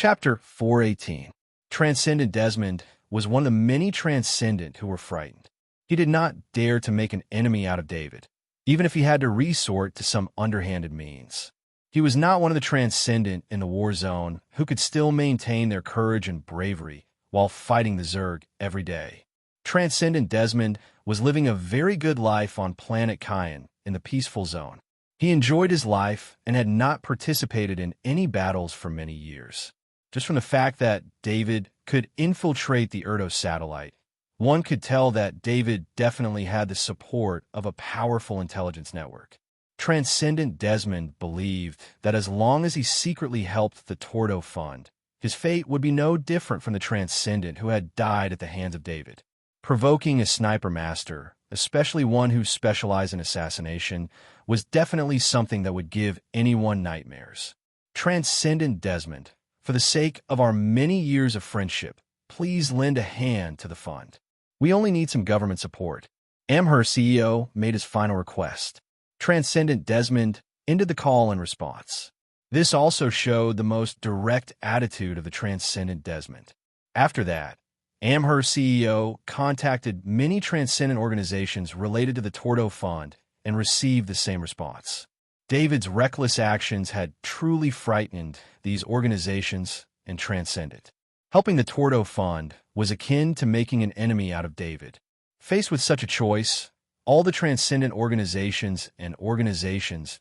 Chapter 418. Transcendent Desmond was one of the many transcendent who were frightened. He did not dare to make an enemy out of David, even if he had to resort to some underhanded means. He was not one of the transcendent in the war zone who could still maintain their courage and bravery while fighting the Zerg every day. Transcendent Desmond was living a very good life on planet Cayenne in the peaceful zone. He enjoyed his life and had not participated in any battles for many years. Just from the fact that David could infiltrate the Erdo satellite, one could tell that David definitely had the support of a powerful intelligence network. Transcendent Desmond believed that as long as he secretly helped the Tordo Fund, his fate would be no different from the Transcendent who had died at the hands of David. Provoking a sniper master, especially one who specialized in assassination, was definitely something that would give anyone nightmares. Transcendent Desmond, for the sake of our many years of friendship, please lend a hand to the fund. We only need some government support. Amherst CEO made his final request. Transcendent Desmond ended the call in response. This also showed the most direct attitude of the Transcendent Desmond. After that, Amherst CEO contacted many Transcendent organizations related to the Tordo Fund and received the same response. David's reckless actions had truly frightened these organizations and Transcendent. Helping the Tordo Fund was akin to making an enemy out of David. Faced with such a choice, all the Transcendent organizations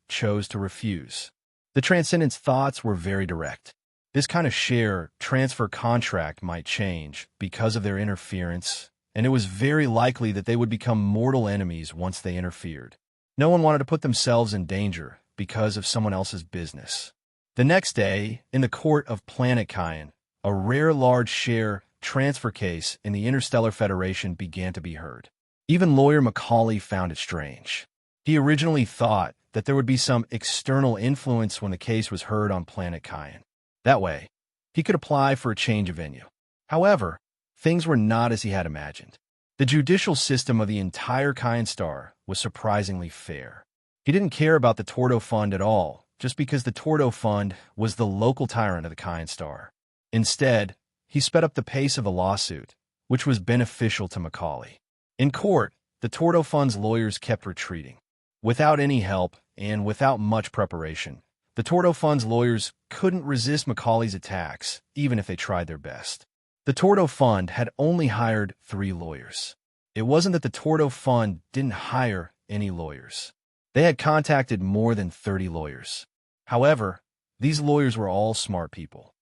chose to refuse. The Transcendent's thoughts were very direct. This kind of share transfer contract might change because of their interference, and it was very likely that they would become mortal enemies once they interfered. No one wanted to put themselves in danger because of someone else's business. The next day, in the court of Planet Cayenne, a rare large share transfer case in the Interstellar Federation began to be heard. Even lawyer Macaulay found it strange. He originally thought that there would be some external influence when the case was heard on Planet Cayenne. That way, he could apply for a change of venue. However, things were not as he had imagined. The judicial system of the entire Cayenne Star was surprisingly fair. He didn't care about the Tordo Fund at all, just because the Tordo Fund was the local tyrant of the Cayenne Star. Instead, he sped up the pace of the lawsuit, which was beneficial to Macaulay. In court, the Tordo Fund's lawyers kept retreating. Without any help and without much preparation, the Tordo Fund's lawyers couldn't resist Macaulay's attacks, even if they tried their best. The Tordo Fund had only hired 3 lawyers. It wasn't that the Tordo Fund didn't hire any lawyers. They had contacted more than 30 lawyers. However, these lawyers were all smart people.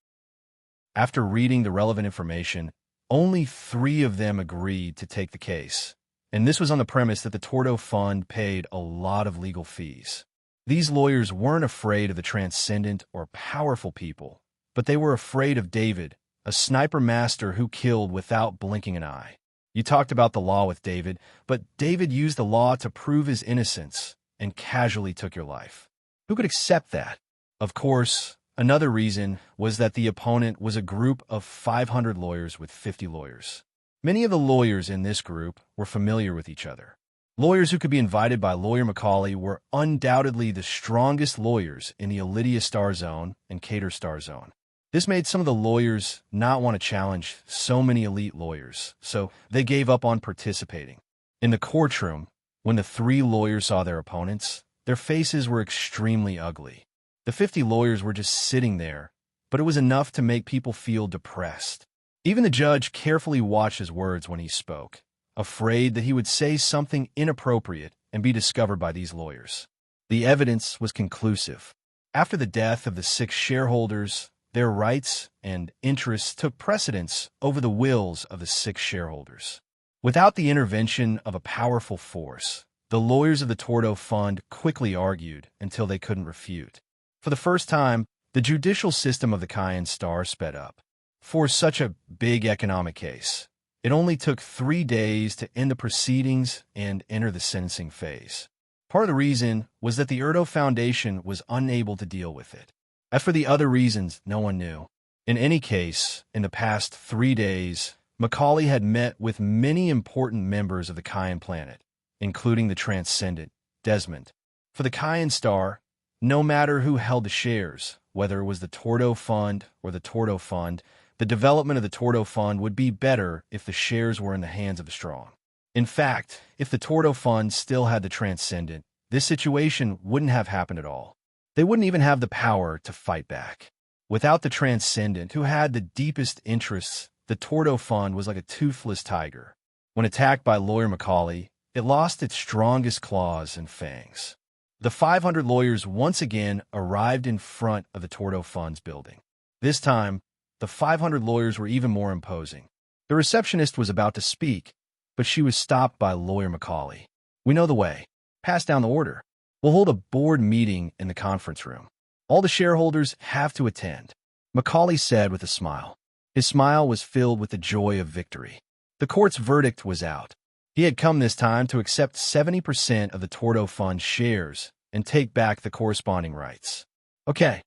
After reading the relevant information, only 3 of them agreed to take the case, and this was on the premise that the Tordo Fund paid a lot of legal fees. These lawyers weren't afraid of the transcendent or powerful people, but they were afraid of David, a sniper master who killed without blinking an eye. You talked about the law with David, but David used the law to prove his innocence and casually took your life. Who could accept that? Of course, another reason was that the opponent was a group of 500 lawyers with 50 lawyers. Many of the lawyers in this group were familiar with each other. Lawyers who could be invited by lawyer Macaulay were undoubtedly the strongest lawyers in the Elidia Star Zone and Cater Star Zone. This made some of the lawyers not want to challenge so many elite lawyers, so they gave up on participating. In the courtroom, when the 3 lawyers saw their opponents, their faces were extremely ugly. The 50 lawyers were just sitting there, but it was enough to make people feel depressed. Even the judge carefully watched his words when he spoke, afraid that he would say something inappropriate and be discovered by these lawyers. The evidence was conclusive. After the death of the 6 shareholders, their rights and interests took precedence over the wills of the 6 shareholders. Without the intervention of a powerful force, the lawyers of the Tordo Fund quickly argued until they couldn't refute. For the first time, the judicial system of the Cayenne Star sped up. For such a big economic case, it only took 3 days to end the proceedings and enter the sentencing phase. Part of the reason was that the Erdo Foundation was unable to deal with it. As for the other reasons, no one knew. In any case, in the past 3 days, Macaulay had met with many important members of the Cayenne planet, including the Transcendent, Desmond. For the Cayenne Star, No matter who held the shares, whether it was the Tordo Fund or the Tordo Fund, the development of the Tordo Fund would be better if the shares were in the hands of the strong. In fact, if the Tordo Fund still had the Transcendent, this situation wouldn't have happened at all. They wouldn't even have the power to fight back. Without the Transcendent, who had the deepest interests, the Tordo Fund was like a toothless tiger. When attacked by Lawyer Macaulay, it lost its strongest claws and fangs. The 500 lawyers once again arrived in front of the Tordo Fund's building. This time, the 500 lawyers were even more imposing. The receptionist was about to speak, but she was stopped by Lawyer Macaulay. "We know the way. Pass down the order. We'll hold a board meeting in the conference room. All the shareholders have to attend," Macaulay said with a smile. His smile was filled with the joy of victory. The court's verdict was out. He had come this time to accept 70% of the Tordo Fund shares and take back the corresponding rights. Okay.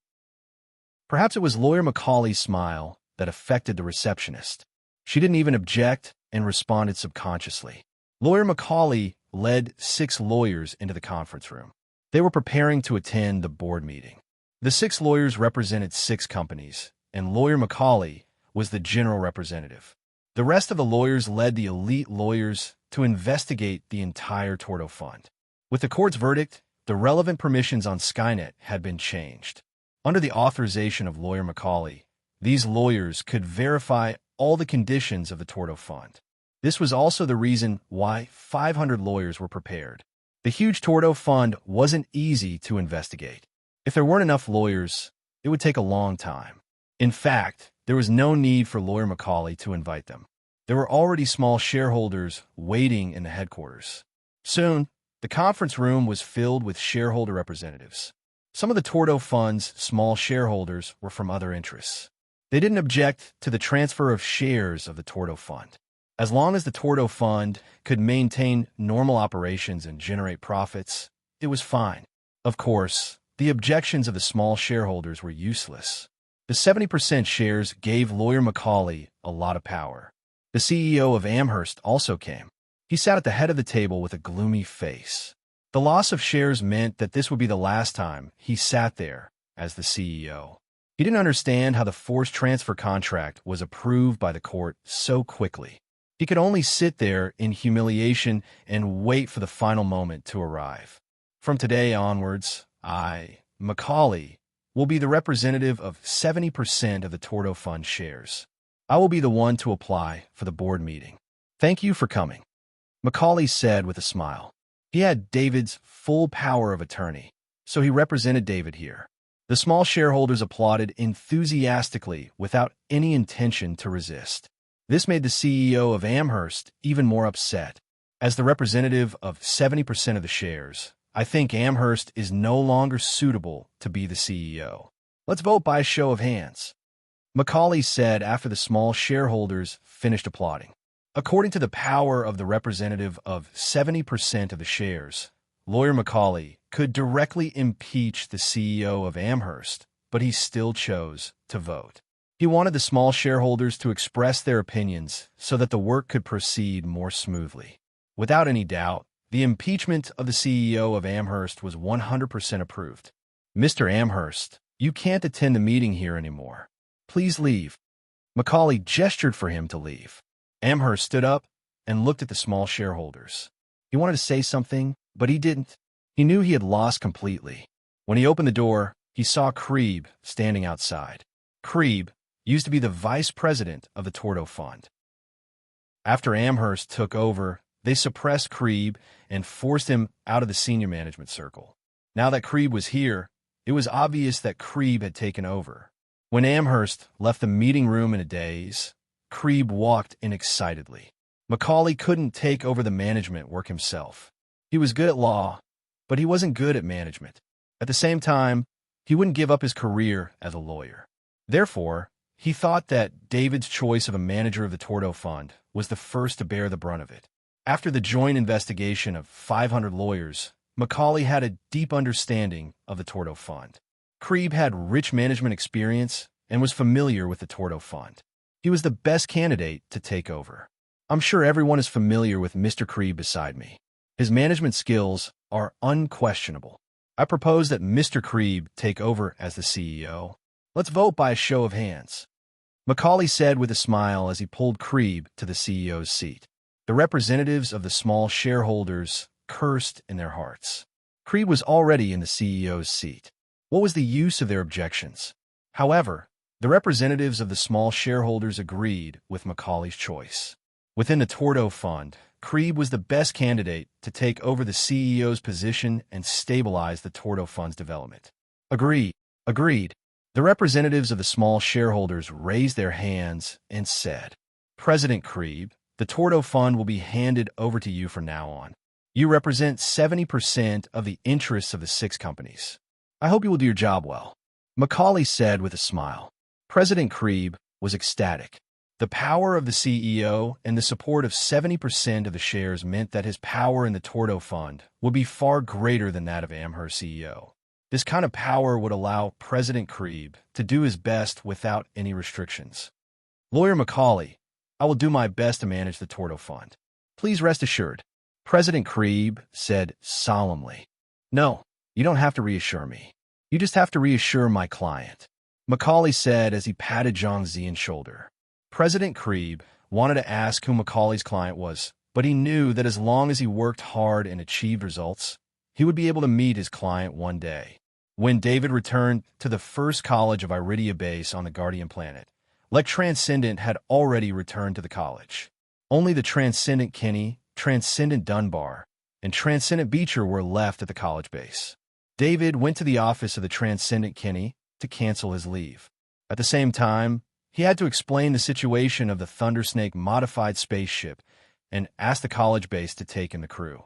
Perhaps it was Lawyer Macaulay's smile that affected the receptionist. She didn't even object and responded subconsciously. Lawyer Macaulay led 6 lawyers into the conference room. They were preparing to attend the board meeting. The 6 lawyers represented 6 companies, and Lawyer Macaulay was the general representative. The rest of the lawyers led the elite lawyers to investigate the entire Tordo Fund. With the court's verdict, the relevant permissions on Skynet had been changed. Under the authorization of Lawyer Macaulay, these lawyers could verify all the conditions of the Tordo Fund. This was also the reason why 500 lawyers were prepared. The huge Tordo Fund wasn't easy to investigate. If there weren't enough lawyers, it would take a long time. In fact, there was no need for Lawyer Macaulay to invite them. There were already small shareholders waiting in the headquarters. Soon, the conference room was filled with shareholder representatives. Some of the Tordo Fund's small shareholders were from other interests. They didn't object to the transfer of shares of the Tordo Fund. As long as the Tordo Fund could maintain normal operations and generate profits, it was fine. Of course, the objections of the small shareholders were useless. The 70% shares gave Lawyer Macaulay a lot of power. The CEO of Amherst also came. He sat at the head of the table with a gloomy face. The loss of shares meant that this would be the last time he sat there as the CEO. He didn't understand how the forced transfer contract was approved by the court so quickly. He could only sit there in humiliation and wait for the final moment to arrive. From today onwards, I, Macaulay, will be the representative of 70% of the Tordo Fund shares. I will be the one to apply for the board meeting. Thank you for coming, Macaulay said with a smile. He had David's full power of attorney, so he represented David here. The small shareholders applauded enthusiastically without any intention to resist. This made the CEO of Amherst even more upset. As the representative of 70% of the shares, I think Amherst is no longer suitable to be the CEO. Let's vote by a show of hands, Macaulay said after the small shareholders finished applauding. According to the power of the representative of 70% of the shares, Lawyer Macaulay could directly impeach the CEO of Amherst, but he still chose to vote. He wanted the small shareholders to express their opinions so that the work could proceed more smoothly. Without any doubt, the impeachment of the CEO of Amherst was 100% approved. "Mr. Amherst, you can't attend the meeting here anymore. Please leave." Macaulay gestured for him to leave. Amherst stood up and looked at the small shareholders. He wanted to say something, but he didn't. He knew he had lost completely. When he opened the door, he saw Kreeb standing outside. Kreeb used to be the vice president of the Tordo Fund. After Amherst took over, they suppressed Kreeb and forced him out of the senior management circle. Now that Kreeb was here, it was obvious that Kreeb had taken over. When Amherst left the meeting room in a daze, Kreeb walked in excitedly. Macaulay couldn't take over the management work himself. He was good at law, but he wasn't good at management. At the same time, he wouldn't give up his career as a lawyer. Therefore, he thought that David's choice of a manager of the Tordo Fund was the first to bear the brunt of it. After the joint investigation of 500 lawyers, Macaulay had a deep understanding of the Tordo Fund. Kreeb had rich management experience and was familiar with the Tordo Fund. He was the best candidate to take over. I'm sure everyone is familiar with Mr. Kreeb beside me. His management skills are unquestionable. I propose that Mr. Krieb take over as the CEO. Let's vote by a show of hands. Macaulay said with a smile as he pulled Krieb to the CEO's seat. The representatives of the small shareholders cursed in their hearts. Krieb was already in the CEO's seat. What was the use of their objections? However, the representatives of the small shareholders agreed with Macaulay's choice. Within the Tordo Fund, Krieb was the best candidate to take over the CEO's position and stabilize the Tordo Fund's development. Agreed. Agreed. The representatives of the small shareholders raised their hands and said, President Krieb, the Tordo Fund will be handed over to you from now on. You represent 70% of the interests of the 6 companies. I hope you will do your job well. Macaulay said with a smile. President Krieb was ecstatic. The power of the CEO and the support of 70% of the shares meant that his power in the Tordo Fund would be far greater than that of Amherst CEO. This kind of power would allow President Krieb to do his best without any restrictions. Lawyer Macaulay, I will do my best to manage the Tordo Fund. Please rest assured. President Krieb said solemnly. No, you don't have to reassure me. You just have to reassure my client. Macaulay said as he patted Zhang Zian's shoulder. President Krieb wanted to ask who Macaulay's client was, but he knew that as long as he worked hard and achieved results, he would be able to meet his client one day. When David returned to the first college of Iridia Base on the Guardian planet, Transcendent had already returned to the college. Only the Transcendent Kenny, Transcendent Dunbar, and Transcendent Beecher were left at the college base. David went to the office of the Transcendent Kenny to cancel his leave. At the same time, he had to explain the situation of the Thundersnake modified spaceship and ask the college base to take in the crew.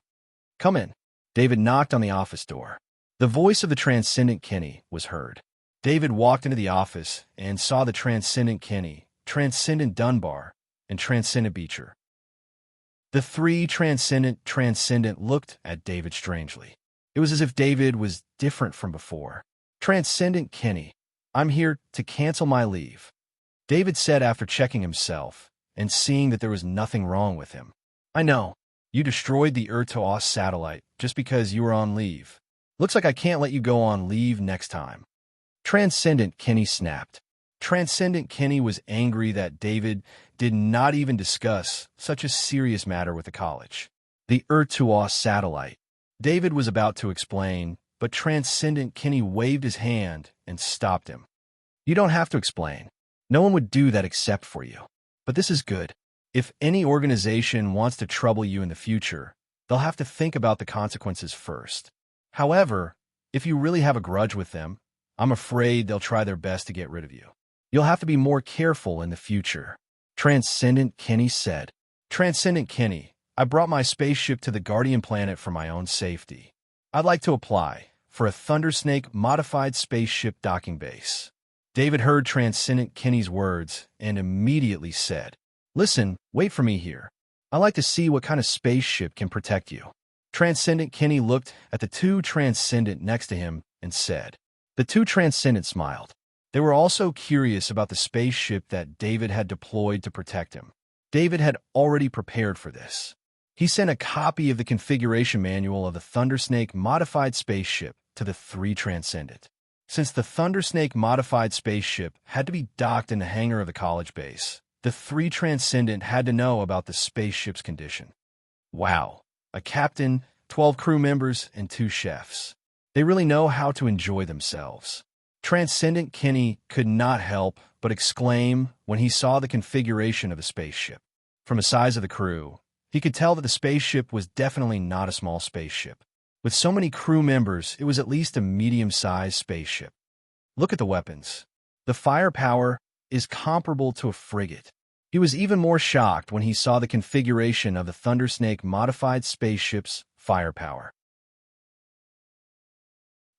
Come in. David knocked on the office door. The voice of the Transcendent Kenny was heard. David walked into the office and saw the Transcendent Kenny, Transcendent Dunbar, and Transcendent Beecher. The 3 Transcendent looked at David strangely. It was as if David was different from before. Transcendent Kenny, I'm here to cancel my leave. David said after checking himself and seeing that there was nothing wrong with him. I know, you destroyed the Urtoos satellite just because you were on leave. Looks like I can't let you go on leave next time. Transcendent Kenny snapped. Transcendent Kenny was angry that David did not even discuss such a serious matter with the college. The Urtoos satellite. David was about to explain, but Transcendent Kenny waved his hand and stopped him. You don't have to explain. No one would do that except for you. But this is good. If any organization wants to trouble you in the future, they'll have to think about the consequences first. However, if you really have a grudge with them, I'm afraid they'll try their best to get rid of you. You'll have to be more careful in the future. Transcendent Kenny said. Transcendent Kenny, I brought my spaceship to the Guardian planet for my own safety. I'd like to apply for a Thundersnake modified spaceship docking base. David heard Transcendent Kenny's words and immediately said, Listen, wait for me here. I'd like to see what kind of spaceship can protect you. Transcendent Kenny looked at the 2 Transcendent next to him and said. The 2 Transcendent smiled. They were also curious about the spaceship that David had deployed to protect him. David had already prepared for this. He sent a copy of the configuration manual of the Thundersnake modified spaceship to the 3 Transcendent. Since the Thundersnake modified spaceship had to be docked in the hangar of the college base, the 3 Transcendent had to know about the spaceship's condition. Wow, a captain, 12 crew members, and 2 chefs. They really know how to enjoy themselves. Transcendent Kenny could not help but exclaim when he saw the configuration of the spaceship. From the size of the crew, he could tell that the spaceship was definitely not a small spaceship. With so many crew members, it was at least a medium-sized spaceship. Look at the weapons. The firepower is comparable to a frigate. He was even more shocked when he saw the configuration of the Thundersnake modified spaceship's firepower.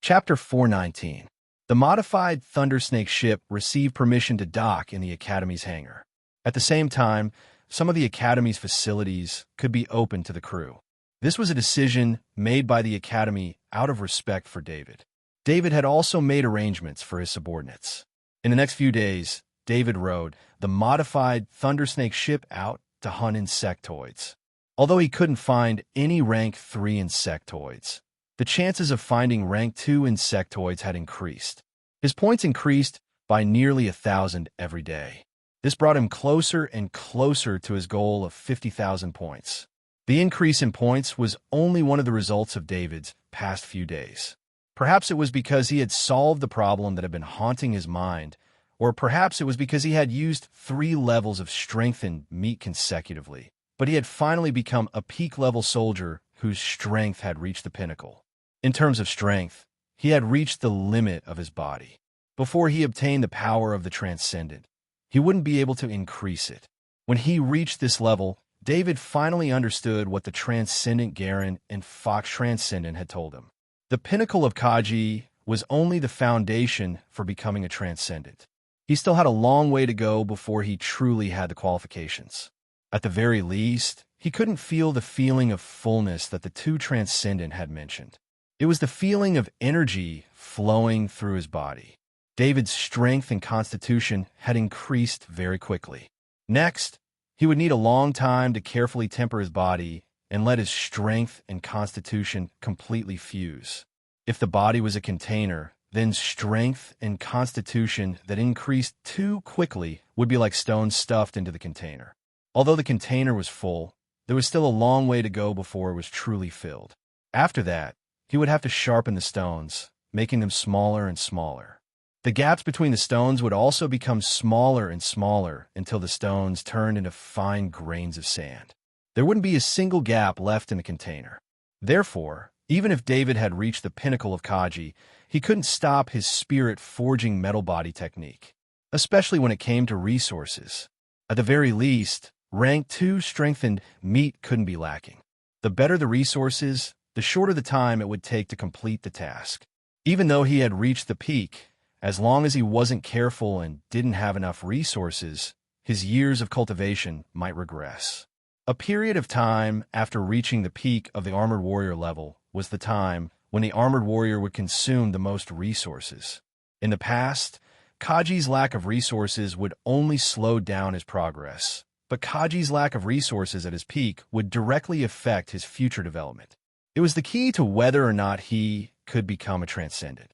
Chapter 419. The modified Thundersnake ship received permission to dock in the Academy's hangar. At the same time, some of the Academy's facilities could be open to the crew. This was a decision made by the Academy out of respect for David. David had also made arrangements for his subordinates. In the next few days, David rode the modified Thundersnake ship out to hunt insectoids. Although he couldn't find any rank 3 insectoids, the chances of finding rank 2 insectoids had increased. His points increased by nearly 1,000 every day. This brought him closer and closer to his goal of 50,000 points. The increase in points was only one of the results of David's past few days. Perhaps it was because he had solved the problem that had been haunting his mind, or perhaps it was because he had used 3 levels of strengthened meat consecutively, but he had finally become a peak-level soldier whose strength had reached the pinnacle. In terms of strength, he had reached the limit of his body. Before he obtained the power of the transcendent, he wouldn't be able to increase it. When he reached this level, David finally understood what the Transcendent Garen and Fox Transcendent had told him. The pinnacle of Kaji was only the foundation for becoming a transcendent. He still had a long way to go before he truly had the qualifications. At the very least, he couldn't feel the feeling of fullness that the 2 transcendent had mentioned. It was the feeling of energy flowing through his body. David's strength and constitution had increased very quickly. Next, he would need a long time to carefully temper his body and let his strength and constitution completely fuse. If the body was a container, then strength and constitution that increased too quickly would be like stones stuffed into the container. Although the container was full, there was still a long way to go before it was truly filled. After that, he would have to sharpen the stones, making them smaller and smaller. The gaps between the stones would also become smaller and smaller until the stones turned into fine grains of sand. There wouldn't be a single gap left in the container. Therefore, even if David had reached the pinnacle of Kaji, he couldn't stop his spirit-forging metal body technique, especially when it came to resources. At the very least, rank 2 strengthened meat couldn't be lacking. The better the resources, the shorter the time it would take to complete the task. Even though he had reached the peak, as long as he wasn't careful and didn't have enough resources, his years of cultivation might regress. A period of time after reaching the peak of the Armored Warrior level was the time when the Armored Warrior would consume the most resources. In the past, Kaji's lack of resources would only slow down his progress, but Kaji's lack of resources at his peak would directly affect his future development. It was the key to whether or not he could become a transcendent.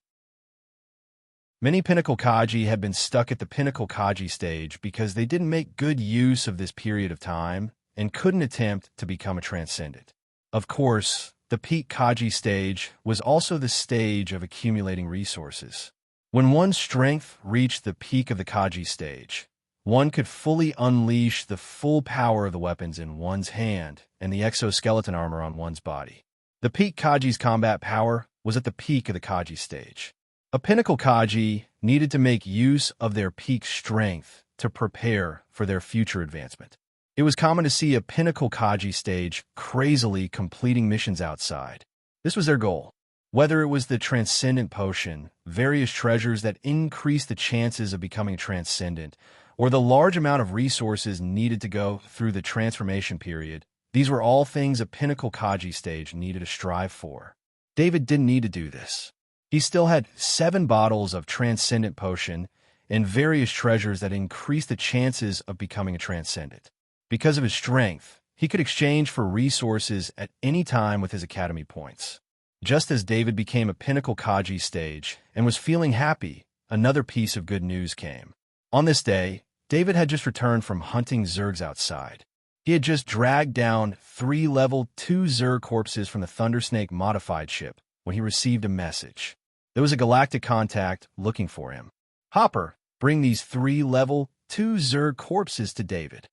Many Pinnacle Kaji had been stuck at the Pinnacle Kaji stage because they didn't make good use of this period of time and couldn't attempt to become a transcendent. Of course, the peak Kaji stage was also the stage of accumulating resources. When one's strength reached the peak of the Kaji stage, one could fully unleash the full power of the weapons in one's hand and the exoskeleton armor on one's body. The peak Kaji's combat power was at the peak of the Kaji stage. A Pinnacle Kaji needed to make use of their peak strength to prepare for their future advancement. It was common to see a Pinnacle Kaji stage crazily completing missions outside. This was their goal. Whether it was the Transcendent Potion, various treasures that increased the chances of becoming transcendent, or the large amount of resources needed to go through the transformation period, these were all things a Pinnacle Kaji stage needed to strive for. David didn't need to do this. He still had 7 bottles of Transcendent Potion and various treasures that increased the chances of becoming a transcendent. Because of his strength, he could exchange for resources at any time with his Academy points. Just as David became a Pinnacle Kaji stage and was feeling happy, another piece of good news came. On this day, David had just returned from hunting Zergs outside. He had just dragged down 3 level 2 Zerg corpses from the Thundersnake modified ship when he received a message. There was a galactic contact looking for him. Hopper, bring these 3 level 2 Zerg corpses to David.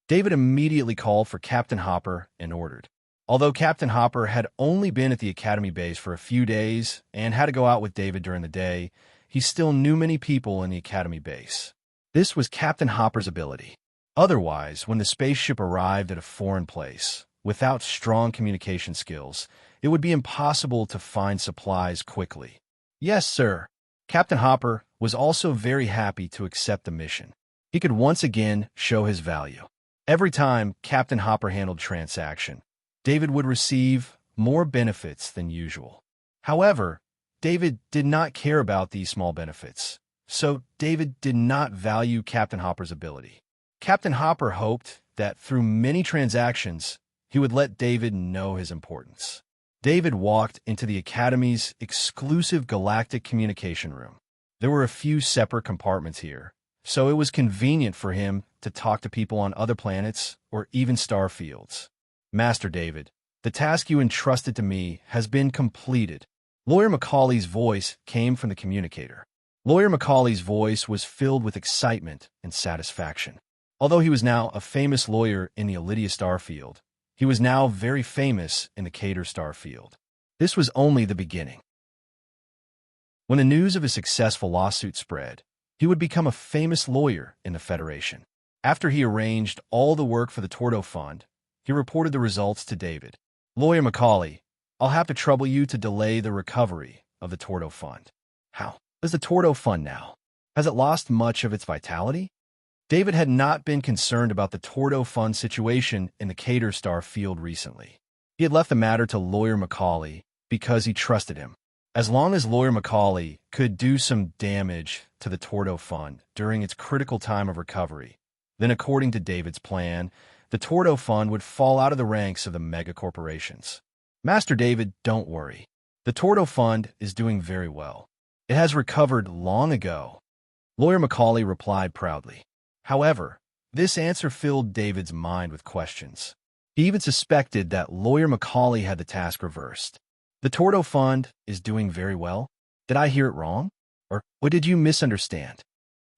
David immediately called for Captain Hopper and ordered. Although Captain Hopper had only been at the Academy base for a few days and had to go out with David during the day, he still knew many people in the Academy base. This was Captain Hopper's ability. Otherwise, when the spaceship arrived at a foreign place, without strong communication skills, it would be impossible to find supplies quickly. Yes, sir. Captain Hopper was also very happy to accept the mission. He could once again show his value. Every time Captain Hopper handled a transaction, David would receive more benefits than usual. However, David did not care about these small benefits, so David did not value Captain Hopper's ability. Captain Hopper hoped that through many transactions, he would let David know his importance. David walked into the Academy's exclusive galactic communication room. There were a few separate compartments here, so it was convenient for him to talk to people on other planets or even star fields. Master David, the task you entrusted to me has been completed. Lawyer Macaulay's voice came from the communicator. Lawyer Macaulay's voice was filled with excitement and satisfaction. Although he was now a famous lawyer in the Elydia star field, he was now very famous in the Cater star field. This was only the beginning. When the news of his successful lawsuit spread, he would become a famous lawyer in the Federation. After he arranged all the work for the Tordo Fund, he reported the results to David. Lawyer Macaulay, I'll have to trouble you to delay the recovery of the Tordo Fund. How is the Tordo Fund now? Has it lost much of its vitality? David had not been concerned about the Tordo Fund situation in the Cater star field recently. He had left the matter to Lawyer Macaulay because he trusted him. As long as Lawyer Macaulay could do some damage to the Tordo Fund during its critical time of recovery, then according to David's plan, the Tordo Fund would fall out of the ranks of the mega corporations. Master David, don't worry. The Tordo Fund is doing very well. It has recovered long ago. Lawyer Macaulay replied proudly. However, this answer filled David's mind with questions. He even suspected that Lawyer Macaulay had the task reversed. The Tordo Fund is doing very well? Did I hear it wrong? Or did you misunderstand?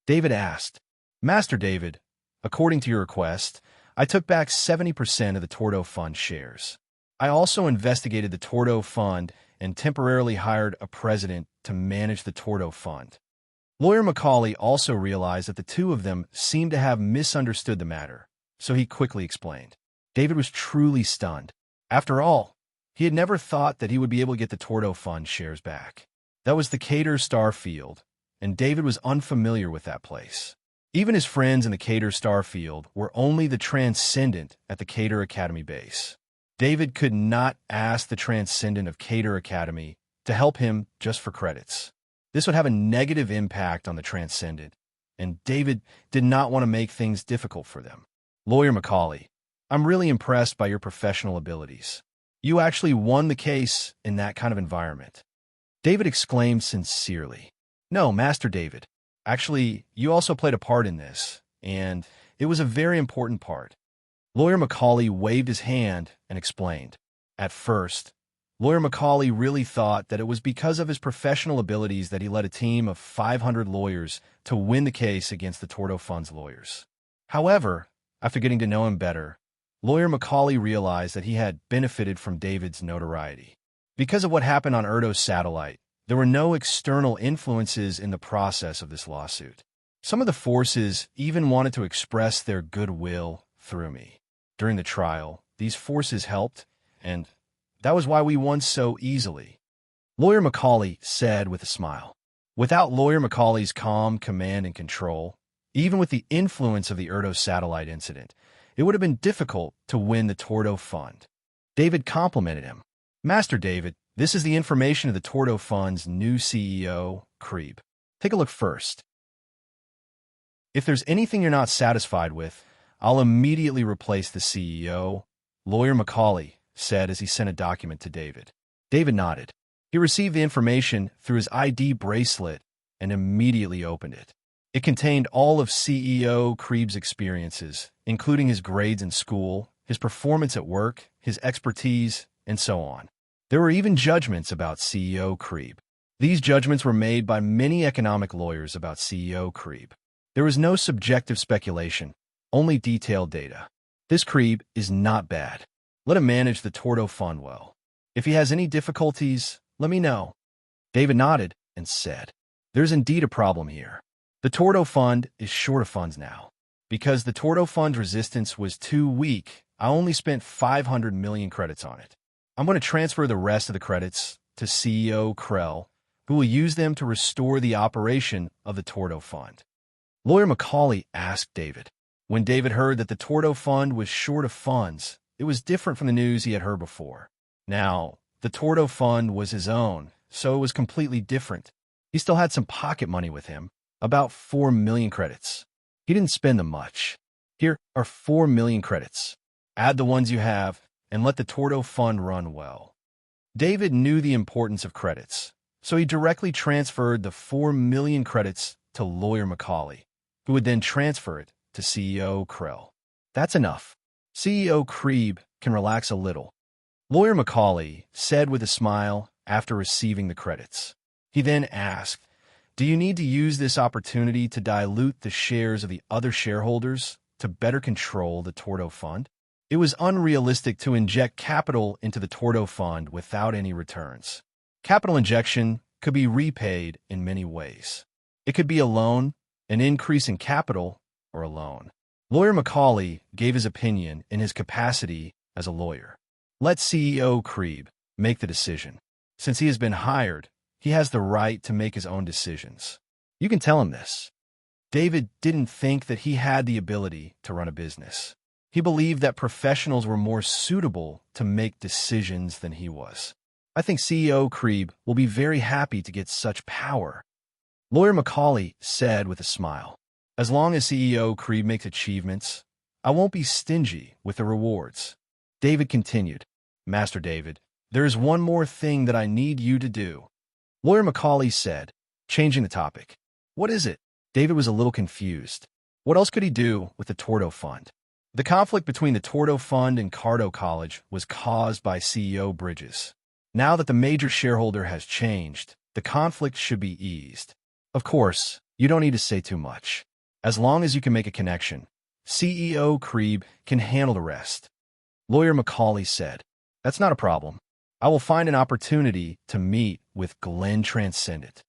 David asked. Master David, according to your request, I took back 70% of the Tordo Fund shares. I also investigated the Tordo Fund and temporarily hired a president to manage the Tordo Fund. Lawyer Macaulay also realized that the two of them seemed to have misunderstood the matter, so he quickly explained. David was truly stunned. After all, he had never thought that he would be able to get the Tordo Fund shares back. That was the Cater star field, and David was unfamiliar with that place. Even his friends in the Cater star field were only the Transcendent at the Cater Academy base. David could not ask the Transcendent of Cater Academy to help him just for credits. This would have a negative impact on the Transcendent, and David did not want to make things difficult for them. Lawyer Macaulay, I'm really impressed by your professional abilities. You actually won the case in that kind of environment. David exclaimed sincerely. No, Master David. Actually, you also played a part in this, and it was a very important part. Lawyer Macaulay waved his hand and explained. At first, Lawyer Macaulay really thought that it was because of his professional abilities that he led a team of 500 lawyers to win the case against the Tordo Fund's lawyers. However, after getting to know him better, Lawyer Macaulay realized that he had benefited from David's notoriety. Because of what happened on Erdo's satellite, there were no external influences in the process of this lawsuit. Some of the forces even wanted to express their goodwill through me. During the trial, these forces helped, and that was why we won so easily. Lawyer Macaulay said with a smile. Without Lawyer Macaulay's calm command and control, even with the influence of the Erdo satellite incident, it would have been difficult to win the Tordo Fund. David complimented him. Master David, this is the information of the Tordo Fund's new CEO, Kreb. Take a look first. If there's anything you're not satisfied with, I'll immediately replace the CEO, Lawyer Macaulay said as he sent a document to David. David nodded. He received the information through his ID bracelet and immediately opened it. It contained all of CEO Kreb's experiences, including his grades in school, his performance at work, his expertise, and so on. There were even judgments about CEO Kreb. These judgments were made by many economic lawyers about CEO Kreb. There was no subjective speculation, only detailed data. This Kreb is not bad. Let him manage the Tordo Fund well. If he has any difficulties, let me know. David nodded and said, There's indeed a problem here. The Tordo Fund is short of funds now. Because the Tordo Fund's resistance was too weak, I only spent 500 million credits on it. I'm going to transfer the rest of the credits to CEO Krell, who will use them to restore the operation of the Tordo Fund. Lawyer Macaulay asked David. When David heard that the Tordo Fund was short of funds, it was different from the news he had heard before. Now, the Tordo Fund was his own, so it was completely different. He still had some pocket money with him, about 4 million credits. He didn't spend them much. Here are 4 million credits. Add the ones you have, and let the Tordo Fund run well. David knew the importance of credits, so he directly transferred the 4 million credits to lawyer Macaulay, who would then transfer it to CEO Krell. That's enough. CEO Kreb can relax a little. Lawyer Macaulay said with a smile after receiving the credits. He then asked, "Do you need to use this opportunity to dilute the shares of the other shareholders to better control the Tordo Fund?" It was unrealistic to inject capital into the Tordo Fund without any returns. Capital injection could be repaid in many ways. It could be a loan, an increase in capital, or a loan. Lawyer Macaulay gave his opinion in his capacity as a lawyer. Let CEO Kreb make the decision. Since he has been hired, he has the right to make his own decisions. You can tell him this. David didn't think that he had the ability to run a business. He believed that professionals were more suitable to make decisions than he was. I think CEO Kreb will be very happy to get such power. Lawyer Macaulay said with a smile. As long as CEO Kreb makes achievements, I won't be stingy with the rewards. David continued. Master David, there is one more thing that I need you to do. Lawyer Macaulay said, changing the topic. What is it? David was a little confused. What else could he do with the Tordo Fund? The conflict between the Tordo Fund and Cardo College was caused by CEO Bridges. Now that the major shareholder has changed, the conflict should be eased. Of course, you don't need to say too much. As long as you can make a connection, CEO Kreb can handle the rest. Lawyer Macaulay said, That's not a problem. I will find an opportunity to meet with Glenn Transcendent.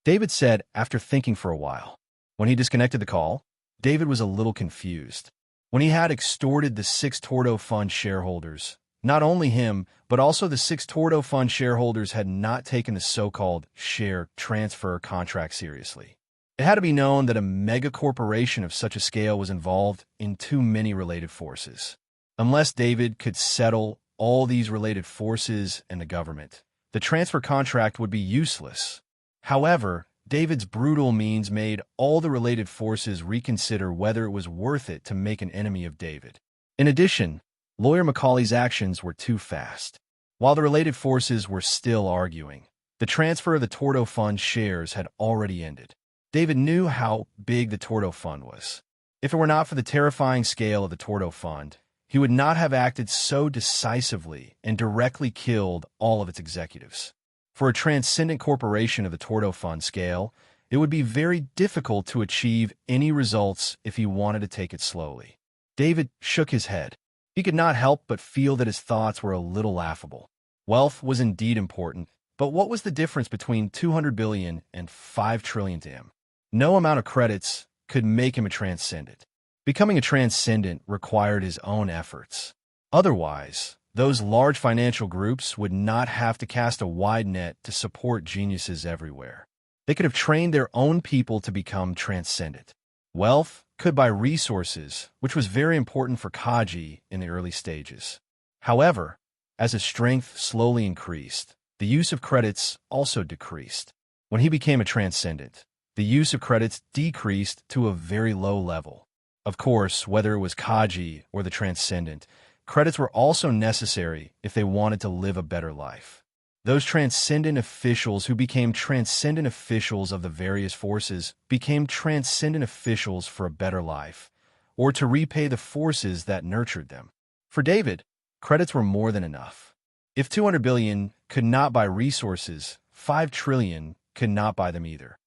David said after thinking for a while. When he disconnected the call, David was a little confused. When he had extorted the 6 Tordo Fund shareholders, not only him, but also the 6 Tordo Fund shareholders had not taken the so-called share transfer contract seriously. It had to be known that a mega corporation of such a scale was involved in too many related forces. Unless David could settle all these related forces and the government, the transfer contract would be useless. However, David's brutal means made all the related forces reconsider whether it was worth it to make an enemy of David. In addition, Lawyer Macaulay's actions were too fast. While the related forces were still arguing, the transfer of the Tordo Fund shares had already ended. David knew how big the Tordo Fund was. If it were not for the terrifying scale of the Tordo Fund, he would not have acted so decisively and directly killed all of its executives. For a transcendent corporation of the Tordo Fund scale, it would be very difficult to achieve any results if he wanted to take it slowly. David shook his head. He could not help but feel that his thoughts were a little laughable. Wealth was indeed important, but what was the difference between 200 billion and 5 trillion to him? No amount of credits could make him a transcendent. Becoming a transcendent required his own efforts. Otherwise, those large financial groups would not have to cast a wide net to support geniuses everywhere. They could have trained their own people to become transcendent. Wealth could buy resources, which was very important for Kaji in the early stages. However, as his strength slowly increased, the use of credits also decreased. When he became a transcendent, the use of credits decreased to a very low level. Of course, whether it was Kaji or the transcendent, credits were also necessary if they wanted to live a better life. Those transcendent officials who became transcendent officials of the various forces became transcendent officials for a better life, or to repay the forces that nurtured them. For David, credits were more than enough. If 200 billion could not buy resources, 5 trillion could not buy them either.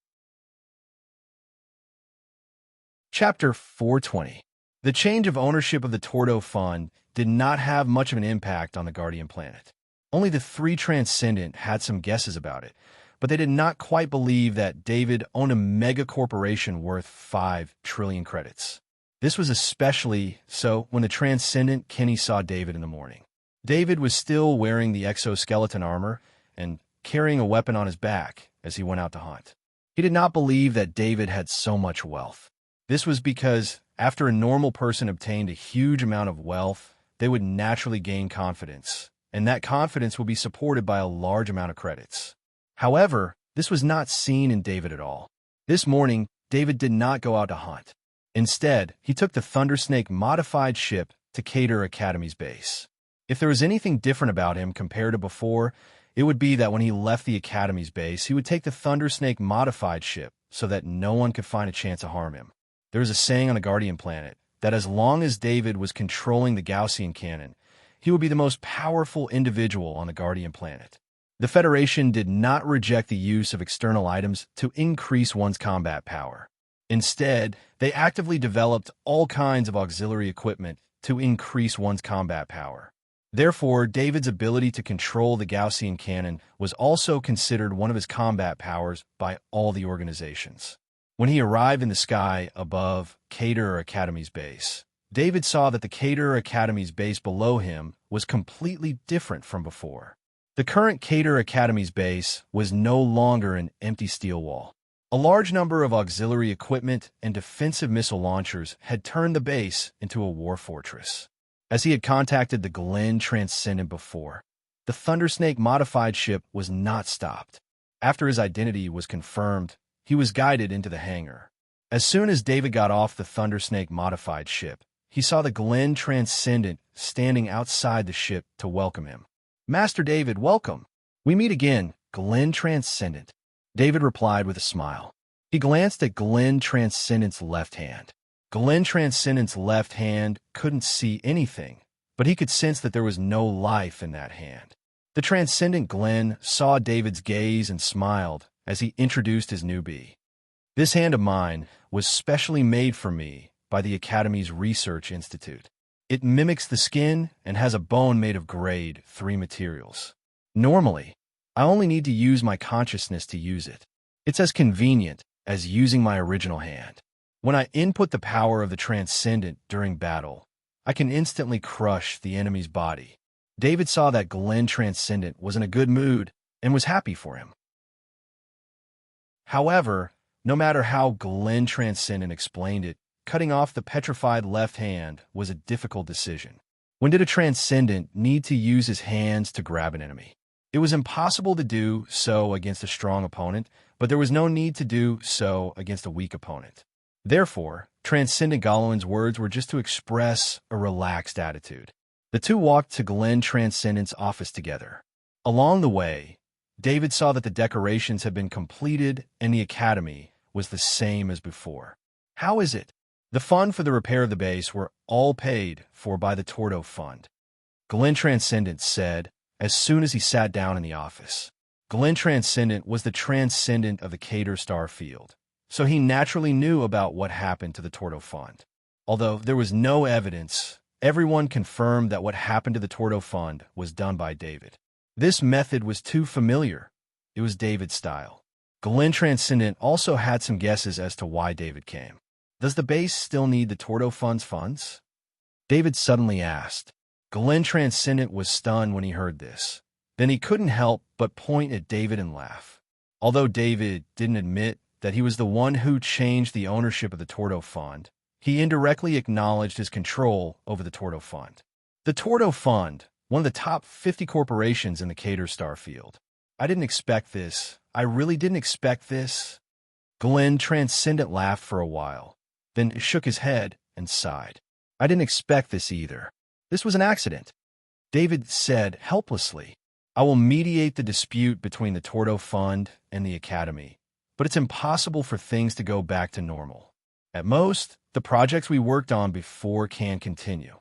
Chapter 420. The change of ownership of the Tordo Fund did not have much of an impact on the Guardian planet. Only the 3 Transcendent had some guesses about it, but they did not quite believe that David owned a mega corporation worth 5 trillion credits. This was especially so when the Transcendent Kenny saw David in the morning. David was still wearing the exoskeleton armor and carrying a weapon on his back as he went out to hunt. He did not believe that David had so much wealth. This was because after a normal person obtained a huge amount of wealth, they would naturally gain confidence, and that confidence would be supported by a large amount of credits. However, this was not seen in David at all. This morning, David did not go out to hunt. Instead, he took the Thundersnake modified ship to Cater Academy's base. If there was anything different about him compared to before, it would be that when he left the Academy's base, he would take the Thundersnake modified ship so that no one could find a chance to harm him. There was a saying on the Guardian planet that as long as David was controlling the Gaussian cannon, he would be the most powerful individual on the Guardian planet. The Federation did not reject the use of external items to increase one's combat power. Instead, they actively developed all kinds of auxiliary equipment to increase one's combat power. Therefore, David's ability to control the Gaussian cannon was also considered one of his combat powers by all the organizations. When he arrived in the sky above Cater Academy's base, David saw that the Cater Academy's base below him was completely different from before. The current Cater Academy's base was no longer an empty steel wall. A large number of auxiliary equipment and defensive missile launchers had turned the base into a war fortress. As he had contacted the Glen Transcendent before, the Thundersnake modified ship was not stopped. After his identity was confirmed, he was guided into the hangar. As soon as David got off the Thundersnake modified ship, he saw the Glen Transcendent standing outside the ship to welcome him. "Master David, welcome. We meet again, Glen Transcendent," David replied with a smile. He glanced at Glen Transcendent's left hand. Glen Transcendent's left hand couldn't see anything, but he could sense that there was no life in that hand. The Transcendent Glen saw David's gaze and smiled as he introduced his newbie. "This hand of mine was specially made for me by the Academy's Research Institute. It mimics the skin and has a bone made of grade 3 materials. Normally, I only need to use my consciousness to use it. It's as convenient as using my original hand. When I input the power of the Transcendent during battle, I can instantly crush the enemy's body." David saw that Glen Transcendent was in a good mood and was happy for him. However, no matter how Glen Transcendent explained it, cutting off the petrified left hand was a difficult decision. When did a Transcendent need to use his hands to grab an enemy? It was impossible to do so against a strong opponent, but there was no need to do so against a weak opponent. Therefore, Transcendent Galoin's words were just to express a relaxed attitude. The two walked to Glen Transcendent's office together. Along the way, David saw that the decorations had been completed and the Academy was the same as before. "How is it?" The fund for the repair of the base were all paid for by the Tordo Fund, Glen Transcendent said as soon as he sat down in the office. Glen Transcendent was the Transcendent of the Cater Star Field, so he naturally knew about what happened to the Tordo Fund. Although there was no evidence, everyone confirmed that what happened to the Tordo Fund was done by David. This method was too familiar. It was David's style. Glen Transcendent also had some guesses as to why David came. "Does the base still need the Tordo Fund's funds?" David suddenly asked. Glen Transcendent was stunned when he heard this. Then he couldn't help but point at David and laugh. Although David didn't admit that he was the one who changed the ownership of the Tordo Fund, he indirectly acknowledged his control over the Tordo Fund. The Tordo Fund, one of the top 50 corporations in the Cater Star Field. "I didn't expect this. I really didn't expect this." Glen Transcendent laughed for a while, then shook his head and sighed. "I didn't expect this either. This was an accident." David said helplessly, "I will mediate the dispute between the Tordo Fund and the Academy, but it's impossible for things to go back to normal. At most, the projects we worked on before can continue,"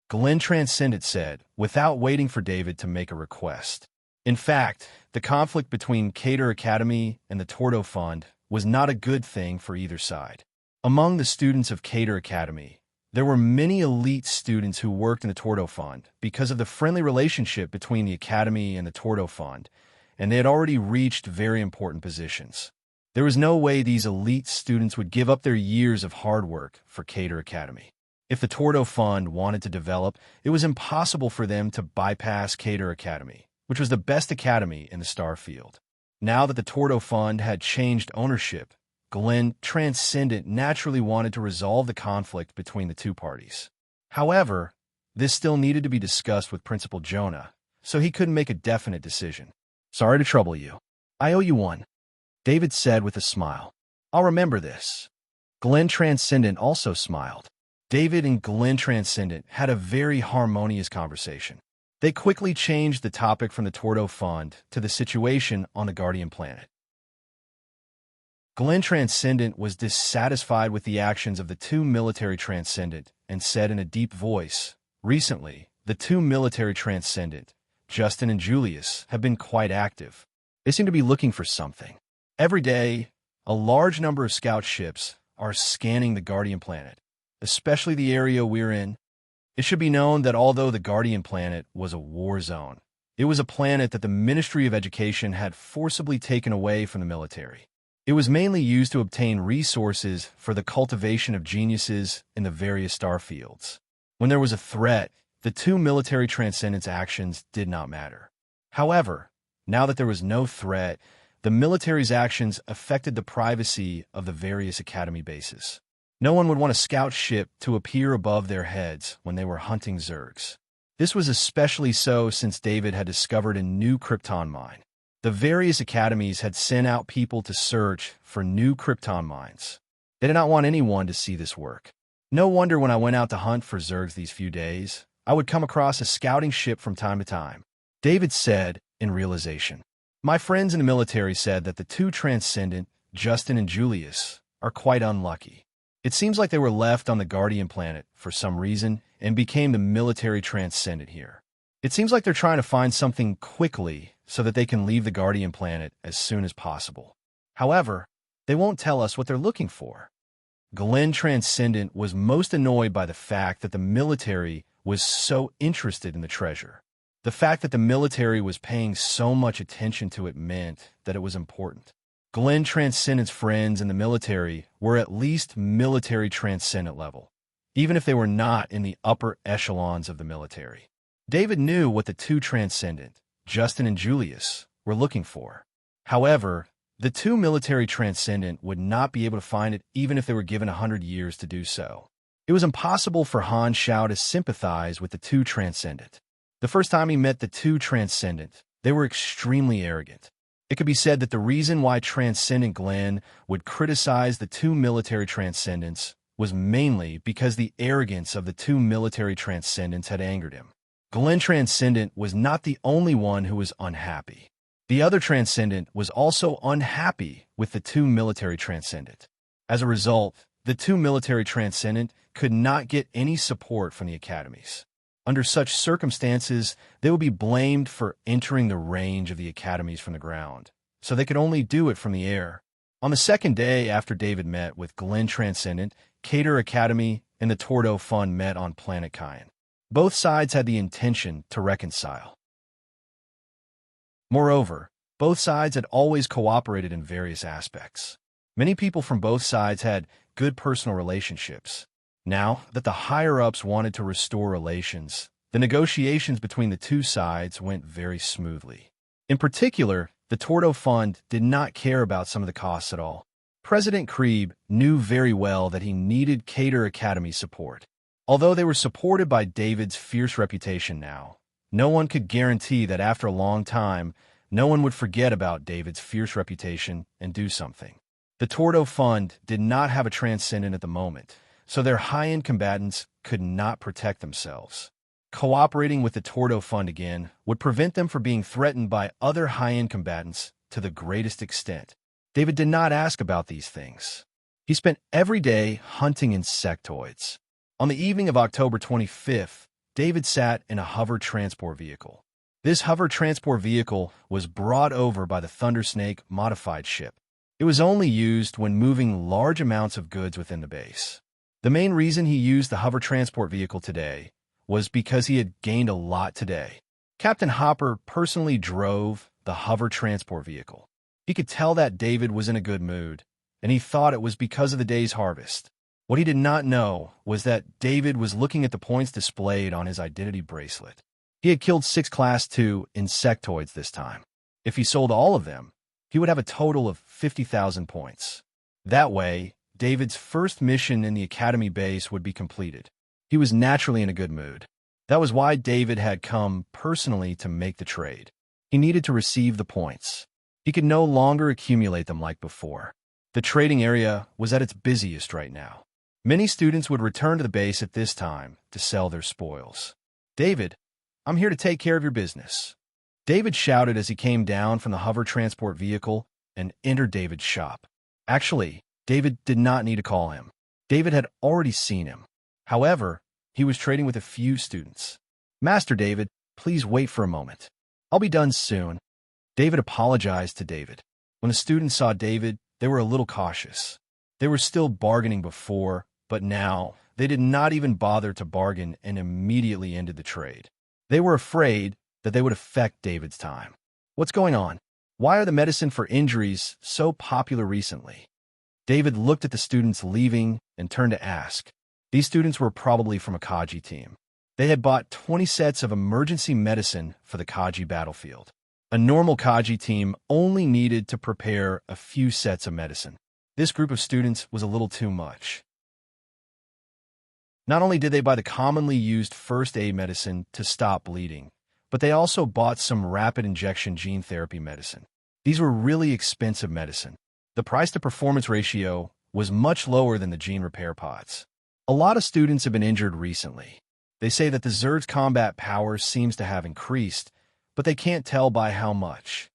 Glen Transcendent said, without waiting for David to make a request. In fact, the conflict between Cater Academy and the Tordo Fund was not a good thing for either side. Among the students of Cater Academy, there were many elite students who worked in the Tordo Fund because of the friendly relationship between the Academy and the Tordo Fund, and they had already reached very important positions. There was no way these elite students would give up their years of hard work for Cater Academy. If the Tordo Fund wanted to develop, it was impossible for them to bypass Cater Academy, which was the best academy in the star field. Now that the Tordo Fund had changed ownership, Glen Transcendent naturally wanted to resolve the conflict between the two parties. However, this still needed to be discussed with Principal Jonah, so he couldn't make a definite decision. "Sorry to trouble you. I owe you one," David said with a smile. "I'll remember this." Glen Transcendent also smiled. David and Glen Transcendent had a very harmonious conversation. They quickly changed the topic from the Tordo Fund to the situation on the Guardian planet. Glenn Transcendent was dissatisfied with the actions of the two military Transcendent and said in a deep voice, "Recently, the two military Transcendent, Justin and Julius, have been quite active. They seem to be looking for something. Every day, a large number of scout ships are scanning the Guardian planet, especially the area we're in. It should be known that although the Guardian planet was a war zone, it was a planet that the Ministry of Education had forcibly taken away from the military. It was mainly used to obtain resources for the cultivation of geniuses in the various star fields. When there was a threat, the two military Transcendents' actions did not matter. However, now that there was no threat, the military's actions affected the privacy of the various academy bases. No one would want a scout ship to appear above their heads when they were hunting Zergs. This was especially so since David had discovered a new Krypton mine. The various academies had sent out people to search for new Krypton mines. They did not want anyone to see this work. No wonder when I went out to hunt for Zergs these few days, I would come across a scouting ship from time to time. David said in realization. My friends in the military said that the two Transcendent, Justin and Julius, are quite unlucky. It seems like they were left on the Guardian planet for some reason and became the military Transcendent here. It seems like they're trying to find something quickly so that they can leave the Guardian planet as soon as possible. However, they won't tell us what they're looking for. Glenn Transcendent was most annoyed by the fact that the military was so interested in the treasure. The fact that the military was paying so much attention to it meant that it was important. Glenn Transcendent's friends in the military were at least military Transcendent level, even if they were not in the upper echelons of the military. David knew what the two Transcendent, Justin and Julius, were looking for. However, the two military Transcendent would not be able to find it even if they were given 100 years to do so. It was impossible for Han Shao to sympathize with the two Transcendent. The first time he met the two Transcendent, they were extremely arrogant. It could be said that the reason why Transcendent Glenn would criticize the two military Transcendents was mainly because the arrogance of the two military Transcendents had angered him. Glenn Transcendent was not the only one who was unhappy. The other Transcendent was also unhappy with the two military Transcendent. As a result, the two military Transcendent could not get any support from the academies. Under such circumstances, they would be blamed for entering the range of the academies from the ground, so they could only do it from the air. On the second day after David met with Glenn Transcendent, Cater Academy and the Tordo Fund met on planet Kyan. Both sides had the intention to reconcile. Moreover, both sides had always cooperated in various aspects. Many people from both sides had good personal relationships. Now that the higher-ups wanted to restore relations, the negotiations between the two sides went very smoothly. In particular, the Tordo Fund did not care about some of the costs at all. President Kreb knew very well that he needed Cater Academy support. Although they were supported by David's fierce reputation now, no one could guarantee that after a long time, no one would forget about David's fierce reputation and do something. The Tordo Fund did not have a Transcendent at the moment, so their high-end combatants could not protect themselves. Cooperating with the Tordo Fund again would prevent them from being threatened by other high-end combatants to the greatest extent. David did not ask about these things. He spent every day hunting insectoids. On the evening of October 25th, David sat in a hover transport vehicle. This hover transport vehicle was brought over by the Thundersnake modified ship. It was only used when moving large amounts of goods within the base. The main reason he used the hover transport vehicle today was because he had gained a lot today. Captain Hopper personally drove the hover transport vehicle. He could tell that David was in a good mood, and he thought it was because of the day's harvest. What he did not know was that David was looking at the points displayed on his identity bracelet. He had killed 6 Class 2 insectoids this time. If he sold all of them, he would have a total of 50,000 points. That way, David's first mission in the Academy base would be completed. He was naturally in a good mood. That was why David had come personally to make the trade. He needed to receive the points. He could no longer accumulate them like before. The trading area was at its busiest right now. Many students would return to the base at this time to sell their spoils. David, I'm here to take care of your business." David shouted as he came down from the hover transport vehicle and entered David's shop. Actually, David did not need to call him. David had already seen him. However, he was trading with a few students. "Master David, please wait for a moment. I'll be done soon." David apologized to David. When the students saw David, they were a little cautious. They were still bargaining before, but now they did not even bother to bargain and immediately ended the trade. They were afraid that they would affect David's time. "What's going on? Why are the medicine for injuries so popular recently?" David looked at the students leaving and turned to ask. These students were probably from a Kaji team. They had bought 20 sets of emergency medicine for the Kaji battlefield. A normal Kaji team only needed to prepare a few sets of medicine. This group of students was a little too much. Not only did they buy the commonly used first aid medicine to stop bleeding, but they also bought some rapid injection gene therapy medicine. These were really expensive medicine. The price-to-performance ratio was much lower than the gene repair pods. A lot of students have been injured recently. They say that the Zerg's combat power seems to have increased, but they can't tell by how much.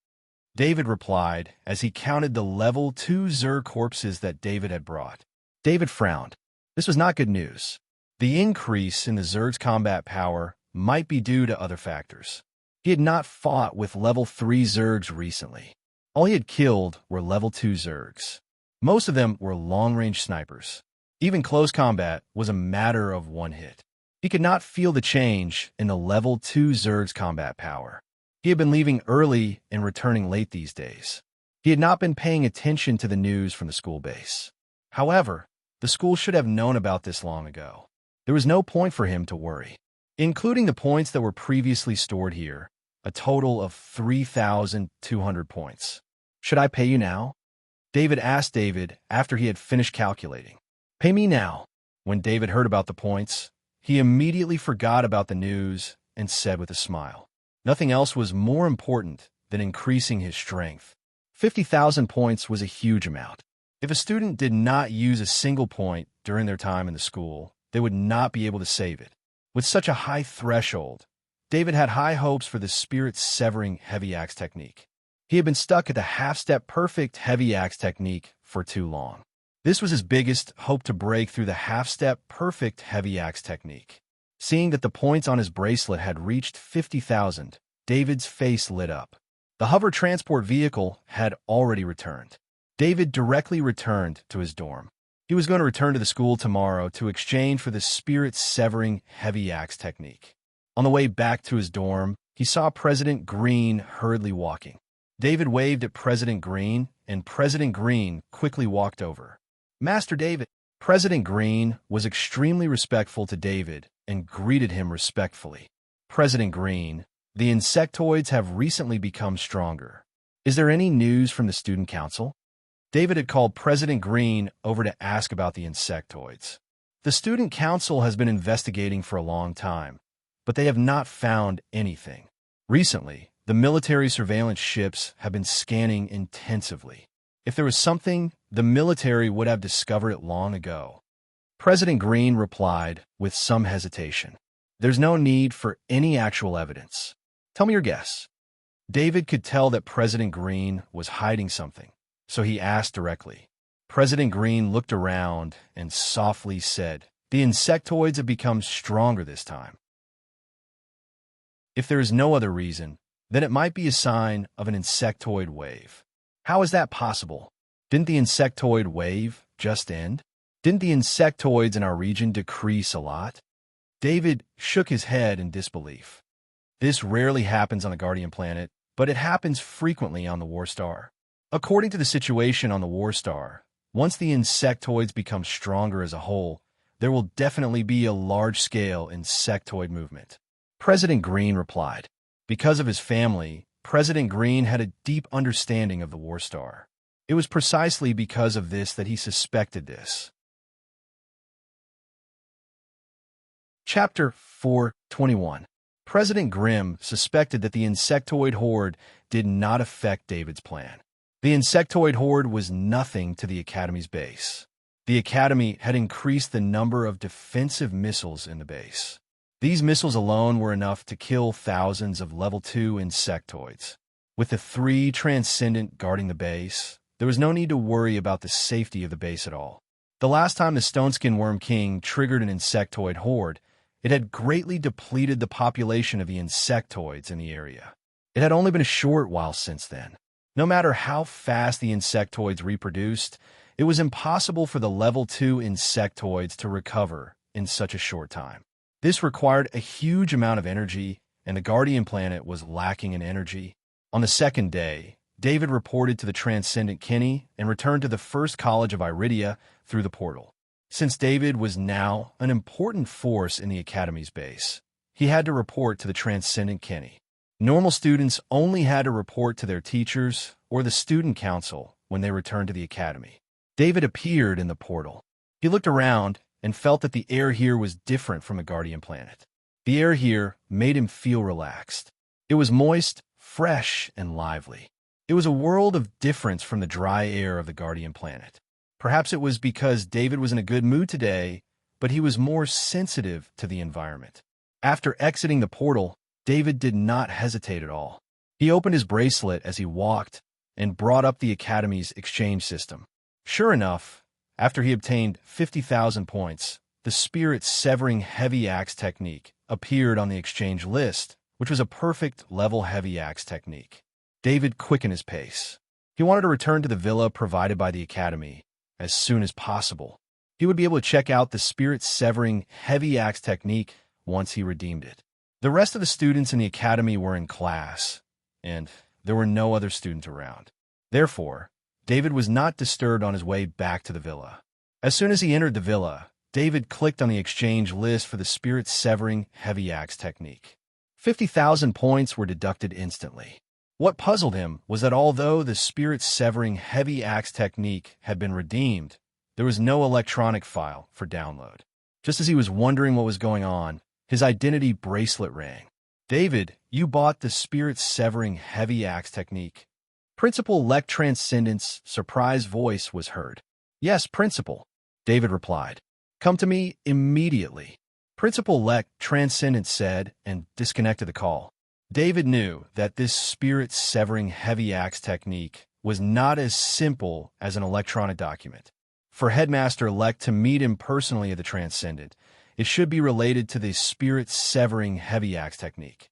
David replied as he counted the level 2 Zerg corpses that David had brought. David frowned. This was not good news. The increase in the Zerg's combat power might be due to other factors. He had not fought with level 3 Zergs recently. All he had killed were level 2 Zergs. Most of them were long-range snipers. Even close combat was a matter of one hit. He could not feel the change in the level 2 Zerg's combat power. He had been leaving early and returning late these days. He had not been paying attention to the news from the school base. However, the school should have known about this long ago. There was no point for him to worry. Including the points that were previously stored here, a total of 3,200 points. "Should I pay you now?" David asked David after he had finished calculating. "Pay me now." When David heard about the points, he immediately forgot about the news and said with a smile, nothing else was more important than increasing his strength. 50,000 points was a huge amount. If a student did not use a single point during their time in the school, they would not be able to save it. With such a high threshold, David had high hopes for the spirit-severing heavy axe technique. He had been stuck at the half-step perfect heavy axe technique for too long. This was his biggest hope to break through the half-step perfect heavy axe technique. Seeing that the points on his bracelet had reached 50,000, David's face lit up. The hover transport vehicle had already returned. David directly returned to his dorm. He was going to return to the school tomorrow to exchange for the spirit-severing heavy axe technique. On the way back to his dorm, he saw President Green hurriedly walking. David waved at President Green, and President Green quickly walked over. "Master David." President Green was extremely respectful to David and greeted him respectfully. "President Green, the insectoids have recently become stronger. Is there any news from the student council?" David had called President Green over to ask about the insectoids. The student council has been investigating for a long time, but they have not found anything. Recently, the military surveillance ships have been scanning intensively. If there was something, the military would have discovered it long ago. President Green replied with some hesitation. "There's no need for any actual evidence. Tell me your guess." David could tell that President Green was hiding something, so he asked directly. President Green looked around and softly said, "The insectoids have become stronger this time. If there is no other reason, then it might be a sign of an insectoid wave." "How is that possible? Didn't the insectoid wave just end? Didn't the insectoids in our region decrease a lot?" David shook his head in disbelief. This rarely happens on the Guardian planet, but it happens frequently on the War Star. According to the situation on the War Star, once the insectoids become stronger as a whole, there will definitely be a large-scale insectoid movement. President Green replied. Because of his family, President Green had a deep understanding of the War Star. It was precisely because of this that he suspected this. Chapter 4:21. President Grimm suspected that the insectoid horde did not affect David's plan. The insectoid horde was nothing to the Academy's base. The Academy had increased the number of defensive missiles in the base. These missiles alone were enough to kill thousands of level 2 insectoids. With the 3 Transcendent guarding the base, there was no need to worry about the safety of the base at all. The last time the Stoneskin Worm King triggered an insectoid horde, it had greatly depleted the population of the insectoids in the area. It had only been a short while since then. No matter how fast the insectoids reproduced, it was impossible for the level 2 insectoids to recover in such a short time. This required a huge amount of energy, and the Guardian planet was lacking in energy. On the second day, David reported to the Transcendent Kenny and returned to the First College of Iridia through the portal. Since David was now an important force in the Academy's base, he had to report to the Transcendent Kenny. Normal students only had to report to their teachers or the Student Council when they returned to the Academy. David appeared in the portal. He looked around and felt that the air here was different from the Guardian planet. The air here made him feel relaxed. It was moist, fresh, and lively. It was a world of difference from the dry air of the Guardian planet. Perhaps it was because David was in a good mood today, but he was more sensitive to the environment. After exiting the portal, David did not hesitate at all. He opened his bracelet as he walked and brought up the Academy's exchange system. Sure enough, after he obtained 50,000 points, the spirit-severing heavy axe technique appeared on the exchange list, which was a perfect level heavy axe technique. David quickened his pace. He wanted to return to the villa provided by the Academy as soon as possible. He would be able to check out the spirit-severing heavy axe technique once he redeemed it. The rest of the students in the Academy were in class, and there were no other students around. Therefore, David was not disturbed on his way back to the villa. As soon as he entered the villa, David clicked on the exchange list for the spirit-severing heavy axe technique. 50,000 points were deducted instantly. What puzzled him was that although the spirit-severing heavy axe technique had been redeemed, there was no electronic file for download. Just as he was wondering what was going on, his identity bracelet rang. "David, you bought the spirit-severing heavy axe technique." Principal-elect Transcendent's surprised voice was heard. "Yes, Principal," David replied. "Come to me immediately." Principal-elect Transcendent said and disconnected the call. David knew that this spirit-severing heavy axe technique was not as simple as an electronic document. For Headmaster-elect to meet him personally at the Transcendent, it should be related to the spirit-severing heavy axe technique.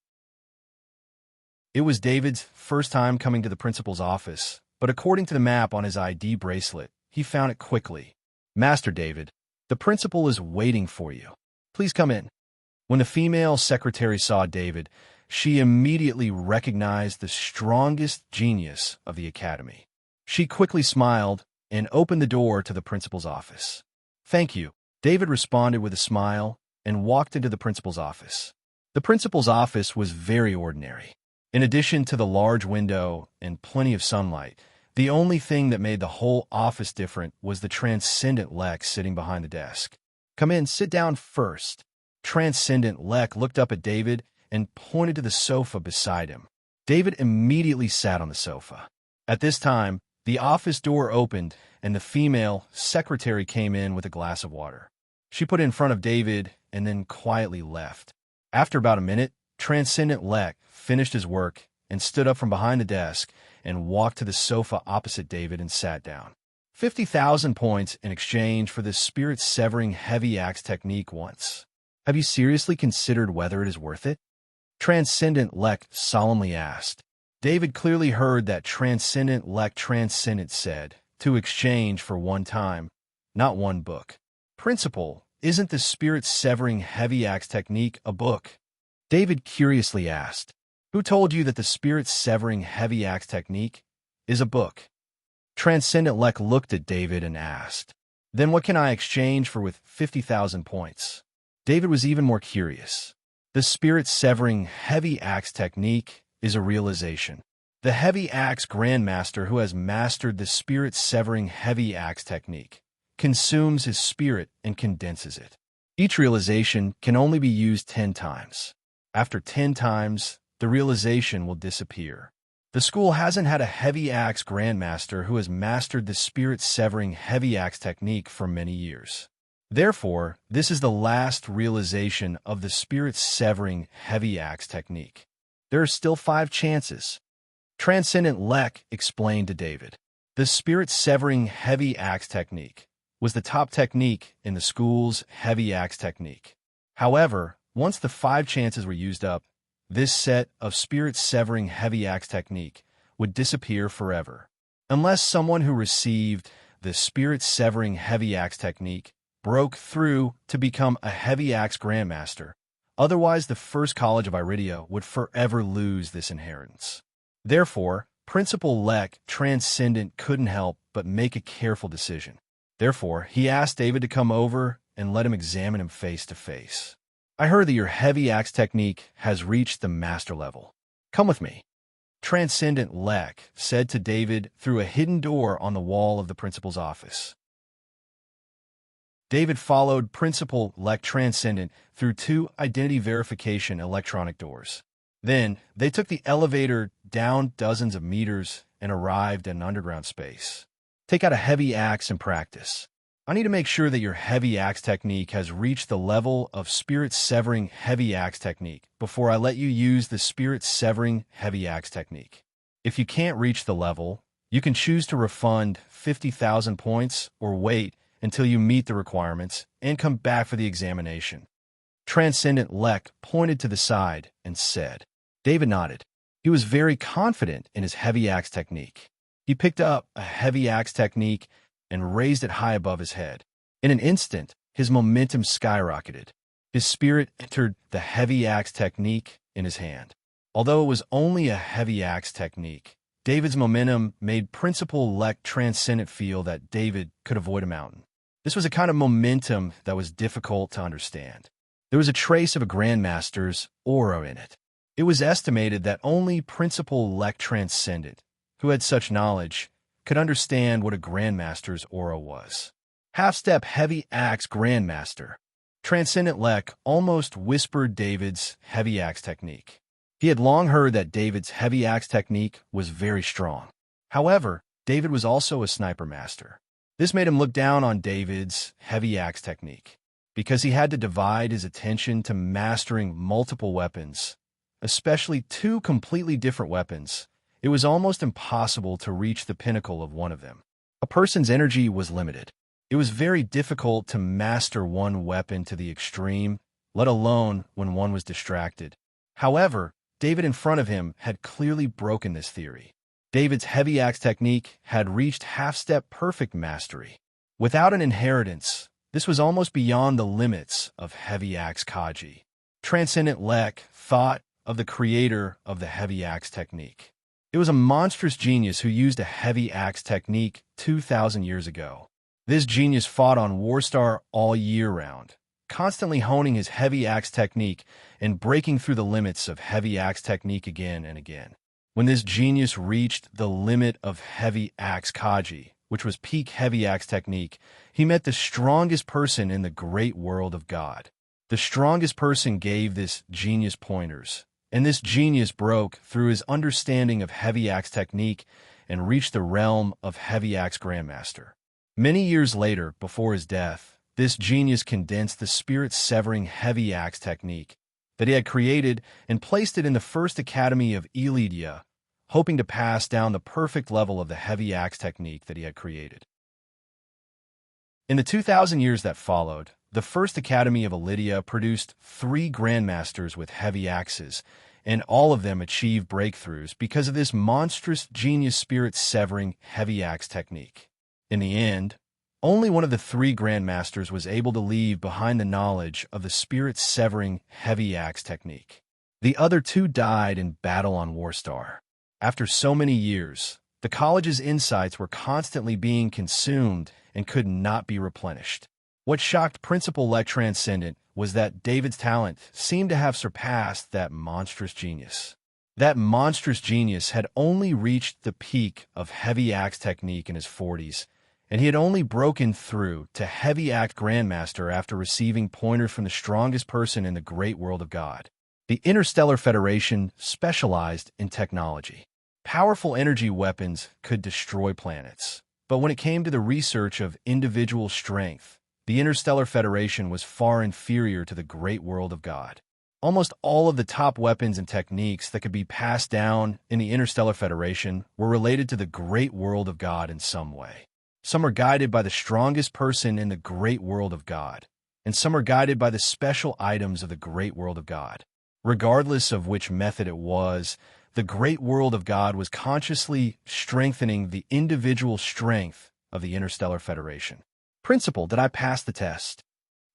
It was David's first time coming to the principal's office, but according to the map on his ID bracelet, he found it quickly. "Master David, the principal is waiting for you. Please come in." When the female secretary saw David, she immediately recognized the strongest genius of the Academy. She quickly smiled and opened the door to the principal's office. "Thank you," David responded with a smile and walked into the principal's office. The principal's office was very ordinary. In addition to the large window and plenty of sunlight, the only thing that made the whole office different was the Transcendent Lex sitting behind the desk. "Come in, sit down first." Transcendent Lex looked up at David and pointed to the sofa beside him. David immediately sat on the sofa. At this time, the office door opened and the female secretary came in with a glass of water. She put it in front of David and then quietly left. After about a minute, Transcendent Lex finished his work and stood up from behind the desk and walked to the sofa opposite David and sat down. 50,000 points in exchange for this spirit-severing heavy axe technique once. Have you seriously considered whether it is worth it? Transcendent Lex solemnly asked. David clearly heard that Transcendent Lex Transcendent said, to exchange for one time, not one book. "Principal, isn't the spirit-severing heavy axe technique a book?" David curiously asked. "Who told you that the spirit-severing heavy axe technique is a book?" Transcendent Lex looked at David and asked, "Then what can I exchange for with 50,000 points?" David was even more curious. The spirit-severing heavy axe technique is a realization. The heavy axe grandmaster who has mastered the spirit-severing heavy axe technique consumes his spirit and condenses it. Each realization can only be used 10 times. After 10 times, the realization will disappear. The school hasn't had a heavy axe grandmaster who has mastered the spirit-severing heavy axe technique for many years. Therefore, this is the last realization of the spirit-severing heavy axe technique. There are still 5 chances. Transcendent Lek explained to David. The spirit-severing heavy axe technique was the top technique in the school's heavy axe technique. However, once the 5 chances were used up, this set of spirit-severing heavy axe technique would disappear forever. Unless someone who received the spirit-severing heavy axe technique broke through to become a heavy axe grandmaster. Otherwise, the First College of Iridia would forever lose this inheritance. Therefore, Principal Lek Transcendent couldn't help but make a careful decision. Therefore, he asked David to come over and let him examine him face to face. I heard that your heavy axe technique has reached the master level. Come with me. Transcendent Lek said to David through a hidden door on the wall of the principal's office. David followed Principal Lek Transcendent through 2 identity verification electronic doors. Then, they took the elevator down dozens of meters and arrived at an underground space. Take out a heavy axe and practice. I need to make sure that your heavy axe technique has reached the level of spirit-severing heavy axe technique before I let you use the spirit-severing heavy axe technique. If you can't reach the level, you can choose to refund 50,000 points or wait until you meet the requirements and come back for the examination. Transcendent Lek pointed to the side and said. David nodded. He was very confident in his heavy axe technique. He picked up a heavy axe technique and raised it high above his head. In an instant, his momentum skyrocketed. His spirit entered the heavy axe technique in his hand. Although it was only a heavy axe technique, David's momentum made Principal Lek Transcendent feel that David could avoid a mountain. This was a kind of momentum that was difficult to understand. There was a trace of a Grandmaster's aura in it. It was estimated that only Principal Lek Transcendent, who had such knowledge, could understand what a Grandmaster's aura was. Half-step heavy axe Grandmaster. Transcendent Lek almost whispered David's heavy axe technique. He had long heard that David's heavy axe technique was very strong. However, David was also a sniper master. This made him look down on David's heavy axe technique. Because he had to divide his attention to mastering multiple weapons, especially 2 completely different weapons, it was almost impossible to reach the pinnacle of one of them. A person's energy was limited. It was very difficult to master one weapon to the extreme, let alone when one was distracted. However, David in front of him had clearly broken this theory. David's heavy axe technique had reached half-step perfect mastery. Without an inheritance, this was almost beyond the limits of heavy axe Kaji. Transcendent Lek thought of the creator of the heavy axe technique. It was a monstrous genius who used a heavy axe technique 2,000 years ago. This genius fought on Warstar all year round, constantly honing his heavy axe technique and breaking through the limits of heavy axe technique again and again. When this genius reached the limit of heavy axe Kaji, which was peak heavy axe technique, he met the strongest person in the great world of God. The strongest person gave this genius pointers, and this genius broke through his understanding of heavy axe technique and reached the realm of heavy axe grandmaster. Many years later, before his death, this genius condensed the spirit-severing heavy axe technique that he had created and placed it in the first academy of Elydia, hoping to pass down the perfect level of the heavy axe technique that he had created. In the 2,000 years that followed, the first academy of Elydia produced 3 grandmasters with heavy axes, and all of them achieved breakthroughs because of this monstrous genius spirit-severing heavy axe technique. In the end, only one of the 3 grandmasters was able to leave behind the knowledge of the spirit-severing heavy axe technique. The other 2 died in battle on Warstar. After so many years, the college's insights were constantly being consumed and could not be replenished. What shocked Principal Lek Transcendent was that David's talent seemed to have surpassed that monstrous genius. That monstrous genius had only reached the peak of heavy axe technique in his 40s, and he had only broken through to heavy axe grandmaster after receiving pointers from the strongest person in the great world of God. The Interstellar Federation specialized in technology. Powerful energy weapons could destroy planets, but when it came to the research of individual strength, The Interstellar Federation was far inferior to the great world of God. Almost all of the top weapons and techniques that could be passed down in the Interstellar Federation were related to the great world of God in some way. Some are guided by the strongest person in the great world of God, and some are guided by the special items of the great world of God. Regardless of which method it was, the great world of God was consciously strengthening the individual strength of the Interstellar Federation. Principle, did I pass the test?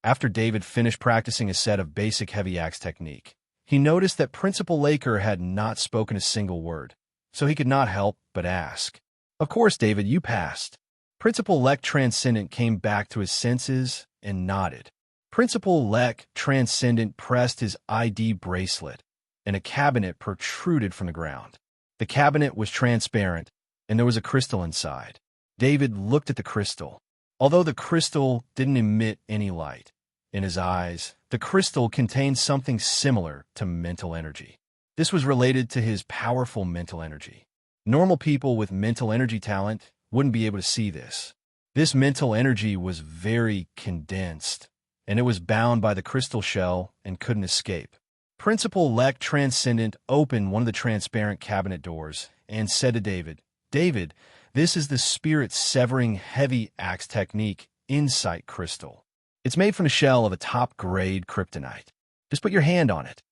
After David finished practicing a set of basic heavy axe technique, he noticed that Principal Laker had not spoken a single word, so he could not help but ask. Of course, David, you passed. Principal Lek Transcendent came back to his senses and nodded. Principal Lek Transcendent pressed his ID bracelet, and a cabinet protruded from the ground. The cabinet was transparent, and there was a crystal inside. David looked at the crystal. Although the crystal didn't emit any light, in his eyes, the crystal contained something similar to mental energy. This was related to his powerful mental energy. Normal people with mental energy talent wouldn't be able to see this. This mental energy was very condensed, and it was bound by the crystal shell and couldn't escape. Principal Lek Transcendent opened one of the transparent cabinet doors and said to David, "David, this is the spirit-severing heavy axe technique Insight Crystal. It's made from the shell of a top-grade kryptonite. Just put your hand on it."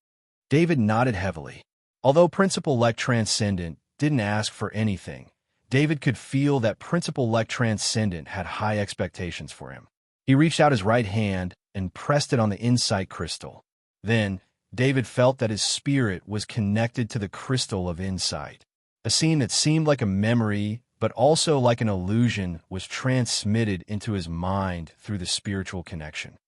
David nodded heavily. Although Principal Lek Transcendent didn't ask for anything, David could feel that Principal Lek Transcendent had high expectations for him. He reached out his right hand and pressed it on the Insight Crystal. Then, David felt that his spirit was connected to the crystal of insight. A scene that seemed like a memory, but also like an illusion, was transmitted into his mind through the spiritual connection.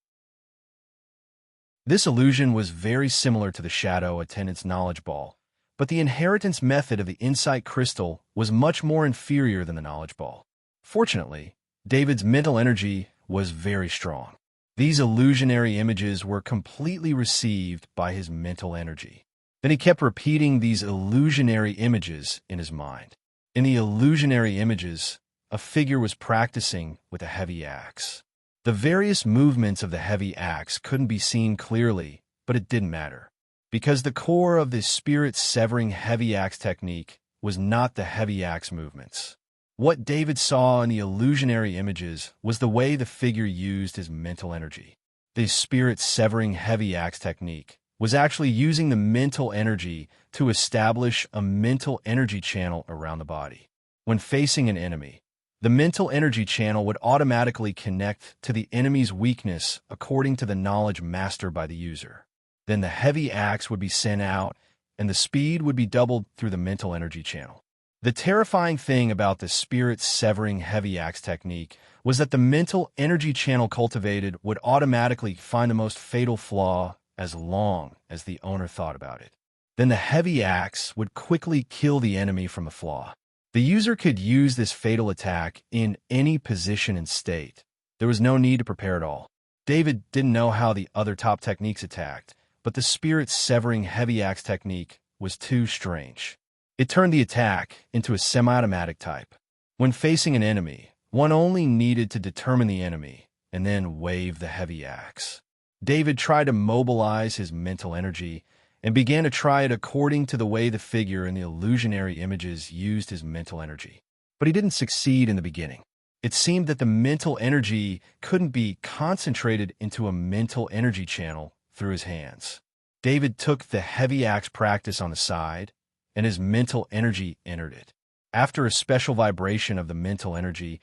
This illusion was very similar to the shadow attendant's knowledge ball, but the inheritance method of the Insight Crystal was much more inferior than the knowledge ball. Fortunately, David's mental energy was very strong. These illusionary images were completely received by his mental energy. Then he kept repeating these illusionary images in his mind. In the illusionary images, a figure was practicing with a heavy axe. The various movements of the heavy axe couldn't be seen clearly, but it didn't matter, because the core of this spirit-severing heavy axe technique was not the heavy axe movements. What David saw in the illusionary images was the way the figure used his mental energy. This spirit-severing heavy axe technique was actually using the mental energy to establish a mental energy channel around the body. When facing an enemy, the mental energy channel would automatically connect to the enemy's weakness according to the knowledge mastered by the user. Then the heavy axe would be sent out, and the speed would be doubled through the mental energy channel. The terrifying thing about the spirit-severing heavy axe technique was that the mental energy channel cultivated would automatically find the most fatal flaw as long as the owner thought about it. Then the heavy axe would quickly kill the enemy from the flaw. The user could use this fatal attack in any position and state. There was no need to prepare at all. David didn't know how the other top techniques attacked, but the spirit-severing heavy axe technique was too strange. It turned the attack into a semi-automatic type. When facing an enemy, one only needed to determine the enemy and then wave the heavy axe. David tried to mobilize his mental energy and began to try it according to the way the figure in the illusionary images used his mental energy. But he didn't succeed in the beginning. It seemed that the mental energy couldn't be concentrated into a mental energy channel through his hands. David took the heavy axe practice on the side, and his mental energy entered it. After a special vibration of the mental energy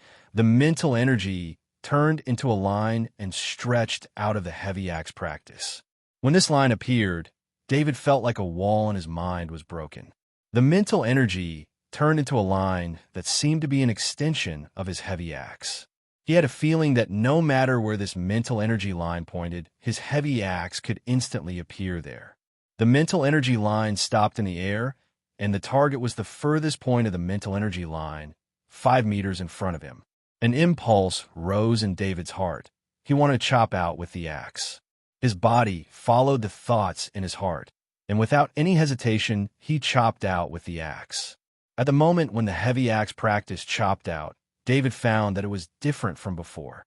turned into a line and stretched out of the heavy axe practice. When this line appeared, David felt like a wall in his mind was broken. The mental energy turned into a line that seemed to be an extension of his heavy axe. He had a feeling that no matter where this mental energy line pointed, his heavy axe could instantly appear there. The mental energy line stopped in the air, and the target was the furthest point of the mental energy line, 5 meters in front of him. An impulse rose in David's heart. He wanted to chop out with the axe. His body followed the thoughts in his heart, and without any hesitation, he chopped out with the axe. At the moment when the heavy axe practice chopped out, David found that it was different from before.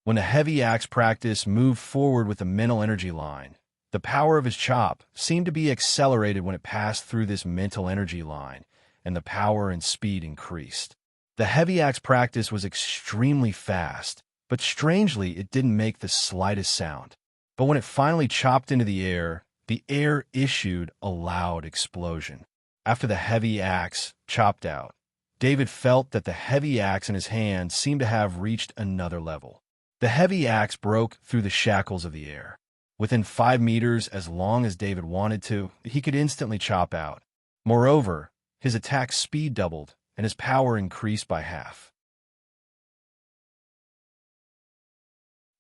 When the heavy axe practice moved forward with the mental energy line, the power of his chop seemed to be accelerated when it passed through this mental energy line, and the power and speed increased. The heavy axe practice was extremely fast, but strangely it didn't make the slightest sound. But when it finally chopped into the air issued a loud explosion. After the heavy axe chopped out, David felt that the heavy axe in his hand seemed to have reached another level. The heavy axe broke through the shackles of the air. Within 5 meters, as long as David wanted to, he could instantly chop out. Moreover, his attack speed doubled, and his power increased by half.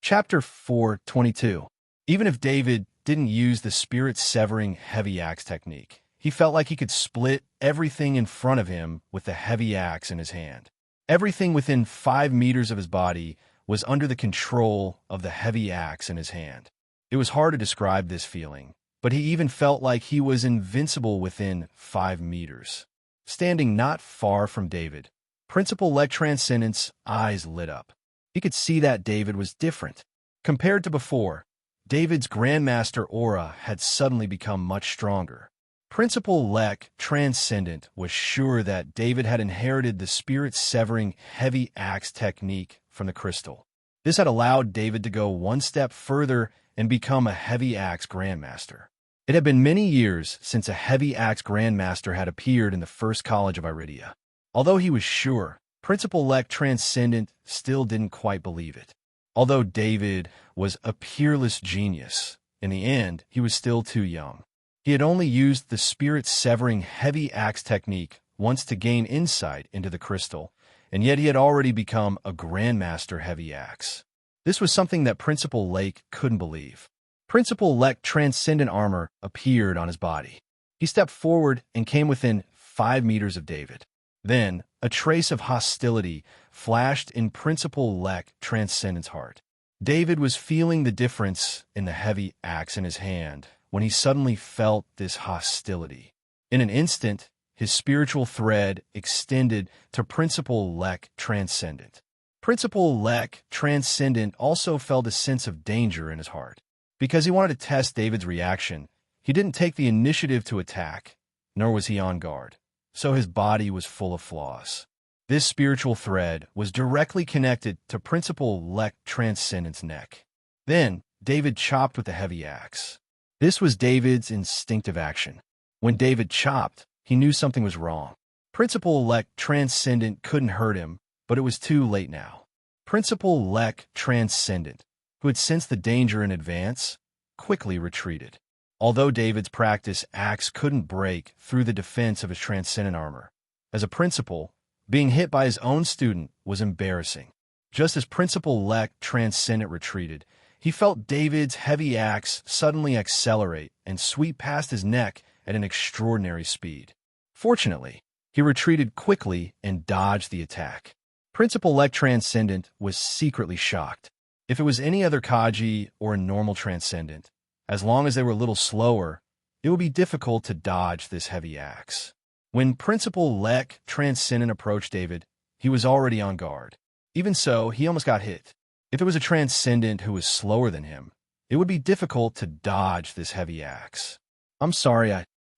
Chapter 4:22. Even if David didn't use the spirit-severing heavy axe technique, he felt like he could split everything in front of him with the heavy axe in his hand. Everything within 5 meters of his body was under the control of the heavy axe in his hand. It was hard to describe this feeling, but he even felt like he was invincible within 5 meters. Standing not far from David, Principal-elect Transcendent's eyes lit up. He could see that David was different. Compared to before, David's Grandmaster aura had suddenly become much stronger. Principal-elect Transcendent was sure that David had inherited the spirit-severing heavy axe technique from the crystal. This had allowed David to go one step further and become a heavy axe Grandmaster. It had been many years since a heavy axe Grandmaster had appeared in the first college of Iridia. Although he was sure, Principal-elect Transcendent still didn't quite believe it. Although David was a peerless genius, in the end, he was still too young. He had only used the spirit-severing heavy axe technique once to gain insight into the crystal, and yet he had already become a Grandmaster heavy axe. This was something that Principal Lake couldn't believe. Principal-elect Transcendent armor appeared on his body. He stepped forward and came within 5 meters of David. Then, a trace of hostility flashed in Principal-elect Transcendent's heart. David was feeling the difference in the heavy axe in his hand when he suddenly felt this hostility. In an instant, his spiritual thread extended to Principal-elect Transcendent. Principal-elect Transcendent also felt a sense of danger in his heart. Because he wanted to test David's reaction, he didn't take the initiative to attack, nor was he on guard. So his body was full of flaws. This spiritual thread was directly connected to Principal-elect Transcendent's neck. Then, David chopped with the heavy axe. This was David's instinctive action. When David chopped, he knew something was wrong. Principal-elect Transcendent couldn't hurt him, but it was too late now. Principal-elect Transcendent, who had sensed the danger in advance, quickly retreated. Although David's practice axe couldn't break through the defense of his transcendent armor, as a principal, being hit by his own student was embarrassing. Just as Principal-elect Transcendent retreated, he felt David's heavy axe suddenly accelerate and sweep past his neck at an extraordinary speed. Fortunately, he retreated quickly and dodged the attack. Principal-elect Transcendent was secretly shocked. If it was any other Kaji or a normal Transcendent, as long as they were a little slower, it would be difficult to dodge this heavy axe. When Principal-elect Transcendent approached David, he was already on guard. Even so, he almost got hit. If it was a Transcendent who was slower than him, it would be difficult to dodge this heavy axe. I'm sorry,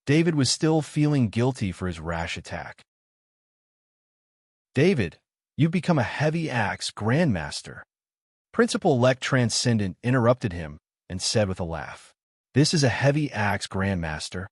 David was still feeling guilty for his rash attack. David, you've become a heavy axe Grandmaster. Principal-elect Transcendent interrupted him and said with a laugh, "This is a heavy axe Grandmaster."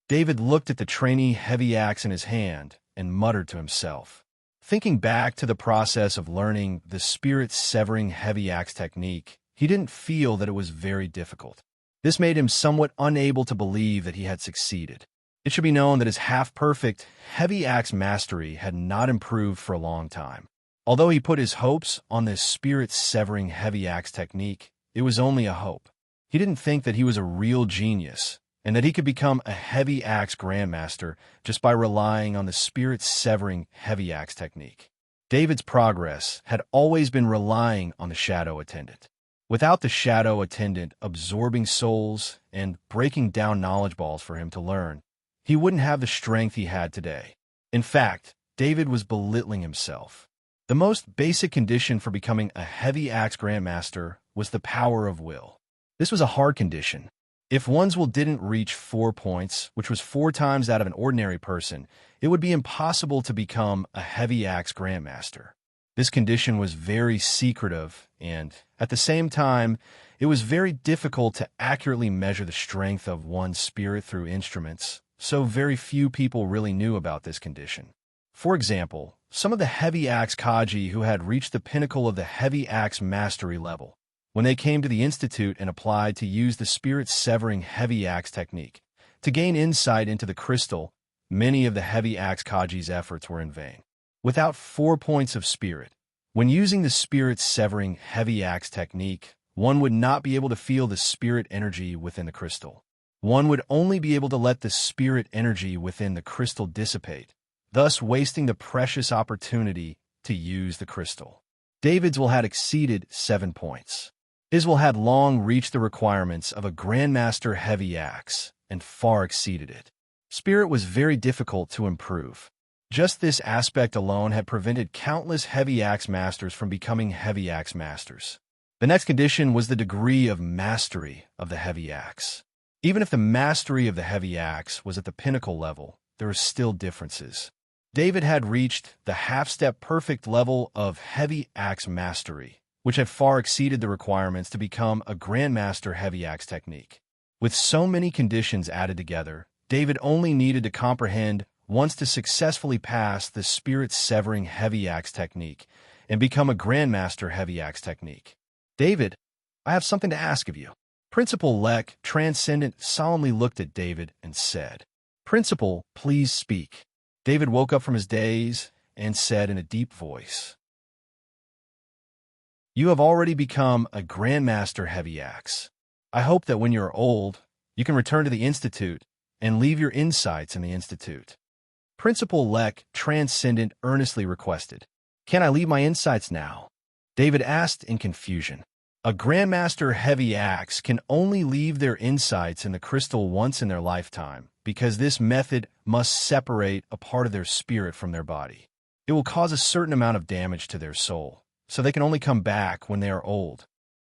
David looked at the trainee heavy axe in his hand and muttered to himself. Thinking back to the process of learning the spirit-severing heavy axe technique, he didn't feel that it was very difficult. This made him somewhat unable to believe that he had succeeded. It should be known that his half-perfect heavy axe mastery had not improved for a long time. Although he put his hopes on this spirit-severing heavy axe technique, it was only a hope. He didn't think that he was a real genius, and that he could become a heavy axe Grandmaster just by relying on the spirit-severing heavy axe technique. David's progress had always been relying on the Shadow Attendant. Without the Shadow Attendant absorbing souls and breaking down knowledge balls for him to learn, he wouldn't have the strength he had today. In fact, David was belittling himself. The most basic condition for becoming a heavy axe grandmaster was the power of will. This was a hard condition. If one's will didn't reach 4 points, which was 4 times that of an ordinary person, it would be impossible to become a heavy axe grandmaster. This condition was very secretive, and at the same time, it was very difficult to accurately measure the strength of one's spirit through instruments, so very few people really knew about this condition. For example, some of the heavy axe kaji who had reached the pinnacle of the heavy axe mastery level, when they came to the Institute and applied to use the spirit-severing heavy axe technique to gain insight into the crystal, many of the heavy axe kaji's efforts were in vain. Without 4 points of spirit, when using the spirit-severing heavy axe technique, one would not be able to feel the spirit energy within the crystal. One would only be able to let the spirit energy within the crystal dissipate, thus wasting the precious opportunity to use the crystal. David's will had exceeded 7 points. His will had long reached the requirements of a grandmaster heavy axe and far exceeded it. Spirit was very difficult to improve. Just this aspect alone had prevented countless heavy axe masters from becoming heavy axe masters. The next condition was the degree of mastery of the heavy axe. Even if the mastery of the heavy axe was at the pinnacle level, there were still differences. David had reached the half-step perfect level of heavy axe mastery, which had far exceeded the requirements to become a grandmaster heavy axe technique. With so many conditions added together, David only needed to comprehend once to successfully pass the spirit-severing heavy axe technique and become a grandmaster heavy axe technique. David, I have something to ask of you. Principal Lek, Transcendent, solemnly looked at David and said, Principal, please speak. David woke up from his daze and said in a deep voice, You have already become a grandmaster heavy axe. I hope that when you are old, you can return to the Institute and leave your insights in the Institute. Principal Lek, Transcendent, earnestly requested, Can I leave my insights now? David asked in confusion. A grandmaster heavy axe can only leave their insights in the crystal once in their lifetime, because this method must separate a part of their spirit from their body. It will cause a certain amount of damage to their soul, so they can only come back when they are old.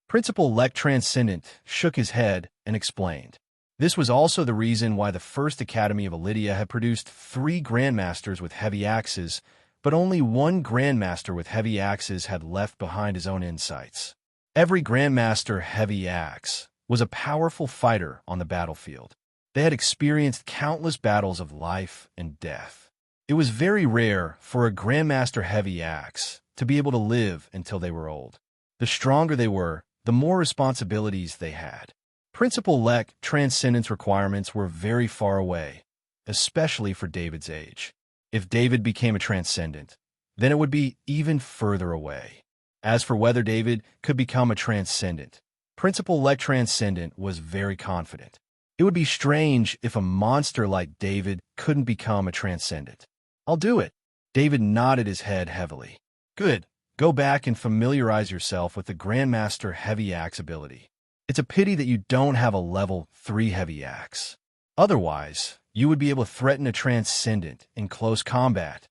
Principal Lek Transcendent shook his head and explained. This was also the reason why the First Academy of Lydia had produced 3 grandmasters with heavy axes, but only 1 grandmaster with heavy axes had left behind his own insights. Every grandmaster heavy axe was a powerful fighter on the battlefield. They had experienced countless battles of life and death. It was very rare for a grandmaster heavy axe to be able to live until they were old. The stronger they were, the more responsibilities they had. Principal Lek Transcendent's requirements were very far away, especially for David's age. If David became a Transcendent, then it would be even further away. As for whether David could become a Transcendent, Principal Lek Transcendent was very confident. It would be strange if a monster like David couldn't become a Transcendent. I'll do it. David nodded his head heavily. Good. Go back and familiarize yourself with the Grandmaster Heavy Axe ability. It's a pity that you don't have a level 3 Heavy Axe. Otherwise, you would be able to threaten a Transcendent in close combat.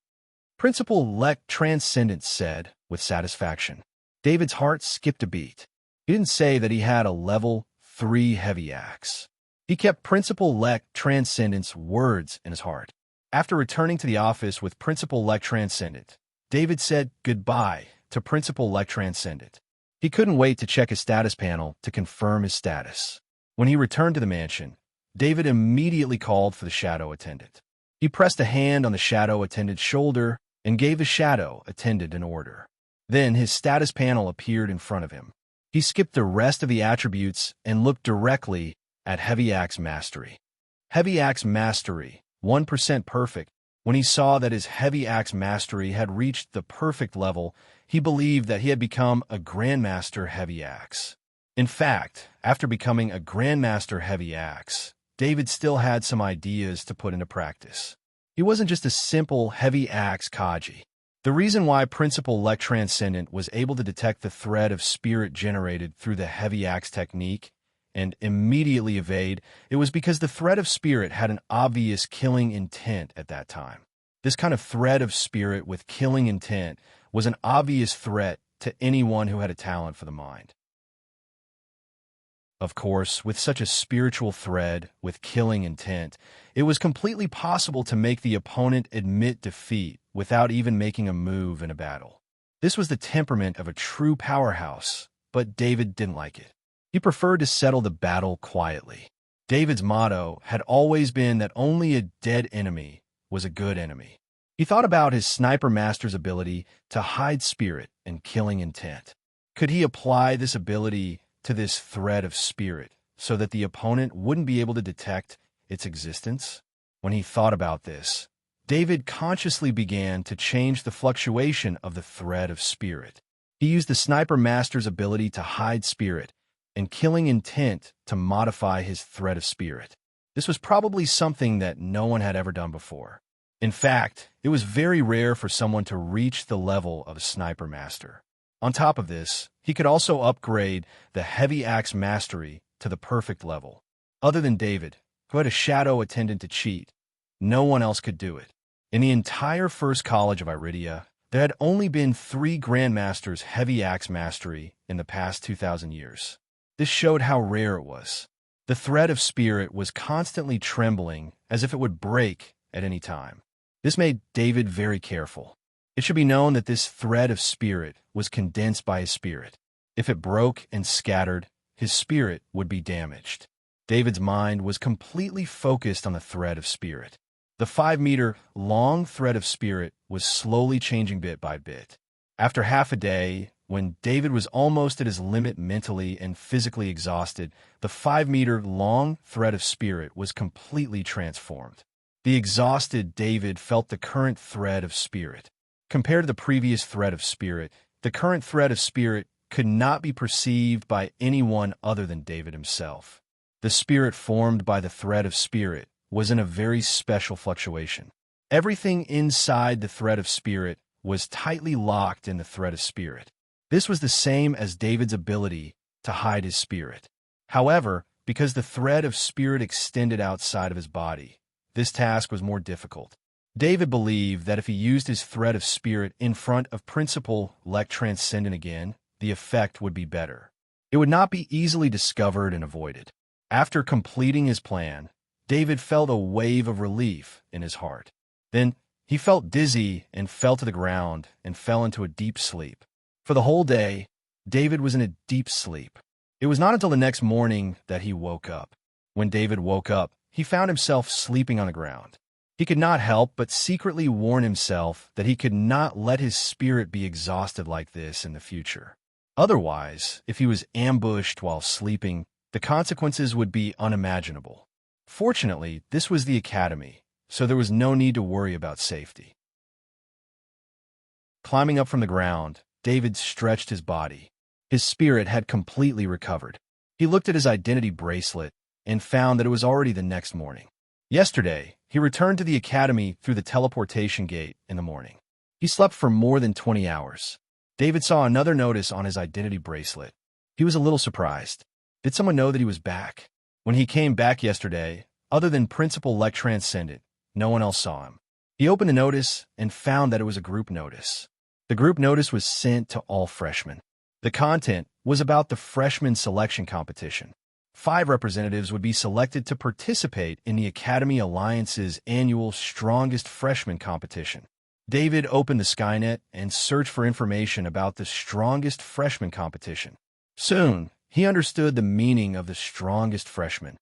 Principal Lek Transcendent said with satisfaction. David's heart skipped a beat. He didn't say that he had a level 3 Heavy Axe. He kept Principal Lek Transcendent's words in his heart. After returning to the office with Principal Lek Transcendent, David said goodbye to Principal Lek Transcendent. He couldn't wait to check his status panel to confirm his status. When he returned to the mansion, David immediately called for the shadow attendant. He pressed a hand on the shadow attendant's shoulder and gave the shadow attendant an order. Then his status panel appeared in front of him. He skipped the rest of the attributes and looked directly at Heavy Axe Mastery. Heavy Axe Mastery, 1% perfect. When he saw that his Heavy Axe Mastery had reached the perfect level, he believed that he had become a Grandmaster Heavy Axe. In fact, after becoming a Grandmaster Heavy Axe, David still had some ideas to put into practice. He wasn't just a simple Heavy Axe Kaji. The reason why Principal Lek Transcendent was able to detect the thread of spirit generated through the Heavy Axe technique and immediately evade it was because the thread of spirit had an obvious killing intent at that time. This kind of thread of spirit with killing intent was an obvious threat to anyone who had a talent for the mind. Of course, with such a spiritual thread with killing intent, it was completely possible to make the opponent admit defeat without even making a move in a battle. This was the temperament of a true powerhouse, but David didn't like it. He preferred to settle the battle quietly. David's motto had always been that only a dead enemy was a good enemy. He thought about his sniper master's ability to hide spirit and killing intent. Could he apply this ability to this thread of spirit so that the opponent wouldn't be able to detect its existence? When he thought about this, David consciously began to change the fluctuation of the thread of spirit. He used the sniper master's ability to hide spirit and killing intent to modify his thread of spirit. This was probably something that no one had ever done before. In fact, it was very rare for someone to reach the level of a sniper master. On top of this, he could also upgrade the heavy axe mastery to the perfect level. Other than David, who had a shadow attendant to cheat, no one else could do it. In the entire First College of Iridia, there had only been 3 Grandmasters heavy axe mastery in the past 2,000 years. This showed how rare it was. The thread of spirit was constantly trembling as if it would break at any time. This made David very careful. It should be known that this thread of spirit was condensed by his spirit. If it broke and scattered, his spirit would be damaged. David's mind was completely focused on the thread of spirit. The 5-meter-long thread of spirit was slowly changing bit by bit. After half a day, when David was almost at his limit mentally and physically exhausted, the 5-meter-long thread of spirit was completely transformed. The exhausted David felt the current thread of spirit. Compared to the previous thread of spirit, the current thread of spirit could not be perceived by anyone other than David himself. The spirit formed by the thread of spirit was in a very special fluctuation. Everything inside the thread of spirit was tightly locked in the thread of spirit. This was the same as David's ability to hide his spirit. However, because the thread of spirit extended outside of his body, this task was more difficult. David believed that if he used his thread of spirit in front of Principal Transcendent again, the effect would be better. It would not be easily discovered and avoided. After completing his plan, David felt a wave of relief in his heart. Then he felt dizzy and fell to the ground and fell into a deep sleep. For the whole day, David was in a deep sleep. It was not until the next morning that he woke up. When David woke up, he found himself sleeping on the ground. He could not help but secretly warn himself that he could not let his spirit be exhausted like this in the future. Otherwise, if he was ambushed while sleeping, the consequences would be unimaginable. Fortunately, this was the academy, so there was no need to worry about safety. Climbing up from the ground, David stretched his body. His spirit had completely recovered. He looked at his identity bracelet and found that it was already the next morning. Yesterday, he returned to the academy through the teleportation gate in the morning. He slept for more than 20 hours. David saw another notice on his identity bracelet. He was a little surprised. Did someone know that he was back? When he came back yesterday, other than Principal Transcendent, no one else saw him. He opened the notice and found that it was a group notice. The group notice was sent to all freshmen. The content was about the freshman selection competition. 5 representatives would be selected to participate in the Academy Alliance's annual Strongest Freshman competition. David opened the Skynet and searched for information about the Strongest Freshman competition. Soon, he understood the meaning of the Strongest Freshman.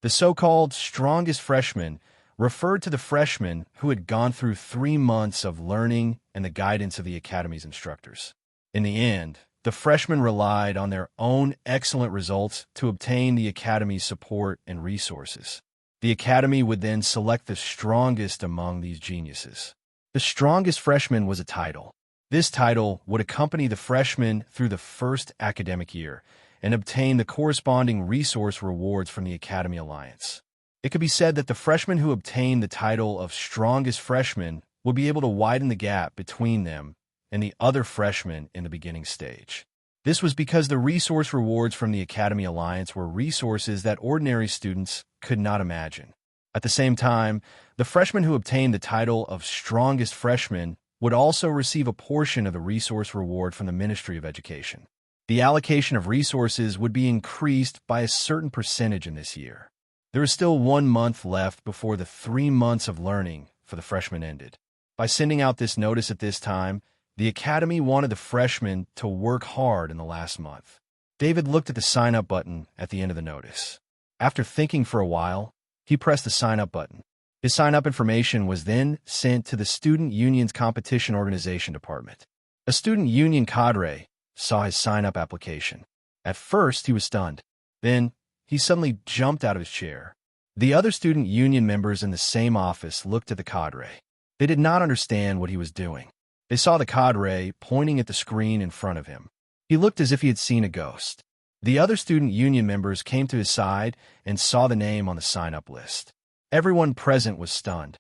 The so-called Strongest Freshman referred to the freshmen who had gone through 3 months of learning and the guidance of the Academy's instructors. In the end, the freshmen relied on their own excellent results to obtain the Academy's support and resources. The Academy would then select the strongest among these geniuses. The Strongest Freshman was a title. This title would accompany the freshman through the first academic year and obtain the corresponding resource rewards from the Academy Alliance. It could be said that the freshmen who obtained the title of Strongest Freshman would be able to widen the gap between them and the other freshmen in the beginning stage. This was because the resource rewards from the Academy Alliance were resources that ordinary students could not imagine. At the same time, the freshman who obtained the title of strongest freshman would also receive a portion of the resource reward from the Ministry of Education. The allocation of resources would be increased by a certain percentage in this year. There is still 1 month left before the 3 months of learning for the freshmen ended. By sending out this notice at this time, the Academy wanted the freshmen to work hard in the last month. David looked at the sign-up button at the end of the notice. After thinking for a while, he pressed the sign-up button. His sign-up information was then sent to the Student Union's Competition Organization Department. A student union cadre saw his sign-up application. At first, he was stunned. Then, he suddenly jumped out of his chair. The other student union members in the same office looked at the cadre. They did not understand what he was doing. They saw the cadre pointing at the screen in front of him. He looked as if he had seen a ghost. The other student union members came to his side and saw the name on the sign-up list. Everyone present was stunned.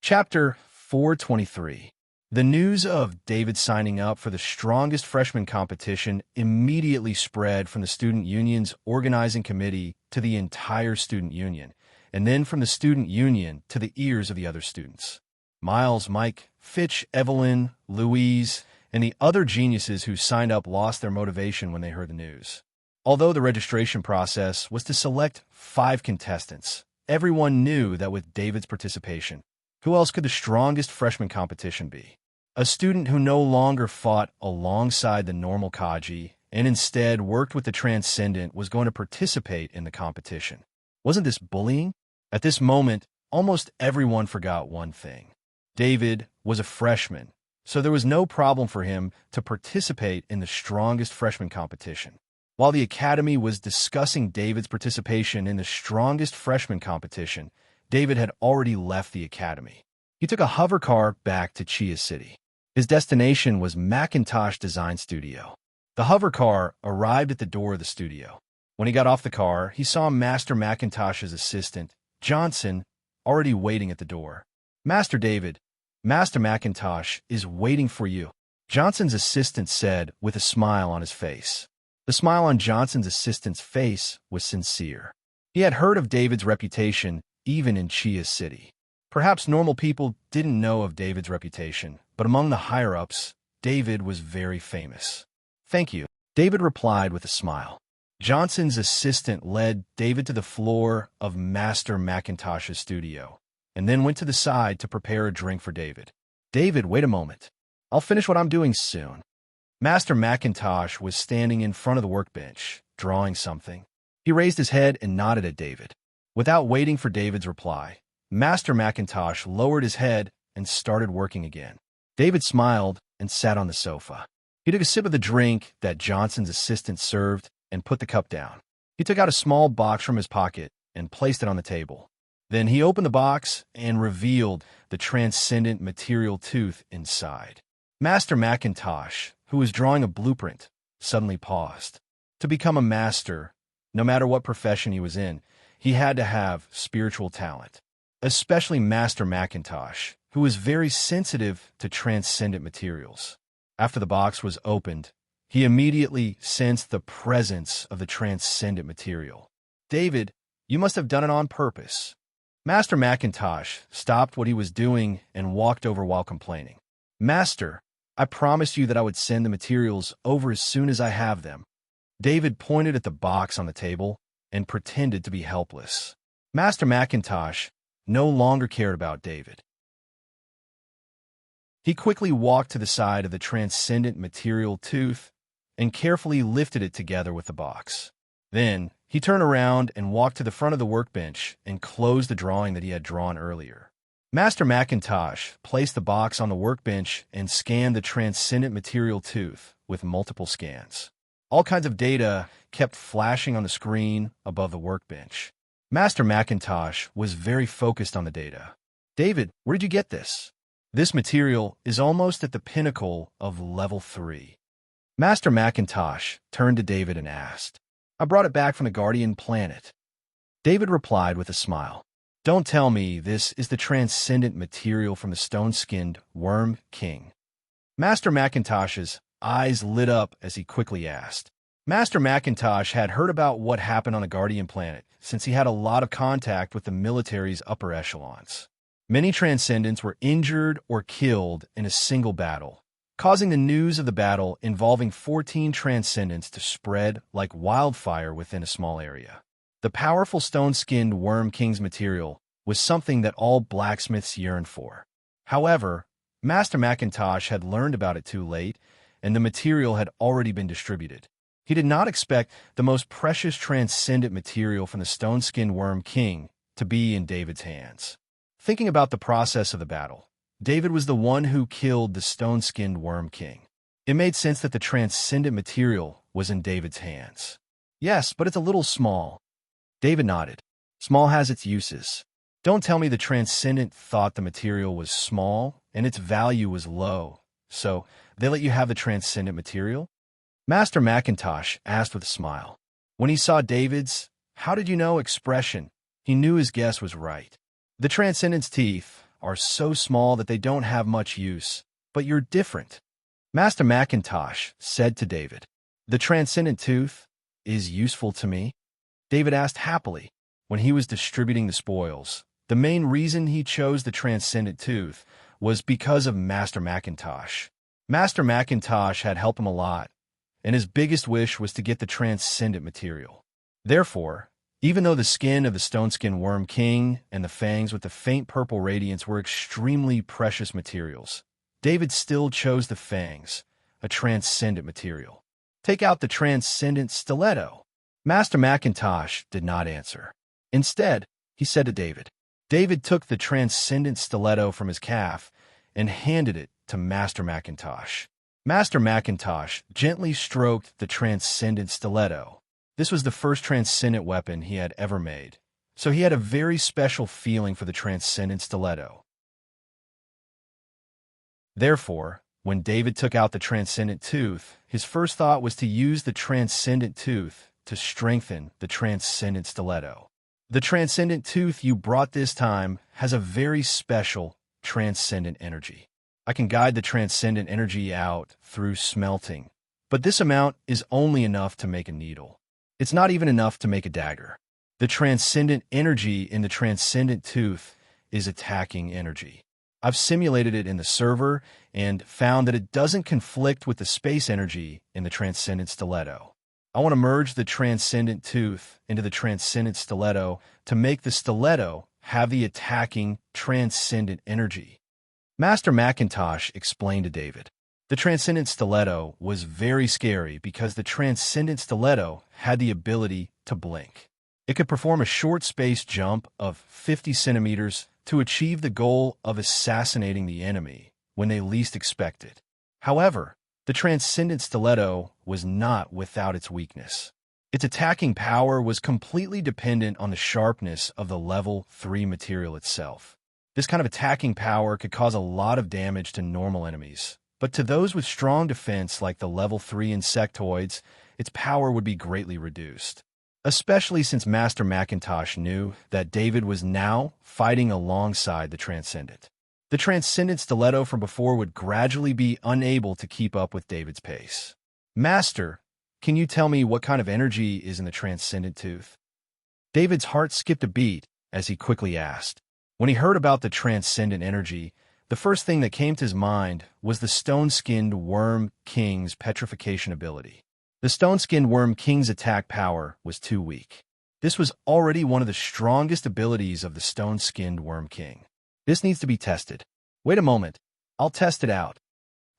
Chapter 423. The news of David signing up for the strongest freshman competition immediately spread from the student union's organizing committee to the entire student union, and then from the student union to the ears of the other students. Miles, Mike, Fitch, Evelyn, Louise, and the other geniuses who signed up lost their motivation when they heard the news. Although the registration process was to select 5 contestants, everyone knew that with David's participation, who else could the strongest freshman competition be? A student who no longer fought alongside the normal Kaji and instead worked with the transcendent was going to participate in the competition. Wasn't this bullying? At this moment, almost everyone forgot one thing. David was a freshman, so there was no problem for him to participate in the strongest freshman competition. While the Academy was discussing David's participation in the strongest freshman competition, David had already left the Academy. He took a hover car back to Chia City. His destination was Macintosh Design Studio. The hover car arrived at the door of the studio. When he got off the car, he saw Master Macintosh's assistant, Johnson, already waiting at the door. "Master David, Master Macintosh is waiting for you," Johnson's assistant said with a smile on his face. The smile on Johnson's assistant's face was sincere. He had heard of David's reputation even in Chia City. Perhaps normal people didn't know of David's reputation, but among the higher-ups, David was very famous. "Thank you," David replied with a smile. Johnson's assistant led David to the floor of Master Macintosh's studio, and then went to the side to prepare a drink for David. "David, wait a moment. I'll finish what I'm doing soon." Master Macintosh was standing in front of the workbench, drawing something. He raised his head and nodded at David. Without waiting for David's reply, Master Macintosh lowered his head and started working again. David smiled and sat on the sofa. He took a sip of the drink that Johnson's assistant served and put the cup down. He took out a small box from his pocket and placed it on the table. Then he opened the box and revealed the transcendent material tooth inside. Master Macintosh, who was drawing a blueprint, suddenly paused. To become a master, no matter what profession he was in, he had to have spiritual talent. Especially Master Macintosh, who was very sensitive to transcendent materials. After the box was opened, he immediately sensed the presence of the transcendent material. "David, you must have done it on purpose." Master Macintosh stopped what he was doing and walked over while complaining. "Master, I promised you that I would send the materials over as soon as I have them." David pointed at the box on the table and pretended to be helpless. Master Macintosh no longer cared about David. He quickly walked to the side of the transcendent material tooth and carefully lifted it together with the box. Then, he turned around and walked to the front of the workbench and closed the drawing that he had drawn earlier. Master Macintosh placed the box on the workbench and scanned the transcendent material tooth with multiple scans. All kinds of data kept flashing on the screen above the workbench. Master Macintosh was very focused on the data. "David, where did you get this?" "This material is almost at the pinnacle of level 3. Master Macintosh turned to David and asked, "I brought it back from the Guardian planet." David replied with a smile. "Don't tell me this is the transcendent material from the stone-skinned Worm King." Master Macintosh's eyes lit up as he quickly asked, Master Macintosh had heard about what happened on a Guardian planet, since he had a lot of contact with the military's upper echelons. Many Transcendents were injured or killed in a single battle, causing the news of the battle involving 14 Transcendents to spread like wildfire within a small area. The powerful stone-skinned Worm King's material was something that all blacksmiths yearned for. However, Master Macintosh had learned about it too late, and the material had already been distributed. He did not expect the most precious transcendent material from the stone-skinned Worm King to be in David's hands. Thinking about the process of the battle, David was the one who killed the stone-skinned Worm King. It made sense that the transcendent material was in David's hands. Yes, but it's a little small. David nodded. Small has its uses. Don't tell me the transcendent thought the material was small and its value was low, so they let you have the transcendent material? Master Macintosh asked with a smile. When he saw David's "how did you know" expression, he knew his guess was right. The Transcendent's teeth are so small that they don't have much use, but you're different. Master Macintosh said to David, "The Transcendent tooth is useful to me?" David asked happily. When he was distributing the spoils, the main reason he chose the Transcendent tooth was because of Master Macintosh. Master Macintosh had helped him a lot, and his biggest wish was to get the transcendent material. Therefore, even though the skin of the stone-skinned Worm King and the fangs with the faint purple radiance were extremely precious materials, David still chose the fangs, a transcendent material. Take out the transcendent stiletto. Master Macintosh did not answer. Instead, he said to David. David took the transcendent stiletto from his calf and handed it to Master Macintosh. Master Macintosh gently stroked the transcendent stiletto. This was the first transcendent weapon he had ever made, so he had a very special feeling for the transcendent stiletto. Therefore, when David took out the transcendent tooth, his first thought was to use the transcendent tooth to strengthen the transcendent stiletto. The transcendent tooth you brought this time has a very special transcendent energy. I can guide the transcendent energy out through smelting, but this amount is only enough to make a needle. It's not even enough to make a dagger. The transcendent energy in the transcendent tooth is attacking energy. I've simulated it in the server and found that it doesn't conflict with the space energy in the transcendent stiletto. I want to merge the transcendent tooth into the transcendent stiletto to make the stiletto have the attacking transcendent energy. Master Macintosh explained to David. The transcendent stiletto was very scary because the transcendent stiletto had the ability to blink. It could perform a short space jump of 50 centimeters to achieve the goal of assassinating the enemy when they least expect it. However, the transcendent stiletto was not without its weakness. Its attacking power was completely dependent on the sharpness of the level 3 material itself. This kind of attacking power could cause a lot of damage to normal enemies, but to those with strong defense like the level 3 insectoids, its power would be greatly reduced. Especially since Master Macintosh knew that David was now fighting alongside the Transcendent. The Transcendent stiletto from before would gradually be unable to keep up with David's pace. Master, can you tell me what kind of energy is in the Transcendent tooth? David's heart skipped a beat as he quickly asked. When he heard about the transcendent energy, the first thing that came to his mind was the stone-skinned Worm King's petrification ability. The stone-skinned Worm King's attack power was too weak. This was already one of the strongest abilities of the stone-skinned Worm King. This needs to be tested. Wait a moment. I'll test it out.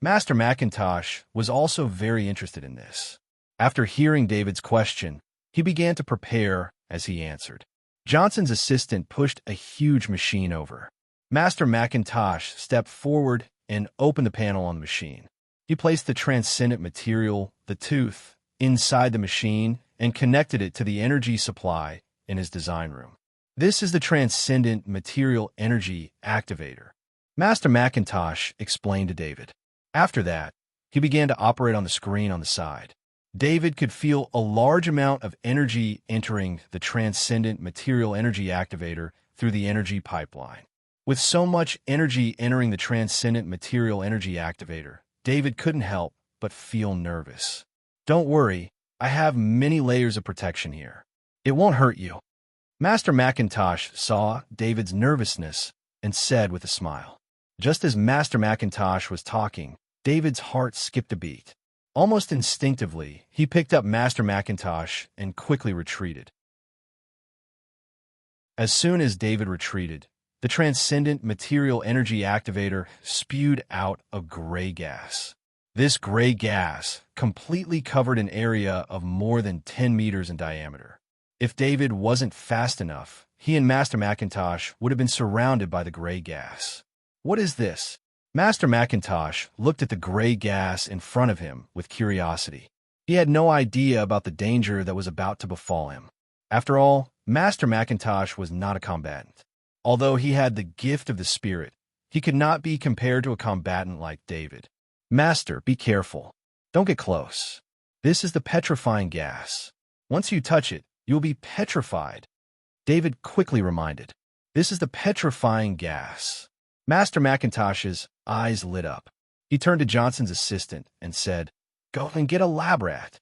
Master Macintosh was also very interested in this. After hearing David's question, he began to prepare as he answered. Johnson's assistant pushed a huge machine over. Master Macintosh stepped forward and opened the panel on the machine. He placed the transcendent material, the tooth, inside the machine and connected it to the energy supply in his design room. This is the transcendent material energy activator. Master Macintosh explained to David. After that, he began to operate on the screen on the side. David could feel a large amount of energy entering the transcendent material energy activator through the energy pipeline. With so much energy entering the transcendent material energy activator, David couldn't help but feel nervous. Don't worry, I have many layers of protection here. It won't hurt you. Master Macintosh saw David's nervousness and said with a smile. Just as Master Macintosh was talking, David's heart skipped a beat. Almost instinctively, he picked up Master Macintosh and quickly retreated. As soon as David retreated, the transcendent material energy activator spewed out a gray gas. This gray gas completely covered an area of more than 10 meters in diameter. If David wasn't fast enough, he and Master Macintosh would have been surrounded by the gray gas. What is this? Master Macintosh looked at the gray gas in front of him with curiosity. He had no idea about the danger that was about to befall him. After all, Master Macintosh was not a combatant. Although he had the gift of the spirit, he could not be compared to a combatant like David. Master, be careful. Don't get close. This is the petrifying gas. Once you touch it, you'll be petrified. David quickly reminded. This is the petrifying gas. Master Macintosh's eyes lit up. He turned to Johnson's assistant and said, "Go and get a lab rat."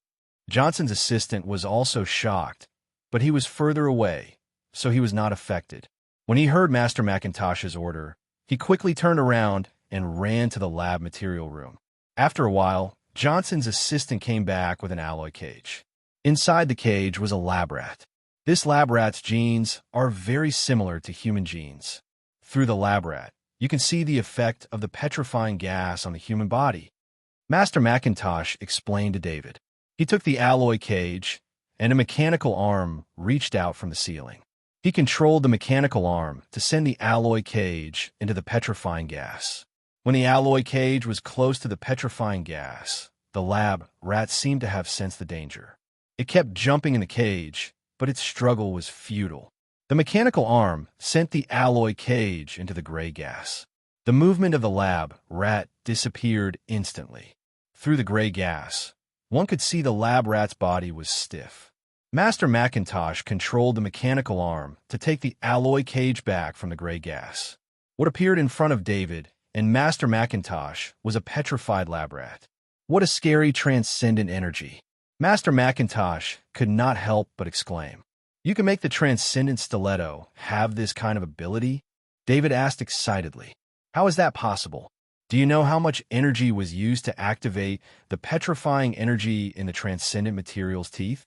Johnson's assistant was also shocked, but he was further away, so he was not affected. When he heard Master Macintosh's order, he quickly turned around and ran to the lab material room. After a while, Johnson's assistant came back with an alloy cage. Inside the cage was a lab rat. This lab rat's genes are very similar to human genes. Through the lab rat, you can see the effect of the petrifying gas on the human body. Master Macintosh explained to David. He took the alloy cage, and a mechanical arm reached out from the ceiling. He controlled the mechanical arm to send the alloy cage into the petrifying gas. When the alloy cage was close to the petrifying gas, the lab rat seemed to have sensed the danger. It kept jumping in the cage, but its struggle was futile. The mechanical arm sent the alloy cage into the gray gas. The movement of the lab rat disappeared instantly. Through the gray gas, one could see the lab rat's body was stiff. Master Macintosh controlled the mechanical arm to take the alloy cage back from the gray gas. What appeared in front of David and Master Macintosh was a petrified lab rat. What a scary transcendent energy! Master Macintosh could not help but exclaim. "You can make the transcendent stiletto have this kind of ability?" David asked excitedly. "How is that possible? Do you know how much energy was used to activate the petrifying energy in the transcendent material's teeth?"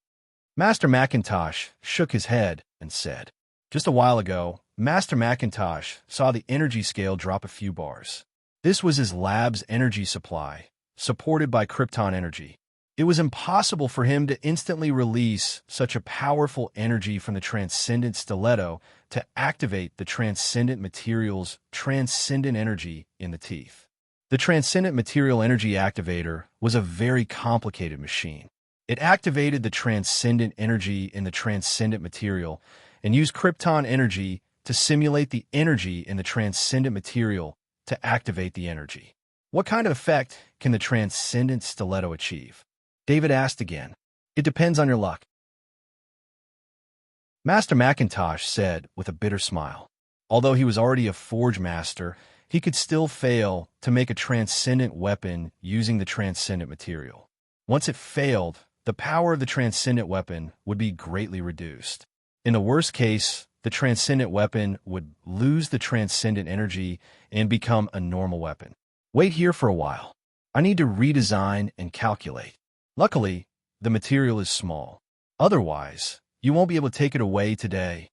Master Macintosh shook his head and said, "Just a while ago, Master Macintosh saw the energy scale drop a few bars. This was his lab's energy supply, supported by Krypton energy. It was impossible for him to instantly release such a powerful energy from the transcendent stiletto to activate the transcendent material's transcendent energy in the teeth. The transcendent material energy activator was a very complicated machine. It activated the transcendent energy in the transcendent material and used Krypton energy to simulate the energy in the transcendent material to activate the energy. What kind of effect can the transcendent stiletto achieve?" David asked again. "It depends on your luck." Master Macintosh said with a bitter smile. Although he was already a forge master, he could still fail to make a transcendent weapon using the transcendent material. Once it failed, the power of the transcendent weapon would be greatly reduced. In the worst case, the transcendent weapon would lose the transcendent energy and become a normal weapon. "Wait here for a while. I need to redesign and calculate. Luckily, the material is small. Otherwise, you won't be able to take it away today,"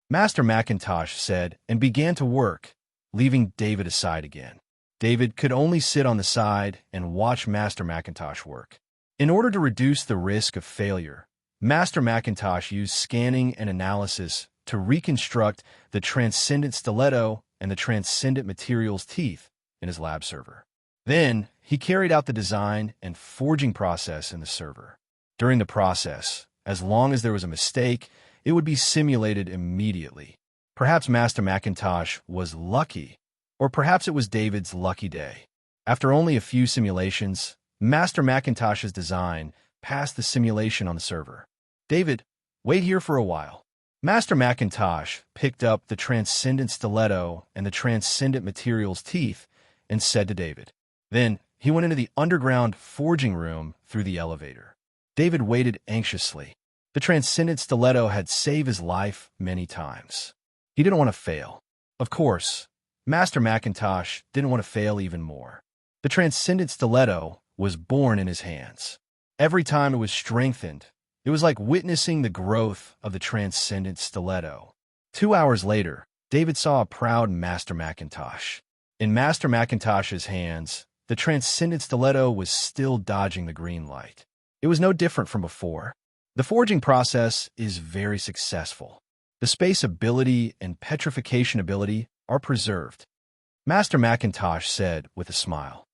Master Macintosh said and began to work, leaving David aside again. David could only sit on the side and watch Master Macintosh work. In order to reduce the risk of failure, Master Macintosh used scanning and analysis to reconstruct the transcendent stiletto and the transcendent material's teeth in his lab server. Then, he carried out the design and forging process in the server. During the process, as long as there was a mistake, it would be simulated immediately. Perhaps Master Macintosh was lucky, or perhaps it was David's lucky day. After only a few simulations, Master Macintosh's design passed the simulation on the server. "David, wait here for a while." Master Macintosh picked up the transcendent stiletto and the transcendent material's teeth and said to David. Then he went into the underground forging room through the elevator. David waited anxiously. The transcendent stiletto had saved his life many times. He didn't want to fail. Of course, Master Macintosh didn't want to fail even more. The transcendent stiletto was born in his hands. Every time it was strengthened, it was like witnessing the growth of the transcendent stiletto. 2 hours later, David saw a proud Master Macintosh. In Master Macintosh's hands, the transcendent stiletto was still dodging the green light. It was no different from before. The forging process is very successful. The space ability and petrification ability are preserved, Master Macintosh said with a smile.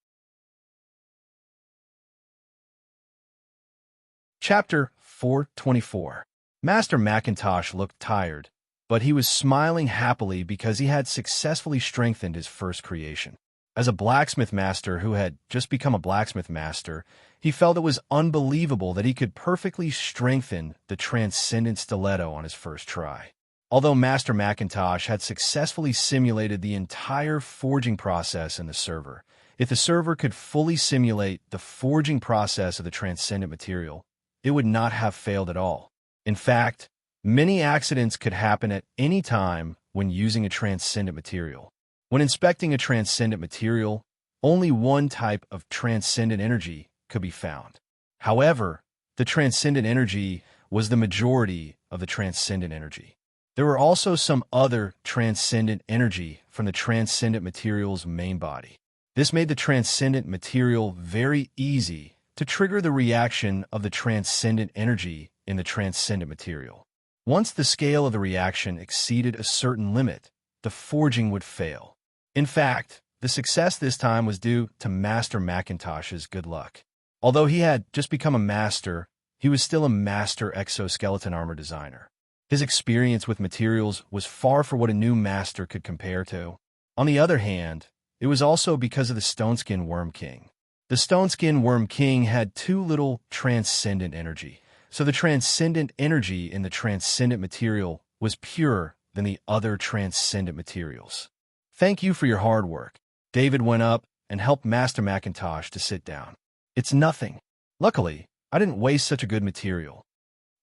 Chapter 424. Master Macintosh looked tired, but he was smiling happily because he had successfully strengthened his first creation. As a blacksmith master who had just become a blacksmith master, he felt it was unbelievable that he could perfectly strengthen the transcendent stiletto on his first try. Although Master Macintosh had successfully simulated the entire forging process in the server, if the server could fully simulate the forging process of the transcendent material, it would not have failed at all. In fact, many accidents could happen at any time when using a transcendent material. When inspecting a transcendent material, only one type of transcendent energy could be found. However, the transcendent energy was the majority of the transcendent energy. There were also some other transcendent energy from the transcendent material's main body. This made the transcendent material very easy to trigger the reaction of the transcendent energy in the transcendent material. Once the scale of the reaction exceeded a certain limit, the forging would fail. In fact, the success this time was due to Master Macintosh's good luck. Although he had just become a master, he was still a master exoskeleton armor designer. His experience with materials was far from what a new master could compare to. On the other hand, it was also because of the Stoneskin Worm King. The Stoneskin Worm King had too little transcendent energy, so the transcendent energy in the transcendent material was purer than the other transcendent materials. Thank you for your hard work. David went up and helped Master Macintosh to sit down. It's nothing. Luckily, I didn't waste such a good material.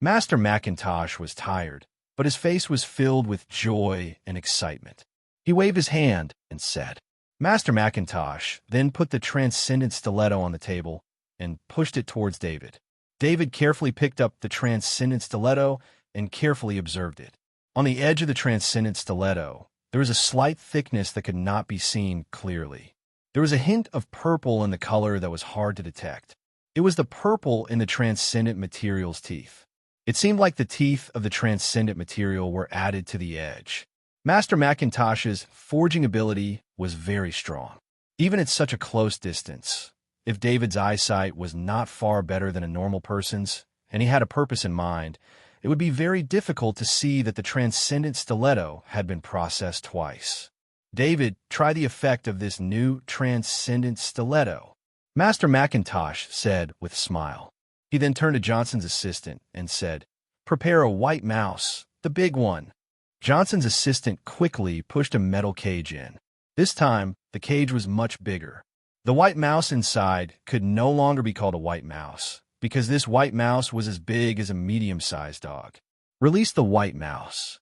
Master Macintosh was tired, but his face was filled with joy and excitement. He waved his hand and said, Master Macintosh then put the transcendent stiletto on the table and pushed it towards David. David carefully picked up the transcendent stiletto and carefully observed it. On the edge of the transcendent stiletto, there was a slight thickness that could not be seen clearly. There was a hint of purple in the color that was hard to detect. It was the purple in the transcendent material's teeth. It seemed like the teeth of the transcendent material were added to the edge. Master Macintosh's forging ability was very strong, even at such a close distance. If David's eyesight was not far better than a normal person's, and he had a purpose in mind, it would be very difficult to see that the transcendent stiletto had been processed twice. David, try the effect of this new transcendent stiletto, Master Macintosh said with a smile. He then turned to Johnson's assistant and said, Prepare a white mouse, the big one. Johnson's assistant quickly pushed a metal cage in. This time, the cage was much bigger. The white mouse inside could no longer be called a white mouse, because this white mouse was as big as a medium-sized dog. Release the white mouse.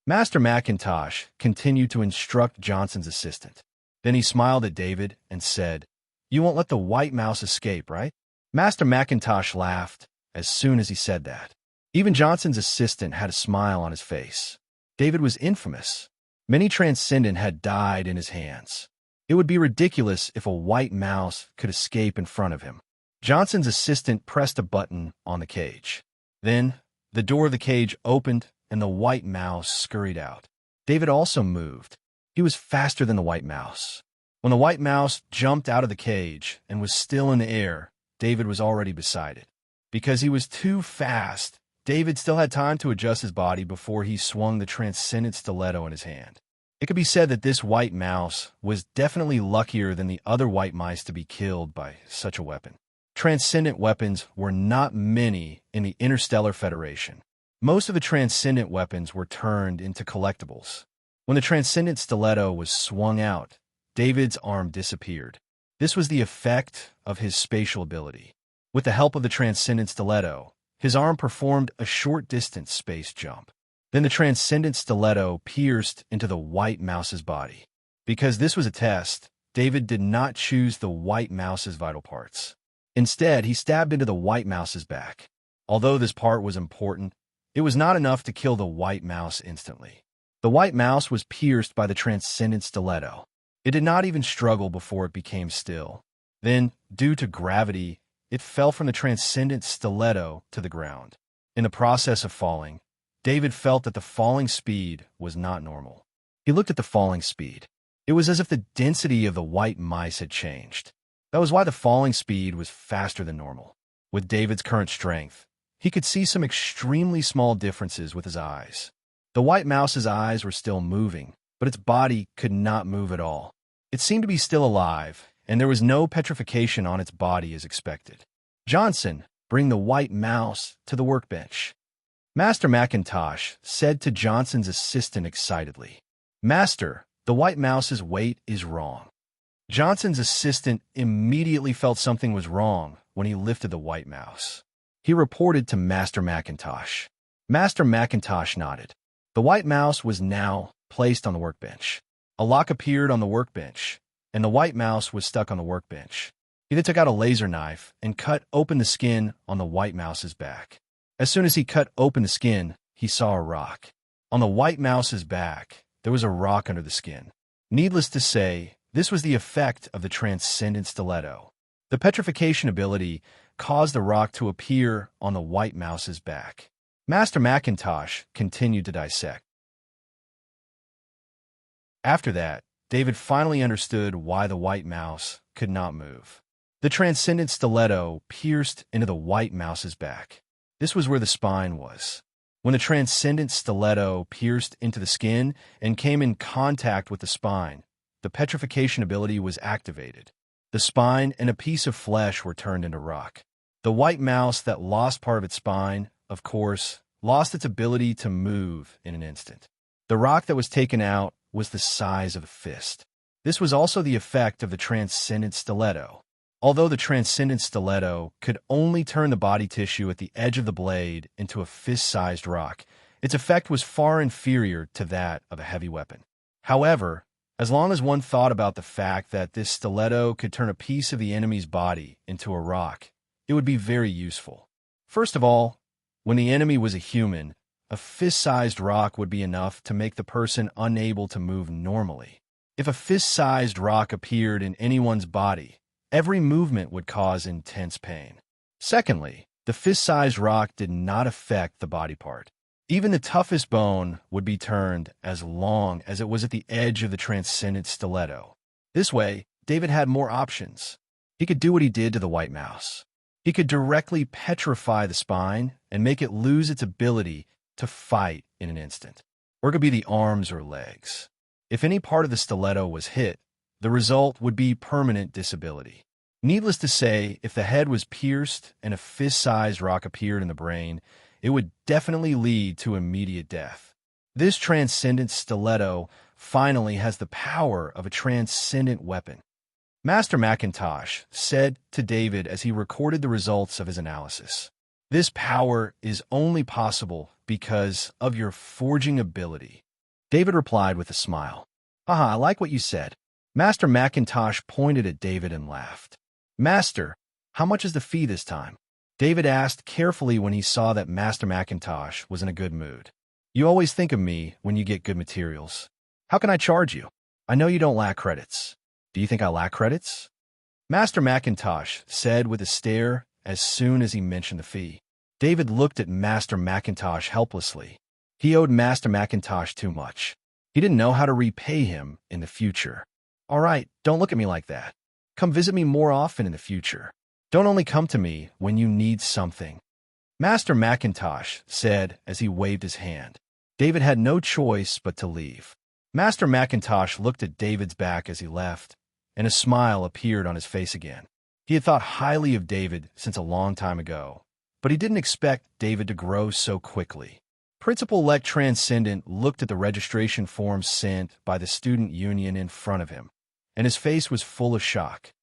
Master Macintosh continued to instruct Johnson's assistant. Then he smiled at David and said, You won't let the white mouse escape, right? Master Macintosh laughed as soon as he said that. Even Johnson's assistant had a smile on his face. David was infamous. Many transcendent had died in his hands. It would be ridiculous if a white mouse could escape in front of him. Johnson's assistant pressed a button on the cage. Then, the door of the cage opened and the white mouse scurried out. David also moved. He was faster than the white mouse. When the white mouse jumped out of the cage and was still in the air, David was already beside it. Because he was too fast, David still had time to adjust his body before he swung the transcendent stiletto in his hand. It could be said that this white mouse was definitely luckier than the other white mice to be killed by such a weapon. Transcendent weapons were not many in the Interstellar Federation. Most of the transcendent weapons were turned into collectibles. When the transcendent stiletto was swung out, David's arm disappeared. This was the effect of his spatial ability. With the help of the transcendent stiletto, his arm performed a short-distance space jump. Then the transcendent stiletto pierced into the white mouse's body. Because this was a test, David did not choose the white mouse's vital parts. Instead, he stabbed into the white mouse's back. Although this part was important, it was not enough to kill the white mouse instantly. The white mouse was pierced by the transcendent stiletto. It did not even struggle before it became still. Then, due to gravity, it fell from the transcendent stiletto to the ground. In the process of falling, David felt that the falling speed was not normal. He looked at the falling speed. It was as if the density of the white mice had changed. That was why the falling speed was faster than normal. With David's current strength, he could see some extremely small differences with his eyes. The white mouse's eyes were still moving, but its body could not move at all. It seemed to be still alive, and there was no petrification on its body as expected. "Johnson, bring the white mouse to the workbench," Master Macintosh said to Johnson's assistant excitedly. "Master, the white mouse's weight is wrong." Johnson's assistant immediately felt something was wrong when he lifted the white mouse. He reported to Master Macintosh. Master Macintosh nodded. The white mouse was now placed on the workbench. A lock appeared on the workbench, and the white mouse was stuck on the workbench. He then took out a laser knife and cut open the skin on the white mouse's back. As soon as he cut open the skin, he saw a rock. On the white mouse's back, there was a rock under the skin. Needless to say, this was the effect of the transcendent stiletto. The petrification ability caused the rock to appear on the white mouse's back. Master Macintosh continued to dissect. After that, David finally understood why the white mouse could not move. The transcendent stiletto pierced into the white mouse's back. This was where the spine was. When the transcendent stiletto pierced into the skin and came in contact with the spine, the petrification ability was activated. The spine and a piece of flesh were turned into rock. The white mouse that lost part of its spine, of course, lost its ability to move in an instant. The rock that was taken out was the size of a fist. This was also the effect of the transcendent stiletto. Although the transcendent stiletto could only turn the body tissue at the edge of the blade into a fist-sized rock, its effect was far inferior to that of a heavy weapon. However, as long as one thought about the fact that this stiletto could turn a piece of the enemy's body into a rock, it would be very useful. First of all, when the enemy was a human, a fist-sized rock would be enough to make the person unable to move normally. If a fist-sized rock appeared in anyone's body, every movement would cause intense pain. Secondly, the fist-sized rock did not affect the body part. Even the toughest bone would be turned as long as it was at the edge of the transcendent stiletto. This way, David had more options. He could do what he did to the white mouse. He could directly petrify the spine and make it lose its ability to fight in an instant. Or it could be the arms or legs. If any part of the stiletto was hit, the result would be permanent disability. Needless to say, if the head was pierced and a fist-sized rock appeared in the brain, it would definitely lead to immediate death. This transcendent stiletto finally has the power of a transcendent weapon. Master Macintosh said to David as he recorded the results of his analysis, "This power is only possible because of your forging ability." David replied with a smile. "Haha, I like what you said." Master Macintosh pointed at David and laughed. "Master, how much is the fee this time?" David asked carefully when he saw that Master Macintosh was in a good mood. "You always think of me when you get good materials. How can I charge you? I know you don't lack credits." "Do you think I lack credits?" Master Macintosh said with a stare as soon as he mentioned the fee. David looked at Master Macintosh helplessly. He owed Master Macintosh too much. He didn't know how to repay him in the future. "All right, don't look at me like that. Come visit me more often in the future. Don't only come to me when you need something," Master Macintosh said as he waved his hand. David had no choice but to leave. Master Macintosh looked at David's back as he left, and a smile appeared on his face again. He had thought highly of David since a long time ago, but he didn't expect David to grow so quickly. Principal-elect Transcendent looked at the registration form sent by the student union in front of him, and his face was full of shock.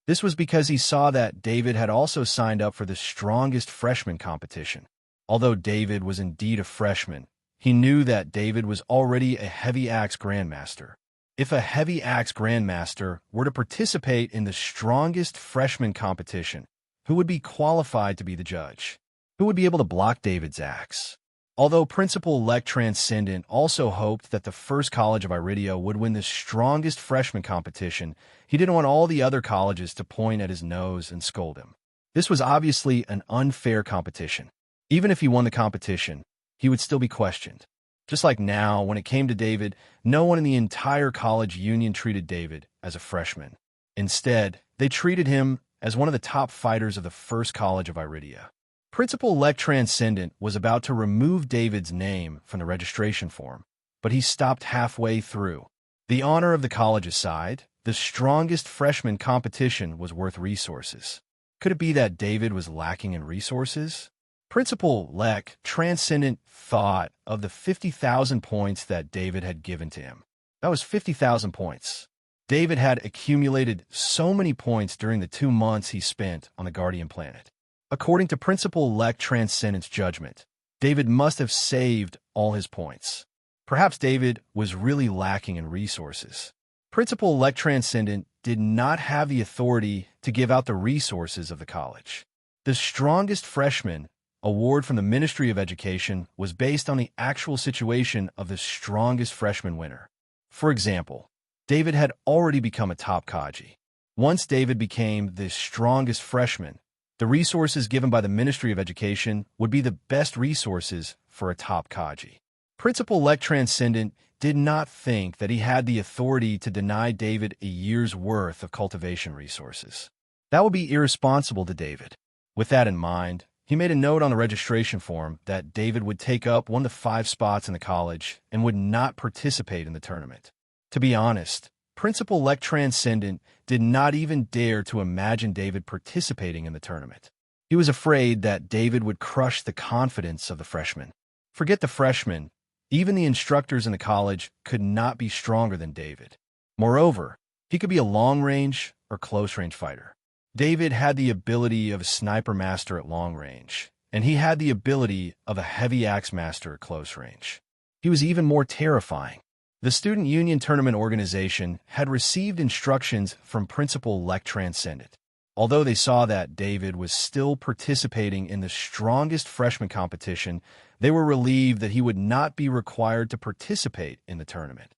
This was because he saw that David had also signed up for the strongest freshman competition. Although David was indeed a freshman, he knew that David was already a heavy axe grandmaster. If a heavy axe grandmaster were to participate in the strongest freshman competition, who would be qualified to be the judge? Who would be able to block David's axe? Although Principal-elect Transcendent also hoped that the First College of Iridia would win the strongest freshman competition, he didn't want all the other colleges to point at his nose and scold him. This was obviously an unfair competition. Even if he won the competition, he would still be questioned. Just like now, when it came to David, no one in the entire college union treated David as a freshman. Instead, they treated him as one of the top fighters of the First College of Iridia. Principal-elect Transcendent was about to remove David's name from the registration form, but he stopped halfway through. The honor of the college aside, the strongest freshman competition was worth resources. Could it be that David was lacking in resources? Principal-elect Transcendent thought of the 50,000 points that David had given to him. That was 50,000 points. David had accumulated so many points during the 2 months he spent on the Guardian planet. According to Principal-elect Transcendent's judgment, David must have saved all his points. Perhaps David was really lacking in resources. Principal-elect Transcendent did not have the authority to give out the resources of the college. The strongest freshman award from the Ministry of Education was based on the actual situation of the strongest freshman winner. For example, David had already become a top Kaji. Once David became the strongest freshman, the resources given by the Ministry of Education would be the best resources for a top Kaji. Principal-elect Transcendent did not think that he had the authority to deny David a year's worth of cultivation resources. That would be irresponsible to David. With that in mind, he made a note on the registration form that David would take up 1 to 5 spots in the college and would not participate in the tournament. To be honest, Principal-elect Transcendent did not even dare to imagine David participating in the tournament. He was afraid that David would crush the confidence of the freshmen. Forget the freshmen, even the instructors in the college could not be stronger than David. Moreover, he could be a long-range or close-range fighter. David had the ability of a sniper master at long range, and he had the ability of a heavy axe master at close range. He was even more terrifying. The Student Union Tournament Organization had received instructions from Principal-elect Transcendent. Although they saw that David was still participating in the strongest freshman competition, they were relieved that he would not be required to participate in the tournament.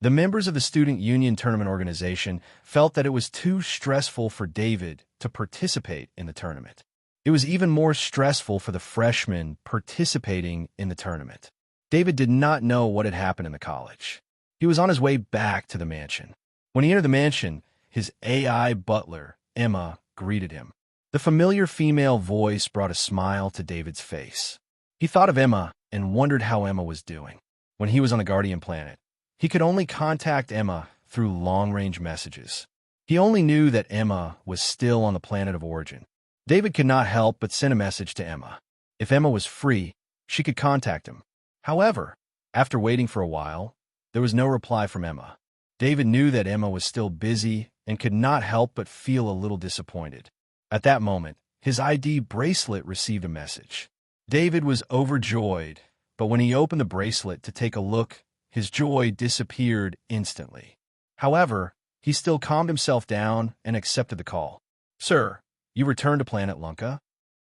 The members of the Student Union Tournament Organization felt that it was too stressful for David to participate in the tournament. It was even more stressful for the freshmen participating in the tournament. David did not know what had happened in the college. He was on his way back to the mansion. When he entered the mansion, his AI butler, Emma, greeted him. The familiar female voice brought a smile to David's face. He thought of Emma and wondered how Emma was doing. When he was on the Guardian planet, he could only contact Emma through long-range messages. He only knew that Emma was still on the planet of origin. David could not help but send a message to Emma. If Emma was free, she could contact him. However, after waiting for a while, there was no reply from Emma. David knew that Emma was still busy and could not help but feel a little disappointed. At that moment, his ID bracelet received a message. David was overjoyed, but when he opened the bracelet to take a look, his joy disappeared instantly. However, he still calmed himself down and accepted the call. "Sir, you returned to Planet Lunka?"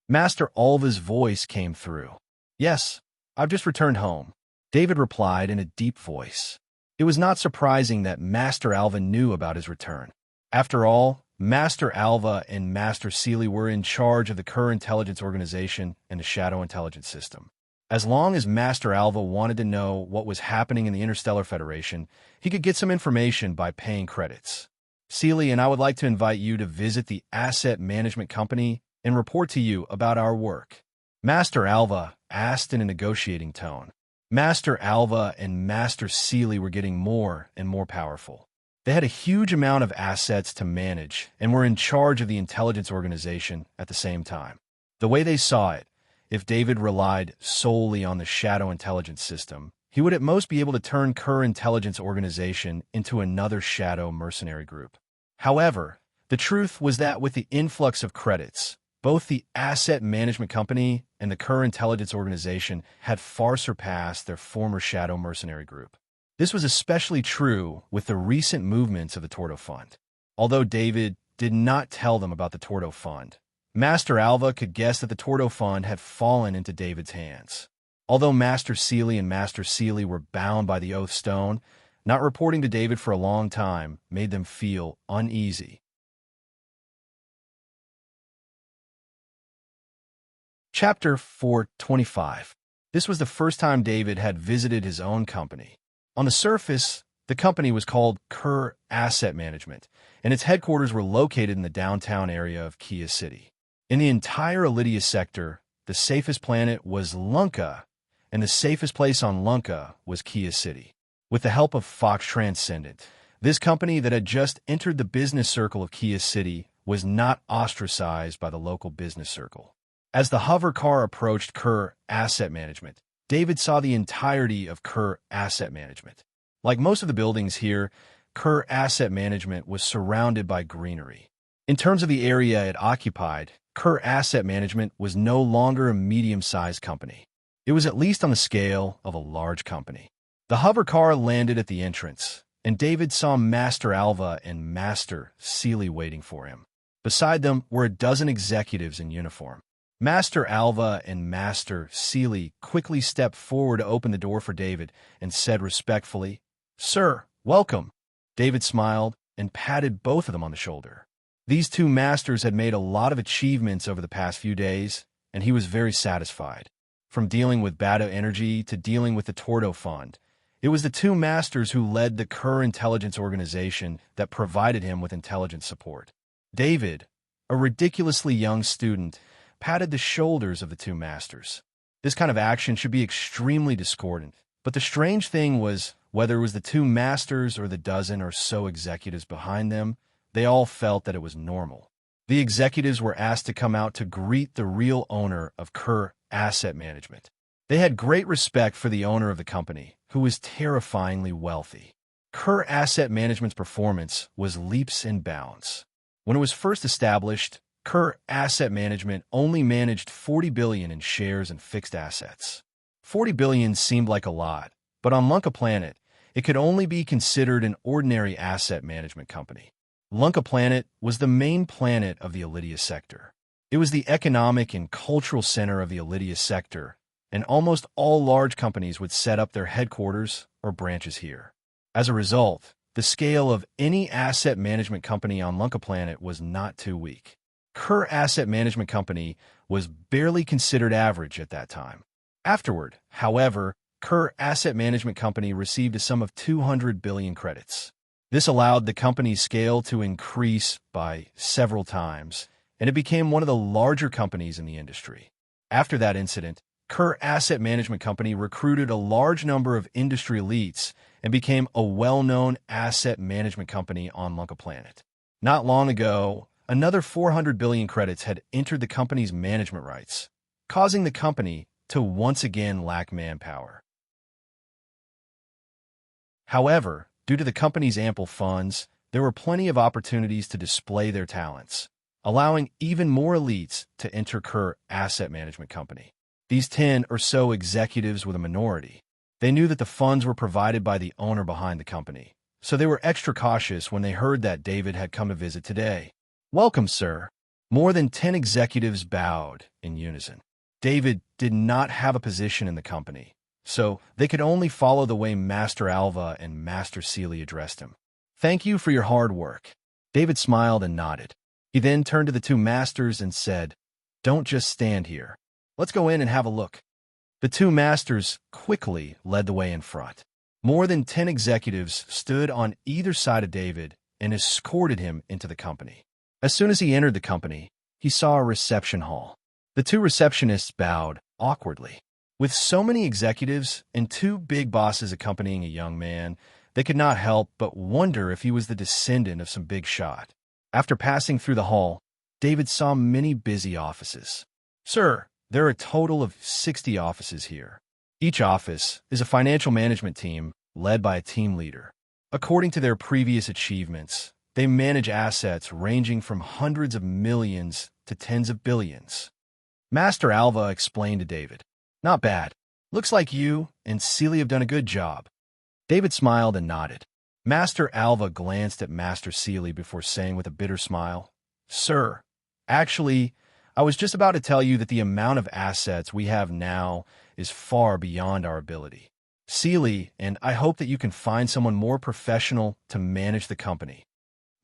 Master Alva's voice came through. "Yes, I've just returned home," David replied in a deep voice. It was not surprising that Master Alva knew about his return. After all, Master Alva and Master Sealy were in charge of the Kerr Intelligence Organization and the Shadow Intelligence System. As long as Master Alva wanted to know what was happening in the Interstellar Federation, he could get some information by paying credits. "Sealy and I would like to invite you to visit the Asset Management Company and report to you about our work," Master Alva asked in a negotiating tone. Master Alva and Master Sealy were getting more and more powerful. They had a huge amount of assets to manage and were in charge of the intelligence organization at the same time. The way they saw it, if David relied solely on the Shadow Intelligence System, he would at most be able to turn Kerr Intelligence Organization into another Shadow mercenary group. However, the truth was that with the influx of credits, both the asset management company and the Kerr intelligence organization had far surpassed their former shadow mercenary group. This was especially true with the recent movements of the Tordo Fund. Although David did not tell them about the Tordo Fund, Master Alva could guess that the Tordo Fund had fallen into David's hands. Although Master Sealy and Master Sealy were bound by the Oath Stone, not reporting to David for a long time made them feel uneasy. Chapter 425. This was the first time David had visited his own company. On the surface, the company was called Kerr Asset Management, and its headquarters were located in the downtown area of Kia City. In the entire Elydia sector, the safest planet was Lunka, and the safest place on Lunka was Kia City. With the help of Fox Transcendent, this company that had just entered the business circle of Kia City was not ostracized by the local business circle. As the hover car approached Kerr Asset Management, David saw the entirety of Kerr Asset Management. Like most of the buildings here, Kerr Asset Management was surrounded by greenery. In terms of the area it occupied, Kerr Asset Management was no longer a medium-sized company. It was at least on the scale of a large company. The hover car landed at the entrance, and David saw Master Alva and Master Sealy waiting for him. Beside them were a dozen executives in uniform. Master Alva and Master Sealy quickly stepped forward to open the door for David and said respectfully, "Sir, welcome." David smiled and patted both of them on the shoulder. These two masters had made a lot of achievements over the past few days, and he was very satisfied. From dealing with Bata Energy to dealing with the Tordo Fund, it was the two masters who led the Kerr intelligence organization that provided him with intelligence support. David, a ridiculously young student, patted the shoulders of the two masters. This kind of action should be extremely discordant, but the strange thing was, whether it was the two masters or the dozen or so executives behind them, they all felt that it was normal. The executives were asked to come out to greet the real owner of Kerr Asset Management. They had great respect for the owner of the company, who was terrifyingly wealthy. Kerr Asset Management's performance was leaps and bounds. When it was first established, Kerr Asset Management only managed $40 billion in shares and fixed assets. $40 billion seemed like a lot, but on Lunka Planet, it could only be considered an ordinary asset management company. Lunka Planet was the main planet of the Elydia sector. It was the economic and cultural center of the Elydia sector, and almost all large companies would set up their headquarters or branches here. As a result, the scale of any asset management company on Lunka Planet was not too weak. Kerr Asset Management Company was barely considered average at that time. Afterward, however, Kerr Asset Management Company received a sum of 200 billion credits. This allowed the company's scale to increase by several times, and it became one of the larger companies in the industry. After that incident, Kerr Asset Management Company recruited a large number of industry elites and became a well-known asset management company on Lunka Planet. Not long ago, another 400 billion credits had entered the company's management rights, causing the company to once again lack manpower. However, due to the company's ample funds, there were plenty of opportunities to display their talents, allowing even more elites to enter Kerr Asset Management Company. These 10 or so executives were the minority. They knew that the funds were provided by the owner behind the company, so they were extra cautious when they heard that David had come to visit today. "Welcome, sir." More than 10 executives bowed in unison. David did not have a position in the company, so they could only follow the way Master Alva and Master Sealy addressed him. "Thank you for your hard work." David smiled and nodded. He then turned to the two masters and said, "Don't just stand here. Let's go in and have a look." The two masters quickly led the way in front. More than 10 executives stood on either side of David and escorted him into the company. As soon as he entered the company, he saw a reception hall. The two receptionists bowed awkwardly. With so many executives and two big bosses accompanying a young man, they could not help but wonder if he was the descendant of some big shot. After passing through the hall, David saw many busy offices. "Sir, there are a total of 60 offices here. Each office is a financial management team led by a team leader. According to their previous achievements, They manage assets ranging from hundreds of millions to tens of billions. Master Alva explained to David. Not bad. Looks like you and Seely have done a good job. David smiled and nodded. Master Alva glanced at Master Seely before saying with a bitter smile, Sir, actually, I was just about to tell you that the amount of assets we have now is far beyond our ability. Seely, and I hope that you can find someone more professional to manage the company.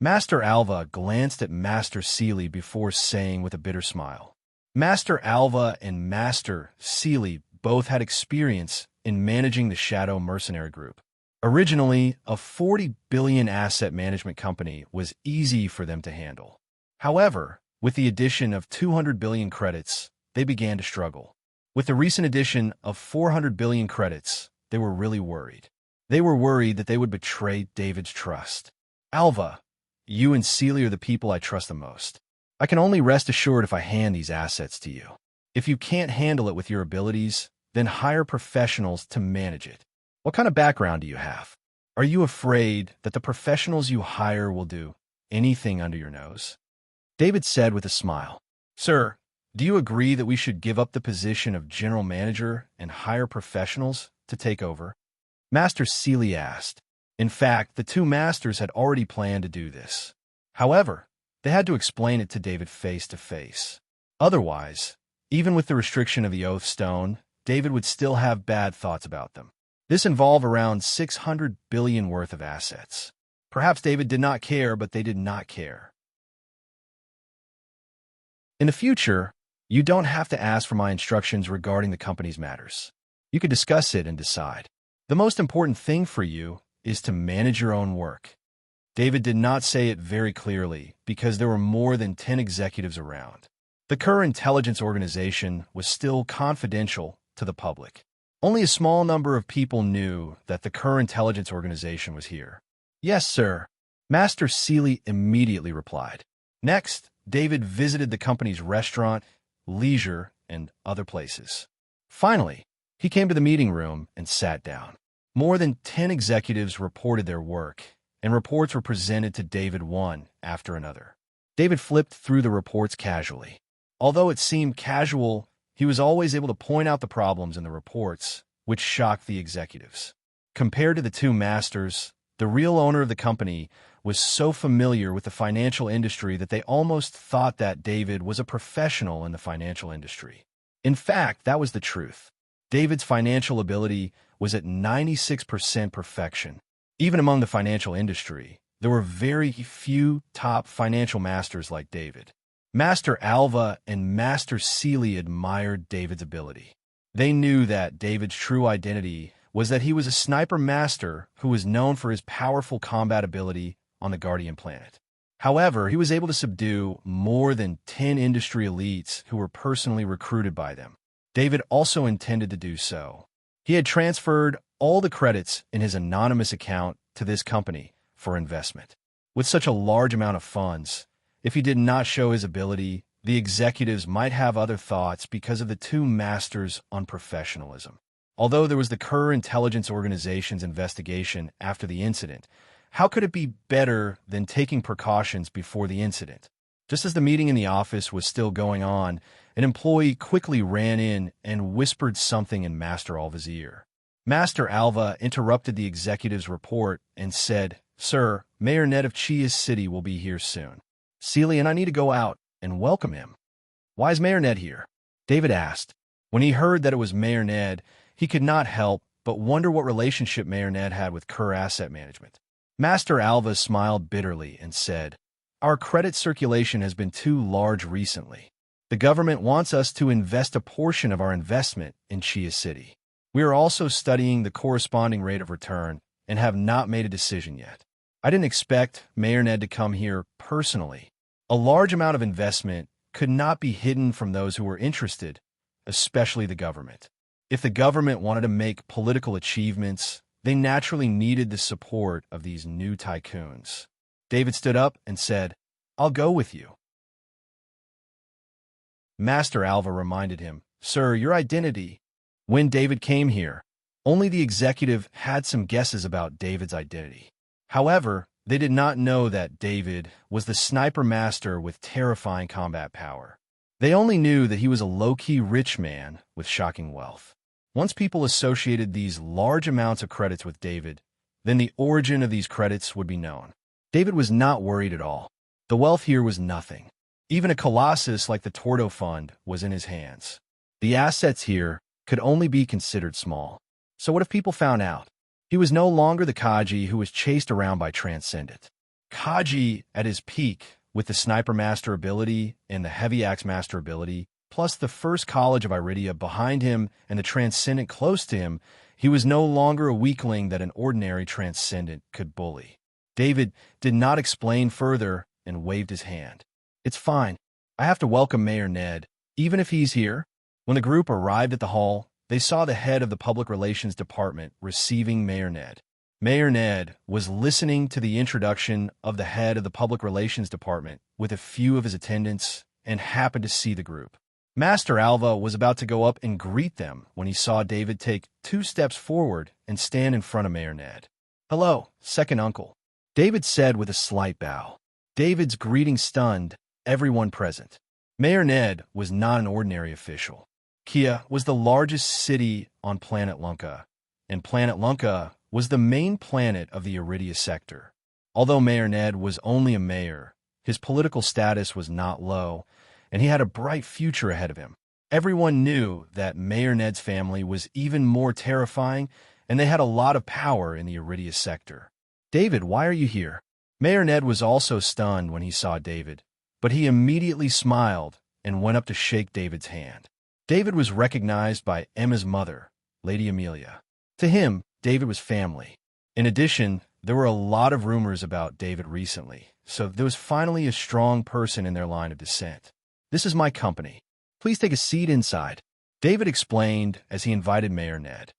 Master Alva glanced at Master Seely before saying with a bitter smile. Master Alva and Master Seely both had experience in managing the Shadow Mercenary Group. Originally, a 40 billion asset management company was easy for them to handle. However, with the addition of 200 billion credits, they began to struggle. With the recent addition of 400 billion credits, they were really worried. They were worried that they would betray David's trust. Alva, you and Seely are the people I trust the most. I can only rest assured if I hand these assets to you. If you can't handle it with your abilities, then hire professionals to manage it. What kind of background do you have? Are you afraid that the professionals you hire will do anything under your nose? David said with a smile. Sir, do you agree that we should give up the position of general manager and hire professionals to take over? Master Seely asked. In fact, the two masters had already planned to do this. However, they had to explain it to David face to face. Otherwise, even with the restriction of the Oath Stone, David would still have bad thoughts about them. This involved around 600 billion worth of assets. Perhaps David did not care, but they did not care. In the future, you don't have to ask for my instructions regarding the company's matters. You can discuss it and decide. The most important thing for you is to manage your own work. David did not say it very clearly because there were more than 10 executives around. The Kerr intelligence organization was still confidential to the public. Only a small number of people knew that the Kerr intelligence organization was here. Yes, sir. Master Seely immediately replied. Next, David visited the company's restaurant, leisure, and other places. Finally, he came to the meeting room and sat down. More than 10 executives reported their work, and reports were presented to David one after another. David flipped through the reports casually. Although it seemed casual, he was always able to point out the problems in the reports, which shocked the executives. Compared to the two masters, the real owner of the company was so familiar with the financial industry that they almost thought that David was a professional in the financial industry. In fact, that was the truth. David's financial ability was at 96% perfection. Even among the financial industry, there were very few top financial masters like David. Master Alva and Master Seely admired David's ability. They knew that David's true identity was that he was a sniper master who was known for his powerful combat ability on the Guardian planet. However, he was able to subdue more than 10 industry elites who were personally recruited by them. David also intended to do so. He had transferred all the credits in his anonymous account to this company for investment. With such a large amount of funds, if he did not show his ability, the executives might have other thoughts because of the two masters' unprofessionalism. Although there was the Kerr Intelligence Organization's investigation after the incident, how could it be better than taking precautions before the incident? Just as the meeting in the office was still going on, an employee quickly ran in and whispered something in Master Alva's ear. Master Alva interrupted the executive's report and said, Sir, Mayor Ned of Chia's City will be here soon. Seely and I need to go out and welcome him. Why is Mayor Ned here? David asked. When he heard that it was Mayor Ned, he could not help but wonder what relationship Mayor Ned had with Kerr Asset Management. Master Alva smiled bitterly and said, Our credit circulation has been too large recently. The government wants us to invest a portion of our investment in Chia City. We are also studying the corresponding rate of return and have not made a decision yet. I didn't expect Mayor Ned to come here personally. A large amount of investment could not be hidden from those who were interested, especially the government. If the government wanted to make political achievements, they naturally needed the support of these new tycoons. David stood up and said, I'll go with you. Master Alva reminded him, Sir, your identity. When David came here, only the executive had some guesses about David's identity. However, They did not know that David was the sniper master with terrifying combat power. They only knew that he was a low-key rich man with shocking wealth. Once people associated these large amounts of credits with David, then the origin of these credits would be known. David was not worried at all. The wealth here was nothing. Even a colossus like the Tordo Fund was in his hands. The assets here could only be considered small. So what if people found out? He was no longer the Kaji who was chased around by Transcendent. Kaji, at his peak, with the Sniper Master ability and the Heavy Axe Master ability, plus the first College of Iridia behind him and the Transcendent close to him, he was no longer a weakling that an ordinary Transcendent could bully. David did not explain further and waved his hand. It's fine. I have to welcome Mayor Ned, even if he's here. When the group arrived at the hall, they saw the head of the Public Relations Department receiving Mayor Ned. Mayor Ned was listening to the introduction of the head of the Public Relations Department with a few of his attendants and happened to see the group. Master Alva was about to go up and greet them when he saw David take 2 steps forward and stand in front of Mayor Ned. "Hello, second uncle," David said with a slight bow. David's greeting stunned everyone present. Mayor Ned was not an ordinary official. Kia was the largest city on planet Lunka, and planet Lunka was the main planet of the Iridia sector. Although Mayor Ned was only a mayor, his political status was not low, and he had a bright future ahead of him. Everyone knew that Mayor Ned's family was even more terrifying, and they had a lot of power in the Iridia sector. "David, why are you here?" Mayor Ned was also stunned when he saw David, but he immediately smiled and went up to shake David's hand. David was recognized by Emma's mother, Lady Amelia. To him, David was family. In addition, there were a lot of rumors about David recently, so there was finally a strong person in their line of descent. "This is my company. Please take a seat inside," David explained as he invited Mayor Ned.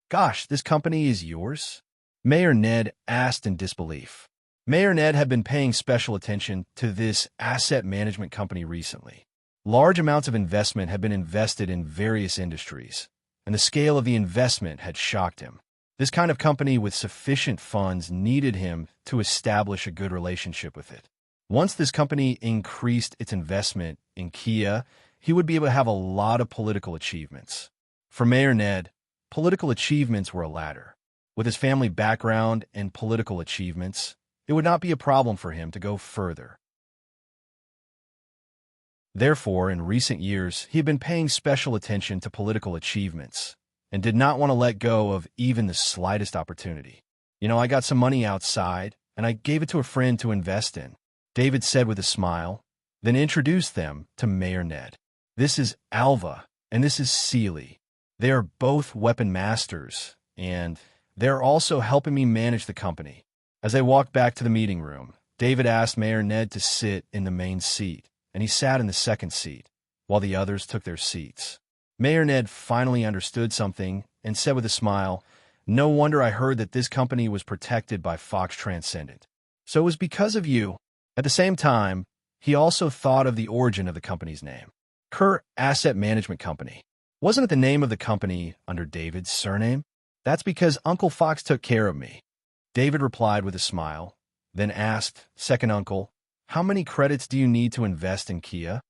"Gosh, this company is yours?" Mayor Ned asked in disbelief. Mayor Ned had been paying special attention to this asset management company recently. Large amounts of investment had been invested in various industries, and the scale of the investment had shocked him. This kind of company with sufficient funds needed him to establish a good relationship with it. Once this company increased its investment in Kia, he would be able to have a lot of political achievements. For Mayor Ned, political achievements were a ladder. With his family background and political achievements, it would not be a problem for him to go further. Therefore, in recent years, he had been paying special attention to political achievements and did not want to let go of even the slightest opportunity. I got some money outside, and I gave it to a friend to invest in," David said with a smile, then introduced them to Mayor Ned. "This is Alva, and this is Seely. They are both weapon masters, and they're also helping me manage the company." As they walked back to the meeting room, David asked Mayor Ned to sit in the main seat, and he sat in the second seat, while the others took their seats. Mayor Ned finally understood something and said with a smile, "No wonder I heard that this company was protected by Fox Transcendent. So it was because of you." At the same time, he also thought of the origin of the company's name. Kerr Asset Management Company. Wasn't it the name of the company under David's surname? "That's because Uncle Fox took care of me," David replied with a smile, then asked, "Second uncle, how many credits do you need to invest in Kia?"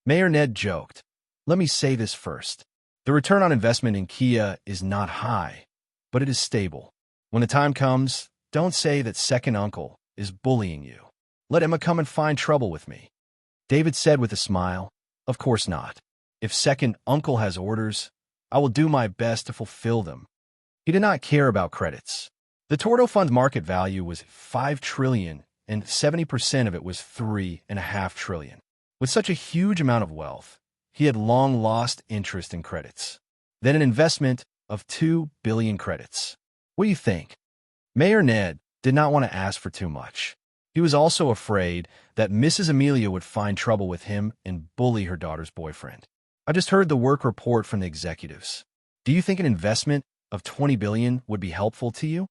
Mayor Ned joked, "Let me say this first. The return on investment in Kia is not high, but it is stable. When the time comes, don't say that second uncle is bullying you. Let Emma come and find trouble with me." David said with a smile, "Of course not. If second uncle has orders, I will do my best to fulfill them." He did not care about credits. The Tordo Fund market value was 5 trillion, and 70% of it was 3.5 trillion. With such a huge amount of wealth, he had long lost interest in credits. Then an investment of 2 billion credits. What do you think? Mayor Ned did not want to ask for too much. He was also afraid that Mrs. Amelia would find trouble with him and bully her daughter's boyfriend. "I just heard the work report from the executives. Do you think an investment of 20 billion would be helpful to you?"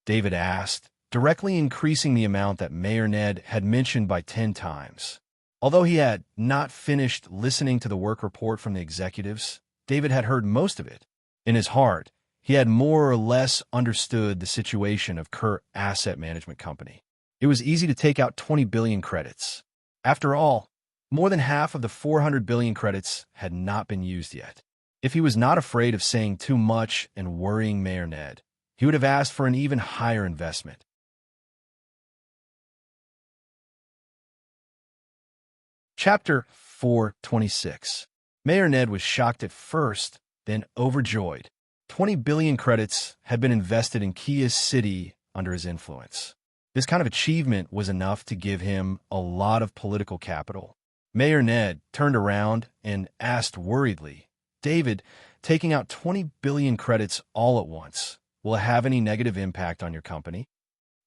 David asked, directly increasing the amount that Mayor Ned had mentioned by 10 times. Although he had not finished listening to the work report from the executives, David had heard most of it. In his heart, he had more or less understood the situation of Kerr Asset Management Company. It was easy to take out 20 billion credits. After all, more than half of the 400 billion credits had not been used yet. If he was not afraid of saying too much and worrying Mayor Ned, he would have asked for an even higher investment. Chapter 426. Mayor Ned was shocked at first, then overjoyed. 20 billion credits had been invested in Kia's city under his influence. This kind of achievement was enough to give him a lot of political capital. Mayor Ned turned around and asked worriedly, "David, taking out 20 billion credits all at once, will it have any negative impact on your company?"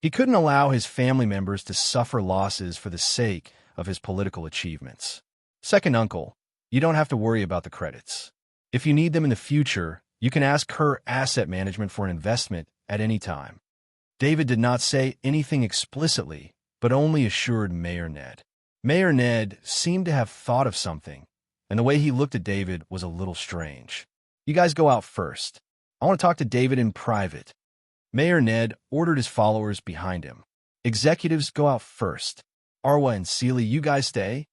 He couldn't allow his family members to suffer losses for the sake of his political achievements. Second uncle, you don't have to worry about the credits. If you need them in the future, you can ask her asset management for an investment at any time. David did not say anything explicitly, but only assured Mayor Ned. Mayor Ned seemed to have thought of something, and the way he looked at David was a little strange. "You guys go out first. I want to talk to David in private." Mayor Ned ordered his followers behind him. "Executives go out first. Arwa and Seely, you guys stay."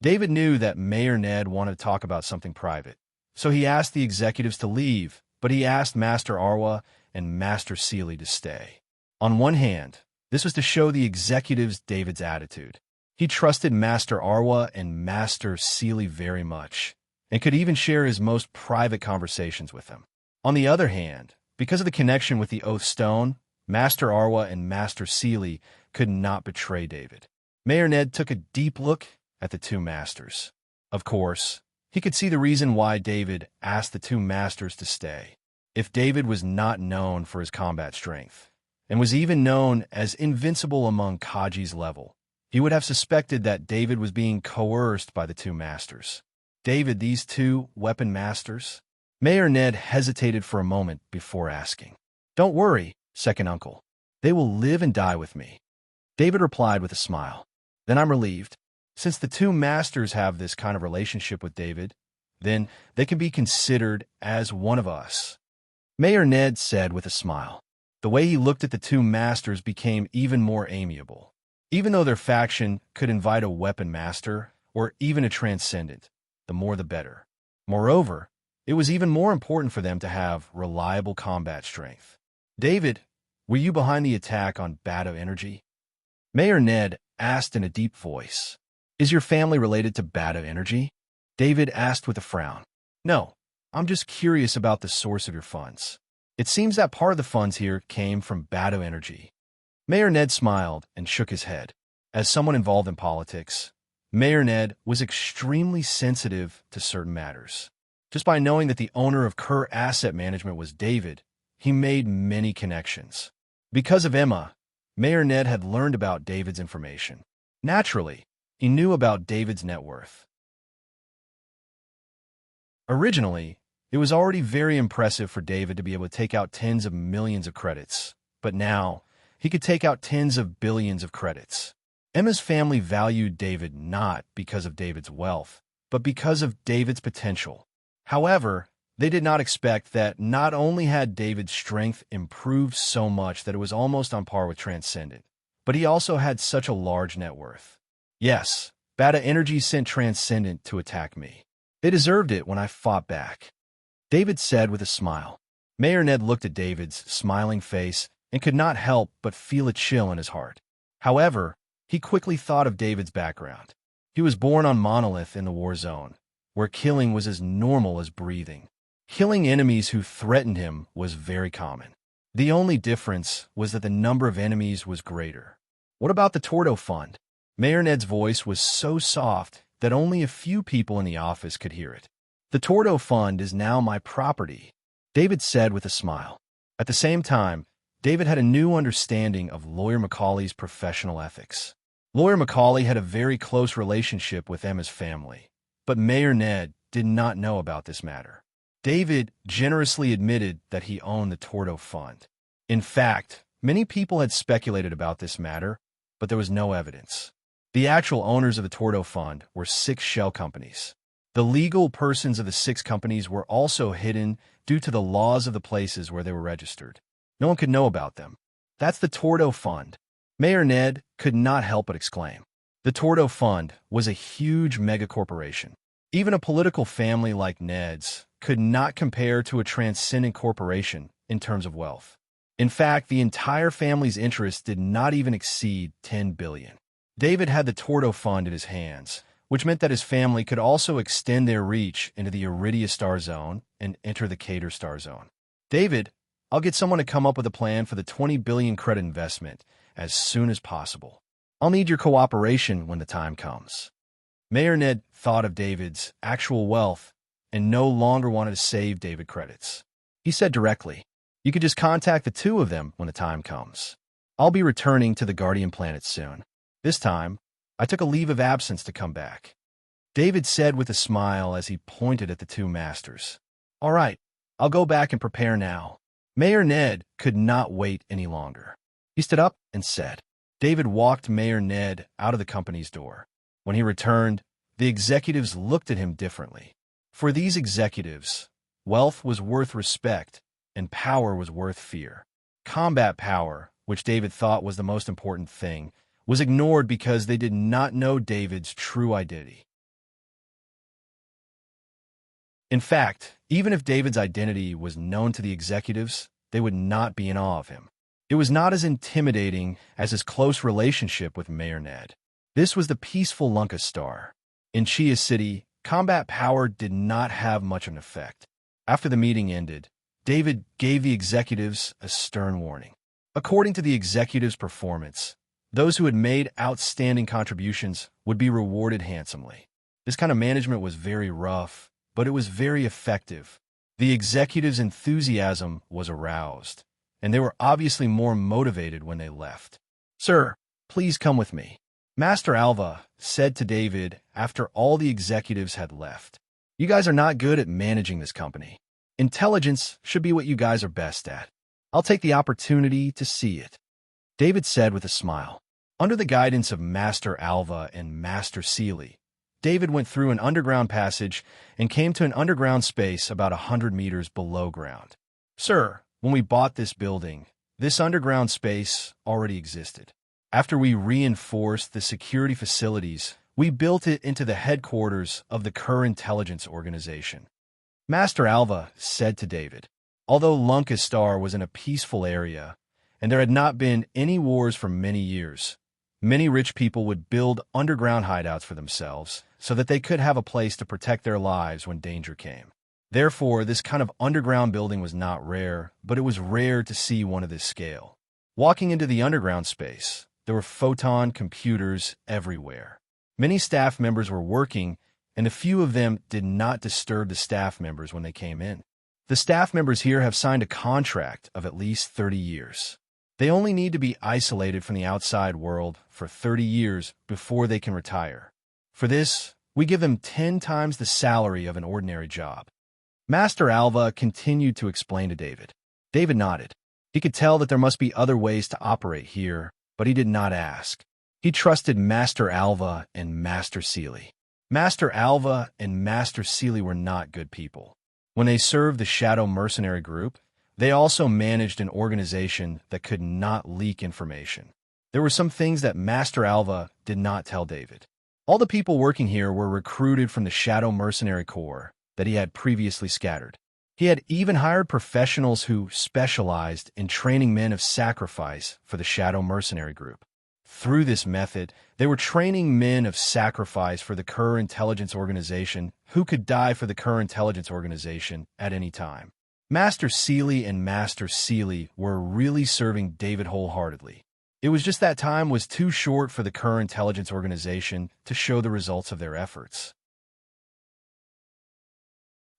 David knew that Mayor Ned wanted to talk about something private, so he asked the executives to leave, but he asked Master Arwa and Master Seely to stay. On one hand, this was to show the executives David's attitude. He trusted Master Arwa and Master Seely very much, and could even share his most private conversations with them. On the other hand, because of the connection with the Oath Stone, Master Arwa and Master Seely could not betray David. Mayor Ned took a deep look at the two masters. Of course, he could see the reason why David asked the two masters to stay. If David was not known for his combat strength, and was even known as invincible among Kaji's level, he would have suspected that David was being coerced by the two masters. David, these two weapon masters? Mayor Ned hesitated for a moment before asking. "Don't worry, second uncle. They will live and die with me." David replied with a smile. "Then I'm relieved. Since the two masters have this kind of relationship with David, then they can be considered as one of us." Mayor Ned said with a smile. The way he looked at the two masters became even more amiable. Even though their faction could invite a weapon master, or even a transcendent, the more the better. Moreover, it was even more important for them to have reliable combat strength. "David, were you behind the attack on Bado Energy?" Mayor Ned asked in a deep voice. "Is your family related to Bado Energy?" David asked with a frown. "No, I'm just curious about the source of your funds. It seems that part of the funds here came from Bado Energy." Mayor Ned smiled and shook his head. As someone involved in politics, Mayor Ned was extremely sensitive to certain matters. Just by knowing that the owner of Kerr Asset Management was David, he made many connections. Because of Emma, Mayor Ned had learned about David's information. Naturally, he knew about David's net worth. Originally, it was already very impressive for David to be able to take out tens of millions of credits, but now he could take out tens of billions of credits. Emma's family valued David not because of David's wealth, but because of David's potential. However, they did not expect that not only had David's strength improved so much that it was almost on par with Transcendent, but he also had such a large net worth. "Yes, Bada Energy sent Transcendent to attack me. They deserved it when I fought back," David said with a smile. Mayor Ned looked at David's smiling face and could not help but feel a chill in his heart. However, he quickly thought of David's background. He was born on Monolith in the war zone, where killing was as normal as breathing. Killing enemies who threatened him was very common. The only difference was that the number of enemies was greater. "What about the Tordo Fund?" Mayor Ned's voice was so soft that only a few people in the office could hear it. "The Tordo Fund is now my property," David said with a smile. At the same time, David had a new understanding of Lawyer Macaulay's professional ethics. Lawyer Macaulay had a very close relationship with Emma's family, but Mayor Ned did not know about this matter. David generously admitted that he owned the Tordo Fund. In fact, many people had speculated about this matter, but there was no evidence. The actual owners of the Tordo Fund were 6 shell companies. The legal persons of the 6 companies were also hidden due to the laws of the places where they were registered. No one could know about them. "That's the Tordo Fund." Mayor Ned could not help but exclaim. The Tordo Fund was a huge megacorporation. Even a political family like Ned's could not compare to a transcendent corporation in terms of wealth. In fact, the entire family's interest did not even exceed 10 billion. David had the Tordo Fund in his hands, which meant that his family could also extend their reach into the Iridia Star Zone and enter the Cater Star Zone. David, I'll get someone to come up with a plan for the 20 billion credit investment as soon as possible. I'll need your cooperation when the time comes. Mayor Ned thought of David's actual wealth and no longer wanted to save David credits. He said directly, "You could just contact the two of them when the time comes. I'll be returning to the Guardian planet soon. This time, I took a leave of absence to come back," David said with a smile as he pointed at the two masters. "All right, I'll go back and prepare now." Mayor Ned could not wait any longer. He stood up and said. David walked Mayor Ned out of the company's door. When he returned, the executives looked at him differently. For these executives, wealth was worth respect and power was worth fear. Combat power, which David thought was the most important thing, was ignored because they did not know David's true identity. In fact, even if David's identity was known to the executives, they would not be in awe of him. It was not as intimidating as his close relationship with Mayor Ned. This was the peaceful Lunka Star. In Chia City, combat power did not have much of an effect. After the meeting ended, David gave the executives a stern warning. According to the executives' performance, those who had made outstanding contributions would be rewarded handsomely. This kind of management was very rough, but it was very effective. The executives' enthusiasm was aroused, and they were obviously more motivated when they left. "Sir, please come with me," Master Alva said to David after all the executives had left. "You guys are not good at managing this company. Intelligence should be what you guys are best at. I'll take the opportunity to see it," David said with a smile. Under the guidance of Master Alva and Master Sealy, David went through an underground passage and came to an underground space about 100 meters below ground. "Sir, when we bought this building, this underground space already existed. After we reinforced the security facilities, we built it into the headquarters of the Kerr Intelligence Organization," Master Alva said to David. Although Lunka Star was in a peaceful area, and there had not been any wars for many years, many rich people would build underground hideouts for themselves so that they could have a place to protect their lives when danger came. Therefore, this kind of underground building was not rare, but it was rare to see one of this scale. Walking into the underground space, there were photon computers everywhere. Many staff members were working, and a few of them did not disturb the staff members when they came in. The staff members here have signed a contract of at least 30 years. They only need to be isolated from the outside world for 30 years before they can retire. For this, we give them 10 times the salary of an ordinary job. Master Alva continued to explain to David. David nodded. He could tell that there must be other ways to operate here, but he did not ask. He trusted Master Alva and Master Sealy. Master Alva and Master Sealy were not good people. When they served the Shadow Mercenary Group, they also managed an organization that could not leak information. There were some things that Master Alva did not tell David. All the people working here were recruited from the Shadow Mercenary Corps that he had previously scattered. He had even hired professionals who specialized in training men of sacrifice for the Shadow Mercenary Group. Through this method, they were training men of sacrifice for the Kerr Intelligence Organization who could die for the Kerr Intelligence Organization at any time. Master Sealy and Master Sealy were really serving David wholeheartedly. It was just that time was too short for the Kerr Intelligence Organization to show the results of their efforts.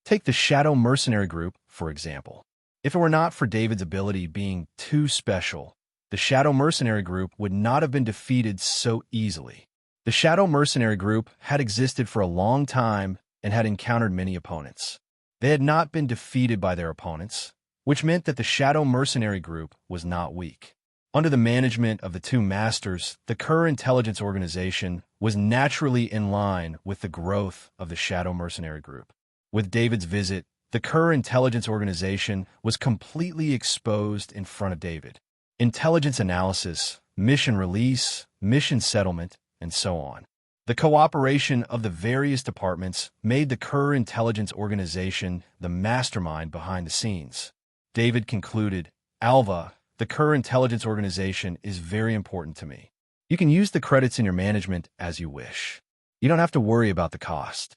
Take the Shadow Mercenary Group, for example. If it were not for David's ability being too special, the Shadow Mercenary Group would not have been defeated so easily. The Shadow Mercenary Group had existed for a long time and had encountered many opponents. They had not been defeated by their opponents, which meant that the Shadow Mercenary Group was not weak. Under the management of the two masters, the Kerr Intelligence Organization was naturally in line with the growth of the Shadow Mercenary Group. With David's visit, the Kerr Intelligence Organization was completely exposed in front of David. Intelligence analysis mission release, mission settlement, and so on. The cooperation of the various departments made the Kerr intelligence organization the mastermind behind the scenes. David concluded, "Alva, the Kerr intelligence organization is very important to me. You can use the credits in your management as you wish. You don't have to worry about the cost."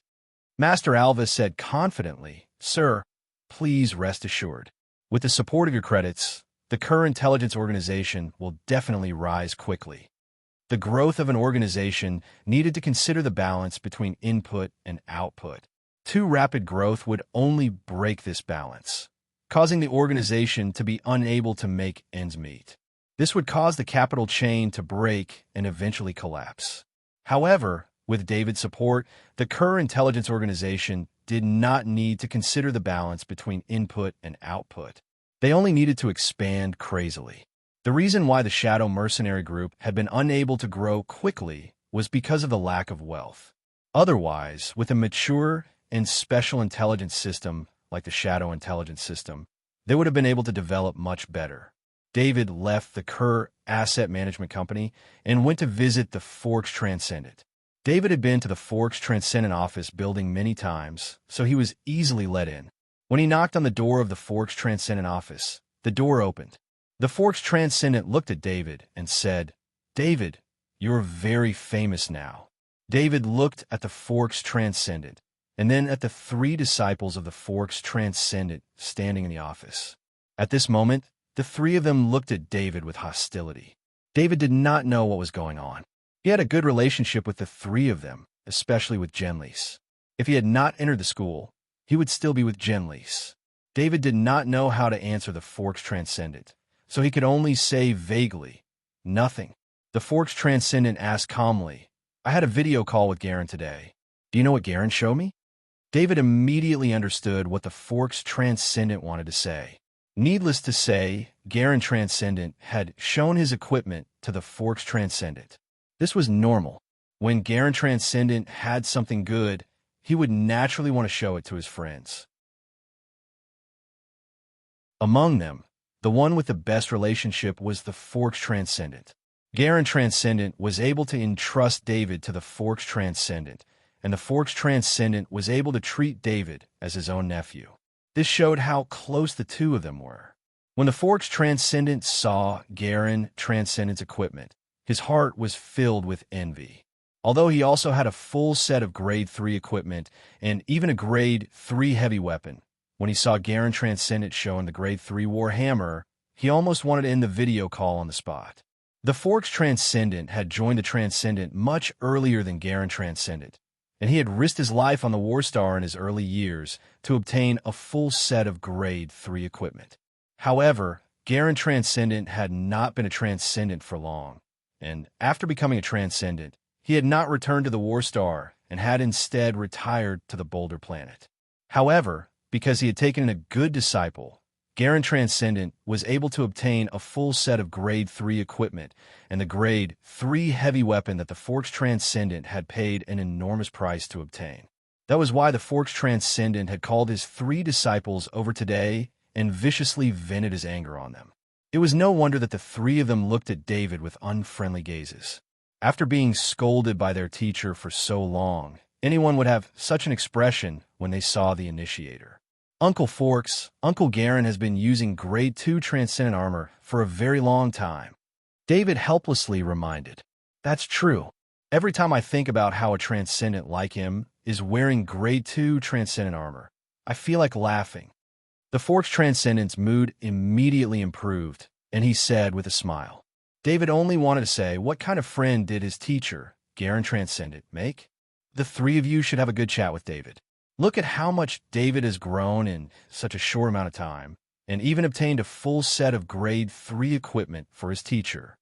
Master Alva said confidently, "Sir, please rest assured. With the support of your credits, the Kerr intelligence organization will definitely rise quickly." The growth of an organization needed to consider the balance between input and output. Too rapid growth would only break this balance, causing the organization to be unable to make ends meet. This would cause the capital chain to break and eventually collapse. However, with David's support, the Kerr intelligence organization did not need to consider the balance between input and output. They only needed to expand crazily. The reason why the Shadow Mercenary Group had been unable to grow quickly was because of the lack of wealth. Otherwise, with a mature and special intelligence system like the Shadow Intelligence System, they would have been able to develop much better. David left the Kerr Asset Management Company and went to visit the Forks Transcendent. David had been to the Forks Transcendent office building many times, so he was easily let in. When he knocked on the door of the Forks Transcendent office, the door opened. The Forks Transcendent looked at David and said, "David, you're very famous now." David looked at the Forks Transcendent and then at the three disciples of the Forks Transcendent standing in the office. At this moment, the three of them looked at David with hostility. David did not know what was going on. He had a good relationship with the three of them, especially with Genlis. If he had not entered the school, he would still be with Genlis. David did not know how to answer the Forks Transcendent, so he could only say vaguely, "Nothing." The Forks Transcendent asked calmly, "I had a video call with Garen today. Do you know what Garen showed me?" David immediately understood what the Forks Transcendent wanted to say. Needless to say, Garen Transcendent had shown his equipment to the Forks Transcendent. This was normal. When Garen Transcendent had something good, he would naturally want to show it to his friends. Among them, the one with the best relationship was the Forks Transcendent. Garen Transcendent was able to entrust David to the Forks Transcendent, and the Forks Transcendent was able to treat David as his own nephew. This showed how close the two of them were. When the Forks Transcendent saw Garen Transcendent's equipment, his heart was filled with envy. Although he also had a full set of Grade 3 equipment and even a Grade 3 heavy weapon, when he saw Garen Transcendent showing the Grade 3 War Hammer, he almost wanted to end the video call on the spot. The Forks Transcendent had joined the Transcendent much earlier than Garen Transcendent, and he had risked his life on the War Star in his early years to obtain a full set of Grade 3 equipment. However, Garen Transcendent had not been a Transcendent for long, and after becoming a Transcendent, he had not returned to the War Star and had instead retired to the Boulder Planet. However, because he had taken in a good disciple, Garen Transcendent was able to obtain a full set of Grade 3 equipment and the Grade 3 heavy weapon that the Forks Transcendent had paid an enormous price to obtain. That was why the Forks Transcendent had called his three disciples over today and viciously vented his anger on them. It was no wonder that the three of them looked at David with unfriendly gazes. After being scolded by their teacher for so long, anyone would have such an expression when they saw the initiator. Uncle Forks, Uncle Garen has been using Grade 2 Transcendent armor for a very long time. David helplessly reminded. That's true. Every time I think about how a Transcendent like him is wearing Grade 2 Transcendent armor, I feel like laughing. The Forks Transcendent's mood immediately improved, and he said with a smile. David only wanted to say, what kind of friend did his teacher, Garen Transcendent, make? The three of you should have a good chat with David. Look at how much David has grown in such a short amount of time, and even obtained a full set of Grade 3 equipment for his teacher.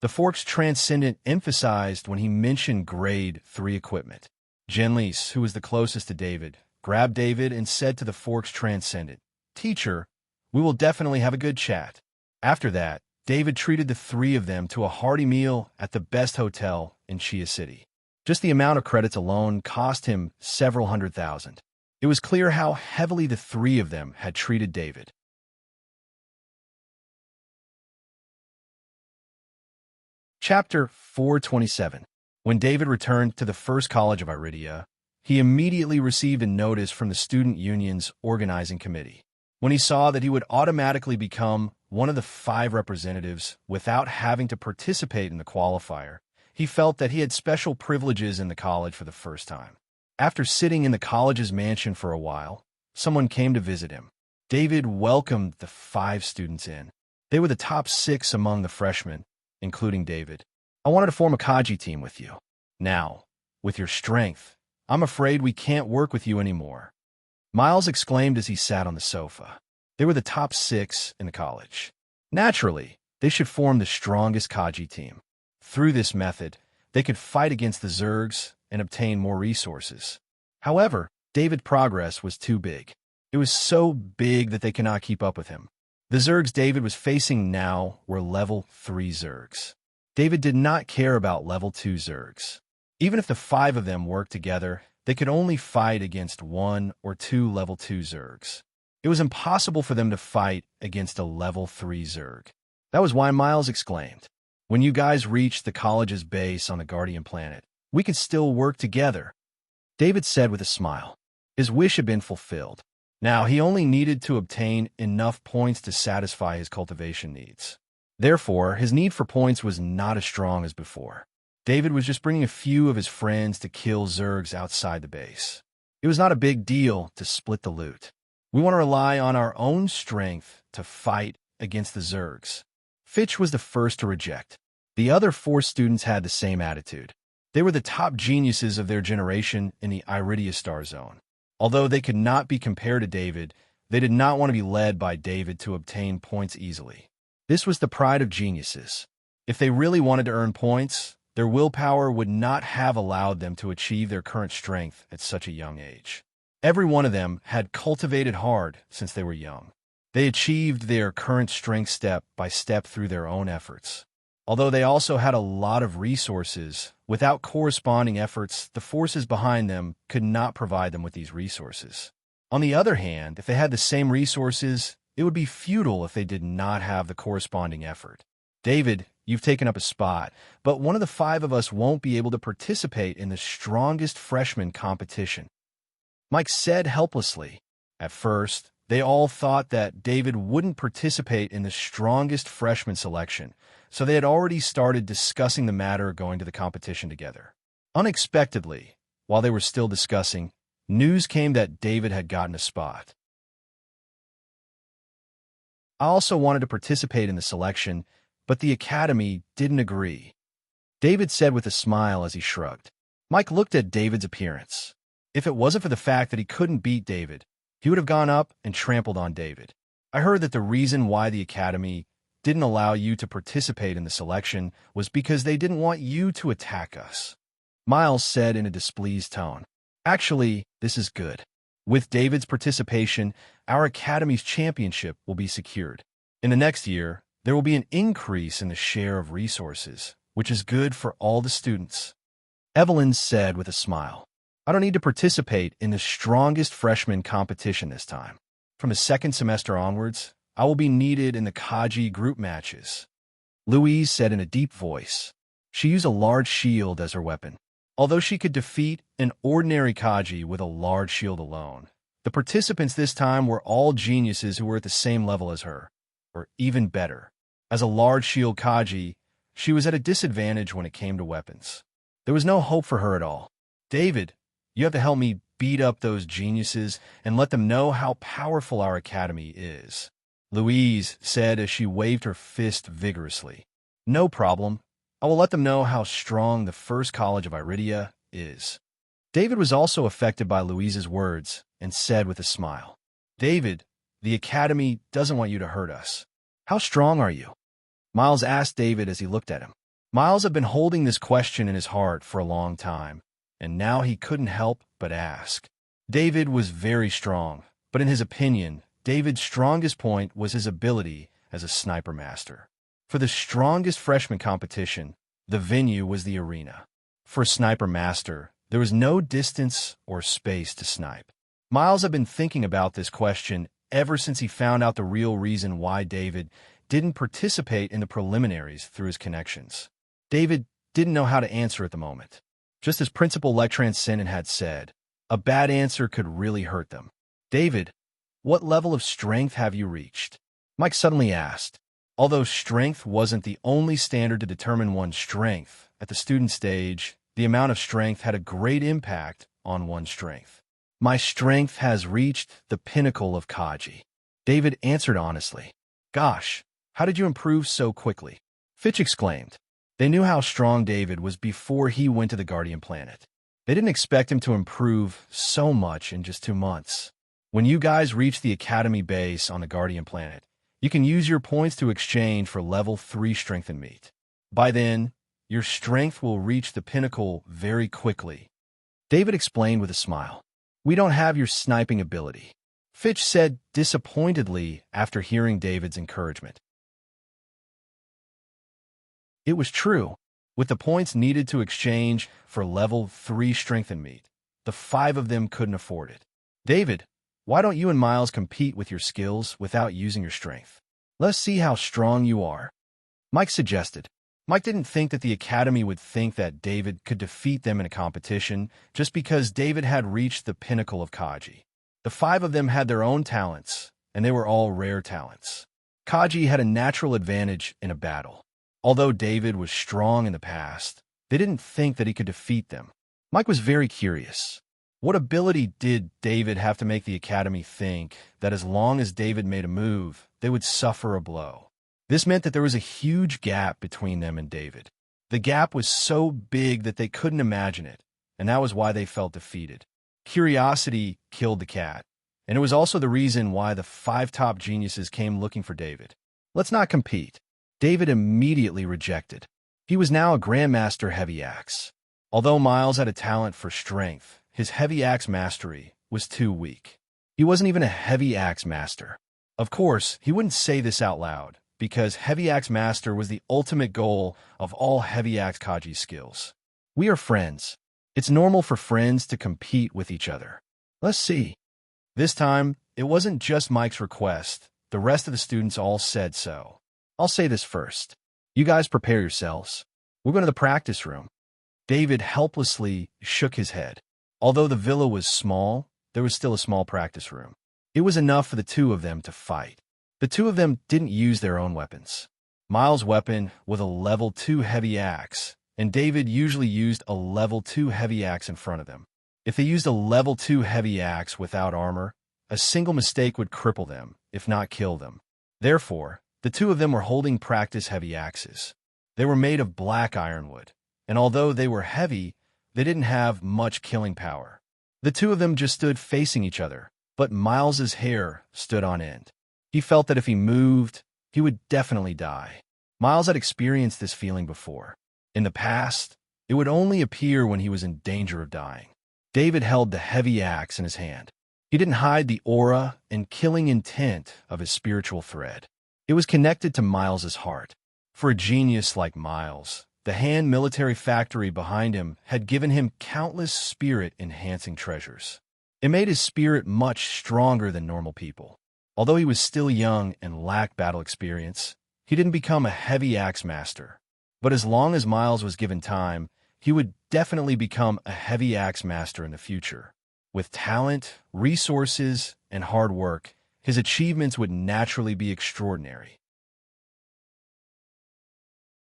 The Forks Transcendent emphasized when he mentioned Grade 3 equipment. Genlis, who was the closest to David, grabbed David and said to the Forks Transcendent, Teacher, we will definitely have a good chat. After that, David treated the three of them to a hearty meal at the best hotel in Chia City. Just the amount of credits alone cost him several $100,000. It was clear how heavily the three of them had treated David. Chapter 427. When David returned to the First College of Iridia, he immediately received a notice from the Student Union's organizing committee. When he saw that he would automatically become one of the 5 representatives without having to participate in the qualifier, he felt that he had special privileges in the college for the first time. After sitting in the college's mansion for a while, someone came to visit him. David welcomed the 5 students in. They were the top 6 among the freshmen, including David. "I wanted to form a Kaji team with you. Now, with your strength, I'm afraid we can't work with you anymore," Miles exclaimed as he sat on the sofa. They were the top 6 in the college. Naturally, they should form the strongest Kaji team. Through this method, they could fight against the Zergs and obtain more resources. However, David's progress was too big. It was so big that they could not keep up with him. The Zergs David was facing now were level 3 Zergs. David did not care about level 2 Zergs. Even if the 5 of them worked together, they could only fight against 1 or 2 level 2 Zergs. It was impossible for them to fight against a level 3 Zerg. That was why Miles exclaimed, "When you guys reach the college's base on the Guardian planet, we can still work together," David said with a smile. His wish had been fulfilled. Now he only needed to obtain enough points to satisfy his cultivation needs. Therefore, his need for points was not as strong as before. David was just bringing a few of his friends to kill Zergs outside the base. It was not a big deal to split the loot. "We want to rely on our own strength to fight against the Zergs." Fitch was the first to reject. The other 4 students had the same attitude. They were the top geniuses of their generation in the Iridia Star Zone. Although they could not be compared to David, they did not want to be led by David to obtain points easily. This was the pride of geniuses. If they really wanted to earn points, their willpower would not have allowed them to achieve their current strength at such a young age. Every one of them had cultivated hard since they were young. They achieved their current strength step by step through their own efforts. Although they also had a lot of resources, without corresponding efforts, the forces behind them could not provide them with these resources. On the other hand, if they had the same resources, it would be futile if they did not have the corresponding effort. "David, you've taken up a spot, but one of the 5 of us won't be able to participate in the strongest freshman competition," Mike said helplessly. At first, they all thought that David wouldn't participate in the strongest freshman selection, so they had already started discussing the matter of going to the competition together. Unexpectedly, while they were still discussing, news came that David had gotten a spot. "I also wanted to participate in the selection, but the Academy didn't agree," David said with a smile as he shrugged. Mike looked at David's appearance. If it wasn't for the fact that he couldn't beat David, he would have gone up and trampled on David. "I heard that the reason why the Academy didn't allow you to participate in the selection was because they didn't want you to attack us," Miles said in a displeased tone. "Actually, this is good. With David's participation, our Academy's championship will be secured. In the next year, there will be an increase in the share of resources, which is good for all the students," Evelyn said with a smile. "I don't need to participate in the strongest freshman competition this time. From the second semester onwards, I will be needed in the Kaji group matches," Louise said in a deep voice. She used a large shield as her weapon. Although she could defeat an ordinary Kaji with a large shield alone, the participants this time were all geniuses who were at the same level as her, or even better. As a large shield Kaji, she was at a disadvantage when it came to weapons. There was no hope for her at all. "David, you have to help me beat up those geniuses and let them know how powerful our Academy is," Louise said as she waved her fist vigorously. "No problem. I will let them know how strong the First College of Iridia is." David was also affected by Louise's words and said with a smile, "David, the Academy doesn't want you to hurt us. How strong are you?" Miles asked David as he looked at him. Miles had been holding this question in his heart for a long time, and now he couldn't help but ask. David was very strong, but in his opinion, David's strongest point was his ability as a sniper master. For the strongest freshman competition, the venue was the arena. For a sniper master, there was no distance or space to snipe. Miles had been thinking about this question ever since he found out the real reason why David didn't participate in the preliminaries through his connections. David didn't know how to answer at the moment. Just as Principal Transcendent had said, a bad answer could really hurt them. David, what level of strength have you reached? Mike suddenly asked. Although strength wasn't the only standard to determine one's strength, at the student stage, the amount of strength had a great impact on one's strength. My strength has reached the pinnacle of Kaji. David answered honestly. Gosh, how did you improve so quickly? Fitch exclaimed. They knew how strong David was before he went to the Guardian Planet. They didn't expect him to improve so much in just 2 months. When you guys reach the Academy base on the Guardian Planet, you can use your points to exchange for level 3 strength and meat. By then, your strength will reach the pinnacle very quickly. David explained with a smile. We don't have your sniping ability, Fitch said disappointedly after hearing David's encouragement. It was true. With the points needed to exchange for level 3 strength and meat, the 5 of them couldn't afford it. David, why don't you and Miles compete with your skills without using your strength? Let's see how strong you are, Mike suggested. Mike didn't think that the Academy would think that David could defeat them in a competition just because David had reached the pinnacle of Kaji. The 5 of them had their own talents, and they were all rare talents. Kaji had a natural advantage in a battle. Although David was strong in the past, they didn't think that he could defeat them. Mike was very curious. What ability did David have to make the Academy think that as long as David made a move, they would suffer a blow? This meant that there was a huge gap between them and David. The gap was so big that they couldn't imagine it, and that was why they felt defeated. Curiosity killed the cat, and it was also the reason why the 5 top geniuses came looking for David. Let's not compete. David immediately rejected. He was now a Grandmaster Heavy Axe. Although Miles had a talent for strength, his Heavy Axe mastery was too weak. He wasn't even a Heavy Axe master. Of course, he wouldn't say this out loud, because Heavy Axe Master was the ultimate goal of all Heavy Axe Kaji skills. We are friends. It's normal for friends to compete with each other. Let's see. This time, it wasn't just Mike's request. The rest of the students all said so. I'll say this first. You guys prepare yourselves. We're going to the practice room. David helplessly shook his head. Although the villa was small, there was still a small practice room. It was enough for the 2 of them to fight. The 2 of them didn't use their own weapons. Miles' weapon was a level 2 heavy axe, and David usually used a level 2 heavy axe in front of them. If they used a level 2 heavy axe without armor, a single mistake would cripple them, if not kill them. Therefore, the 2 of them were holding practice heavy axes. They were made of black ironwood, and although they were heavy, they didn't have much killing power. The 2 of them just stood facing each other, but Miles's hair stood on end. He felt that if he moved, he would definitely die. Miles had experienced this feeling before. In the past, it would only appear when he was in danger of dying. David held the heavy axe in his hand. He didn't hide the aura and killing intent of his spiritual thread. It was connected to Miles's heart. For a genius like Miles, the hand military factory behind him had given him countless spirit-enhancing treasures. It made his spirit much stronger than normal people. Although he was still young and lacked battle experience, he didn't become a heavy axe master. But as long as Miles was given time, he would definitely become a heavy axe master in the future. With talent, resources, and hard work, his achievements would naturally be extraordinary.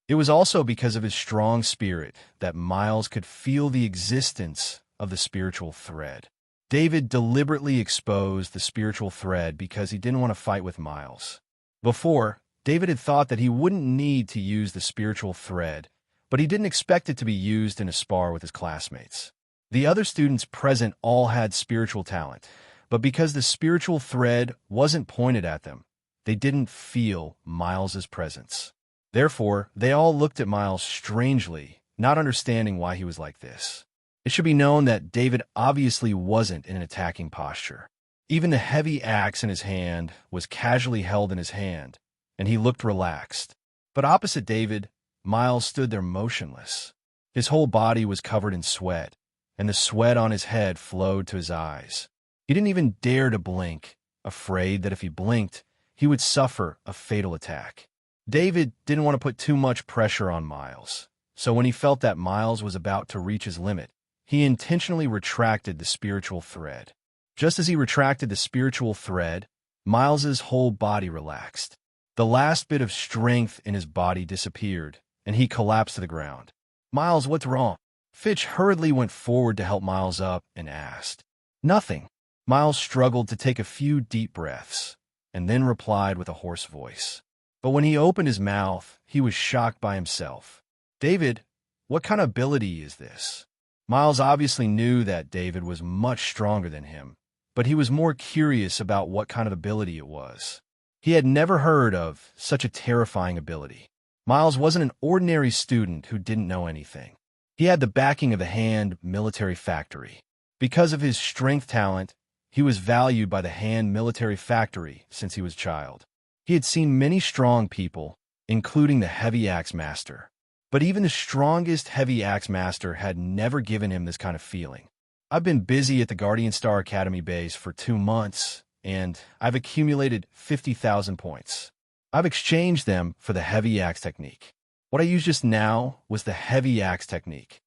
It was also because of his strong spirit that Miles could feel the existence of the spiritual thread. David deliberately exposed the spiritual thread because he didn't want to fight with Miles. Before, David had thought that he wouldn't need to use the spiritual thread, but he didn't expect it to be used in a spar with his classmates. The other students present all had spiritual talent, but because the spiritual thread wasn't pointed at them, they didn't feel Miles's presence. Therefore, they all looked at Miles strangely, not understanding why he was like this. It should be known that David obviously wasn't in an attacking posture. Even the heavy axe in his hand was casually held in his hand, and he looked relaxed. But opposite David, Miles stood there motionless. His whole body was covered in sweat, and the sweat on his head flowed to his eyes. He didn't even dare to blink, afraid that if he blinked, he would suffer a fatal attack. David didn't want to put too much pressure on Miles. So when he felt that Miles was about to reach his limit, he intentionally retracted the spiritual thread. Just as he retracted the spiritual thread, Miles's whole body relaxed. The last bit of strength in his body disappeared, and he collapsed to the ground. "Miles, what's wrong?" Fitch hurriedly went forward to help Miles up and asked. "Nothing." Miles struggled to take a few deep breaths, and then replied with a hoarse voice. But when he opened his mouth, he was shocked by himself. "David, what kind of ability is this?" Miles obviously knew that David was much stronger than him, but he was more curious about what kind of ability it was. He had never heard of such a terrifying ability. Miles wasn't an ordinary student who didn't know anything. He had the backing of the Hand Military Factory. Because of his strength talent, he was valued by the Hand Military Factory since he was a child. He had seen many strong people, including the Heavy Axe Master. But even the strongest Heavy Axe Master had never given him this kind of feeling. "I've been busy at the Guardian Star Academy base for 2 months, and I've accumulated 50,000 points. I've exchanged them for the Heavy Axe technique. What I used just now was the Heavy Axe technique."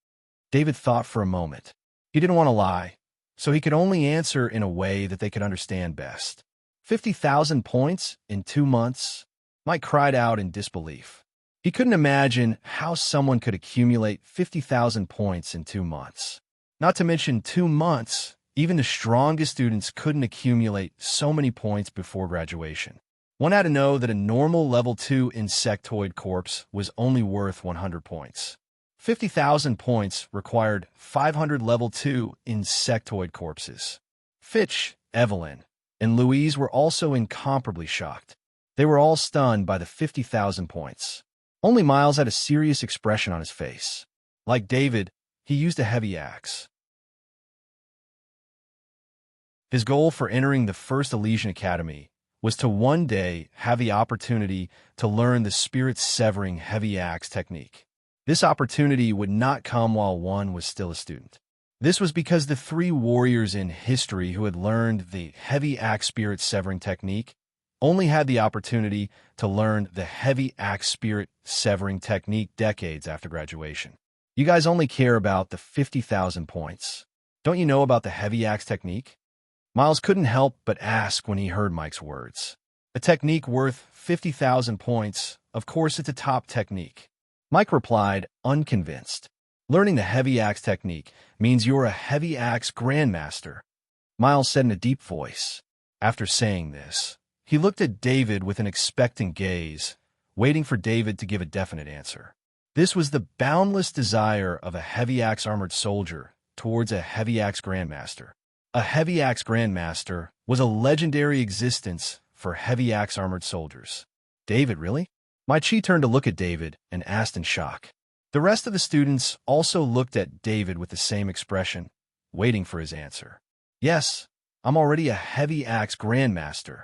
David thought for a moment. He didn't want to lie, so he could only answer in a way that they could understand best. 50,000 points in 2 months? Mike cried out in disbelief. He couldn't imagine how someone could accumulate 50,000 points in 2 months. Not to mention 2 months, even the strongest students couldn't accumulate so many points before graduation. One had to know that a normal level 2 insectoid corpse was only worth 100 points. 50,000 points required 500 level 2 insectoid corpses. Fitch, Evelyn, and Louise were also incomparably shocked. They were all stunned by the 50,000 points. Only Miles had a serious expression on his face. Like David, he used a heavy axe. His goal for entering the First Elysian Academy was to one day have the opportunity to learn the spirit-severing heavy axe technique. This opportunity would not come while one was still a student. This was because the 3 warriors in history who had learned the heavy axe spirit-severing technique only had the opportunity to learn the heavy axe spirit-severing technique decades after graduation. You guys only care about the 50,000 points. Don't you know about the heavy axe technique? Miles couldn't help but ask when he heard Mike's words. A technique worth 50,000 points, of course it's a top technique. Mike replied, unconvinced. Learning the heavy axe technique means you're a heavy axe grandmaster, Miles said in a deep voice. After saying this, he looked at David with an expectant gaze, waiting for David to give a definite answer. This was the boundless desire of a heavy axe armored soldier towards a heavy axe grandmaster. A heavy axe grandmaster was a legendary existence for heavy axe armored soldiers. David, really? My chi turned to look at David and asked in shock. The rest of the students also looked at David with the same expression, waiting for his answer. Yes, I'm already a heavy axe grandmaster.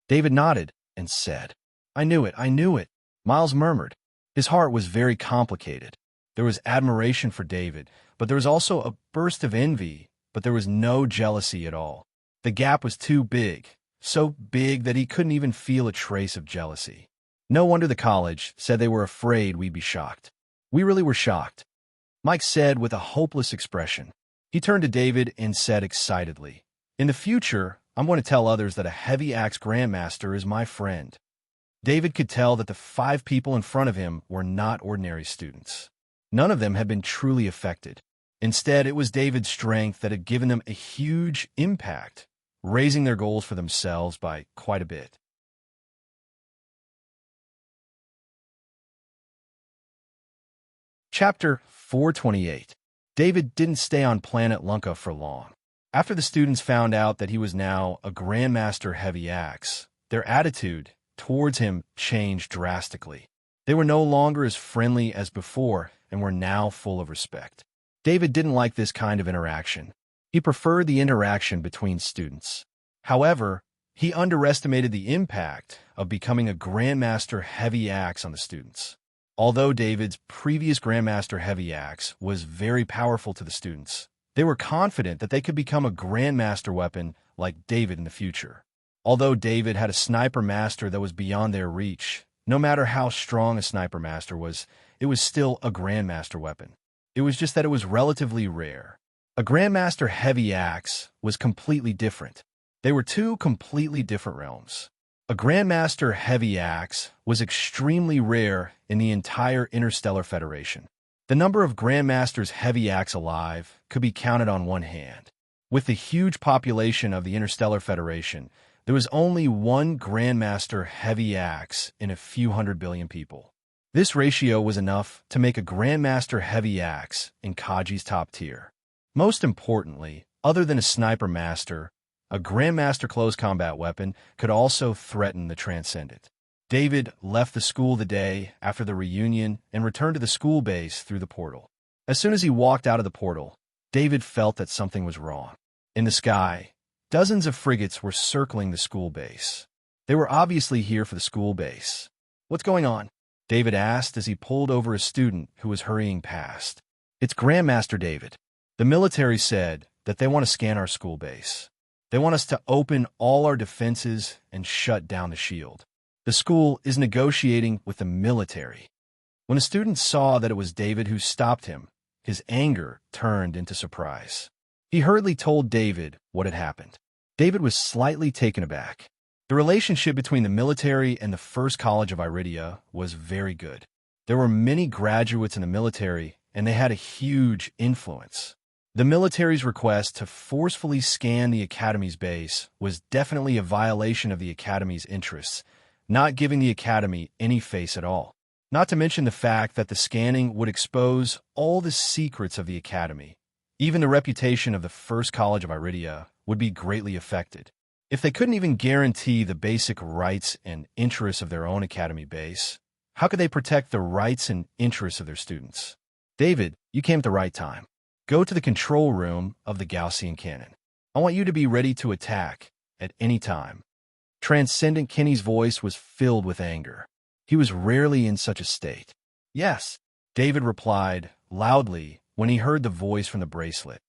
David nodded and said, I knew it. Miles murmured. His heart was very complicated. There was admiration for David, but there was also a burst of envy, but there was no jealousy at all. The gap was too big, so big that he couldn't even feel a trace of jealousy. No wonder the college said they were afraid we'd be shocked. We really were shocked, Mike said with a hopeless expression. He turned to David and said excitedly, In the future, I'm going to tell others that a heavy axe grandmaster is my friend. David could tell that the 5 people in front of him were not ordinary students. None of them had been truly affected. Instead, it was David's strength that had given them a huge impact, raising their goals for themselves by quite a bit. Chapter 428. David didn't stay on planet Lunka for long. After the students found out that he was now a Grandmaster Heavy Axe, their attitude towards him changed drastically. They were no longer as friendly as before and were now full of respect. David didn't like this kind of interaction. He preferred the interaction between students. However, he underestimated the impact of becoming a Grandmaster Heavy Axe on the students. Although David's previous Grandmaster Heavy Axe was very powerful to the students, they were confident that they could become a Grandmaster weapon like David in the future. Although David had a Sniper Master that was beyond their reach, no matter how strong a Sniper Master was, it was still a Grandmaster weapon. It was just that it was relatively rare. A Grandmaster heavy axe was completely different. They were two completely different realms. A Grandmaster heavy axe was extremely rare in the entire Interstellar Federation. The number of Grandmasters heavy axe alive could be counted on one hand. With the huge population of the Interstellar Federation, there was only one Grandmaster heavy axe in a few 100 billion people. This ratio was enough to make a Grandmaster heavy axe in Kaji's top tier. Most importantly, other than a sniper master, a Grandmaster close combat weapon could also threaten the Transcendent. David left the school the day after the reunion and returned to the school base through the portal. As soon as he walked out of the portal, David felt that something was wrong. In the sky, dozens of frigates were circling the school base. They were obviously here for the school base. "What's going on?" David asked as he pulled over a student who was hurrying past. "It's Grandmaster David. The military said that they want to scan our school base. They want us to open all our defenses and shut down the shield. The school is negotiating with the military." When the student saw that it was David who stopped him, his anger turned into surprise. He hurriedly told David what had happened. David was slightly taken aback. The relationship between the military and the First College of Iridia was very good. There were many graduates in the military, and they had a huge influence. The military's request to forcefully scan the Academy's base was definitely a violation of the Academy's interests, not giving the Academy any face at all. Not to mention the fact that the scanning would expose all the secrets of the Academy. Even the reputation of the First College of Iridia would be greatly affected. If they couldn't even guarantee the basic rights and interests of their own Academy base, how could they protect the rights and interests of their students? "David, you came at the right time. Go to the control room of the Gaussian cannon. I want you to be ready to attack at any time." Transcendent Kenny's voice was filled with anger. He was rarely in such a state. "Yes," David replied loudly when he heard the voice from the bracelet.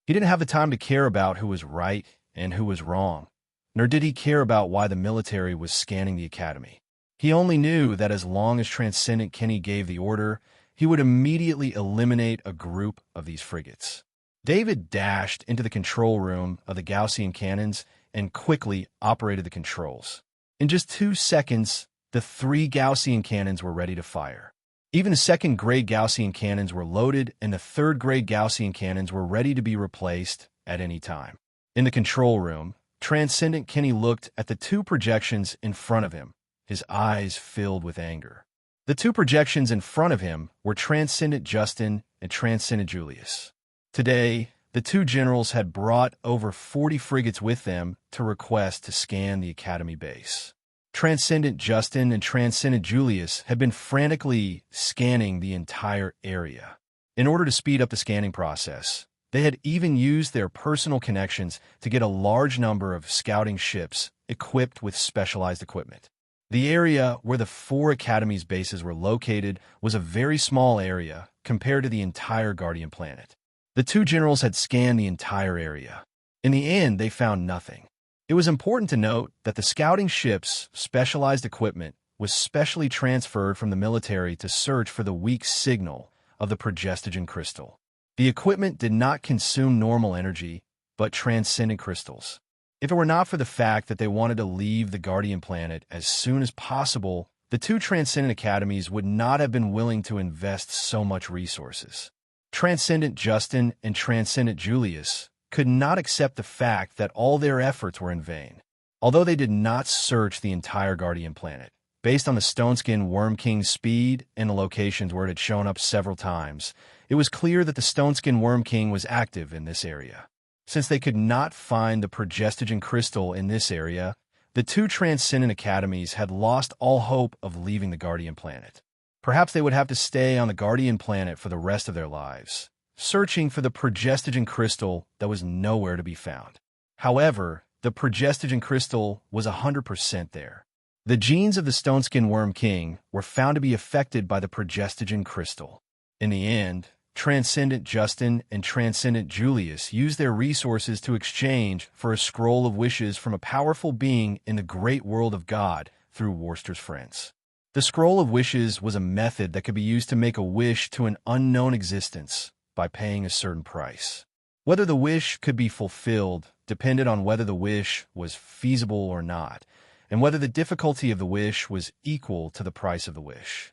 He didn't have the time to care about who was right and who was wrong, nor did he care about why the military was scanning the Academy. He only knew that as long as Transcendent Kenny gave the order, he would immediately eliminate a group of these frigates. David dashed into the control room of the Gaussian cannons and quickly operated the controls. In just 2 seconds, the 3 Gaussian cannons were ready to fire. Even the second-grade Gaussian cannons were loaded, and the third-grade Gaussian cannons were ready to be replaced at any time. In the control room, Transcendent Kenny looked at the 2 projections in front of him, his eyes filled with anger. The 2 projections in front of him were Transcendent Justin and Transcendent Julius. Today, the 2 generals had brought over 40 frigates with them to request to scan the Academy base. Transcendent Justin and Transcendent Julius had been frantically scanning the entire area. In order to speed up the scanning process, they had even used their personal connections to get a large number of scouting ships equipped with specialized equipment. The area where the 4 Academy's bases were located was a very small area compared to the entire Guardian planet. The 2 generals had scanned the entire area. In the end, they found nothing. It was important to note that the scouting ship's specialized equipment was specially transferred from the military to search for the weak signal of the progestogen crystal. The equipment did not consume normal energy, but transcendent crystals. If it were not for the fact that they wanted to leave the Guardian planet as soon as possible, the 2 Transcendent Academies would not have been willing to invest so much resources. Transcendent Justin and Transcendent Julius could not accept the fact that all their efforts were in vain. Although they did not search the entire Guardian planet, based on the Stoneskin Worm King's speed and the locations where it had shown up several times, it was clear that the Stoneskin Worm King was active in this area. Since they could not find the progestogen crystal in this area, the 2 Transcendent Academies had lost all hope of leaving the Guardian planet. Perhaps they would have to stay on the Guardian planet for the rest of their lives, searching for the progestogen crystal that was nowhere to be found. However, the progestogen crystal was 100% there. The genes of the Stoneskin Worm King were found to be affected by the progestogen crystal. In the end, Transcendent Justin and Transcendent Julius used their resources to exchange for a scroll of wishes from a powerful being in the great world of God through Worcester's friends. The Scroll of Wishes was a method that could be used to make a wish to an unknown existence by paying a certain price. Whether the wish could be fulfilled depended on whether the wish was feasible or not, and whether the difficulty of the wish was equal to the price of the wish.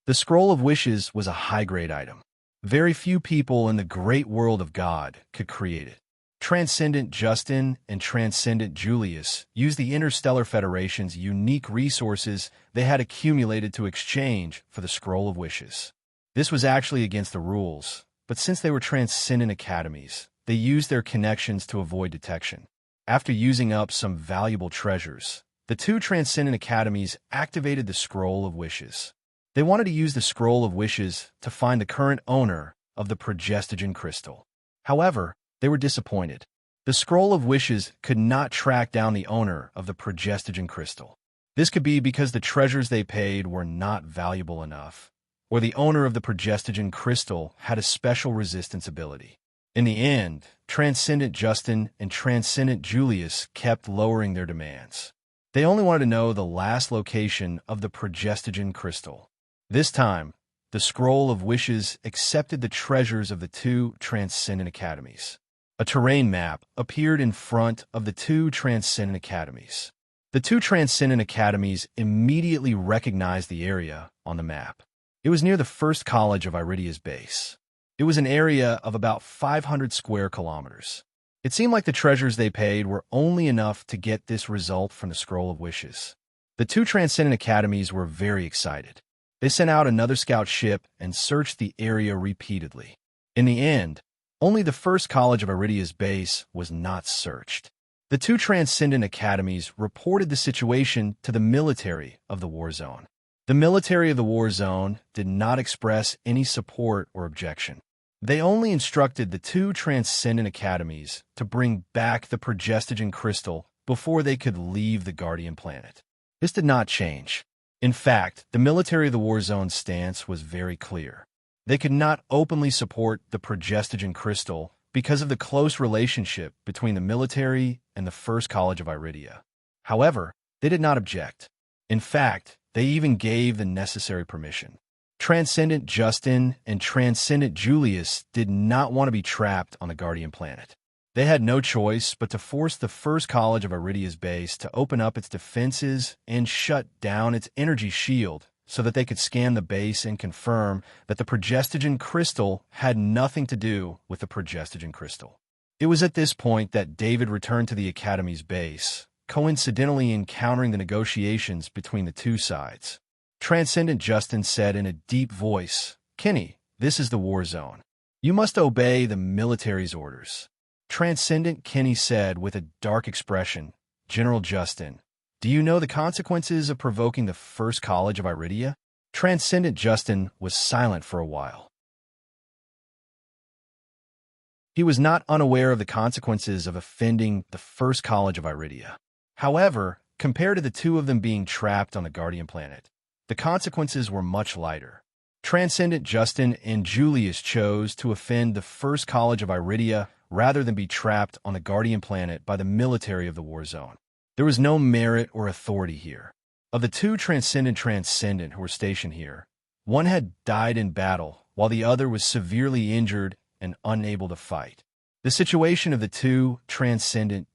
The Scroll of Wishes was a high-grade item. Very few people in the great world of God could create it. Transcendent Justin and Transcendent Julius used the Interstellar Federation's unique resources they had accumulated to exchange for the Scroll of Wishes. This was actually against the rules, but since they were Transcendent Academies, they used their connections to avoid detection. After using up some valuable treasures, the two Transcendent Academies activated the Scroll of Wishes. They wanted to use the Scroll of Wishes to find the current owner of the Progestogen crystal. However, they were disappointed. The Scroll of Wishes could not track down the owner of the Progestogen crystal. This could be because the treasures they paid were not valuable enough, or the owner of the Progestogen crystal had a special resistance ability. In the end, Transcendent Justin and Transcendent Julius kept lowering their demands. They only wanted to know the last location of the Progestogen crystal. This time, the Scroll of Wishes accepted the treasures of the two Transcendent Academies. A terrain map appeared in front of the two Transcendent Academies. The two Transcendent Academies immediately recognized the area on the map. It was near the first college of Iridia's base. It was an area of about 500 square kilometers. It seemed like the treasures they paid were only enough to get this result from the Scroll of Wishes. The two Transcendent Academies were very excited. They sent out another scout ship and searched the area repeatedly. In the end, only the first college of Iridia's base was not searched. The two Transcendent Academies reported the situation to the military of the war zone. The military of the war zone did not express any support or objection. They only instructed the two Transcendent Academies to bring back the Progestogen crystal before they could leave the Guardian planet. This did not change. In fact, the military of the war zone's stance was very clear. They could not openly support the Progestogen crystal because of the close relationship between the military and the First College of Iridia. However, they did not object. In fact, they even gave the necessary permission. Transcendent Justin and Transcendent Julius did not want to be trapped on the Guardian planet. They had no choice but to force the First College of Iridia's base to open up its defenses and shut down its energy shield so that they could scan the base and confirm that the Progestogen crystal had nothing to do with the Progestogen crystal. It was at this point that David returned to the Academy's base, coincidentally encountering the negotiations between the two sides. Transcendent Justin said in a deep voice, "Kenny, this is the war zone. You must obey the military's orders." Transcendent Kenny said with a dark expression, "General Justin, do you know the consequences of provoking the First College of Iridia?" Transcendent Justin was silent for a while. He was not unaware of the consequences of offending the First College of Iridia. However, compared to the two of them being trapped on the Guardian planet, the consequences were much lighter. Transcendent Justin and Julius chose to offend the First College of Iridia rather than be trapped on the Guardian planet by the military of the war zone. There was no merit or authority here. Of the two Transcendent who were stationed here, one had died in battle while the other was severely injured and unable to fight. The situation of the two Transcendent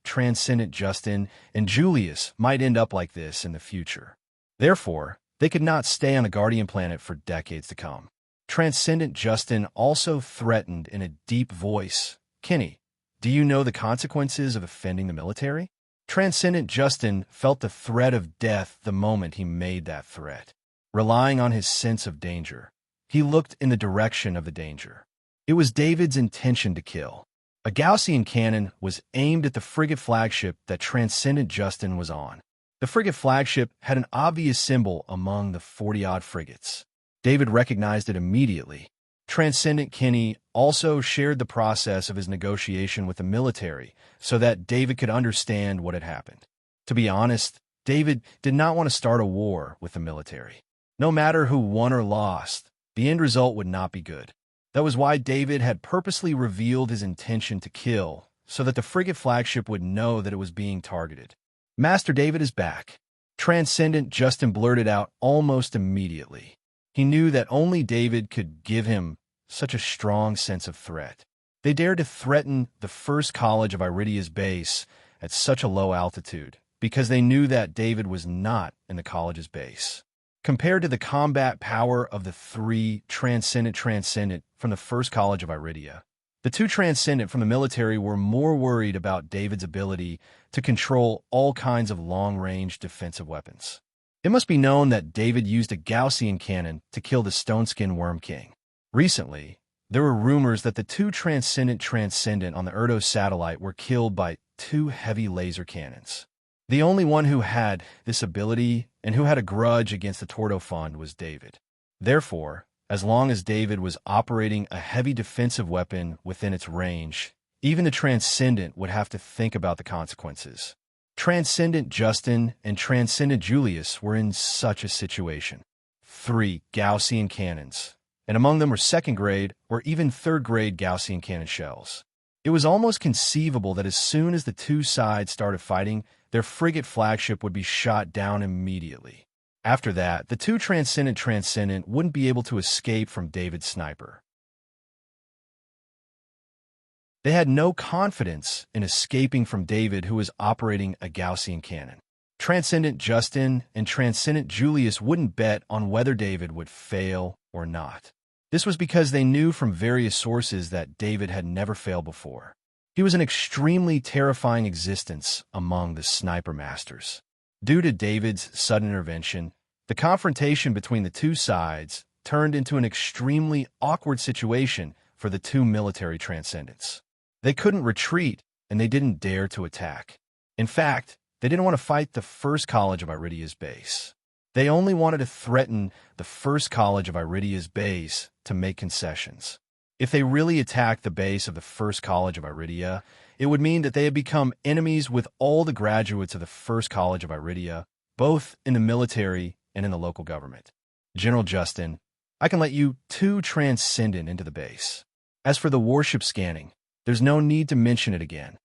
Justin and Julius might end up like this in the future. Therefore, they could not stay on the Guardian planet for decades to come. Transcendent Justin also threatened in a deep voice, "Kenny, do you know the consequences of offending the military?" Transcendent Justin felt the threat of death the moment he made that threat. Relying on his sense of danger, he looked in the direction of the danger. It was David's intention to kill. A Gaussian cannon was aimed at the frigate flagship that Transcendent Justin was on. The frigate flagship had an obvious symbol among the 40-odd frigates. David recognized it immediately. Transcendent Kenny also shared the process of his negotiation with the military so that David could understand what had happened. To be honest, David did not want to start a war with the military. No matter who won or lost, the end result would not be good. That was why David had purposely revealed his intention to kill, so that the frigate flagship would know that it was being targeted. "Master David is back. Transcendent Justin blurted out almost immediately. He knew that only David could give him such a strong sense of threat. They dared to threaten the first college of Iridia's base at such a low altitude because they knew that David was not in the college's base. Compared to the combat power of the three transcendent from the first college of Iridia, the two transcendent from the military were more worried about David's ability to control all kinds of long-range defensive weapons. It must be known that David used a Gaussian cannon to kill the Stoneskin Worm King. Recently, there were rumors that the two transcendent on the Erdos satellite were killed by two heavy laser cannons. The only one who had this ability and who had a grudge against the Tordo Fund was David. Therefore, as long as David was operating a heavy defensive weapon within its range, even the Transcendent would have to think about the consequences. Transcendent Justin and Transcendent Julius were in such a situation. 3 Gaussian cannons, and among them were second-grade or even third-grade Gaussian cannon shells. It was almost conceivable that as soon as the two sides started fighting, their frigate flagship would be shot down immediately. After that, the two Transcendent wouldn't be able to escape from David's sniper. They had no confidence in escaping from David, who was operating a Gaussian cannon. Transcendent Justin and Transcendent Julius wouldn't bet on whether David would fail or not. This was because they knew from various sources that David had never failed before. He was an extremely terrifying existence among the sniper masters. Due to David's sudden intervention, the confrontation between the two sides turned into an extremely awkward situation for the two military transcendents. They couldn't retreat, and they didn't dare to attack. In fact, they didn't want to fight the first college of Iridia's base. They only wanted to threaten the first college of Iridia's base to make concessions. If they really attacked the base of the first college of Iridia, it would mean that they had become enemies with all the graduates of the first college of Iridia, both in the military and in the local government. General Justin, I can let you two Transcendent into the base. As for the warship scanning, there's no need to mention it again.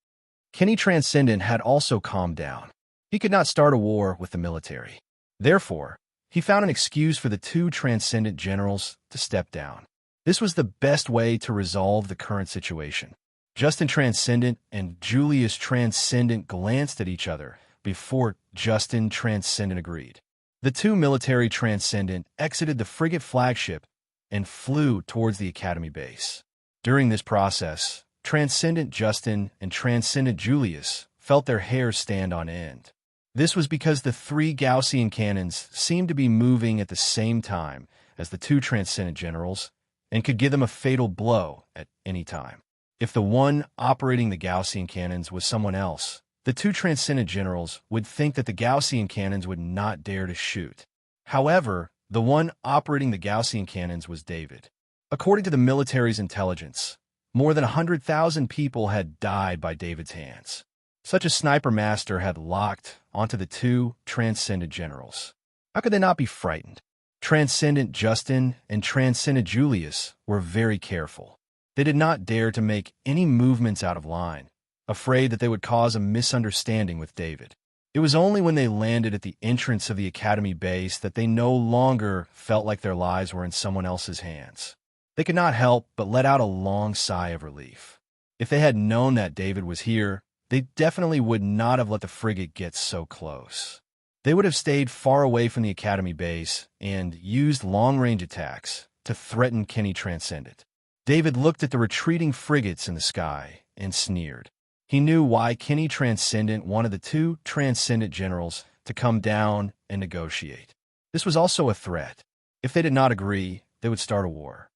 Kenny Transcendent had also calmed down. He could not start a war with the military. Therefore, he found an excuse for the two Transcendent generals to step down. This was the best way to resolve the current situation. Justin Transcendent and Julius Transcendent glanced at each other before Justin Transcendent agreed. The two military Transcendent exited the frigate flagship and flew towards the Academy base. During this process, Transcendent Justin and Transcendent Julius felt their hair stand on end. This was because the 3 Gaussian cannons seemed to be moving at the same time as the two Transcendent generals and could give them a fatal blow at any time. If the one operating the Gaussian cannons was someone else, the two Transcendent generals would think that the Gaussian cannons would not dare to shoot. However, the one operating the Gaussian cannons was David. According to the military's intelligence, more than 100,000 people had died by David's hands. Such a sniper master had locked onto the two Transcendent generals. How could they not be frightened? Transcendent Justin and Transcendent Julius were very careful. They did not dare to make any movements out of line, afraid that they would cause a misunderstanding with David. It was only when they landed at the entrance of the Academy base that they no longer felt like their lives were in someone else's hands. They could not help but let out a long sigh of relief. If they had known that David was here, they definitely would not have let the frigate get so close. They would have stayed far away from the Academy base and used long-range attacks to threaten Kenny Transcendent. David looked at the retreating frigates in the sky and sneered. He knew why Kenny Transcendent wanted the two Transcendent generals to come down and negotiate. This was also a threat. If they did not agree, they would start a war.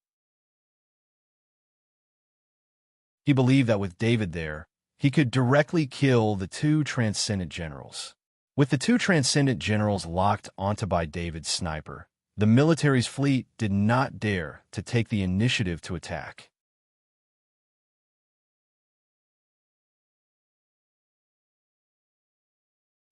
He believed that with David there, he could directly kill the two Transcendent generals. With the two Transcendent generals locked onto by David's sniper, the military's fleet did not dare to take the initiative to attack.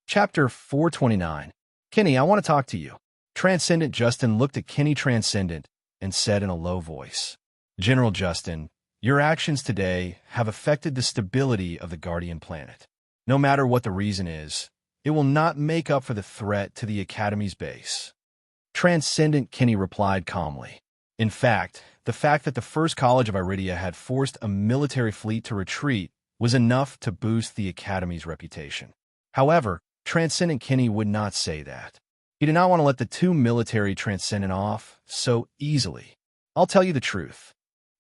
Chapter 429. Kenny, I want to talk to you. Transcendent Justin looked at Kenny Transcendent and said in a low voice, General Justin, your actions today have affected the stability of the Guardian planet. No matter what the reason is, it will not make up for the threat to the Academy's base. Transcendent Kinney replied calmly. In fact that the First College of Iridia had forced a military fleet to retreat was enough to boost the Academy's reputation. However, Transcendent Kinney would not say that. He did not want to let the two military Transcendent off so easily. I'll tell you the truth.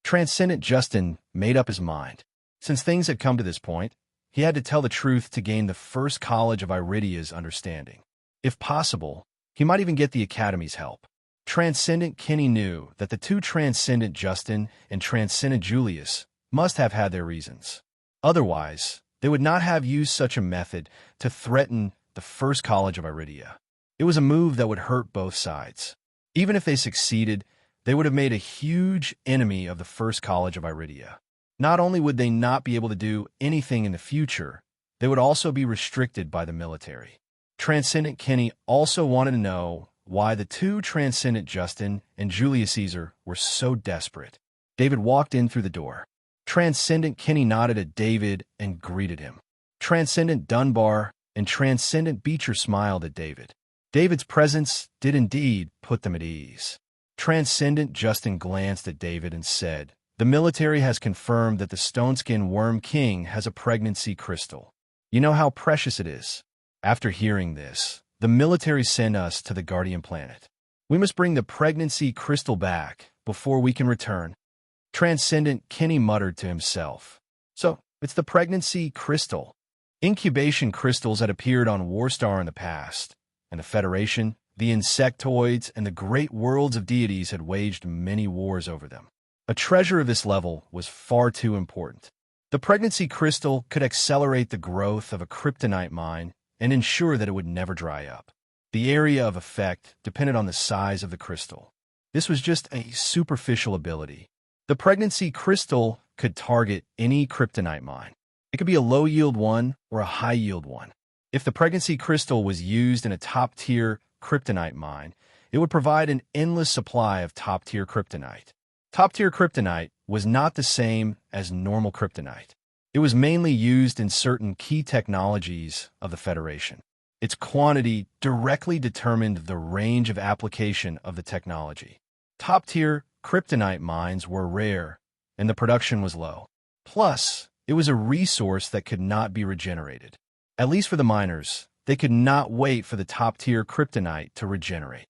Transcendent Justin made up his mind. Since things had come to this point, he had to tell the truth to gain the First College of Iridia's understanding. If possible, he might even get the Academy's help. Transcendent Kinney knew that the two Transcendent Justin and Transcendent Julius must have had their reasons. Otherwise, they would not have used such a method to threaten the First College of Iridia. It was a move that would hurt both sides. Even if they succeeded, they would have made a huge enemy of the First College of Iridia. Not only would they not be able to do anything in the future, they would also be restricted by the military. Transcendent Kinney also wanted to know why the two Transcendent Justin and Julius Caesar were so desperate. David walked in through the door. Transcendent Kinney nodded at David and greeted him. Transcendent Dunbar and Transcendent Beecher smiled at David. David's presence did indeed put them at ease. Transcendent Justin glanced at David and said, "The military has confirmed that the Stoneskin Worm King has a pregnancy crystal. You know how precious it is." After hearing this, the military sent us to the Guardian Planet. We must bring the pregnancy crystal back before we can return. Transcendent Kinney muttered to himself. So, it's the pregnancy crystal. Incubation crystals had appeared on Warstar in the past, and the Federation, the insectoids, and the great worlds of deities had waged many wars over them. A treasure of this level was far too important. The pregnancy crystal could accelerate the growth of a kryptonite mine and ensure that it would never dry up. The area of effect depended on the size of the crystal. This was just a superficial ability. The pregnancy crystal could target any kryptonite mine. It could be a low-yield one or a high-yield one. If the pregnancy crystal was used in a top-tier kryptonite mine, it would provide an endless supply of top-tier kryptonite. Top-tier kryptonite was not the same as normal kryptonite. It was mainly used in certain key technologies of the Federation. Its quantity directly determined the range of application of the technology. Top-tier kryptonite mines were rare, and the production was low. Plus, it was a resource that could not be regenerated. At least for the miners, they could not wait for the top-tier kryptonite to regenerate.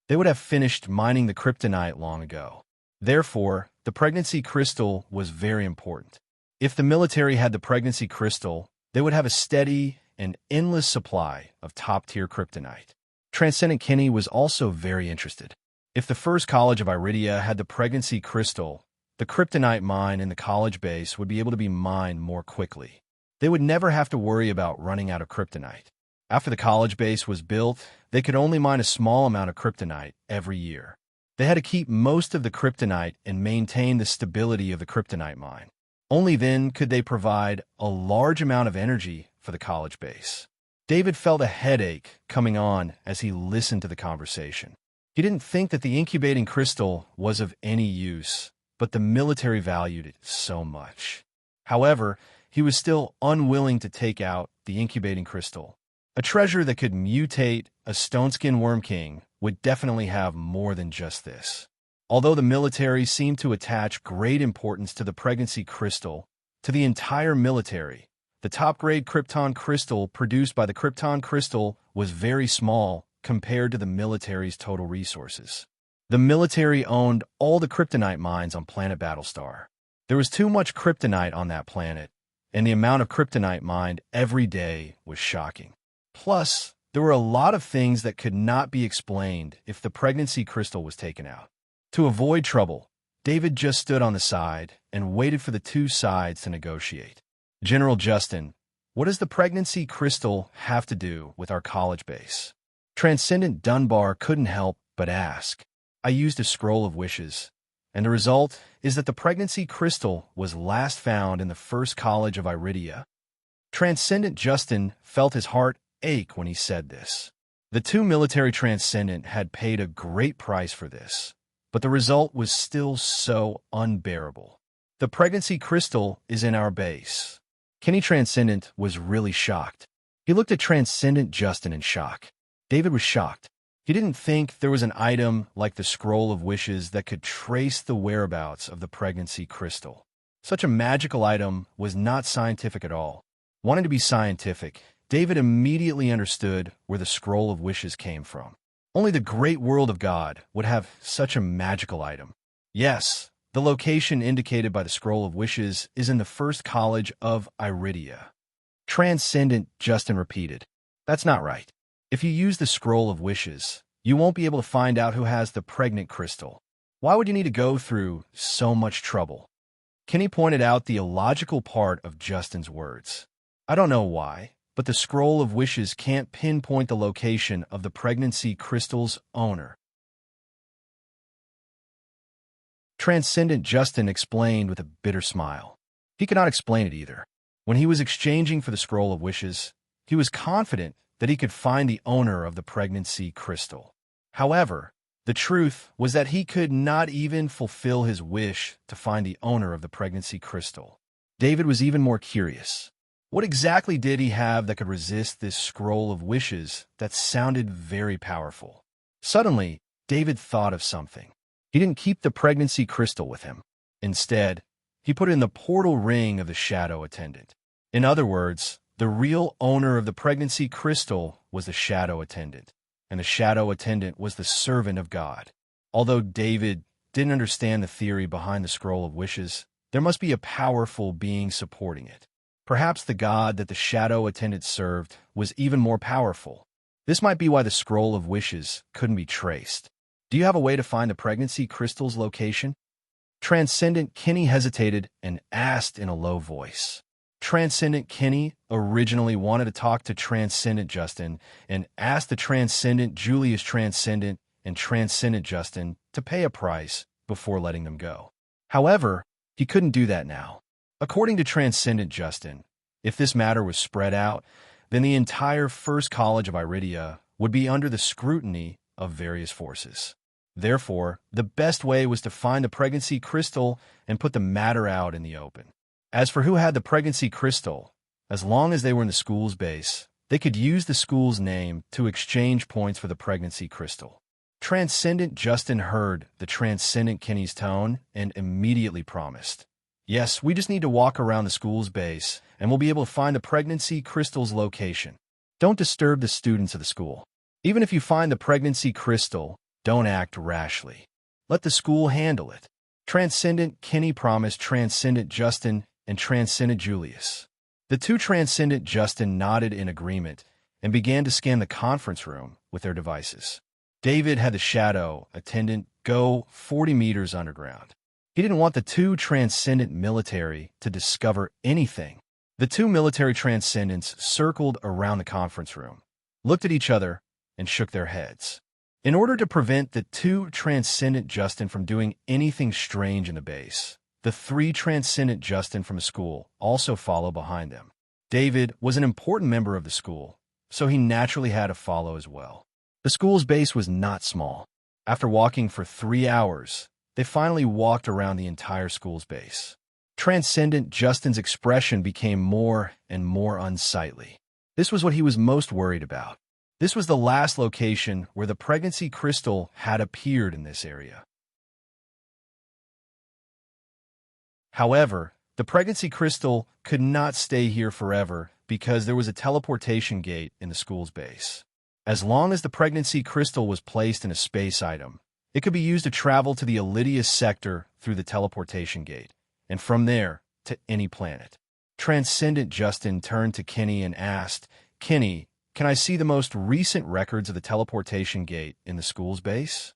They would have finished mining the kryptonite long ago. Therefore, the pregnancy crystal was very important. If the military had the pregnancy crystal, they would have a steady and endless supply of top-tier kryptonite. Transcendent Kinney was also very interested. If the First College of Iridia had the pregnancy crystal, the kryptonite mine in the college base would be able to be mined more quickly. They would never have to worry about running out of kryptonite. After the college base was built, they could only mine a small amount of kryptonite every year. They had to keep most of the kryptonite and maintain the stability of the kryptonite mine. Only then could they provide a large amount of energy for the college base. David felt a headache coming on as he listened to the conversation. He didn't think that the incubating crystal was of any use, but the military valued it so much. However, he was still unwilling to take out the incubating crystal. A treasure that could mutate a Stoneskin Worm King would definitely have more than just this. Although the military seemed to attach great importance to the pregnancy crystal, to the entire military, the top-grade Krypton crystal produced by the Krypton crystal was very small compared to the military's total resources. The military owned all the kryptonite mines on planet Battlestar. There was too much kryptonite on that planet, and the amount of kryptonite mined every day was shocking. Plus, there were a lot of things that could not be explained if the pregnancy crystal was taken out. To avoid trouble, David just stood on the side and waited for the two sides to negotiate. "General Justin, what does the pregnancy crystal have to do with our college base?" Transcendent Dunbar couldn't help but ask. "I used a scroll of wishes, and the result is that the pregnancy crystal was last found in the First College of Iridia." Transcendent Justin felt his heart ache when he said this. The two military Transcendent had paid a great price for this, but the result was still so unbearable. "The pregnancy crystal is in our base. Kenny Transcendent was really shocked. He looked at Transcendent Justin in shock. David was shocked. He didn't think there was an item like the Scroll of Wishes that could trace the whereabouts of the pregnancy crystal. Such a magical item was not scientific at all. Wanting to be scientific, David immediately understood where the Scroll of Wishes came from. Only the great world of God would have such a magical item. Yes, the location indicated by the Scroll of Wishes is in the First College of Iridia. Transcendent Justin repeated. That's not right. If you use the Scroll of Wishes, you won't be able to find out who has the pregnant crystal. Why would you need to go through so much trouble? Kenny pointed out the illogical part of Justin's words. I don't know why, but the Scroll of Wishes can't pinpoint the location of the pregnancy crystal's owner. Transcendent Justin explained with a bitter smile. He could not explain it either. When he was exchanging for the Scroll of Wishes, he was confident that he could find the owner of the pregnancy crystal. However, the truth was that he could not even fulfill his wish to find the owner of the pregnancy crystal. David was even more curious. What exactly did he have that could resist this Scroll of Wishes that sounded very powerful? Suddenly, David thought of something. He didn't keep the pregnancy crystal with him. Instead, he put it in the portal ring of the shadow attendant. In other words, the real owner of the pregnancy crystal was the shadow attendant, and the shadow attendant was the servant of God. Although David didn't understand the theory behind the Scroll of Wishes, there must be a powerful being supporting it. Perhaps the God that the shadow attendant served was even more powerful. This might be why the Scroll of Wishes couldn't be traced. Do you have a way to find the pregnancy crystal's location? Transcendent Kenny hesitated and asked in a low voice. Transcendent Kenny originally wanted to talk to Transcendent Justin and asked the Transcendent Julius Transcendent and Transcendent Justin to pay a price before letting them go. However, he couldn't do that now. According to Transcendent Justin, if this matter was spread out, then the entire First College of Iridia would be under the scrutiny of various forces. Therefore, the best way was to find the pregnancy crystal and put the matter out in the open. As for who had the pregnancy crystal, as long as they were in the school's base, they could use the school's name to exchange points for the pregnancy crystal. Transcendent Justin heard the Transcendent Kenny's tone and immediately promised. Yes, we just need to walk around the school's base, and we'll be able to find the pregnancy crystal's location. Don't disturb the students of the school. Even if you find the pregnancy crystal, don't act rashly. Let the school handle it. Transcendent Kenny promised Transcendent Justin and Transcendent Julius. The two Transcendent Justin nodded in agreement and began to scan the conference room with their devices. David had the shadow attendant go 40 meters underground. He didn't want the two Transcendent military to discover anything. The two military Transcendents circled around the conference room, looked at each other, and shook their heads. In order to prevent the two Transcendent Justin from doing anything strange in the base, the three Transcendent Justin from the school also follow behind them. David was an important member of the school, so he naturally had to follow as well. The school's base was not small. After walking for 3 hours, they finally walked around the entire school's base. Transcendent Justin's expression became more and more unsightly. This was what he was most worried about. This was the last location where the pregnancy crystal had appeared in this area. However, the pregnancy crystal could not stay here forever because there was a teleportation gate in the school's base. As long as the pregnancy crystal was placed in a space item, it could be used to travel to the Ilidius sector through the teleportation gate, and from there to any planet. Transcendent Justin turned to Kenny and asked, "Kenny, can I see the most recent records of the teleportation gate in the school's base?"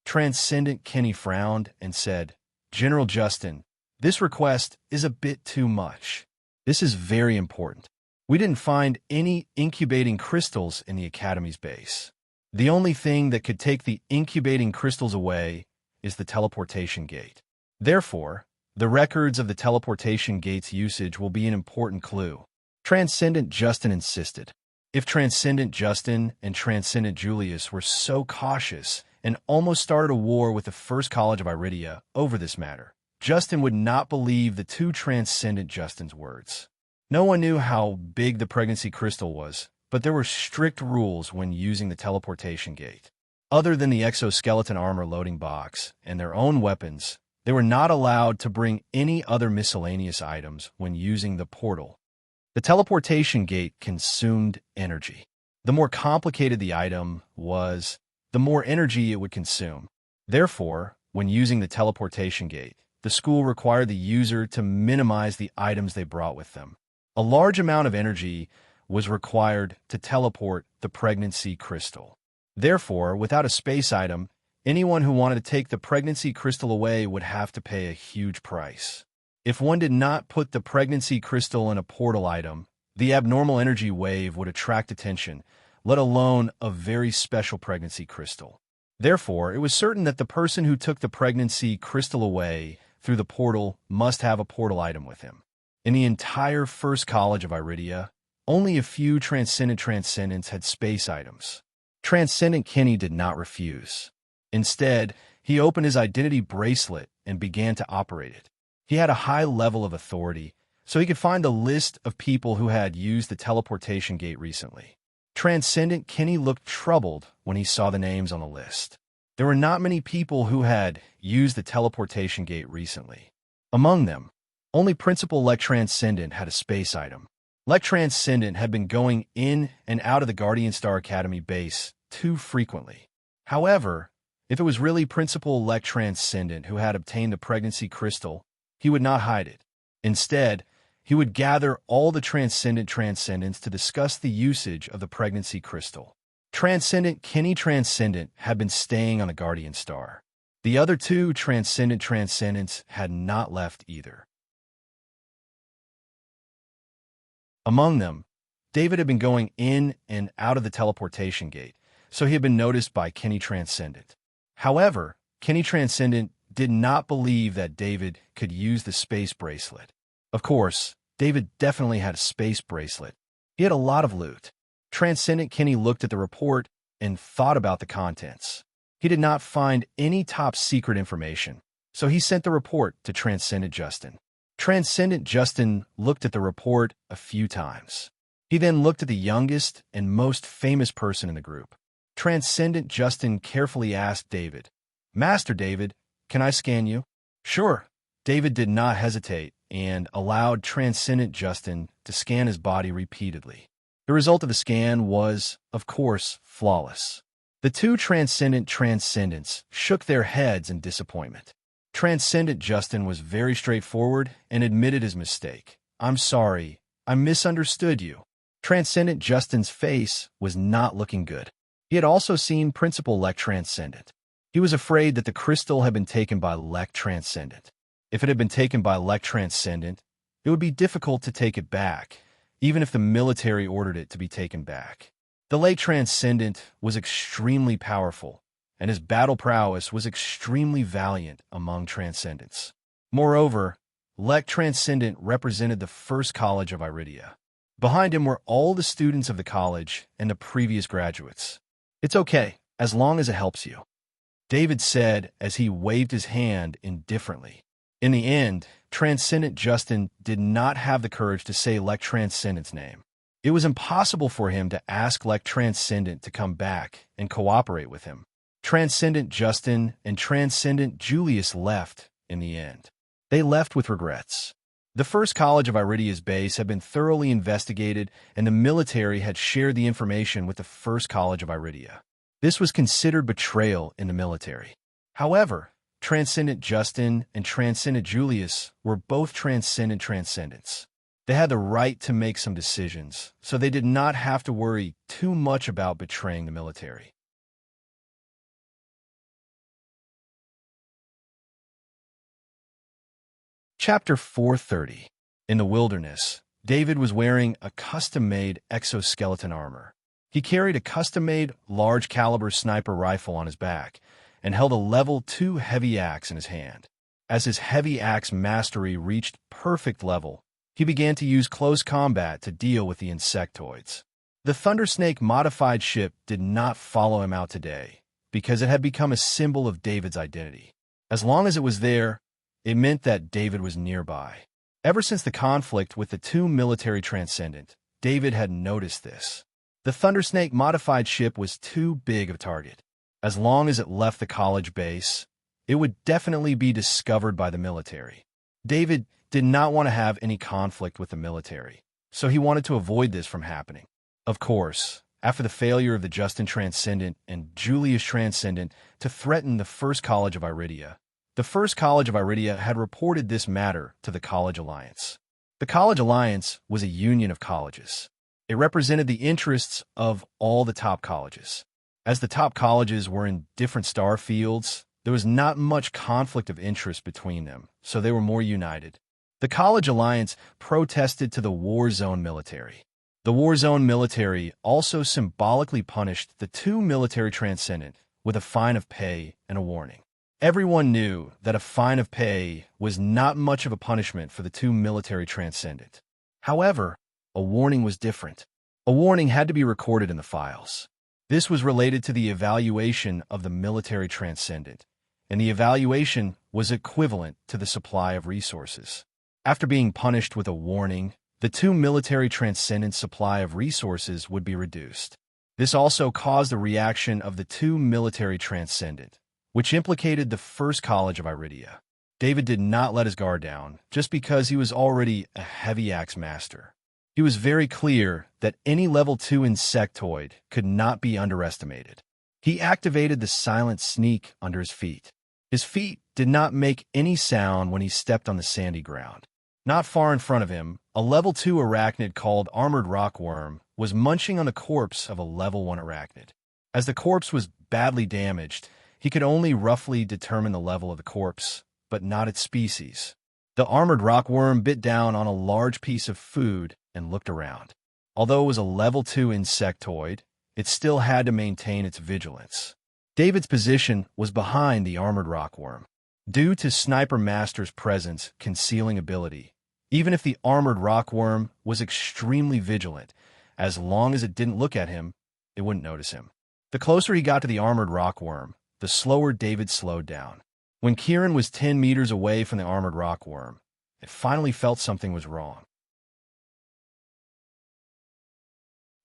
Transcendent Kenny frowned and said, "General Justin, this request is a bit too much. This is very important. We didn't find any incubating crystals in the Academy's base. The only thing that could take the incubating crystals away is the teleportation gate. Therefore, the records of the teleportation gate's usage will be an important clue." Transcendent Justin insisted. If Transcendent Justin and Transcendent Julius were so cautious and almost started a war with the First College of Iridia over this matter, Justin would not believe the two Transcendent Justin's words. No one knew how big the pregnancy crystal was, but there were strict rules when using the teleportation gate. Other than the exoskeleton armor loading box and their own weapons, they were not allowed to bring any other miscellaneous items when using the portal. The teleportation gate consumed energy. The more complicated the item was, the more energy it would consume. Therefore, when using the teleportation gate, the school required the user to minimize the items they brought with them. A large amount of energy was required to teleport the pregnancy crystal. Therefore, without a space item, anyone who wanted to take the pregnancy crystal away would have to pay a huge price. If one did not put the pregnancy crystal in a portal item, the abnormal energy wave would attract attention, let alone a very special pregnancy crystal. Therefore, it was certain that the person who took the pregnancy crystal away through the portal must have a portal item with him. In the entire first college of Iridia, only a few transcendents had space items. Transcendent Kenny did not refuse. Instead, he opened his identity bracelet and began to operate it. He had a high level of authority, so he could find a list of people who had used the teleportation gate recently. Transcendent Kenny looked troubled when he saw the names on the list. There were not many people who had used the teleportation gate recently. Among them, only Principal Lek Transcendent had a space item. Lek Transcendent had been going in and out of the Guardian Star Academy base too frequently. However, if it was really Principal Lek Transcendent who had obtained the pregnancy crystal, he would not hide it. Instead, he would gather all the transcendents to discuss the usage of the pregnancy crystal. Transcendent Kenny Transcendent had been staying on the Guardian Star. The other two transcendents had not left either. Among them, David had been going in and out of the teleportation gate, so he had been noticed by Kenny Transcendent. However, Kenny Transcendent did not believe that David could use the space bracelet. Of course, David definitely had a space bracelet. He had a lot of loot. Transcendent Kenny looked at the report and thought about the contents. He did not find any top secret information, so he sent the report to Transcendent Justin. Transcendent Justin looked at the report a few times. He then looked at the youngest and most famous person in the group. Transcendent Justin carefully asked David, "Master David, can I scan you?" "Sure." David did not hesitate and allowed Transcendent Justin to scan his body repeatedly. The result of the scan was, of course, flawless. The two transcendents shook their heads in disappointment. Transcendent Justin was very straightforward and admitted his mistake. "I'm sorry, I misunderstood you." Transcendent Justin's face was not looking good. He had also seen Principal Lek Transcendent. He was afraid that the crystal had been taken by Lek Transcendent. If it had been taken by Lek Transcendent, it would be difficult to take it back, even if the military ordered it to be taken back. The late Transcendent was extremely powerful, and his battle prowess was extremely valiant among Transcendents. Moreover, Lek Transcendent represented the first college of Iridia. Behind him were all the students of the college and the previous graduates. "It's okay, as long as it helps you," David said as he waved his hand indifferently. In the end, Transcendent Justin did not have the courage to say Lek Transcendent's name. It was impossible for him to ask Lek Transcendent to come back and cooperate with him. Transcendent Justin and Transcendent Julius left in the end. They left with regrets. The first college of Iridia's base had been thoroughly investigated, and the military had shared the information with the first college of Iridia. This was considered betrayal in the military. However, Transcendent Justin and Transcendent Julius were both transcendents. They had the right to make some decisions, so they did not have to worry too much about betraying the military. Chapter 430. In the wilderness, David was wearing a custom-made exoskeleton armor. He carried a custom-made large-caliber sniper rifle on his back and held a level 2 heavy axe in his hand. As his heavy axe mastery reached perfect level, he began to use close combat to deal with the insectoids. The Thundersnake modified ship did not follow him out today because it had become a symbol of David's identity. As long as it was there, it meant that David was nearby. Ever since the conflict with the two military transcendent, David had noticed this. The Thundersnake modified ship was too big of a target. As long as it left the college base, it would definitely be discovered by the military. David did not want to have any conflict with the military, so he wanted to avoid this from happening. Of course, after the failure of the Justin Transcendent and Julius Transcendent to threaten the First College of Iridia, the First College of Iridia had reported this matter to the College Alliance. The College Alliance was a union of colleges. It represented the interests of all the top colleges. As the top colleges were in different star fields, there was not much conflict of interest between them, so they were more united. The College Alliance protested to the war zone military. The war zone military also symbolically punished the two military transcendent with a fine of pay and a warning. Everyone knew that a fine of pay was not much of a punishment for the two military transcendent. However, a warning was different. A warning had to be recorded in the files. This was related to the evaluation of the military transcendent, and the evaluation was equivalent to the supply of resources. After being punished with a warning, the two military transcendent supply of resources would be reduced. This also caused a reaction of the two military transcendent, which implicated the First College of Iridia. David did not let his guard down, just because he was already a heavy axe master. He was very clear that any level 2 insectoid could not be underestimated. He activated the silent sneak under his feet. His feet did not make any sound when he stepped on the sandy ground. Not far in front of him, a level 2 arachnid called Armored Rockworm was munching on the corpse of a level 1 arachnid. As the corpse was badly damaged, he could only roughly determine the level of the corpse, but not its species. The Armored Rockworm bit down on a large piece of food and looked around. Although it was a level 2 insectoid, it still had to maintain its vigilance. David's position was behind the Armored Rockworm. Due to Sniper Master's presence concealing ability, even if the Armored Rockworm was extremely vigilant, as long as it didn't look at him, it wouldn't notice him. The closer he got to the Armored Rockworm, the slower David slowed down. When Kieran was 10 meters away from the Armored Rockworm, it finally felt something was wrong.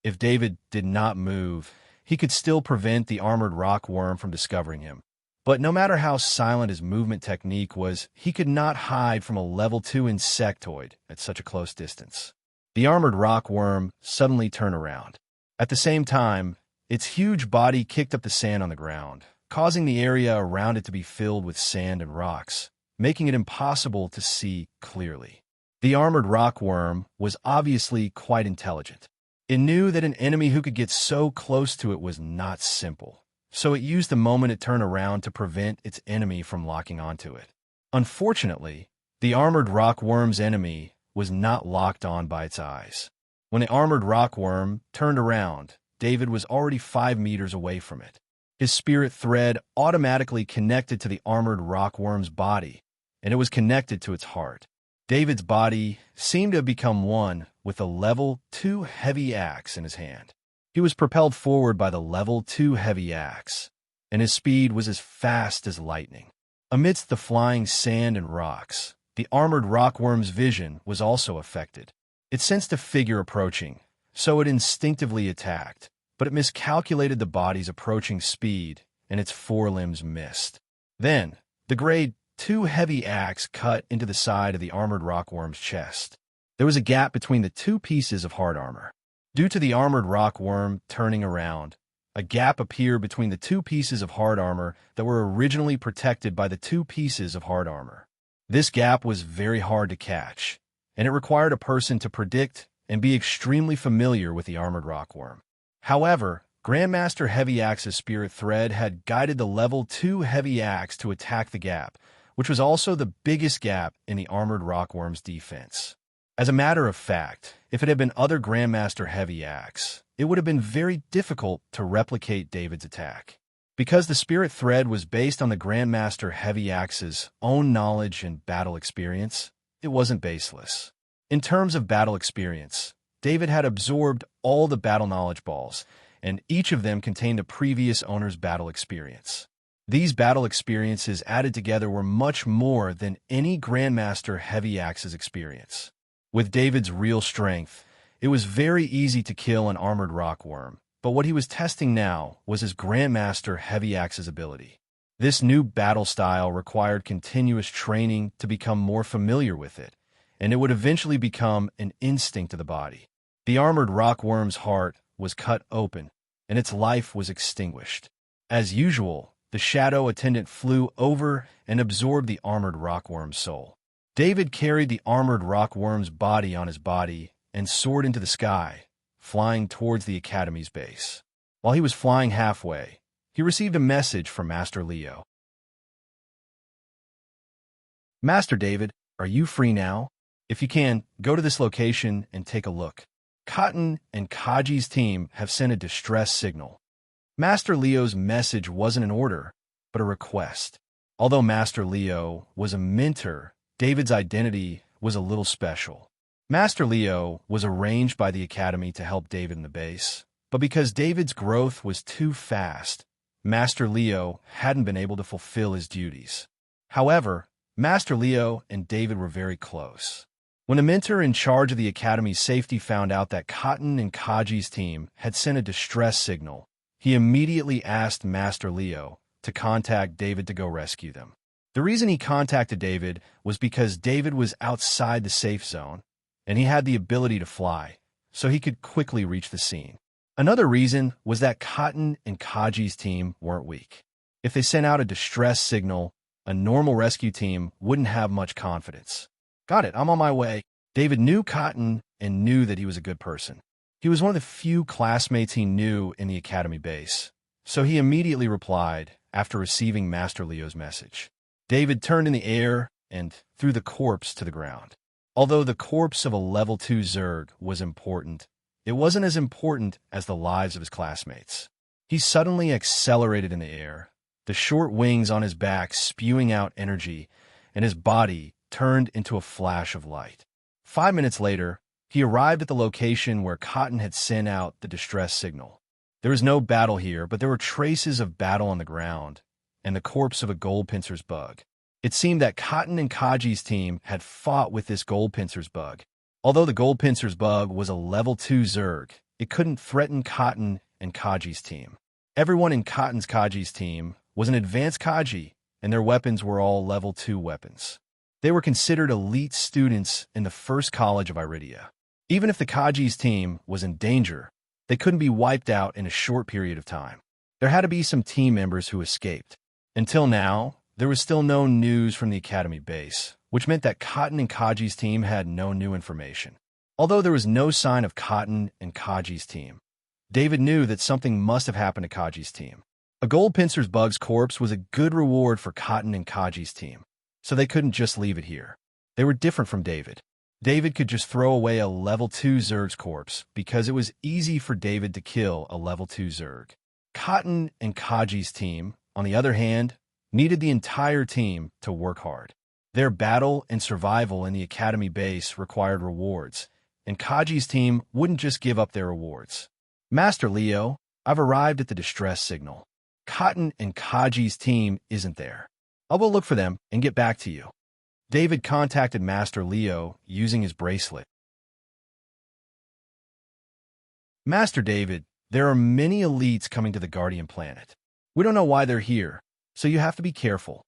If David did not move, he could still prevent the Armored Rockworm from discovering him. But no matter how silent his movement technique was, he could not hide from a level 2 insectoid at such a close distance. The Armored Rockworm suddenly turned around. At the same time, its huge body kicked up the sand on the ground, causing the area around it to be filled with sand and rocks, making it impossible to see clearly. The Armored Rockworm was obviously quite intelligent. It knew that an enemy who could get so close to it was not simple, so it used the moment it turned around to prevent its enemy from locking onto it. Unfortunately, the Armored Rockworm's enemy was not locked on by its eyes. When the Armored Rockworm turned around, David was already 5 meters away from it. His spirit thread automatically connected to the Armored Rockworm's body, and it was connected to its heart. David's body seemed to have become one with a level 2 heavy axe in his hand. He was propelled forward by the level 2 heavy axe, and his speed was as fast as lightning. Amidst the flying sand and rocks, the Armored Rockworm's vision was also affected. It sensed a figure approaching, so it instinctively attacked, but it miscalculated the body's approaching speed, and its forelimbs missed. Then, the grade 2 heavy axe cut into the side of the Armored Rockworm's chest. There was a gap between the two pieces of hard armor. Due to the Armored Rockworm turning around, a gap appeared between the two pieces of hard armor that were originally protected by the two pieces of hard armor. This gap was very hard to catch, and it required a person to predict and be extremely familiar with the Armored Rockworm. However, Grandmaster Heavy Axe's spirit thread had guided the level 2 Heavy Axe to attack the gap, which was also the biggest gap in the Armored Rockworm's defense. As a matter of fact, if it had been other Grandmaster Heavy Axe, it would have been very difficult to replicate David's attack. Because the spirit thread was based on the Grandmaster Heavy Axe's own knowledge and battle experience, it wasn't baseless. In terms of battle experience, David had absorbed all the battle knowledge balls, and each of them contained a previous owner's battle experience. These battle experiences added together were much more than any Grandmaster Heavy Axe's experience. With David's real strength, it was very easy to kill an armored rockworm, but what he was testing now was his Grandmaster Heavy Axe's ability. This new battle style required continuous training to become more familiar with it, and it would eventually become an instinct of the body. The armored rockworm's heart was cut open, and its life was extinguished. As usual, the shadow attendant flew over and absorbed the armored rockworm's soul. David carried the armored rockworm's body on his body and soared into the sky, flying towards the Academy's base. While he was flying halfway, he received a message from Master Leo. "Master David, are you free now? If you can, go to this location and take a look. Cotton and Kaji's team have sent a distress signal." Master Leo's message wasn't an order, but a request. Although Master Leo was a mentor, David's identity was a little special. Master Leo was arranged by the Academy to help David in the base, but because David's growth was too fast, Master Leo hadn't been able to fulfill his duties. However, Master Leo and David were very close. When a mentor in charge of the Academy's safety found out that Cotton and Kaji's team had sent a distress signal, he immediately asked Master Leo to contact David to go rescue them. The reason he contacted David was because David was outside the safe zone, and he had the ability to fly, so he could quickly reach the scene. Another reason was that Cotton and Kaji's team weren't weak. If they sent out a distress signal, a normal rescue team wouldn't have much confidence. "Got it, I'm on my way." David knew Cotton and knew that he was a good person. He was one of the few classmates he knew in the Academy base, so he immediately replied after receiving Master Leo's message. David turned in the air and threw the corpse to the ground. Although the corpse of a level 2 Zerg was important, it wasn't as important as the lives of his classmates. He suddenly accelerated in the air, the short wings on his back spewing out energy, and his body turned into a flash of light. 5 minutes later, he arrived at the location where Cotton had sent out the distress signal. There was no battle here, but there were traces of battle on the ground, and the corpse of a gold pincer's bug. It seemed that Cotton and Kaji's team had fought with this gold pincer's bug. Although the gold pincer's bug was a level 2 Zerg, it couldn't threaten Cotton and Kaji's team. Everyone in Cotton's Kaji's team was an advanced Kaji, and their weapons were all level 2 weapons. They were considered elite students in the first college of Iridia. Even if the Kaji's team was in danger, they couldn't be wiped out in a short period of time. There had to be some team members who escaped. Until now, there was still no news from the Academy base, which meant that Cotton and Kaji's team had no new information. Although there was no sign of Cotton and Kaji's team, David knew that something must have happened to Kaji's team. A gold pincer's bug's corpse was a good reward for Cotton and Kaji's team, so they couldn't just leave it here. They were different from David. David could just throw away a level 2 Zerg's corpse because it was easy for David to kill a level 2 Zerg. Cotton and Kaji's team, on the other hand, needed the entire team to work hard. Their battle and survival in the Academy base required rewards, and Kaji's team wouldn't just give up their rewards. "Master Leo, I've arrived at the distress signal. Cotton and Kaji's team isn't there. I'll go look for them and get back to you." David contacted Master Leo using his bracelet. "Master David, there are many elites coming to the Guardian planet. We don't know why they're here, so you have to be careful."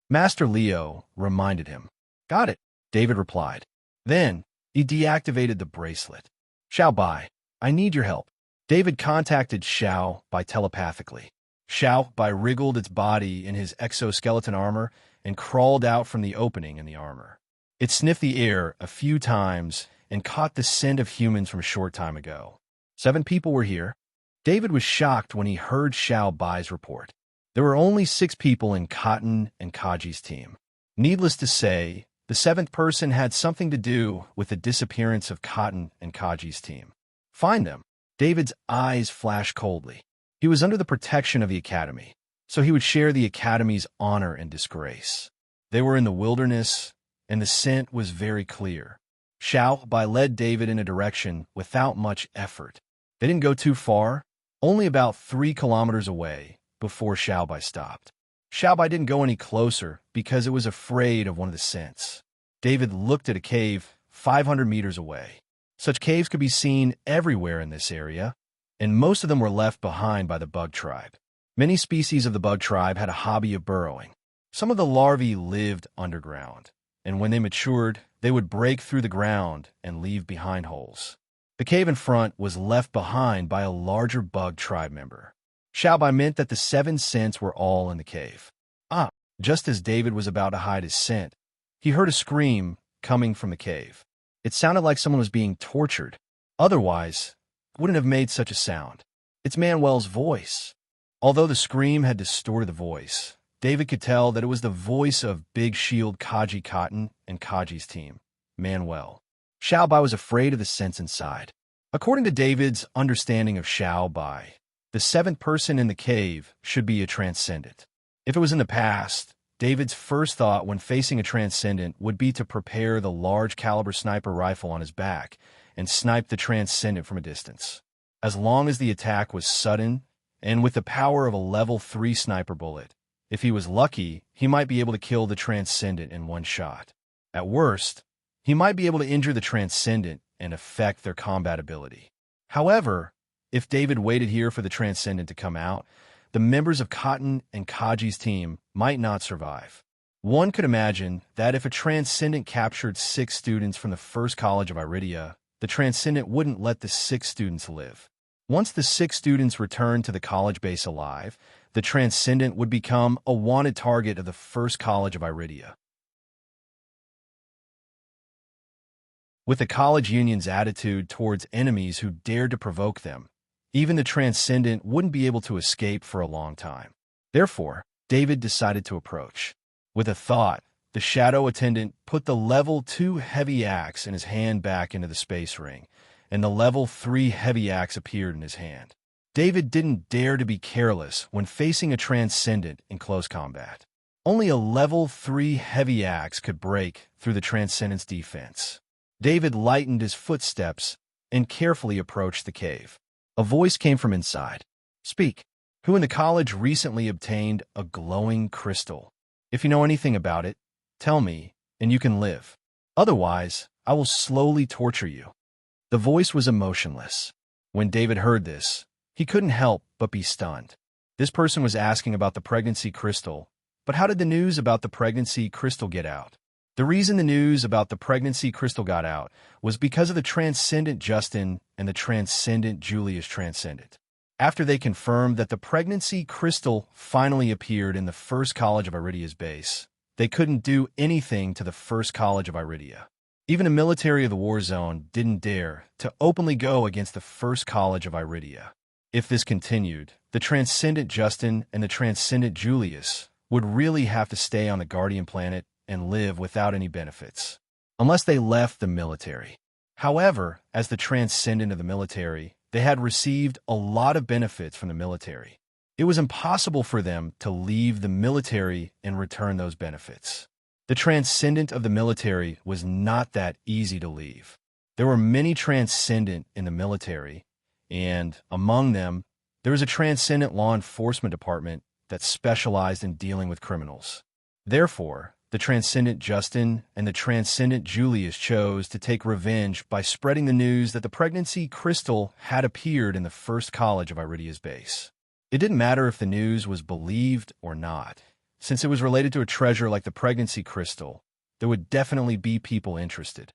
Master Leo reminded him. "Got it," David replied. Then, he deactivated the bracelet. "Xiao Bai, I need your help." David contacted Xiao Bai telepathically. Xiao Bai wriggled its body in his exoskeleton armor and crawled out from the opening in the armor. It sniffed the air a few times and caught the scent of humans from a short time ago. 7 people were here. David was shocked when he heard Xiao Bai's report. There were only 6 people in Cotton and Kaji's team. Needless to say, the 7th person had something to do with the disappearance of Cotton and Kaji's team. Find them. David's eyes flashed coldly. He was under the protection of the Academy, so he would share the Academy's honor and disgrace. They were in the wilderness, and the scent was very clear. Xiao Bai led David in a direction without much effort. They didn't go too far, only about 3 kilometers away, before Xiao Bai stopped. Xiaobai didn't go any closer because it was afraid of one of the scents. David looked at a cave 500 meters away. Such caves could be seen everywhere in this area, and most of them were left behind by the bug tribe. Many species of the bug tribe had a hobby of burrowing. Some of the larvae lived underground, and when they matured, they would break through the ground and leave behind holes. The cave in front was left behind by a larger bug tribe member. Xiaobai meant that the 7 scents were all in the cave. Just as David was about to hide his scent, he heard a scream coming from the cave. It sounded like someone was being tortured. Otherwise, it wouldn't have made such a sound. It's Manuel's voice. Although the scream had distorted the voice, David could tell that it was the voice of Big Shield Kaji Cotton and Kaji's team, Manuel. Xiaobai was afraid of the scents inside. According to David's understanding of Xiaobai, the 7th person in the cave should be a transcendent. If it was in the past, David's first thought when facing a transcendent would be to prepare the large caliber sniper rifle on his back and snipe the transcendent from a distance. As long as the attack was sudden and with the power of a level 3 sniper bullet, if he was lucky, he might be able to kill the transcendent in one shot. At worst, he might be able to injure the transcendent and affect their combat ability. However, if David waited here for the transcendent to come out, the members of Cotton and Kaji's team might not survive. One could imagine that if a transcendent captured 6 students from the first college of Iridia, the transcendent wouldn't let the 6 students live. Once the 6 students returned to the college base alive, the transcendent would become a wanted target of the first college of Iridia. With the college union's attitude towards enemies who dared to provoke them, even the transcendent wouldn't be able to escape for a long time. Therefore, David decided to approach. With a thought, the shadow attendant put the level 2 heavy axe in his hand back into the space ring, and the level 3 heavy axe appeared in his hand. David didn't dare to be careless when facing a transcendent in close combat. Only a level 3 heavy axe could break through the transcendent's defense. David lightened his footsteps and carefully approached the cave. A voice came from inside. "Speak. Who in the college recently obtained a glowing crystal? If you know anything about it, tell me, and you can live. Otherwise, I will slowly torture you." The voice was emotionless. When David heard this, he couldn't help but be stunned. This person was asking about the pregnancy crystal, but how did the news about the pregnancy crystal get out? The reason the news about the pregnancy crystal got out was because of the transcendent Justin and the transcendent Julius transcendent. After they confirmed that the pregnancy crystal finally appeared in the first college of Iridia's base, they couldn't do anything to the first college of Iridia. Even the military of the war zone didn't dare to openly go against the first college of Iridia. If this continued, the transcendent Justin and the transcendent Julius would really have to stay on the Guardian planet and live without any benefits, unless they left the military. However, as the transcendent of the military, they had received a lot of benefits from the military. It was impossible for them to leave the military and return those benefits. The transcendent of the military was not that easy to leave. There were many transcendent in the military, and among them, there was a transcendent law enforcement department that specialized in dealing with criminals. Therefore, the transcendent Justin and the transcendent Julius chose to take revenge by spreading the news that the pregnancy crystal had appeared in the first college of Iridia's base. It didn't matter if the news was believed or not. Since it was related to a treasure like the pregnancy crystal, there would definitely be people interested.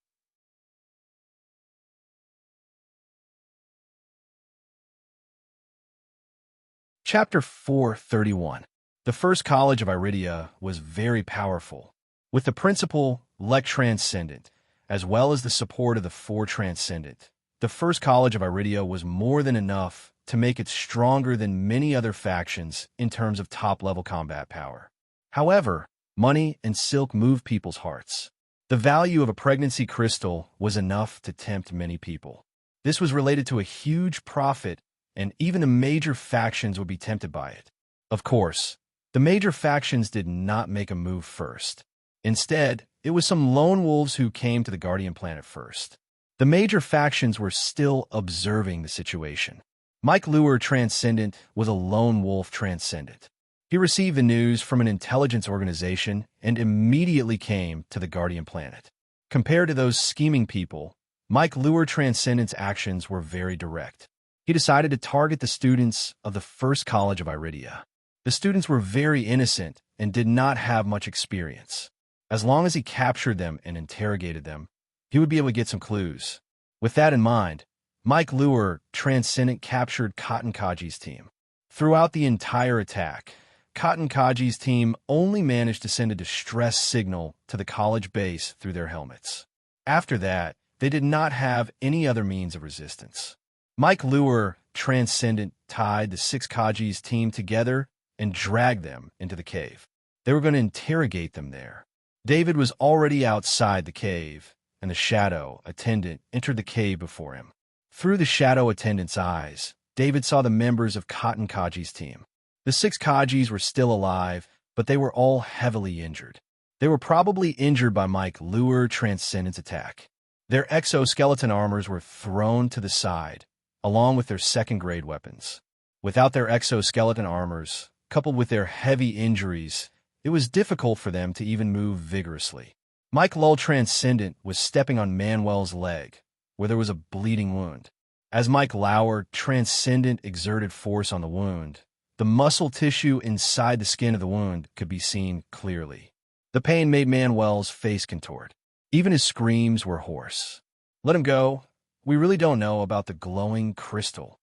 Chapter 431. The first college of Iridia was very powerful. With the principal, Lek Transcendent, as well as the support of the 4 Transcendent, the first college of Iridia was more than enough to make it stronger than many other factions in terms of top-level combat power. However, money and silk moved people's hearts. The value of a pregnancy crystal was enough to tempt many people. This was related to a huge profit, and even the major factions would be tempted by it. Of course, the major factions did not make a move first. Instead, it was some lone wolves who came to the Guardian planet first. The major factions were still observing the situation. Mike Lure Transcendent was a lone wolf transcendent. He received the news from an intelligence organization and immediately came to the Guardian planet. Compared to those scheming people, Mike Lure Transcendent's actions were very direct. He decided to target the students of the First College of Iridia. The students were very innocent and did not have much experience. As long as he captured them and interrogated them, he would be able to get some clues. With that in mind, Mike Lure Transcendent captured Cotton Kaji's team. Throughout the entire attack, Cotton Kaji's team only managed to send a distress signal to the college base through their helmets. After that, they did not have any other means of resistance. Mike Lure Transcendent tied the 6 Kaji's team together and dragged them into the cave. They were going to interrogate them there. David was already outside the cave, and the shadow attendant entered the cave before him. Through the shadow attendant's eyes, David saw the members of Cotton Kaji's team. The 6 Kajis were still alive, but they were all heavily injured. They were probably injured by Mike Lure Transcendent's attack. Their exoskeleton armors were thrown to the side, along with their second-grade weapons. Without their exoskeleton armors, coupled with their heavy injuries, it was difficult for them to even move vigorously. Mike Lure Transcendent was stepping on Manuel's leg, where there was a bleeding wound. As Mike Lure Transcendent exerted force on the wound, the muscle tissue inside the skin of the wound could be seen clearly. The pain made Manuel's face contort. Even his screams were hoarse. "Let him go. We really don't know about the glowing crystal."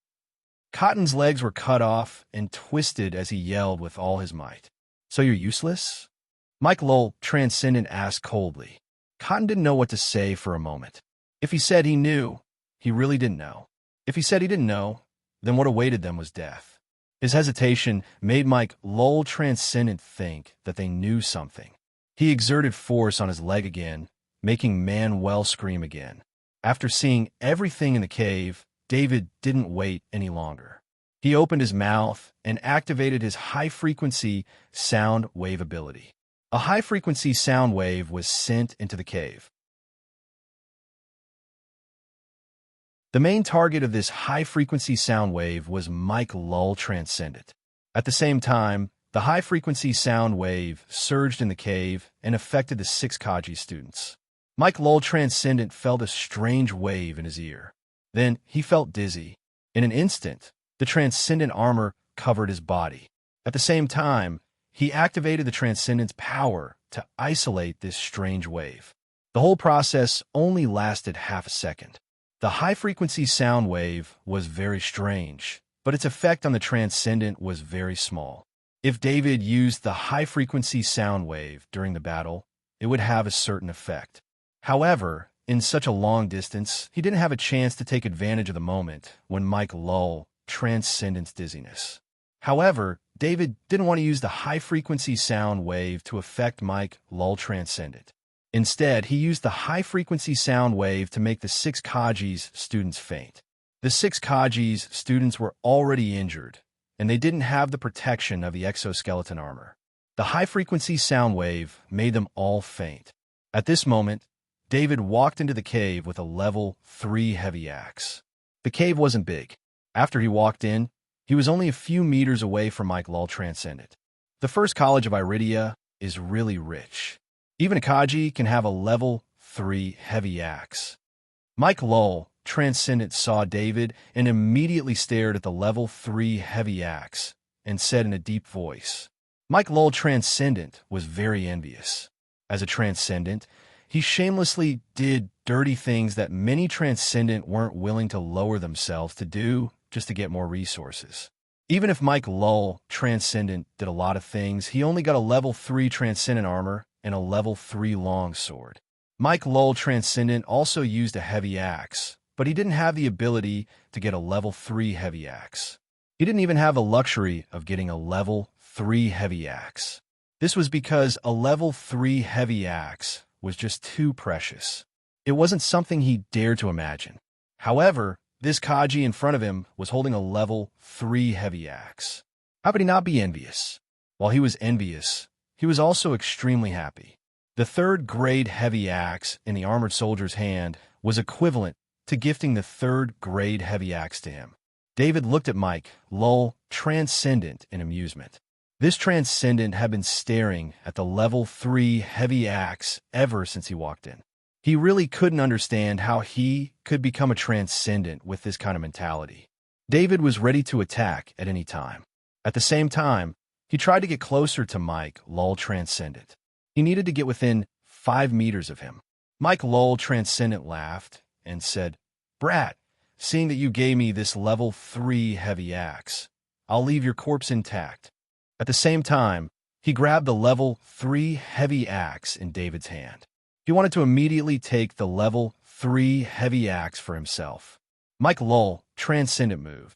Cotton's legs were cut off and twisted as he yelled with all his might. "So you're useless?" Mike Lure Transcendent asked coldly. Cotton didn't know what to say for a moment. If he said he knew, he really didn't know. If he said he didn't know, then what awaited them was death. His hesitation made Mike Lure Transcendent think that they knew something. He exerted force on his leg again, making Manuel scream again. After seeing everything in the cave, David didn't wait any longer. He opened his mouth and activated his high-frequency sound wave ability. A high-frequency sound wave was sent into the cave. The main target of this high-frequency sound wave was Mike Lure Transcendent. At the same time, the high-frequency sound wave surged in the cave and affected the 6 Kaji students. Mike Lure Transcendent felt a strange wave in his ear. Then he felt dizzy. In an instant, the transcendent armor covered his body. At the same time, he activated the transcendent's power to isolate this strange wave. The whole process only lasted half a second. The high-frequency sound wave was very strange, but its effect on the transcendent was very small. If David used the high-frequency sound wave during the battle, it would have a certain effect. However, in such a long distance, he didn't have a chance to take advantage of the moment when Mike Lure Transcendent's dizziness. However, David didn't want to use the high-frequency sound wave to affect Mike Lure Transcendent. Instead, he used the high-frequency sound wave to make the 6 Kaji's students faint. The 6 Kaji's students were already injured, and they didn't have the protection of the exoskeleton armor. The high-frequency sound wave made them all faint. At this moment, David walked into the cave with a level 3 heavy axe. The cave wasn't big. After he walked in, he was only a few meters away from Mike Lure Transcendent. The First College of Iridia is really rich. Even a Kaji can have a level 3 heavy axe. Mike Lure Transcendent saw David and immediately stared at the level 3 heavy axe and said in a deep voice, Mike Lure Transcendent was very envious. As a Transcendent, he shamelessly did dirty things that many Transcendent weren't willing to lower themselves to do just to get more resources. Even if Mike Lure Transcendent did a lot of things, he only got a level 3 Transcendent armor and a level 3 longsword. Mike Lure Transcendent also used a heavy axe, but he didn't have the ability to get a level 3 heavy axe. He didn't even have the luxury of getting a level 3 heavy axe. This was because a level 3 heavy axe was just too precious. It wasn't something he dared to imagine. However, this Kaji in front of him was holding a level 3 heavy axe. How could he not be envious? While he was envious, he was also extremely happy. The 3rd grade heavy axe in the armored soldier's hand was equivalent to gifting the 3rd grade heavy axe to him. David looked at Mike Lure Transcendent in amusement. This transcendent had been staring at the level 3 heavy axe ever since he walked in. He really couldn't understand how he could become a transcendent with this kind of mentality. David was ready to attack at any time. At the same time, he tried to get closer to Mike, Lull Transcendent. He needed to get within 5 meters of him. Mike Lull Transcendent laughed and said, "Brat, seeing that you gave me this level 3 heavy axe, I'll leave your corpse intact." At the same time, he grabbed the level 3 heavy axe in David's hand. He wanted to immediately take the level 3 heavy axe for himself. Mike Lull Transcendent moved.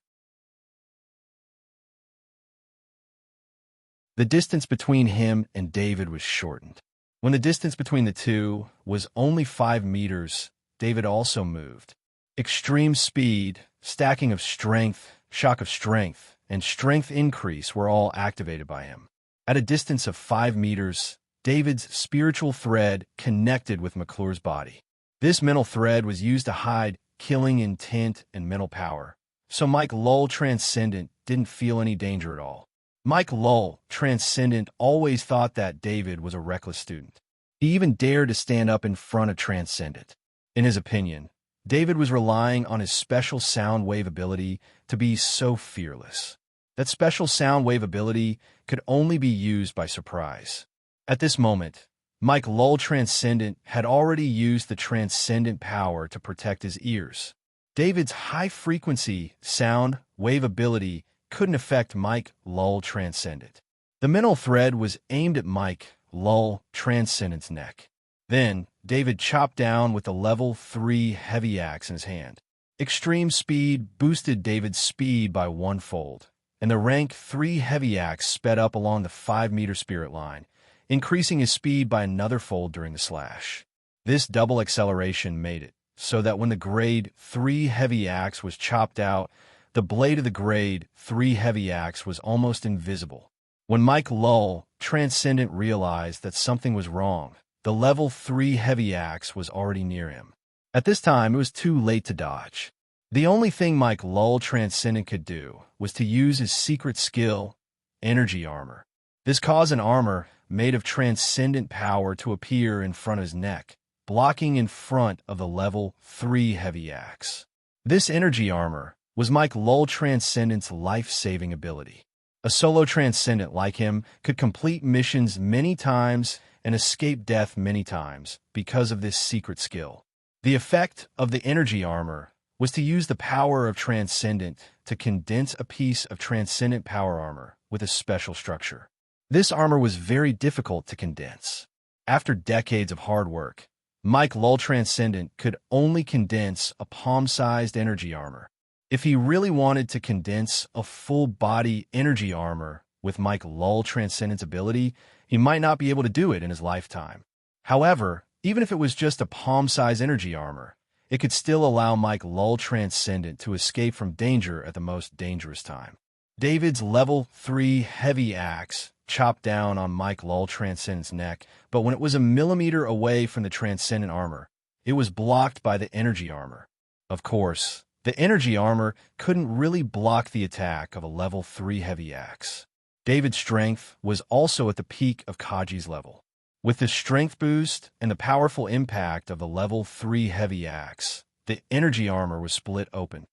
The distance between him and David was shortened. When the distance between the two was only 5 meters, David also moved. Extreme speed, stacking of strength, shock of strength, and strength increase were all activated by him. At a distance of 5 meters, David's spiritual thread connected with McClure's body. This mental thread was used to hide killing intent and mental power, so Mike Lull Transcendent didn't feel any danger at all. Mike Lull Transcendent always thought that David was a reckless student. He even dared to stand up in front of Transcendent. In his opinion, David was relying on his special sound wave ability to be so fearless. That special sound wave ability could only be used by surprise. At this moment, Mike Lull Transcendent had already used the transcendent power to protect his ears. David's high-frequency sound wave ability couldn't affect Mike Lull Transcendent. The mental thread was aimed at Mike Lull Transcendent's neck. Then, David chopped down with the level 3 heavy axe in his hand. Extreme speed boosted David's speed by 1-fold, and the rank 3 heavy axe sped up along the 5-meter spirit line, increasing his speed by another fold during the slash. This double acceleration made it so that when the grade 3 heavy axe was chopped out, the blade of the grade 3 heavy axe was almost invisible. When Mike Lull Transcendent realized that something was wrong, the level 3 heavy axe was already near him. At this time, it was too late to dodge. The only thing Mike Lull Transcendent could do was to use his secret skill, energy armor. This caused an armor made of transcendent power to appear in front of his neck, blocking in front of the level 3 heavy axe. This energy armor was Mike Lull Transcendent's life-saving ability. A solo transcendent like him could complete missions many times and escape death many times because of this secret skill. The effect of the energy armor was to use the power of transcendent to condense a piece of transcendent power armor with a special structure. This armor was very difficult to condense. After decades of hard work, Mike Lull Transcendent could only condense a palm-sized energy armor. If he really wanted to condense a full-body energy armor with Mike Lull Transcendent's ability, he might not be able to do it in his lifetime. However, even if it was just a palm-sized energy armor, it could still allow Mike Lull Transcendent to escape from danger at the most dangerous time. David's level 3 heavy axe chopped down on Mike Lull Transcendent's neck, but when it was a millimeter away from the transcendent armor, it was blocked by the energy armor. Of course, the energy armor couldn't really block the attack of a level 3 heavy axe. David's strength was also at the peak of Kaji's level. With the strength boost and the powerful impact of the level 3 heavy axe, the energy armor was split open.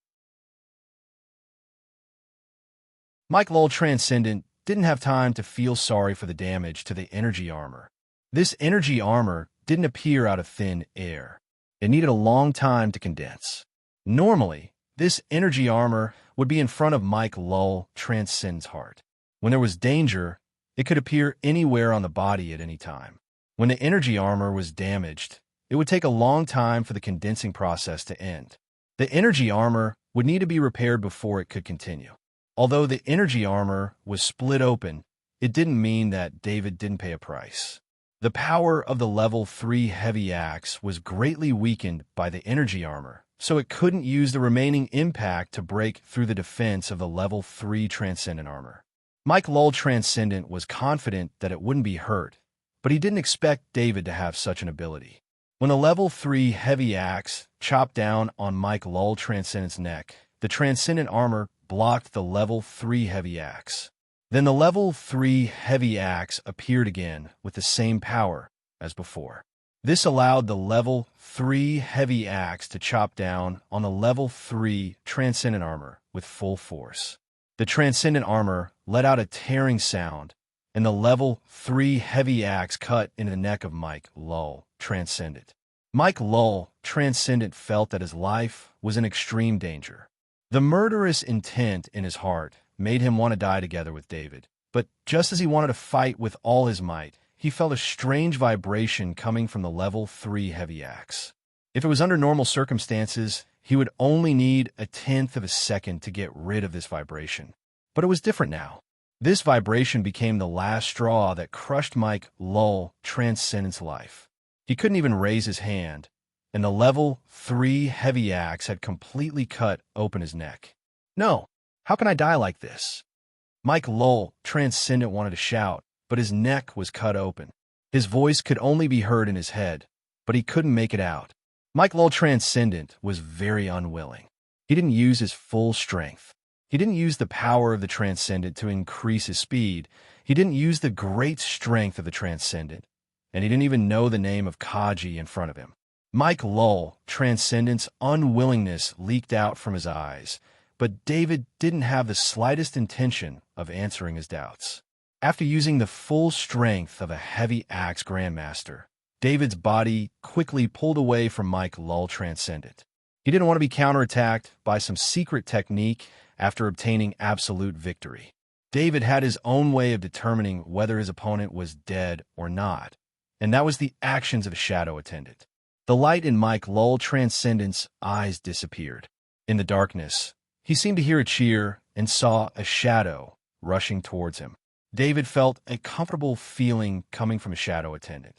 Mike Lull Transcendent didn't have time to feel sorry for the damage to the energy armor. This energy armor didn't appear out of thin air. It needed a long time to condense. Normally, this energy armor would be in front of Mike Lull Transcendent's heart. When there was danger, it could appear anywhere on the body at any time. When the energy armor was damaged, it would take a long time for the condensing process to end. The energy armor would need to be repaired before it could continue. Although the energy armor was split open, it didn't mean that David didn't pay a price. The power of the level 3 heavy axe was greatly weakened by the energy armor, so it couldn't use the remaining impact to break through the defense of the level 3 transcendent armor. Mike Lull Transcendent was confident that it wouldn't be hurt, but he didn't expect David to have such an ability. When the level 3 heavy axe chopped down on Mike Lull Transcendent's neck, the transcendent armor blocked the level 3 heavy axe. Then the level 3 heavy axe appeared again with the same power as before. This allowed the level 3 heavy axe to chop down on the level 3 transcendent armor with full force. The transcendent armor let out a tearing sound, and the level 3 heavy axe cut into the neck of Mike Lull, Transcendent. Mike Lull, Transcendent, felt that his life was in extreme danger. The murderous intent in his heart made him want to die together with David, but just as he wanted to fight with all his might, he felt a strange vibration coming from the level 3 heavy axe. If it was under normal circumstances, he would only need a tenth of a second to get rid of this vibration. But it was different now. This vibration became the last straw that crushed Mike Lull, Transcendent's life. He couldn't even raise his hand, and the level 3 heavy axe had completely cut open his neck. No, how can I die like this? Mike Lull, Transcendent, wanted to shout, but his neck was cut open. His voice could only be heard in his head, but he couldn't make it out. Mike Lull, Transcendent, was very unwilling. He didn't use his full strength. He didn't use the power of the Transcendent to increase his speed. He didn't use the great strength of the Transcendent, and he didn't even know the name of Kaji in front of him. Mike Lull, Transcendent's unwillingness leaked out from his eyes, but David didn't have the slightest intention of answering his doubts. After using the full strength of a heavy axe Grandmaster, David's body quickly pulled away from Mike Lull, Transcendent. He didn't want to be counterattacked by some secret technique after obtaining absolute victory. David had his own way of determining whether his opponent was dead or not, and that was the actions of a shadow attendant. The light in Mike Lull, Transcendent's eyes disappeared. In the darkness, he seemed to hear a cheer and saw a shadow rushing towards him. David felt a comfortable feeling coming from a shadow attendant.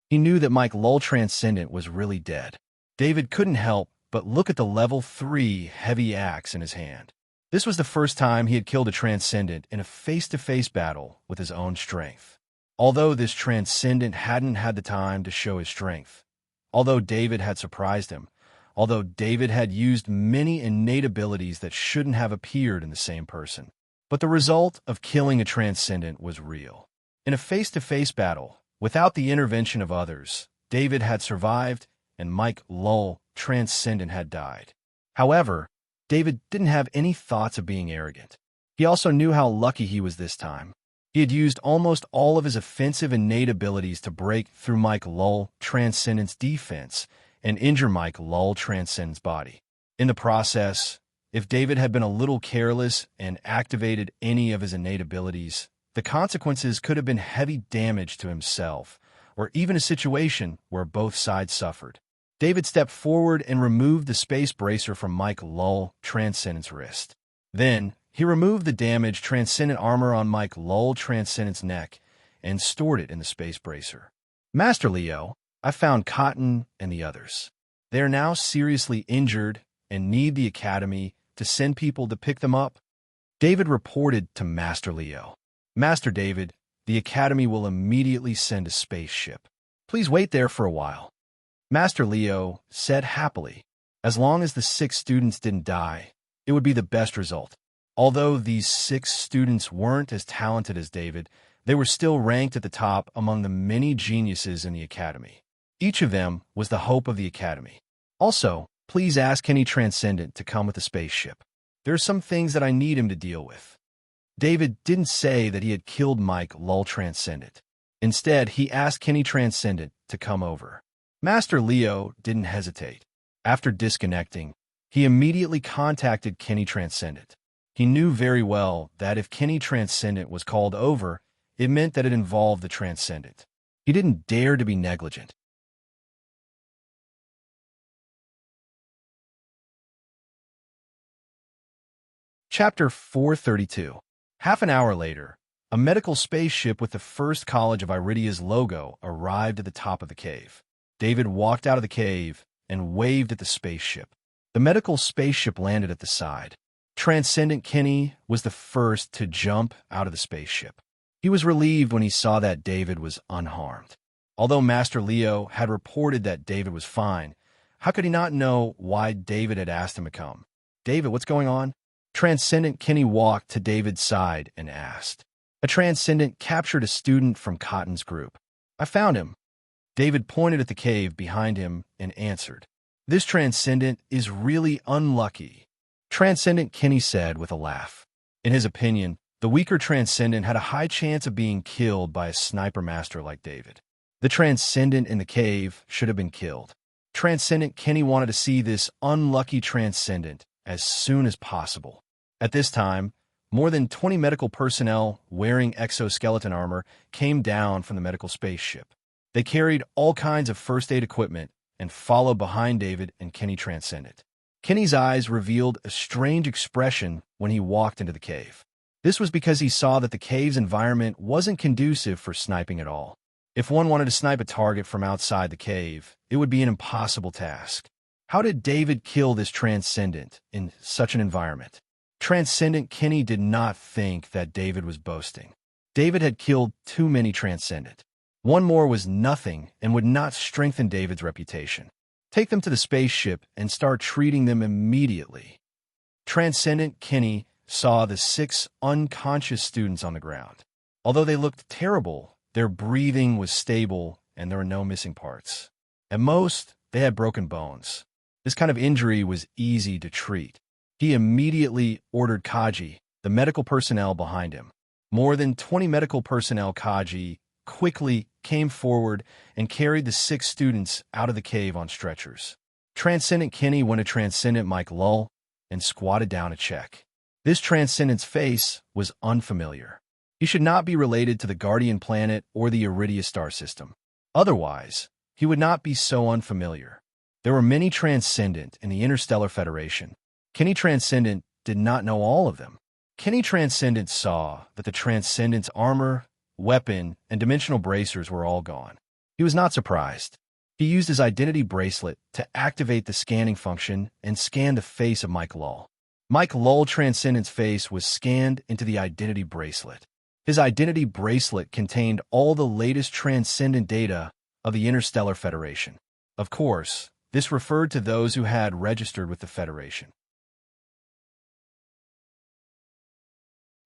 He knew that Mike Lull, Transcendent, was really dead. David couldn't help but look at the level 3 heavy axe in his hand. This was the first time he had killed a Transcendent in a face-to-face battle with his own strength. Although this Transcendent hadn't had the time to show his strength, although David had surprised him, although David had used many innate abilities that shouldn't have appeared in the same person. But the result of killing a Transcendent was real. In a face-to-face battle, without the intervention of others, David had survived, and Mike Lull, Transcendent, had died. However, David didn't have any thoughts of being arrogant. He also knew how lucky he was this time. He had used almost all of his offensive innate abilities to break through Mike Lull, Transcendent's defense and injure Mike Lull, Transcendent's body. In the process, if David had been a little careless and activated any of his innate abilities, the consequences could have been heavy damage to himself, or even a situation where both sides suffered. David stepped forward and removed the space bracer from Mike Lull, Transcendent's wrist. Then, he removed the damaged Transcendent armor on Mike Lull, Transcendent's neck and stored it in the space bracer. Master Leo, I found Cotton and the others. They are now seriously injured and need the Academy to send people to pick them up. David reported to Master Leo. Master David, the Academy will immediately send a spaceship. Please wait there for a while. Master Leo said happily. As long as the 6 students didn't die, it would be the best result. Although these 6 students weren't as talented as David, they were still ranked at the top among the many geniuses in the Academy. Each of them was the hope of the Academy. Also, please ask Kenny Transcendent to come with the spaceship. There are some things that I need him to deal with. David didn't say that he had killed Mike Lull, Transcendent. Instead, he asked Kenny Transcendent to come over. Master Leo didn't hesitate. After disconnecting, he immediately contacted Kenny Transcendent. He knew very well that if Kenny Transcendent was called over, it meant that it involved the Transcendent. He didn't dare to be negligent. Chapter 432. Half an hour later, a medical spaceship with the First College of Iridia's logo arrived at the top of the cave. David walked out of the cave and waved at the spaceship. The medical spaceship landed at the side. Transcendent Kenny was the first to jump out of the spaceship. He was relieved when he saw that David was unharmed. Although Master Leo had reported that David was fine, how could he not know why David had asked him to come? David, what's going on? Transcendent Kenny walked to David's side and asked. A transcendent captured a student from Cotton's group. I found him. David pointed at the cave behind him and answered. This transcendent is really unlucky, Transcendent Kenny said with a laugh. In his opinion, the weaker transcendent had a high chance of being killed by a sniper master like David. The transcendent in the cave should have been killed. Transcendent Kenny wanted to see this unlucky transcendent as soon as possible. At this time, more than 20 medical personnel wearing exoskeleton armor came down from the medical spaceship. They carried all kinds of first aid equipment and followed behind David and Kenny Transcendent. Kenny's eyes revealed a strange expression when he walked into the cave. This was because he saw that the cave's environment wasn't conducive for sniping at all. If one wanted to snipe a target from outside the cave, it would be an impossible task. How did David kill this transcendent in such an environment? Transcendent Kenny did not think that David was boasting. David had killed too many transcendent. One more was nothing and would not strengthen David's reputation. Take them to the spaceship and start treating them immediately. Transcendent Kenny saw the 6 unconscious students on the ground. Although they looked terrible, their breathing was stable and there were no missing parts. At most, they had broken bones. This kind of injury was easy to treat. He immediately ordered Kaji, the medical personnel behind him. More than 20 medical personnel Kaji quickly came forward and carried the 6 students out of the cave on stretchers. Transcendent Kenny went to Transcendent Mike Lull and squatted down to check. This Transcendent's face was unfamiliar. He should not be related to the Guardian planet or the Iridia star system. Otherwise, he would not be so unfamiliar. There were many Transcendent in the Interstellar Federation. Kenny Transcendent did not know all of them. Kenny Transcendent saw that the Transcendent's armor, weapon, and dimensional bracers were all gone. He was not surprised. He used his identity bracelet to activate the scanning function and scan the face of Mike Lull. Mike Lull Transcendent's face was scanned into the identity bracelet. His identity bracelet contained all the latest Transcendent data of the Interstellar Federation. Of course, this referred to those who had registered with the Federation.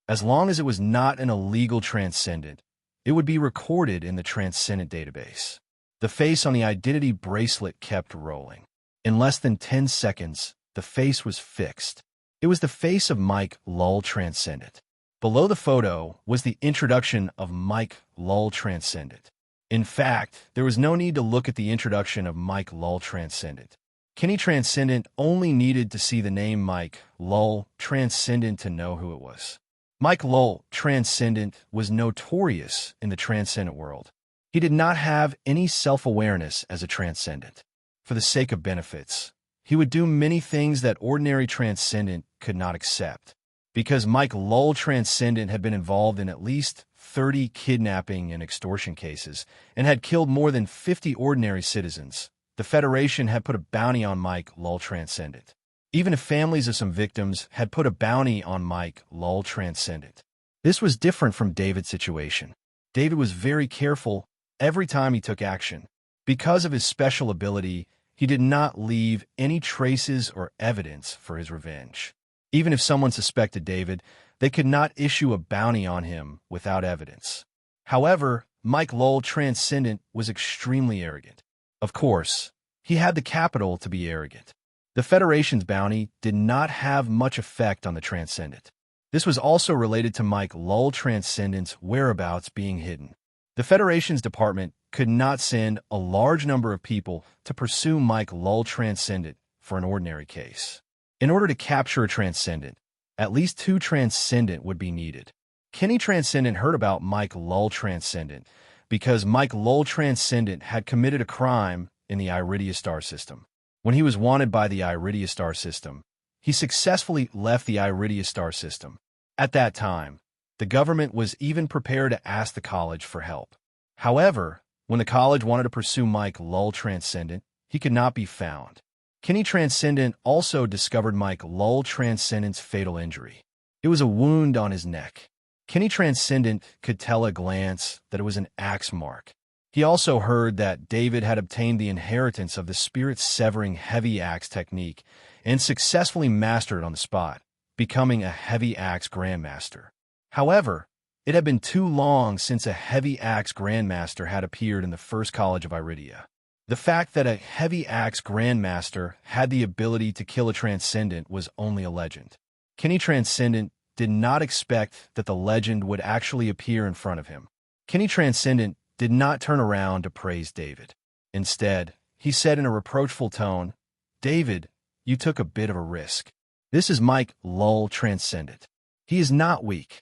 As long as it was not an illegal transcendent, it would be recorded in the transcendent database. The face on the identity bracelet kept rolling. In less than 10 seconds, the face was fixed. It was the face of Mike Lull Transcendent. Below the photo was the introduction of Mike Lull Transcendent. In fact, there was no need to look at the introduction of Mike Lull Transcendent. Kenny Transcendent only needed to see the name Mike Lull Transcendent to know who it was. Mike Lull Transcendent was notorious in the transcendent world. He did not have any self-awareness as a transcendent. For the sake of benefits, he would do many things that ordinary transcendent could not accept. Because Mike Lull Transcendent had been involved in at least 30 kidnapping and extortion cases and had killed more than 50 ordinary citizens, the Federation had put a bounty on Mike Lull Transcendent. Even if families of some victims had put a bounty on Mike Lull Transcendent. This was different from David's situation. David was very careful every time he took action. Because of his special ability, he did not leave any traces or evidence for his revenge. Even if someone suspected David, they could not issue a bounty on him without evidence. However, Mike Lull Transcendent was extremely arrogant. Of course, he had the capital to be arrogant. The Federation's bounty did not have much effect on the Transcendent. This was also related to Mike Lull Transcendent's whereabouts being hidden. The Federation's department could not send a large number of people to pursue Mike Lull Transcendent for an ordinary case. In order to capture a Transcendent, at least 2 Transcendent would be needed. Kenny Transcendent heard about Mike Lull Transcendent because Mike Lull Transcendent had committed a crime in the Iridia star system. When he was wanted by the Iridia star system, he successfully left the Iridia star system. At that time, the government was even prepared to ask the college for help. However, when the college wanted to pursue Mike Lull Transcendent, he could not be found. Kenny Transcendent also discovered Mike Lull Transcendent's fatal injury. It was a wound on his neck. Kenny Transcendent could tell at a glance that it was an axe mark. He also heard that David had obtained the inheritance of the spirit-severing heavy axe technique and successfully mastered it on the spot. becoming a heavy axe grandmaster. However, it had been too long since a heavy axe grandmaster had appeared in the First College of Iridia. The fact that a heavy axe grandmaster had the ability to kill a transcendent was only a legend. Kenny Transcendent did not expect that the legend would actually appear in front of him. Kenny Transcendent did not turn around to praise David. Instead, he said in a reproachful tone, "David, you took a bit of a risk. This is Mike Lull Transcendent. He is not weak."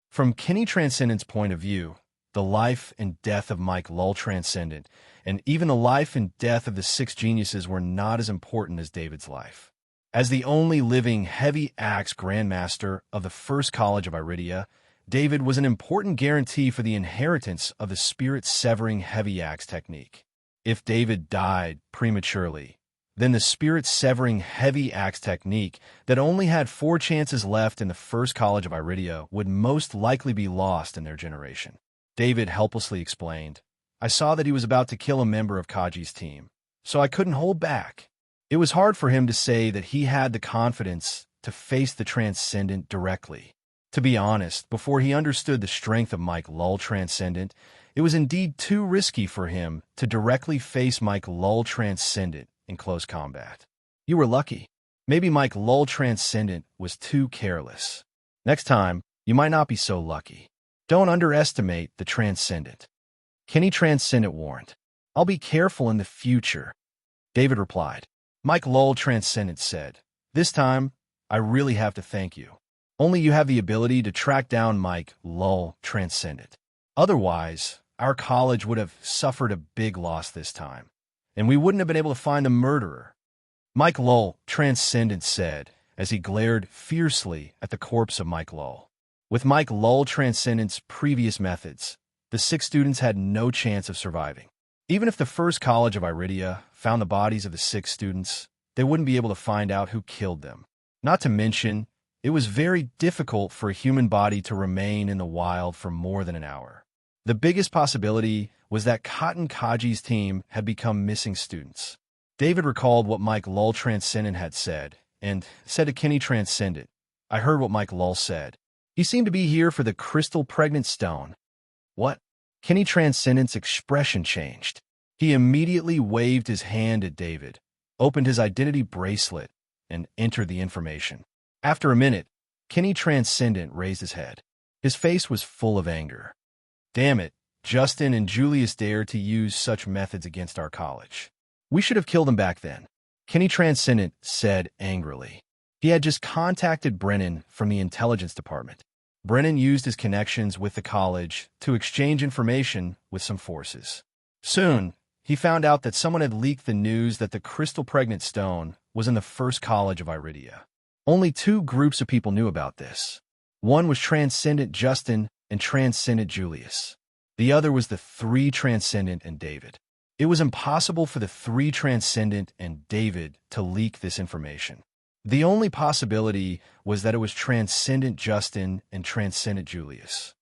From Kenny Transcendent's point of view, the life and death of Mike Lull Transcendent, and even the life and death of the six geniuses were not as important as David's life. As the only living heavy axe grandmaster of the First College of Iridia, David was an important guarantee for the inheritance of the spirit-severing heavy axe technique. If David died prematurely, then the spirit-severing heavy axe technique that only had 4 chances left in the First College of Iridia would most likely be lost in their generation. David helplessly explained, "I saw that he was about to kill a member of Kaji's team, so I couldn't hold back." It was hard for him to say that he had the confidence to face the Transcendent directly. To be honest, before he understood the strength of Mike Lull Transcendent, it was indeed too risky for him to directly face Mike Lull Transcendent in close combat. You were lucky. Maybe Mike Lull Transcendent was too careless. Next time, you might not be so lucky. Don't underestimate the Transcendent. Kenny Transcendent warned, "I'll be careful in the future." David replied. Mike Lull Transcendent said, "This time, I really have to thank you. Only you have the ability to track down Mike Lull Transcendent. Otherwise, our college would have suffered a big loss this time, and we wouldn't have been able to find the murderer." Mike Lull Transcendent said, as he glared fiercely at the corpse of Mike Lull. With Mike Lull Transcendent's previous methods, the 6 students had no chance of surviving. Even if the First College of Iridia found the bodies of the 6 students, they wouldn't be able to find out who killed them. Not to mention, it was very difficult for a human body to remain in the wild for more than an hour. The biggest possibility was that Cotton Kaji's team had become missing students. David recalled what Mike Lull Transcendent had said, and said to Kenny Transcendent, "I heard what Mike Lull said. He seemed to be here for the crystal pregnant stone." "What?" Kenny Transcendent's expression changed. He immediately waved his hand at David, opened his identity bracelet, and entered the information. After a minute, Kenny Transcendent raised his head. His face was full of anger. "Damn it, Justin and Julius dared to use such methods against our college. We should have killed them back then," Kenny Transcendent said angrily. He had just contacted Brennan from the intelligence department. Brennan used his connections with the college to exchange information with some forces. Soon, he found out that someone had leaked the news that the crystal pregnant stone was in the First College of Iridia. Only 2 groups of people knew about this. One was Transcendent Justin and Transcendent Julius. The other was the 3 Transcendent and David. It was impossible for the 3 Transcendent and David to leak this information. The only possibility was that it was Transcendent Justin and Transcendent Julius.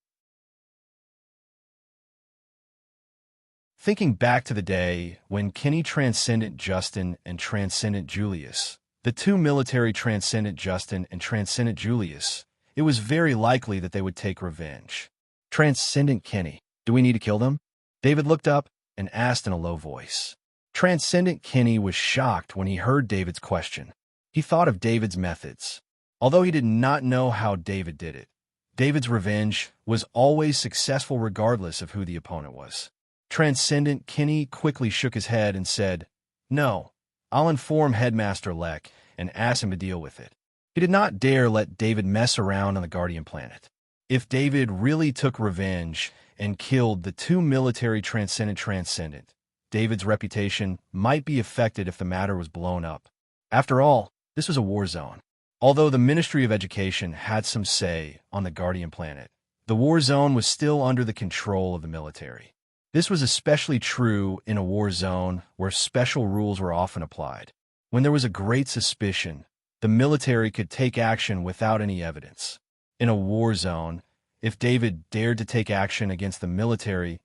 Thinking back to the day when Kenny Transcendent Justin and Transcendent Julius, the 2 military Transcendent Justin and Transcendent Julius, it was very likely that they would take revenge. "Transcendent Kenny, do we need to kill them?" David looked up and asked in a low voice. Transcendent Kenny was shocked when he heard David's question. He thought of David's methods. Although he did not know how David did it, David's revenge was always successful regardless of who the opponent was. Transcendent Kenny quickly shook his head and said, "No, I'll inform Headmaster Leck and ask him to deal with it." He did not dare let David mess around on the Guardian planet. If David really took revenge and killed the 2 military Transcendent, David's reputation might be affected if the matter was blown up. After all, this was a war zone. Although the Ministry of Education had some say on the Guardian planet, the war zone was still under the control of the military. This was especially true in a war zone where special rules were often applied. When there was a great suspicion, the military could take action without any evidence. In a war zone, if David dared to take action against the military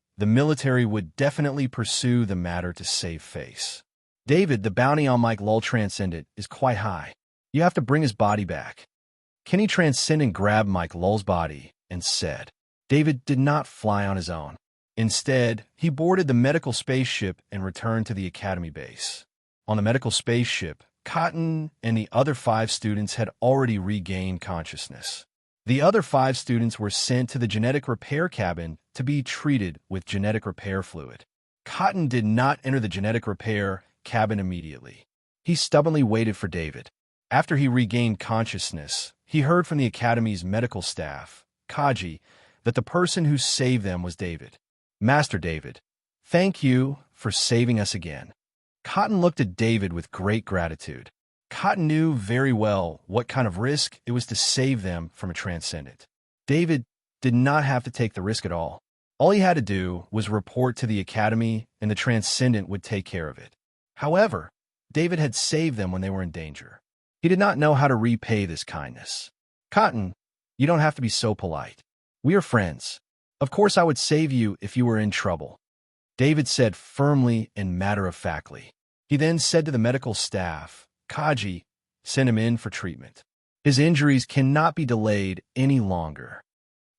would definitely pursue the matter to save face. David, the bounty on Mike Lull Transcendent is quite high. You have to bring his body back. Kenny Transcendent grabbed Mike Lull's body and said. David did not fly on his own. Instead, he boarded the medical spaceship and returned to the Academy base. On the medical spaceship, Cotton and the other 5 students had already regained consciousness. The other 5 students were sent to the genetic repair cabin to be treated with genetic repair fluid. Cotton did not enter the genetic repair cabin immediately. He stubbornly waited for David. After he regained consciousness, he heard from the Academy's medical staff, Kaji, that the person who saved them was David. Master David, thank you for saving us again. Cotton looked at David with great gratitude. Cotton knew very well what kind of risk it was to save them from a transcendent. David did not have to take the risk at all. All he had to do was report to the Academy, and the transcendent would take care of it. However, David had saved them when they were in danger. He did not know how to repay this kindness. Cotton, you don't have to be so polite. We are friends. Of course I would save you if you were in trouble, David said firmly and matter-of-factly. He then said to the medical staff, Kaji, send him in for treatment. His injuries cannot be delayed any longer.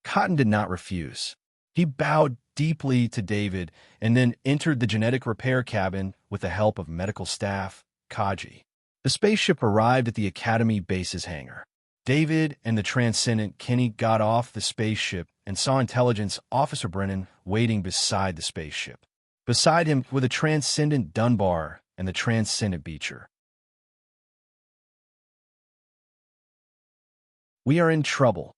Cotton did not refuse. He bowed deeply to David and then entered the genetic repair cabin with the help of medical staff, Kaji. The spaceship arrived at the Academy base's hangar. David and the transcendent Kenny got off the spaceship and saw Intelligence Officer Brennan waiting beside the spaceship. Beside him were the transcendent Dunbar and the transcendent Beecher. We are in trouble.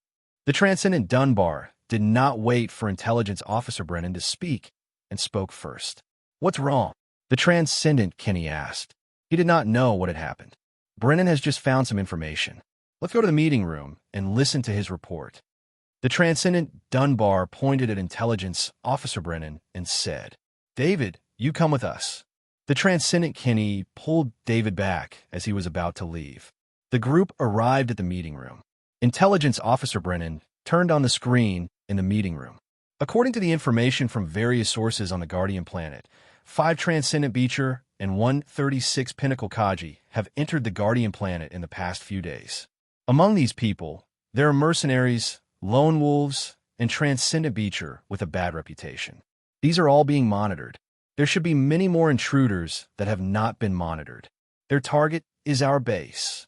The transcendent Dunbar did not wait for Intelligence Officer Brennan to speak and spoke first. What's wrong? The transcendent Kenny asked. He did not know what had happened. Brennan has just found some information. Let's go to the meeting room and listen to his report. The transcendent Dunbar pointed at Intelligence Officer Brennan and said, David, you come with us. The transcendent Kenny pulled David back as he was about to leave. The group arrived at the meeting room. Intelligence Officer Brennan turned on the screen in the meeting room. According to the information from various sources on the Guardian planet, 5 Transcendent Beecher and 136 Pinnacle Kaji have entered the Guardian planet in the past few days. Among these people, there are mercenaries, lone wolves, and Transcendent Beecher with a bad reputation. These are all being monitored. There should be many more intruders that have not been monitored. Their target is our base.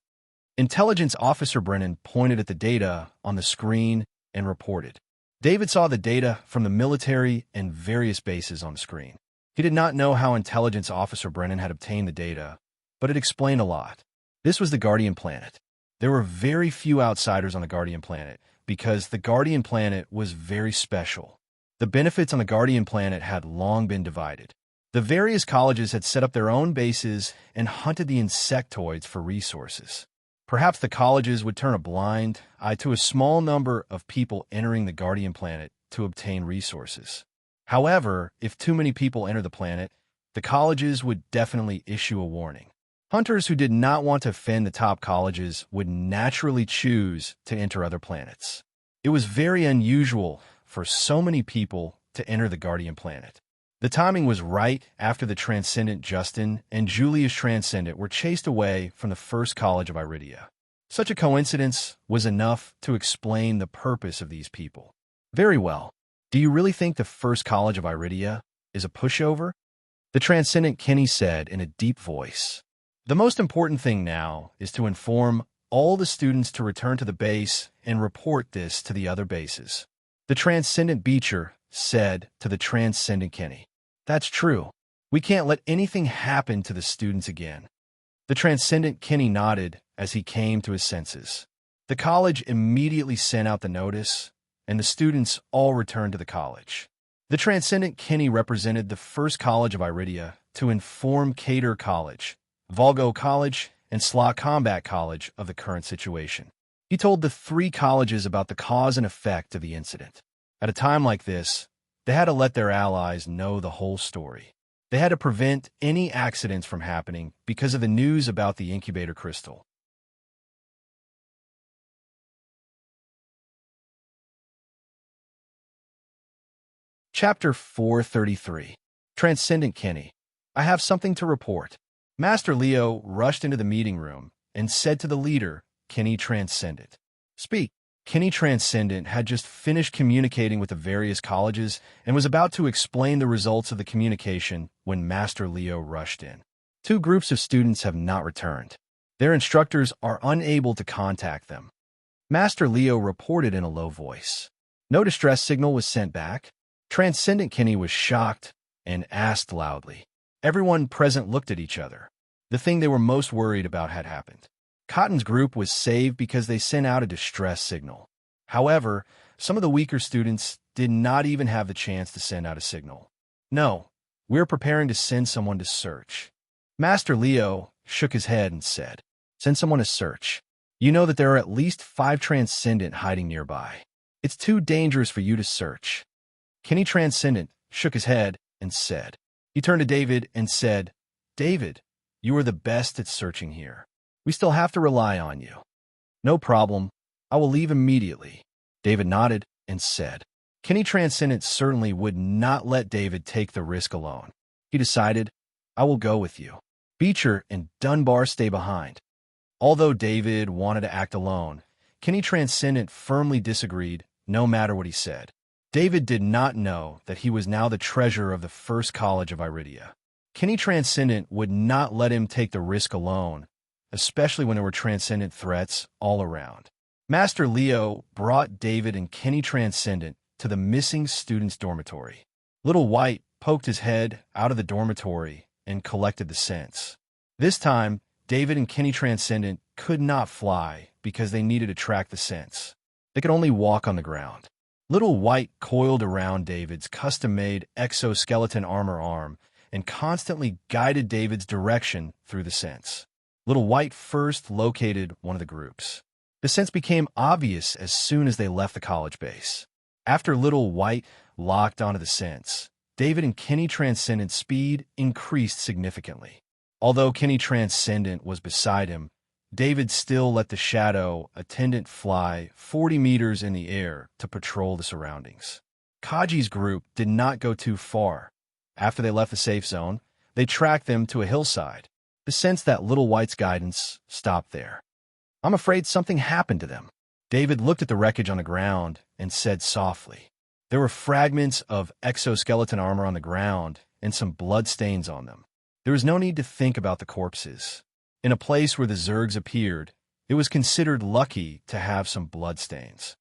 Intelligence Officer Brennan pointed at the data on the screen and reported. David saw the data from the military and various bases on the screen. He did not know how Intelligence Officer Brennan had obtained the data, but it explained a lot. This was the Guardian planet. There were very few outsiders on the Guardian planet because the Guardian planet was very special. The benefits on the Guardian planet had long been divided. The various colleges had set up their own bases and hunted the insectoids for resources. Perhaps the colleges would turn a blind eye to a small number of people entering the Guardian planet to obtain resources. However, if too many people enter the planet, the colleges would definitely issue a warning. Hunters who did not want to offend the top colleges would naturally choose to enter other planets. It was very unusual for so many people to enter the Guardian planet. The timing was right after the Transcendent Justin and Julius Transcendent were chased away from the First College of Iridia. Such a coincidence was enough to explain the purpose of these people. Very well. Do you really think the First College of Iridia is a pushover? The Transcendent Kenny said in a deep voice. The most important thing now is to inform all the students to return to the base and report this to the other bases. The Transcendent Beecher said to the Transcendent Kenny. That's true. We can't let anything happen to the students again. The Transcendent Kenny nodded as he came to his senses. The college immediately sent out the notice, and the students all returned to the college. The Transcendent Kenny represented the First College of Iridia to inform Cater College, Volgo College, and Slot Combat College of the current situation. He told the 3 colleges about the cause and effect of the incident. At a time like this, they had to let their allies know the whole story. They had to prevent any accidents from happening because of the news about the incubator crystal. Chapter 433. Transcendent Kenny. I have something to report. Master Leo rushed into the meeting room and said to the leader, Kenny Transcendent, "Speak." Kenny Transcendent had just finished communicating with the various colleges and was about to explain the results of the communication when Master Leo rushed in. Two groups of students have not returned. Their instructors are unable to contact them. Master Leo reported in a low voice. No distress signal was sent back. Transcendent Kenny was shocked and asked loudly. Everyone present looked at each other. The thing they were most worried about had happened. Cotton's group was saved because they sent out a distress signal. However, some of the weaker students did not even have the chance to send out a signal. "No, we're preparing to send someone to search." Master Leo shook his head and said, "Send someone to search. You know that there are at least 5 Transcendent hiding nearby. It's too dangerous for you to search." Kenny Transcendent shook his head and said. He turned to David and said, "David, you are the best at searching here. We still have to rely on you." "No problem. I will leave immediately." David nodded and said. Kenny Transcendent certainly would not let David take the risk alone. He decided, "I will go with you. Beecher and Dunbar stay behind." Although David wanted to act alone, Kenny Transcendent firmly disagreed, no matter what he said. David did not know that he was now the treasurer of the First College of Iridia. Kenny Transcendent would not let him take the risk alone, especially when there were transcendent threats all around. Master Leo brought David and Kenny Transcendent to the missing students' dormitory. Little White poked his head out of the dormitory and collected the scents. This time, David and Kenny Transcendent could not fly because they needed to track the scents. They could only walk on the ground. Little White coiled around David's custom-made exoskeleton armor arm and constantly guided David's direction through the scents. Little White first located one of the groups. The scents became obvious as soon as they left the college base. After Little White locked onto the scents, David and Kenny Transcendent's speed increased significantly. Although Kenny Transcendent was beside him, David still let the shadow attendant fly 40 meters in the air to patrol the surroundings. Kaji's group did not go too far. After they left the safe zone, they tracked them to a hillside. The sense that Little White's guidance stopped there. "I'm afraid something happened to them." David looked at the wreckage on the ground and said softly. There were fragments of exoskeleton armor on the ground and some blood stains on them. There was no need to think about the corpses. In a place where the Zergs appeared, it was considered lucky to have some blood stains.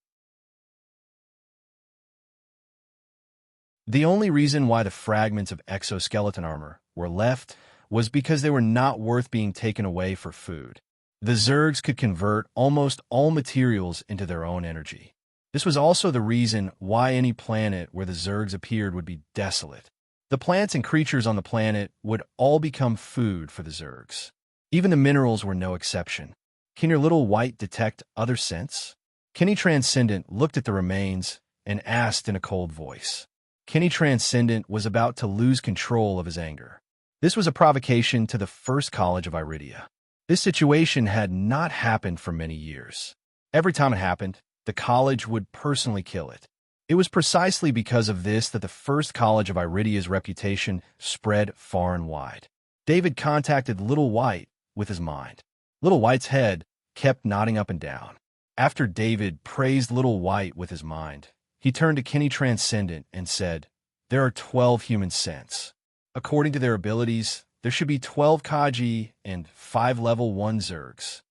The only reason why the fragments of exoskeleton armor were left was because they were not worth being taken away for food. The Zergs could convert almost all materials into their own energy. This was also the reason why any planet where the Zergs appeared would be desolate. The plants and creatures on the planet would all become food for the Zergs. Even the minerals were no exception. Can your Little White detect other scents? Kenny Transcendent looked at the remains and asked in a cold voice. Kenny Transcendent was about to lose control of his anger. This was a provocation to the First College of Iridia. This situation had not happened for many years. Every time it happened, the college would personally kill it. It was precisely because of this that the First College of Iridia's reputation spread far and wide. David contacted Little White with his mind. Little White's head kept nodding up and down. After David praised Little White with his mind, he turned to Kenny Transcendent and said, "There are 12 human scents. According to their abilities, there should be 12 Kaji and 5 level 1 Zergs."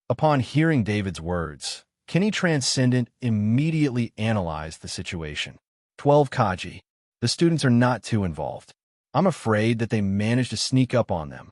Upon hearing David's words, Kenny Transcendent immediately analyzed the situation. 12 Kaji. The students are not too involved. I'm afraid that they managed to sneak up on them.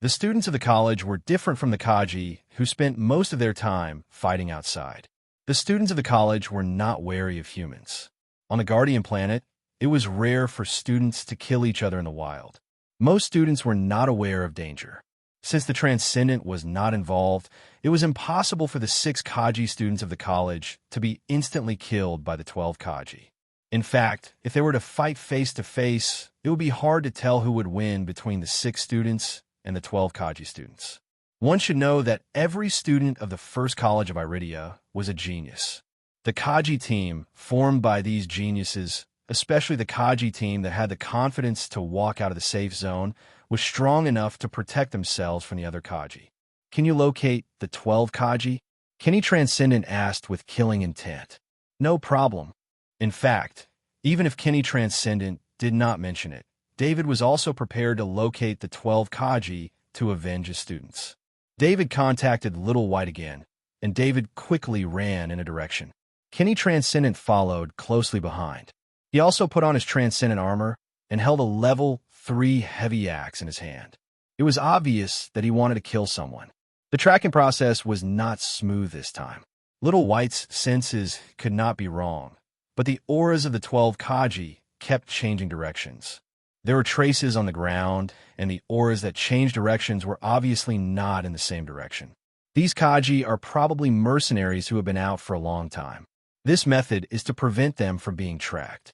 The students of the college were different from the Kaji, who spent most of their time fighting outside. The students of the college were not wary of humans. On the Guardian planet, it was rare for students to kill each other in the wild. Most students were not aware of danger. Since the Transcendent was not involved, it was impossible for the 6 Kaji students of the college to be instantly killed by the 12 Kaji. In fact, if they were to fight face-to-face, it would be hard to tell who would win between the 6 students and the 12 Kaji students. One should know that every student of the First College of Iridia was a genius. The Kaji team, formed by these geniuses, especially the Kaji team that had the confidence to walk out of the safe zone, was strong enough to protect themselves from the other Kaji. Can you locate the 12 Kaji? Kenny Transcendent asked with killing intent. No problem. In fact, even if Kenny Transcendent did not mention it, David was also prepared to locate the 12 Kaji to avenge his students. David contacted Little White again, and David quickly ran in a direction. Kenny Transcendent followed closely behind. He also put on his Transcendent armor and held a level 3 heavy axe in his hand. It was obvious that he wanted to kill someone. The tracking process was not smooth this time. Little White's senses could not be wrong, but the auras of the 12 Kaji kept changing directions. There were traces on the ground, and the auras that changed directions were obviously not in the same direction. These Kaji are probably mercenaries who have been out for a long time. This method is to prevent them from being tracked.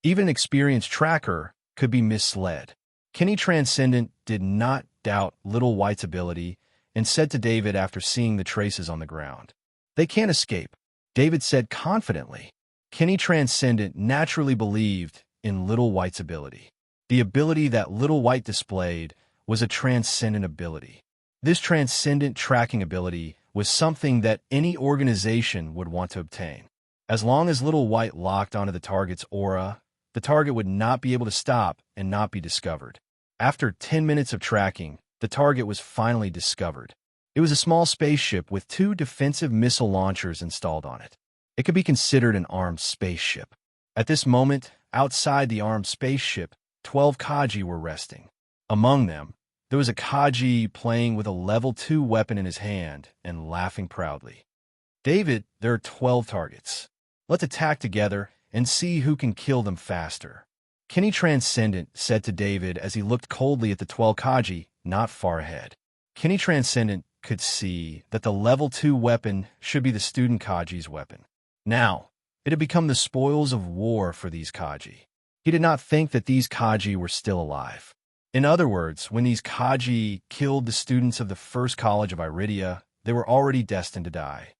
Even an experienced tracker could be misled. Kenny Transcendent did not doubt Little White's ability and said to David after seeing the traces on the ground, "They can't escape," David said confidently. Kenny Transcendent naturally believed in Little White's ability. The ability that Little White displayed was a transcendent ability. This transcendent tracking ability was something that any organization would want to obtain. As long as Little White locked onto the target's aura, the target would not be able to stop and not be discovered. After 10 minutes of tracking, the target was finally discovered. It was a small spaceship with 2 defensive missile launchers installed on it. It could be considered an armed spaceship. At this moment, outside the armed spaceship, 12 Kaji were resting. Among them, there was a Kaji playing with a level 2 weapon in his hand and laughing proudly. "David, there are 12 targets. Let's attack together and see who can kill them faster," Kenny Transcendent said to David as he looked coldly at the 12 Kaji not far ahead. Kenny Transcendent could see that the level 2 weapon should be the student Kaji's weapon. Now, it had become the spoils of war for these Kaji. He did not think that these Kaji were still alive. In other words, when these Kaji killed the students of the first college of Iridia, they were already destined to die.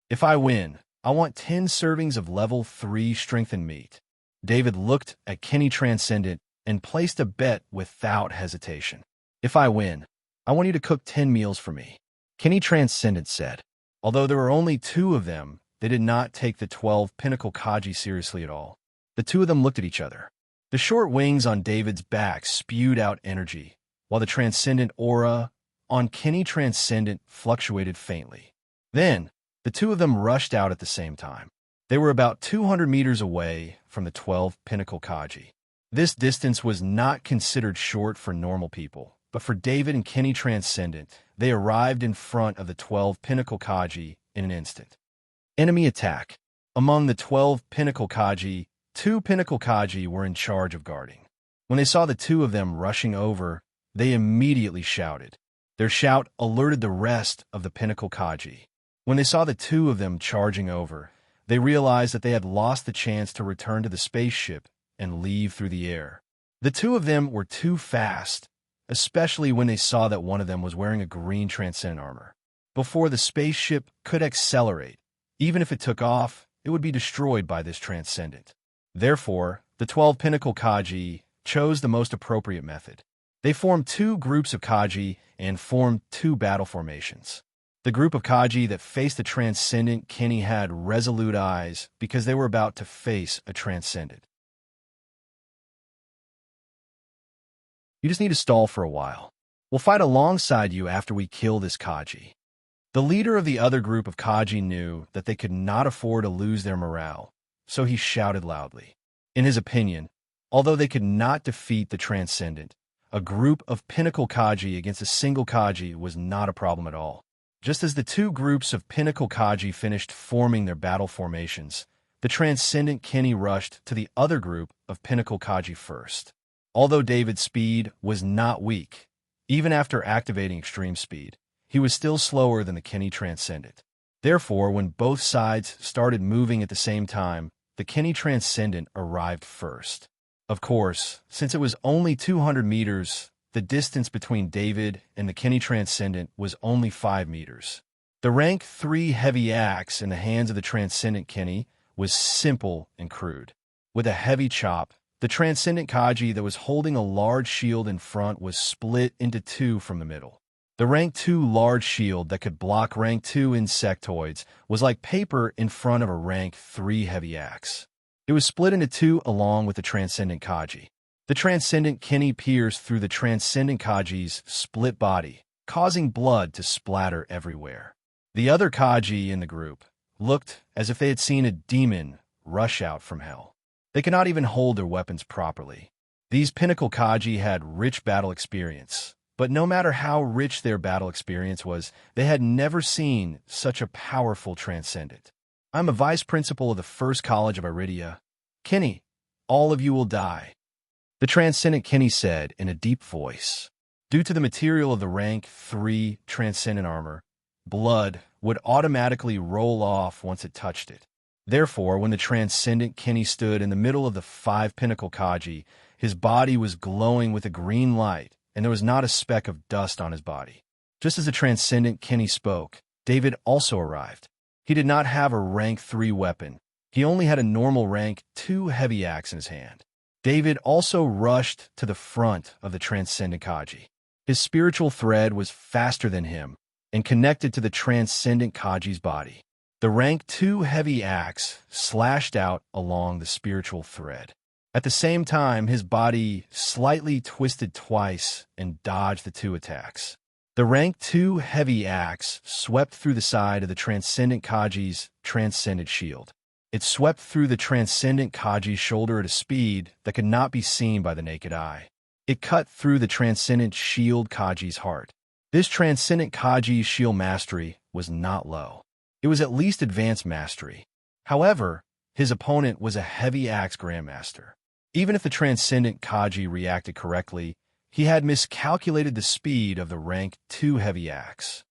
"If I win, I want 10 servings of level 3 strengthened meat." David looked at Kenny Transcendent and placed a bet without hesitation. "If I win, I want you to cook 10 meals for me," Kenny Transcendent said. Although there were only 2 of them, they did not take the 12 Pinnacle Kaji seriously at all. The 2 of them looked at each other. The short wings on David's back spewed out energy, while the transcendent aura on Kenny Transcendent fluctuated faintly. Then, the 2 of them rushed out at the same time. They were about 200 meters away from the 12 Pinnacle Kaji. This distance was not considered short for normal people, but for David and Kenny Transcendent, they arrived in front of the 12 Pinnacle Kaji in an instant. Enemy attack. Among the 12 Pinnacle Kaji, 2 Pinnacle Kaji were in charge of guarding. When they saw the 2 of them rushing over, they immediately shouted. Their shout alerted the rest of the Pinnacle Kaji. When they saw the 2 of them charging over, they realized that they had lost the chance to return to the spaceship and leave through the air. The 2 of them were too fast, especially when they saw that one of them was wearing a green transcendent armor. Before the spaceship could accelerate, even if it took off, it would be destroyed by this transcendent. Therefore, the 12 Pinnacle Kaji chose the most appropriate method. They formed 2 groups of Kaji and formed 2 battle formations. The group of Kaji that faced the transcendent Kenny had resolute eyes because they were about to face a transcendent. "You just need to stall for a while. We'll fight alongside you after we kill this Kaji." The leader of the other group of Kaji knew that they could not afford to lose their morale, so he shouted loudly. In his opinion, although they could not defeat the transcendent, a group of Pinnacle Kaji against a single Kaji was not a problem at all. Just as the 2 groups of Pinnacle Kaji finished forming their battle formations, the transcendent Kenny rushed to the other group of Pinnacle Kaji first. Although David's speed was not weak, even after activating extreme speed, he was still slower than the Kenny Transcendent. Therefore, when both sides started moving at the same time, the Kenny Transcendent arrived first. Of course, since it was only 200 meters, the distance between David and the Kenny Transcendent was only 5 meters. The rank 3 heavy axe in the hands of the Transcendent Kenny was simple and crude. With a heavy chop, The transcendent Kaji that was holding a large shield in front was split into two from the middle. The rank 2 large shield that could block rank 2 insectoids was like paper in front of a rank 3 heavy axe. It was split into two along with the transcendent Kaji. The transcendent Kenny pierced through the transcendent Kaji's split body, causing blood to splatter everywhere. The other Kaji in the group looked as if they had seen a demon rush out from hell. They could not even hold their weapons properly. These pinnacle Kaji had rich battle experience, but no matter how rich their battle experience was, they had never seen such a powerful transcendent. I'm a vice principal of the First College of Iridia. Kenny, all of you will die. The transcendent Kenny said in a deep voice. Due to the material of the rank 3 transcendent armor, blood would automatically roll off once it touched it. Therefore, when the transcendent Kenny stood in the middle of the 5 pinnacle Kaji, his body was glowing with a green light, and there was not a speck of dust on his body. Just as the transcendent Kenny spoke, David also arrived. He did not have a rank 3 weapon. He only had a normal rank 2 heavy axe in his hand. David also rushed to the front of the transcendent Kaji. His spiritual thread was faster than him and connected to the transcendent Kaji's body. The rank 2 heavy axe slashed out along the spiritual thread. At the same time, his body slightly twisted twice and dodged the 2 attacks. The rank 2 heavy axe swept through the side of the transcendent Kaji's transcendent shield. It swept through the transcendent Kaji's shoulder at a speed that could not be seen by the naked eye. It cut through the transcendent shield Kaji's heart. This transcendent Kaji's shield mastery was not low. It was at least advanced mastery. However, his opponent was a heavy axe grandmaster. Even if the transcendent Kaji reacted correctly, he had miscalculated the speed of the rank 2 heavy axe.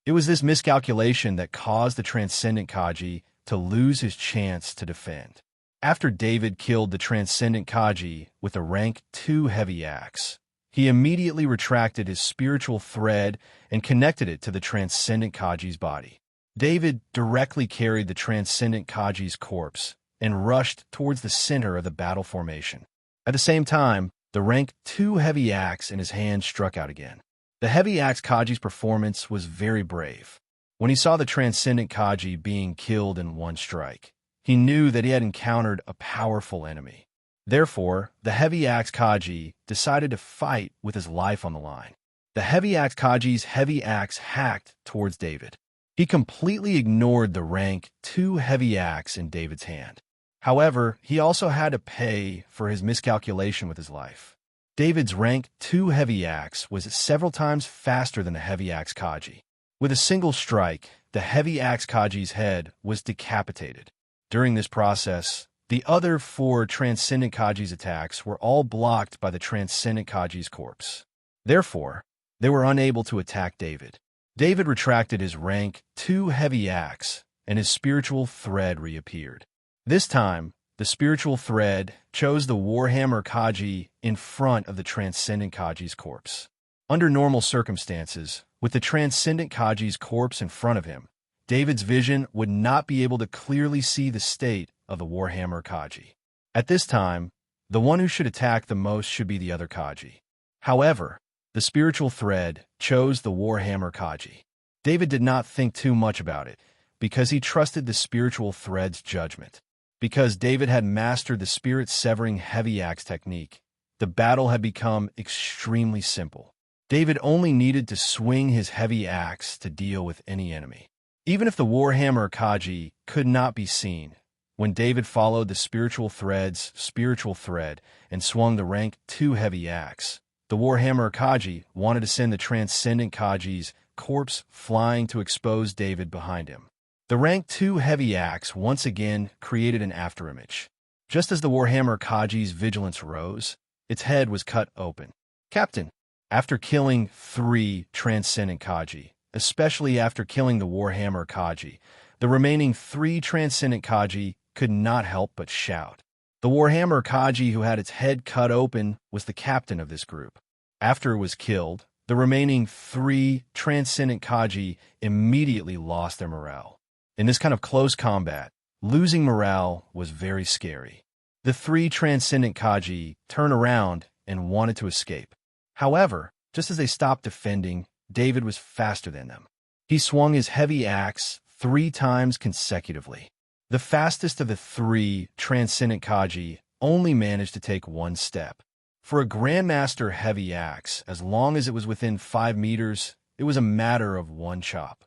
It was this miscalculation that caused the transcendent Kaji to lose his chance to defend. After David killed the transcendent Kaji with a rank 2 heavy axe, he immediately retracted his spiritual thread and connected it to the transcendent Kaji's body. David directly carried the transcendent Kaji's corpse and rushed towards the center of the battle formation. At the same time, the rank 2 heavy axe in his hand struck out again. The heavy axe Kaji's performance was very brave. When he saw the transcendent Kaji being killed in one strike, he knew that he had encountered a powerful enemy. Therefore, the heavy axe Kaji decided to fight with his life on the line. The heavy axe Kaji's heavy axe hacked towards David. He completely ignored the rank 2 heavy axe in David's hand. However, he also had to pay for his miscalculation with his life. David's rank 2 heavy axe was several times faster than the heavy axe Kaji. With a single strike, the heavy axe Kaji's head was decapitated. During this process, the other 4 transcendent Kaji's attacks were all blocked by the transcendent Kaji's corpse. Therefore, they were unable to attack David. David retracted his rank 2 heavy axe, and his spiritual thread reappeared. This time, the spiritual thread chose the Warhammer Kaji in front of the transcendent Kaji's corpse. Under normal circumstances, with the transcendent Kaji's corpse in front of him, David's vision would not be able to clearly see the state of the Warhammer Kaji. At this time, the one who should attack the most should be the other Kaji. However, the spiritual thread chose the Warhammer Kaji. David did not think too much about it, because he trusted the spiritual thread's judgment. Because David had mastered the spirit-severing heavy axe technique, the battle had become extremely simple. David only needed to swing his heavy axe to deal with any enemy. Even if the Warhammer Kaji could not be seen, when David followed the spiritual thread's spiritual thread and swung the rank 2 heavy axe, the Warhammer Kaji wanted to send the transcendent Kaji's corpse flying to expose David behind him. The rank 2 heavy axe once again created an afterimage. Just as the Warhammer Kaji's vigilance rose, its head was cut open. Captain, after killing 3 transcendent Kaji, especially after killing the Warhammer Kaji, the remaining 3 transcendent Kaji could not help but shout. The Warhammer Kaji who had its head cut open was the captain of this group. After it was killed, the remaining 3 transcendent Kaji immediately lost their morale. In this kind of close combat, Losing morale was very scary. The three transcendent Kaji turned around and wanted to escape. However, just as they stopped defending, David was faster than them. He swung his heavy axe 3 times consecutively. The fastest of the 3 transcendent Kaji only managed to take 1 step. For a Grandmaster heavy axe, as long as it was within 5 meters, it was a matter of 1 chop.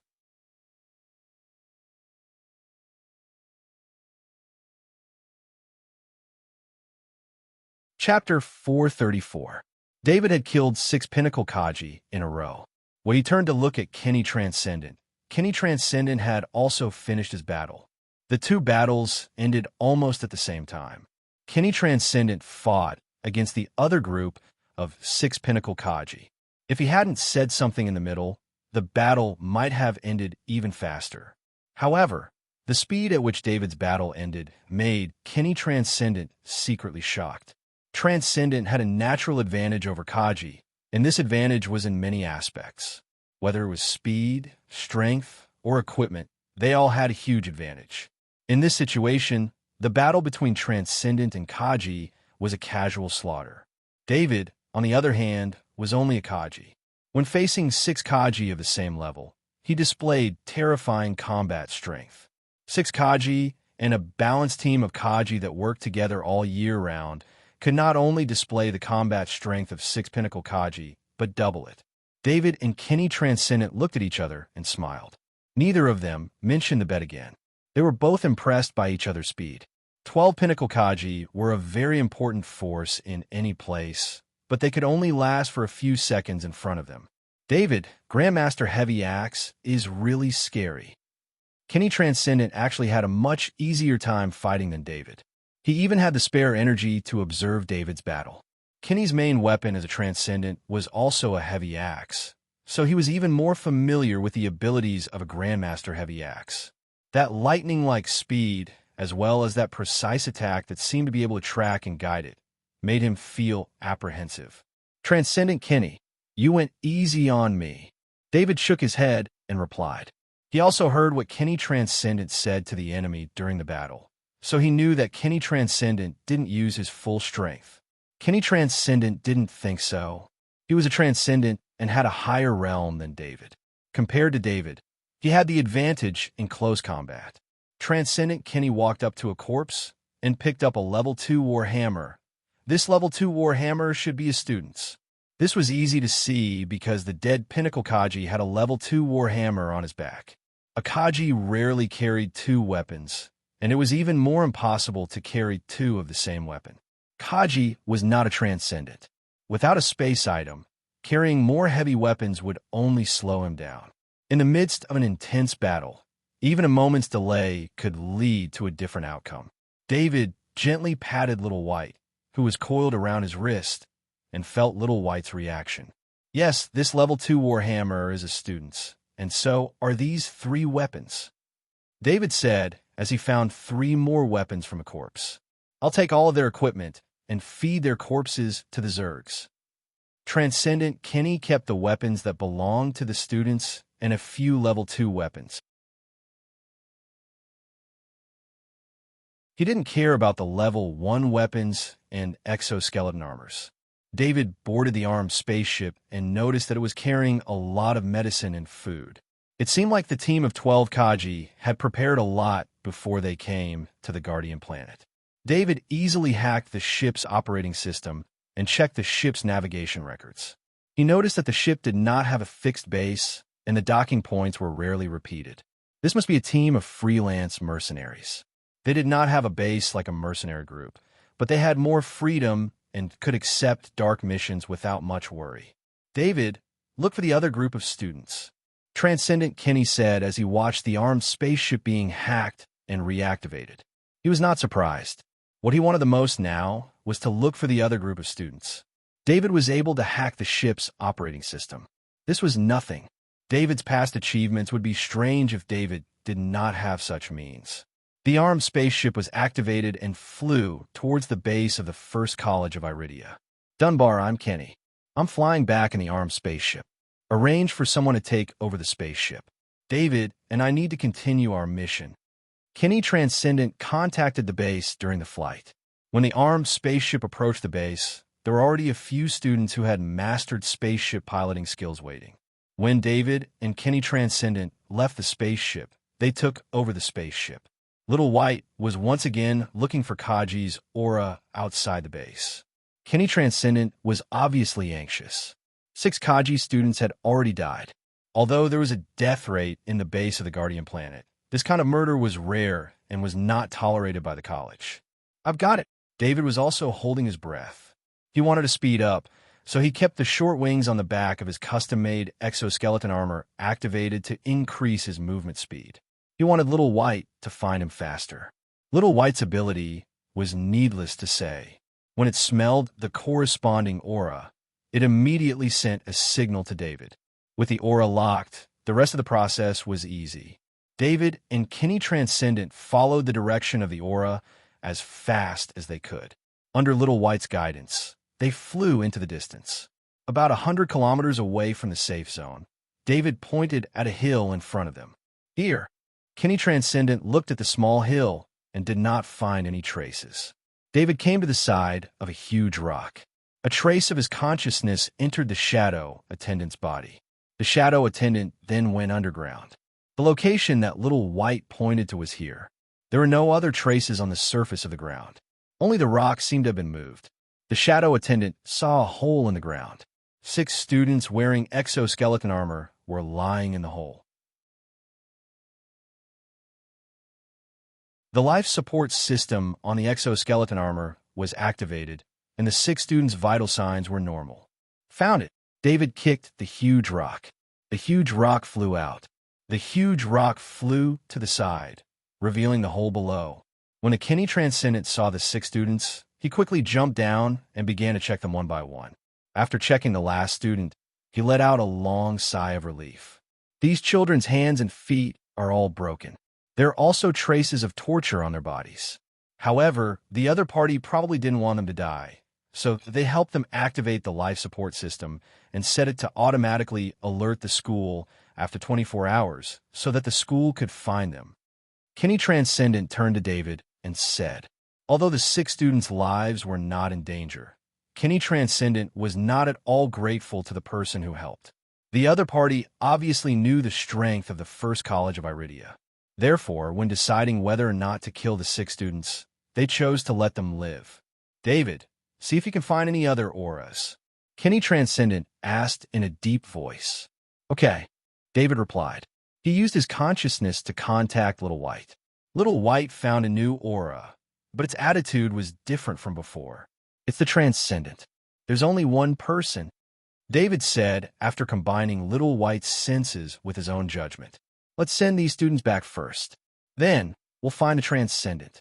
Chapter 434. David had killed 6 Pinnacle Kaji in a row. When he turned to look at Kenny Transcendent had also finished his battle. The 2 battles ended almost at the same time. Kenny Transcendent fought against the other group of 6 Pinnacle Kaji. If he hadn't said something in the middle, the battle might have ended even faster. However, the speed at which David's battle ended made Kenny Transcendent secretly shocked. Transcendent had a natural advantage over Kaji, and this advantage was in many aspects. Whether it was speed, strength, or equipment, they all had a huge advantage. In this situation, the battle between Transcendent and Kaji was a casual slaughter. David, on the other hand, was only a Kaji. When facing 6 Kaji of the same level, he displayed terrifying combat strength. 6 Kaji and a balanced team of Kaji that worked together all year round could not only display the combat strength of 6 Pinnacle Kaji, but double it. David and Kenny Transcendent looked at each other and smiled. Neither of them mentioned the bet again. They were both impressed by each other's speed. 12 Pinnacle Kaji were a very important force in any place, but they could only last for a few seconds in front of them. David, Grandmaster Heavy Axe, is really scary. Kenny Transcendent actually had a much easier time fighting than David. He even had the spare energy to observe David's battle. Kenny's main weapon as a Transcendent was also a heavy axe, so he was even more familiar with the abilities of a Grandmaster Heavy Axe. That lightning-like speed, as well as that precise attack that seemed to be able to track and guide it, made him feel apprehensive. Transcendent Kenny, you went easy on me. David shook his head and replied. He also heard what Kenny Transcendent said to the enemy during the battle, so he knew that Kenny Transcendent didn't use his full strength. Kenny Transcendent didn't think so. He was a Transcendent and had a higher realm than David. Compared to David, he had the advantage in close combat. Transcendent Kenny walked up to a corpse and picked up a level 2 Warhammer. This level 2 Warhammer should be a student's. This was easy to see because the dead Pinnacle Kaji had a level 2 Warhammer on his back. A Kaji rarely carried 2 weapons, and it was even more impossible to carry 2 of the same weapon. Kaji was not a Transcendent. Without a space item, carrying more heavy weapons would only slow him down. In the midst of an intense battle, even a moment's delay could lead to a different outcome. David gently patted Little White, who was coiled around his wrist, and felt Little White's reaction. Yes, this level 2 Warhammer is a student's, and so are these 3 weapons. David said as he found 3 more weapons from a corpse. I'll take all of their equipment and feed their corpses to the Zergs. Transcendent Kenny kept the weapons that belonged to the students and a few level 2 weapons. He didn't care about the level 1 weapons and exoskeleton armors. David boarded the armed spaceship and noticed that it was carrying a lot of medicine and food. It seemed like the team of 12 Kaji had prepared a lot before they came to the Guardian planet. David easily hacked the ship's operating system and checked the ship's navigation records. He noticed that the ship did not have a fixed base and the docking points were rarely repeated. This must be a team of freelance mercenaries. They did not have a base like a mercenary group, but they had more freedom and could accept dark missions without much worry. David looked for the other group of students. Transcendent Kenny said as he watched the armed spaceship being hacked and reactivated. He was not surprised. What he wanted the most now was to look for the other group of students. David was able to hack the ship's operating system. This was nothing. David's past achievements would be strange if David did not have such means. The armed spaceship was activated and flew towards the base of the First College of Iridia. Dunbar, I'm Kenny. I'm flying back in the armed spaceship. Arrange for someone to take over the spaceship. David and I need to continue our mission. Kenny Transcendent contacted the base during the flight. When the armed spaceship approached the base, there were already a few students who had mastered spaceship piloting skills waiting. When David and Kenny Transcendent left the spaceship, they took over the spaceship. Little White was once again looking for Kaji's aura outside the base. Kenny Transcendent was obviously anxious. 6 Kaji students had already died. Although there was a death rate in the base of the Guardian planet, this kind of murder was rare and was not tolerated by the college. I've got it. David was also holding his breath. He wanted to speed up, so he kept the short wings on the back of his custom-made exoskeleton armor activated to increase his movement speed. He wanted Little White to find him faster. Little White's ability was needless to say. When it smelled the corresponding aura, it immediately sent a signal to David. With the aura locked, the rest of the process was easy. David and Kenny Transcendent followed the direction of the aura as fast as they could. Under Little White's guidance, they flew into the distance. About 100 kilometers away from the safe zone, David pointed at a hill in front of them. Here, Kenny Transcendent looked at the small hill and did not find any traces. David came to the side of a huge rock. A trace of his consciousness entered the shadow attendant's body. The shadow attendant then went underground. The location that Little White pointed to was here. There were no other traces on the surface of the ground. Only the rock seemed to have been moved. The shadow attendant saw a hole in the ground. 6 students wearing exoskeleton armor were lying in the hole. The life support system on the exoskeleton armor was activated, and the 6 students' vital signs were normal. Found it. David kicked the huge rock. The huge rock flew out. The huge rock flew to the side, revealing the hole below. When a Kenny Transcendent saw the 6 students, he quickly jumped down and began to check them one by one. After checking the last student, he let out a long sigh of relief. These children's hands and feet are all broken. There are also traces of torture on their bodies. However, the other party probably didn't want them to die, so they helped them activate the life support system and set it to automatically alert the school after 24 hours so that the school could find them. Kenny Transcendent turned to David and said, although the 6 students' lives were not in danger, Kenny Transcendent was not at all grateful to the person who helped. The other party obviously knew the strength of the First College of Iridia. Therefore, when deciding whether or not to kill the 6 students, they chose to let them live. David, see if you can find any other auras. Kenny Transcendent asked in a deep voice. Okay, David replied. He used his consciousness to contact Little White. Little White found a new aura, but its attitude was different from before. It's the Transcendent. There's only one person, David said after combining Little White's senses with his own judgment. Let's send these students back first. Then, we'll find a Transcendent.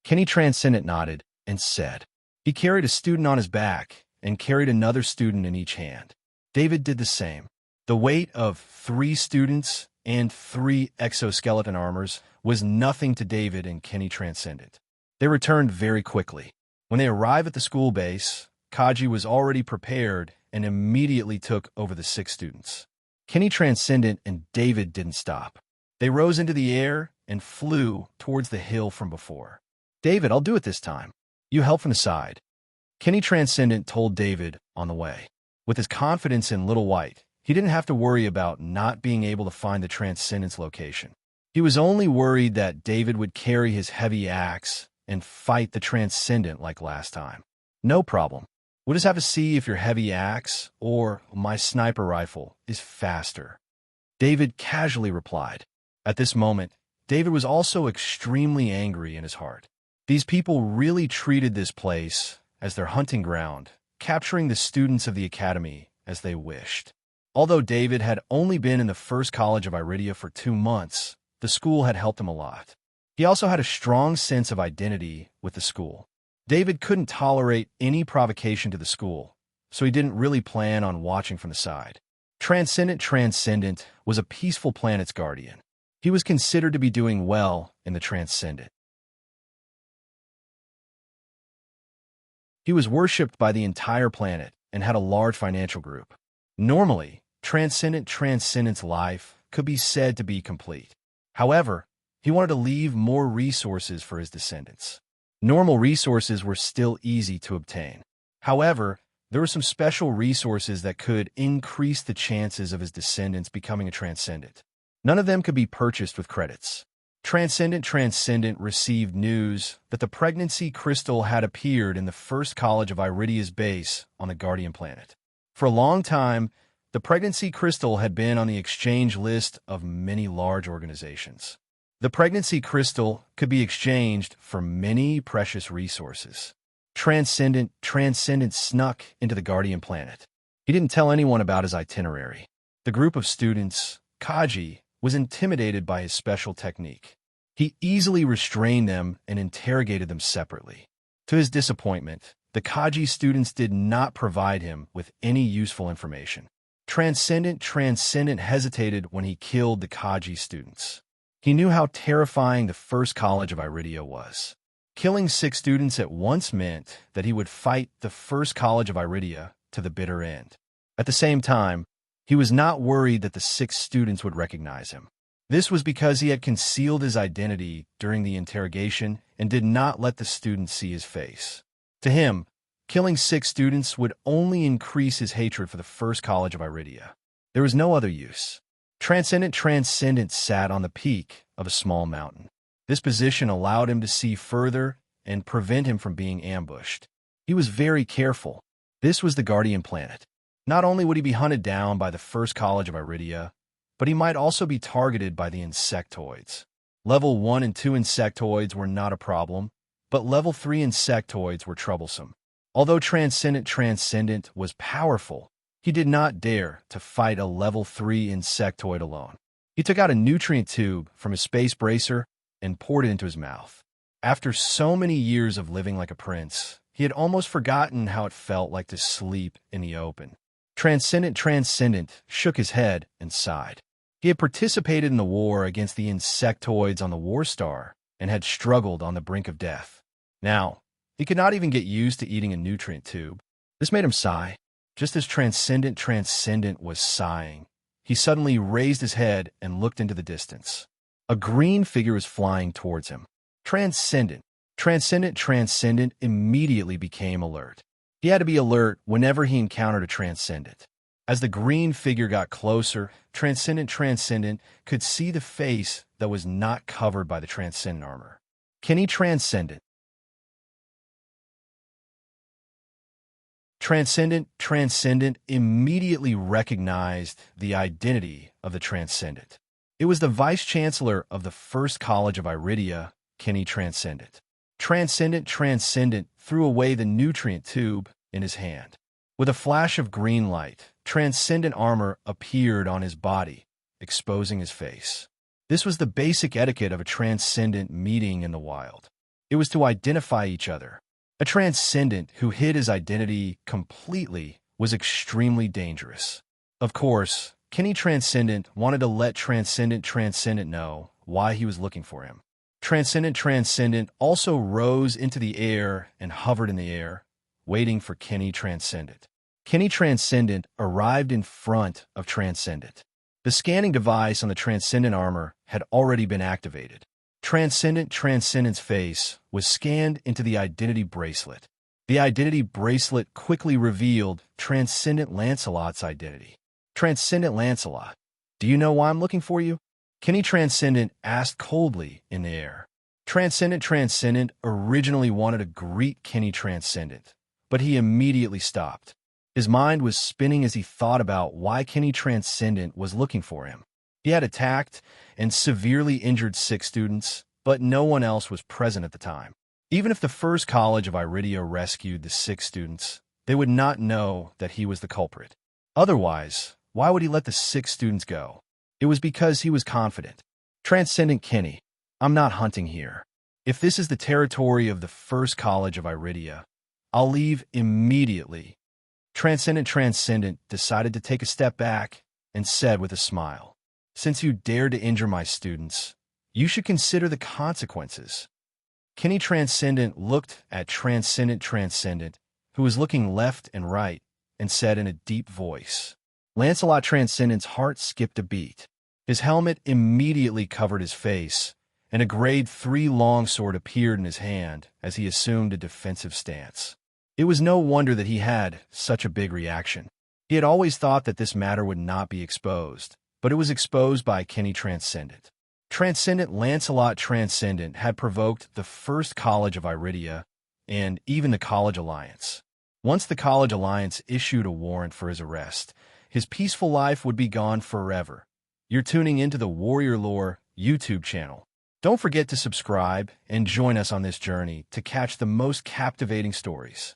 Kenny Transcendent nodded and said. He carried a student on his back and carried another student in each hand. David did the same. The weight of 3 students and 3 exoskeleton armors was nothing to David and Kenny Transcendent. They returned very quickly. When they arrived at the school base, Kaji was already prepared and immediately took over the 6 students. Kenny Transcendent and David didn't stop. They rose into the air and flew towards the hill from before. David, I'll do it this time. You help from the side. Kenny Transcendent told David on the way. With his confidence in Little White, he didn't have to worry about not being able to find the Transcendent's location. He was only worried that David would carry his heavy axe and fight the Transcendent like last time. No problem. We'll just have to see if your heavy axe or my sniper rifle is faster. David casually replied. At this moment, David was also extremely angry in his heart. These people really treated this place as their hunting ground, capturing the students of the academy as they wished. Although David had only been in the First College of Iridia for 2 months, the school had helped him a lot. He also had a strong sense of identity with the school. David couldn't tolerate any provocation to the school, so he didn't really plan on watching from the side. Transcendent was a peaceful planet's guardian. He was considered to be doing well in the Transcendent. He was worshipped by the entire planet and had a large financial group. Normally, Transcendent's life could be said to be complete. However, He wanted to leave more resources for his descendants. Normal resources were still easy to obtain. However, there were some special resources that could increase the chances of his descendants becoming a transcendent. None of them could be purchased with credits. Transcendent received news that the pregnancy crystal had appeared in the first college of Iridia's base on the Guardian planet. For a long time, the pregnancy crystal had been on the exchange list of many large organizations. The pregnancy crystal could be exchanged for many precious resources. Transcendent snuck into the Guardian planet. He didn't tell anyone about his itinerary. The group of students, Kaji, was intimidated by his special technique. He easily restrained them and interrogated them separately. To his disappointment, the Kaji students did not provide him with any useful information. Transcendent hesitated when he killed the Kaji students. He knew how terrifying the first college of Iridia was. Killing 6 students at once meant that he would fight the first college of Iridia to the bitter end. At the same time, he was not worried that the 6 students would recognize him. This was because he had concealed his identity during the interrogation and did not let the students see his face. To him, killing 6 students would only increase his hatred for the first college of Iridia. There was no other use. Transcendent sat on the peak of a small mountain. This position allowed him to see further and prevent him from being ambushed. He was very careful. This was the Guardian planet. Not only would he be hunted down by the first college of Iridia, but he might also be targeted by the insectoids. Level 1 and 2 insectoids were not a problem, but level 3 insectoids were troublesome. Although Transcendent was powerful, he did not dare to fight a level 3 insectoid alone. He took out a nutrient tube from his space bracer and poured it into his mouth. After so many years of living like a prince, he had almost forgotten how it felt like to sleep in the open. Transcendent shook his head and sighed. He had participated in the war against the insectoids on the War Star and had struggled on the brink of death. Now, he could not even get used to eating a nutrient tube. This made him sigh. Just as Transcendent was sighing, he suddenly raised his head and looked into the distance. A green figure was flying towards him. Transcendent immediately became alert. He had to be alert whenever he encountered a transcendent. As the green figure got closer, Transcendent could see the face that was not covered by the transcendent armor. Kenny Transcendent immediately recognized the identity of the transcendent. It was the vice-chancellor of the first college of Iridia, Kenny Transcendent. Transcendent threw away the nutrient tube in his hand. With a flash of green light, transcendent armor appeared on his body, exposing his face. This was the basic etiquette of a transcendent meeting in the wild. It was to identify each other. A transcendent who hid his identity completely was extremely dangerous. Of course, Kenny Transcendent wanted to let Transcendent know why he was looking for him. Transcendent also rose into the air and hovered in the air, waiting for Kenny Transcendent. Kenny Transcendent arrived in front of Transcendent. The scanning device on the Transcendent armor had already been activated. Transcendent's face was scanned into the identity bracelet. The identity bracelet quickly revealed Transcendent Lancelot's identity. Transcendent Lancelot, do you know why I'm looking for you? Kenny Transcendent asked coldly in the air. Transcendent originally wanted to greet Kenny Transcendent, but he immediately stopped. His mind was spinning as he thought about why Kenny Transcendent was looking for him. He had attacked and severely injured 6 students, but no one else was present at the time. Even if the first college of Iridia rescued the 6 students, they would not know that he was the culprit. Otherwise, why would he let the 6 students go? It was because he was confident. Transcendent Kenny, I'm not hunting here. If this is the territory of the first college of Iridia, I'll leave immediately. Transcendent decided to take a step back and said with a smile, since you dared to injure my students, you should consider the consequences. Kenny Transcendent looked at Transcendent, who was looking left and right, and said in a deep voice. Lancelot Transcendent's heart skipped a beat. His helmet immediately covered his face, and a grade 3 longsword appeared in his hand as he assumed a defensive stance. It was no wonder that he had such a big reaction. He had always thought that this matter would not be exposed, but it was exposed by Kenny Transcendent. Transcendent Lancelot Transcendent had provoked the First College of Iridia and even the College Alliance. Once the College Alliance issued a warrant for his arrest, his peaceful life would be gone forever. You're tuning into the Warrior Lore YouTube channel. Don't forget to subscribe and join us on this journey to catch the most captivating stories.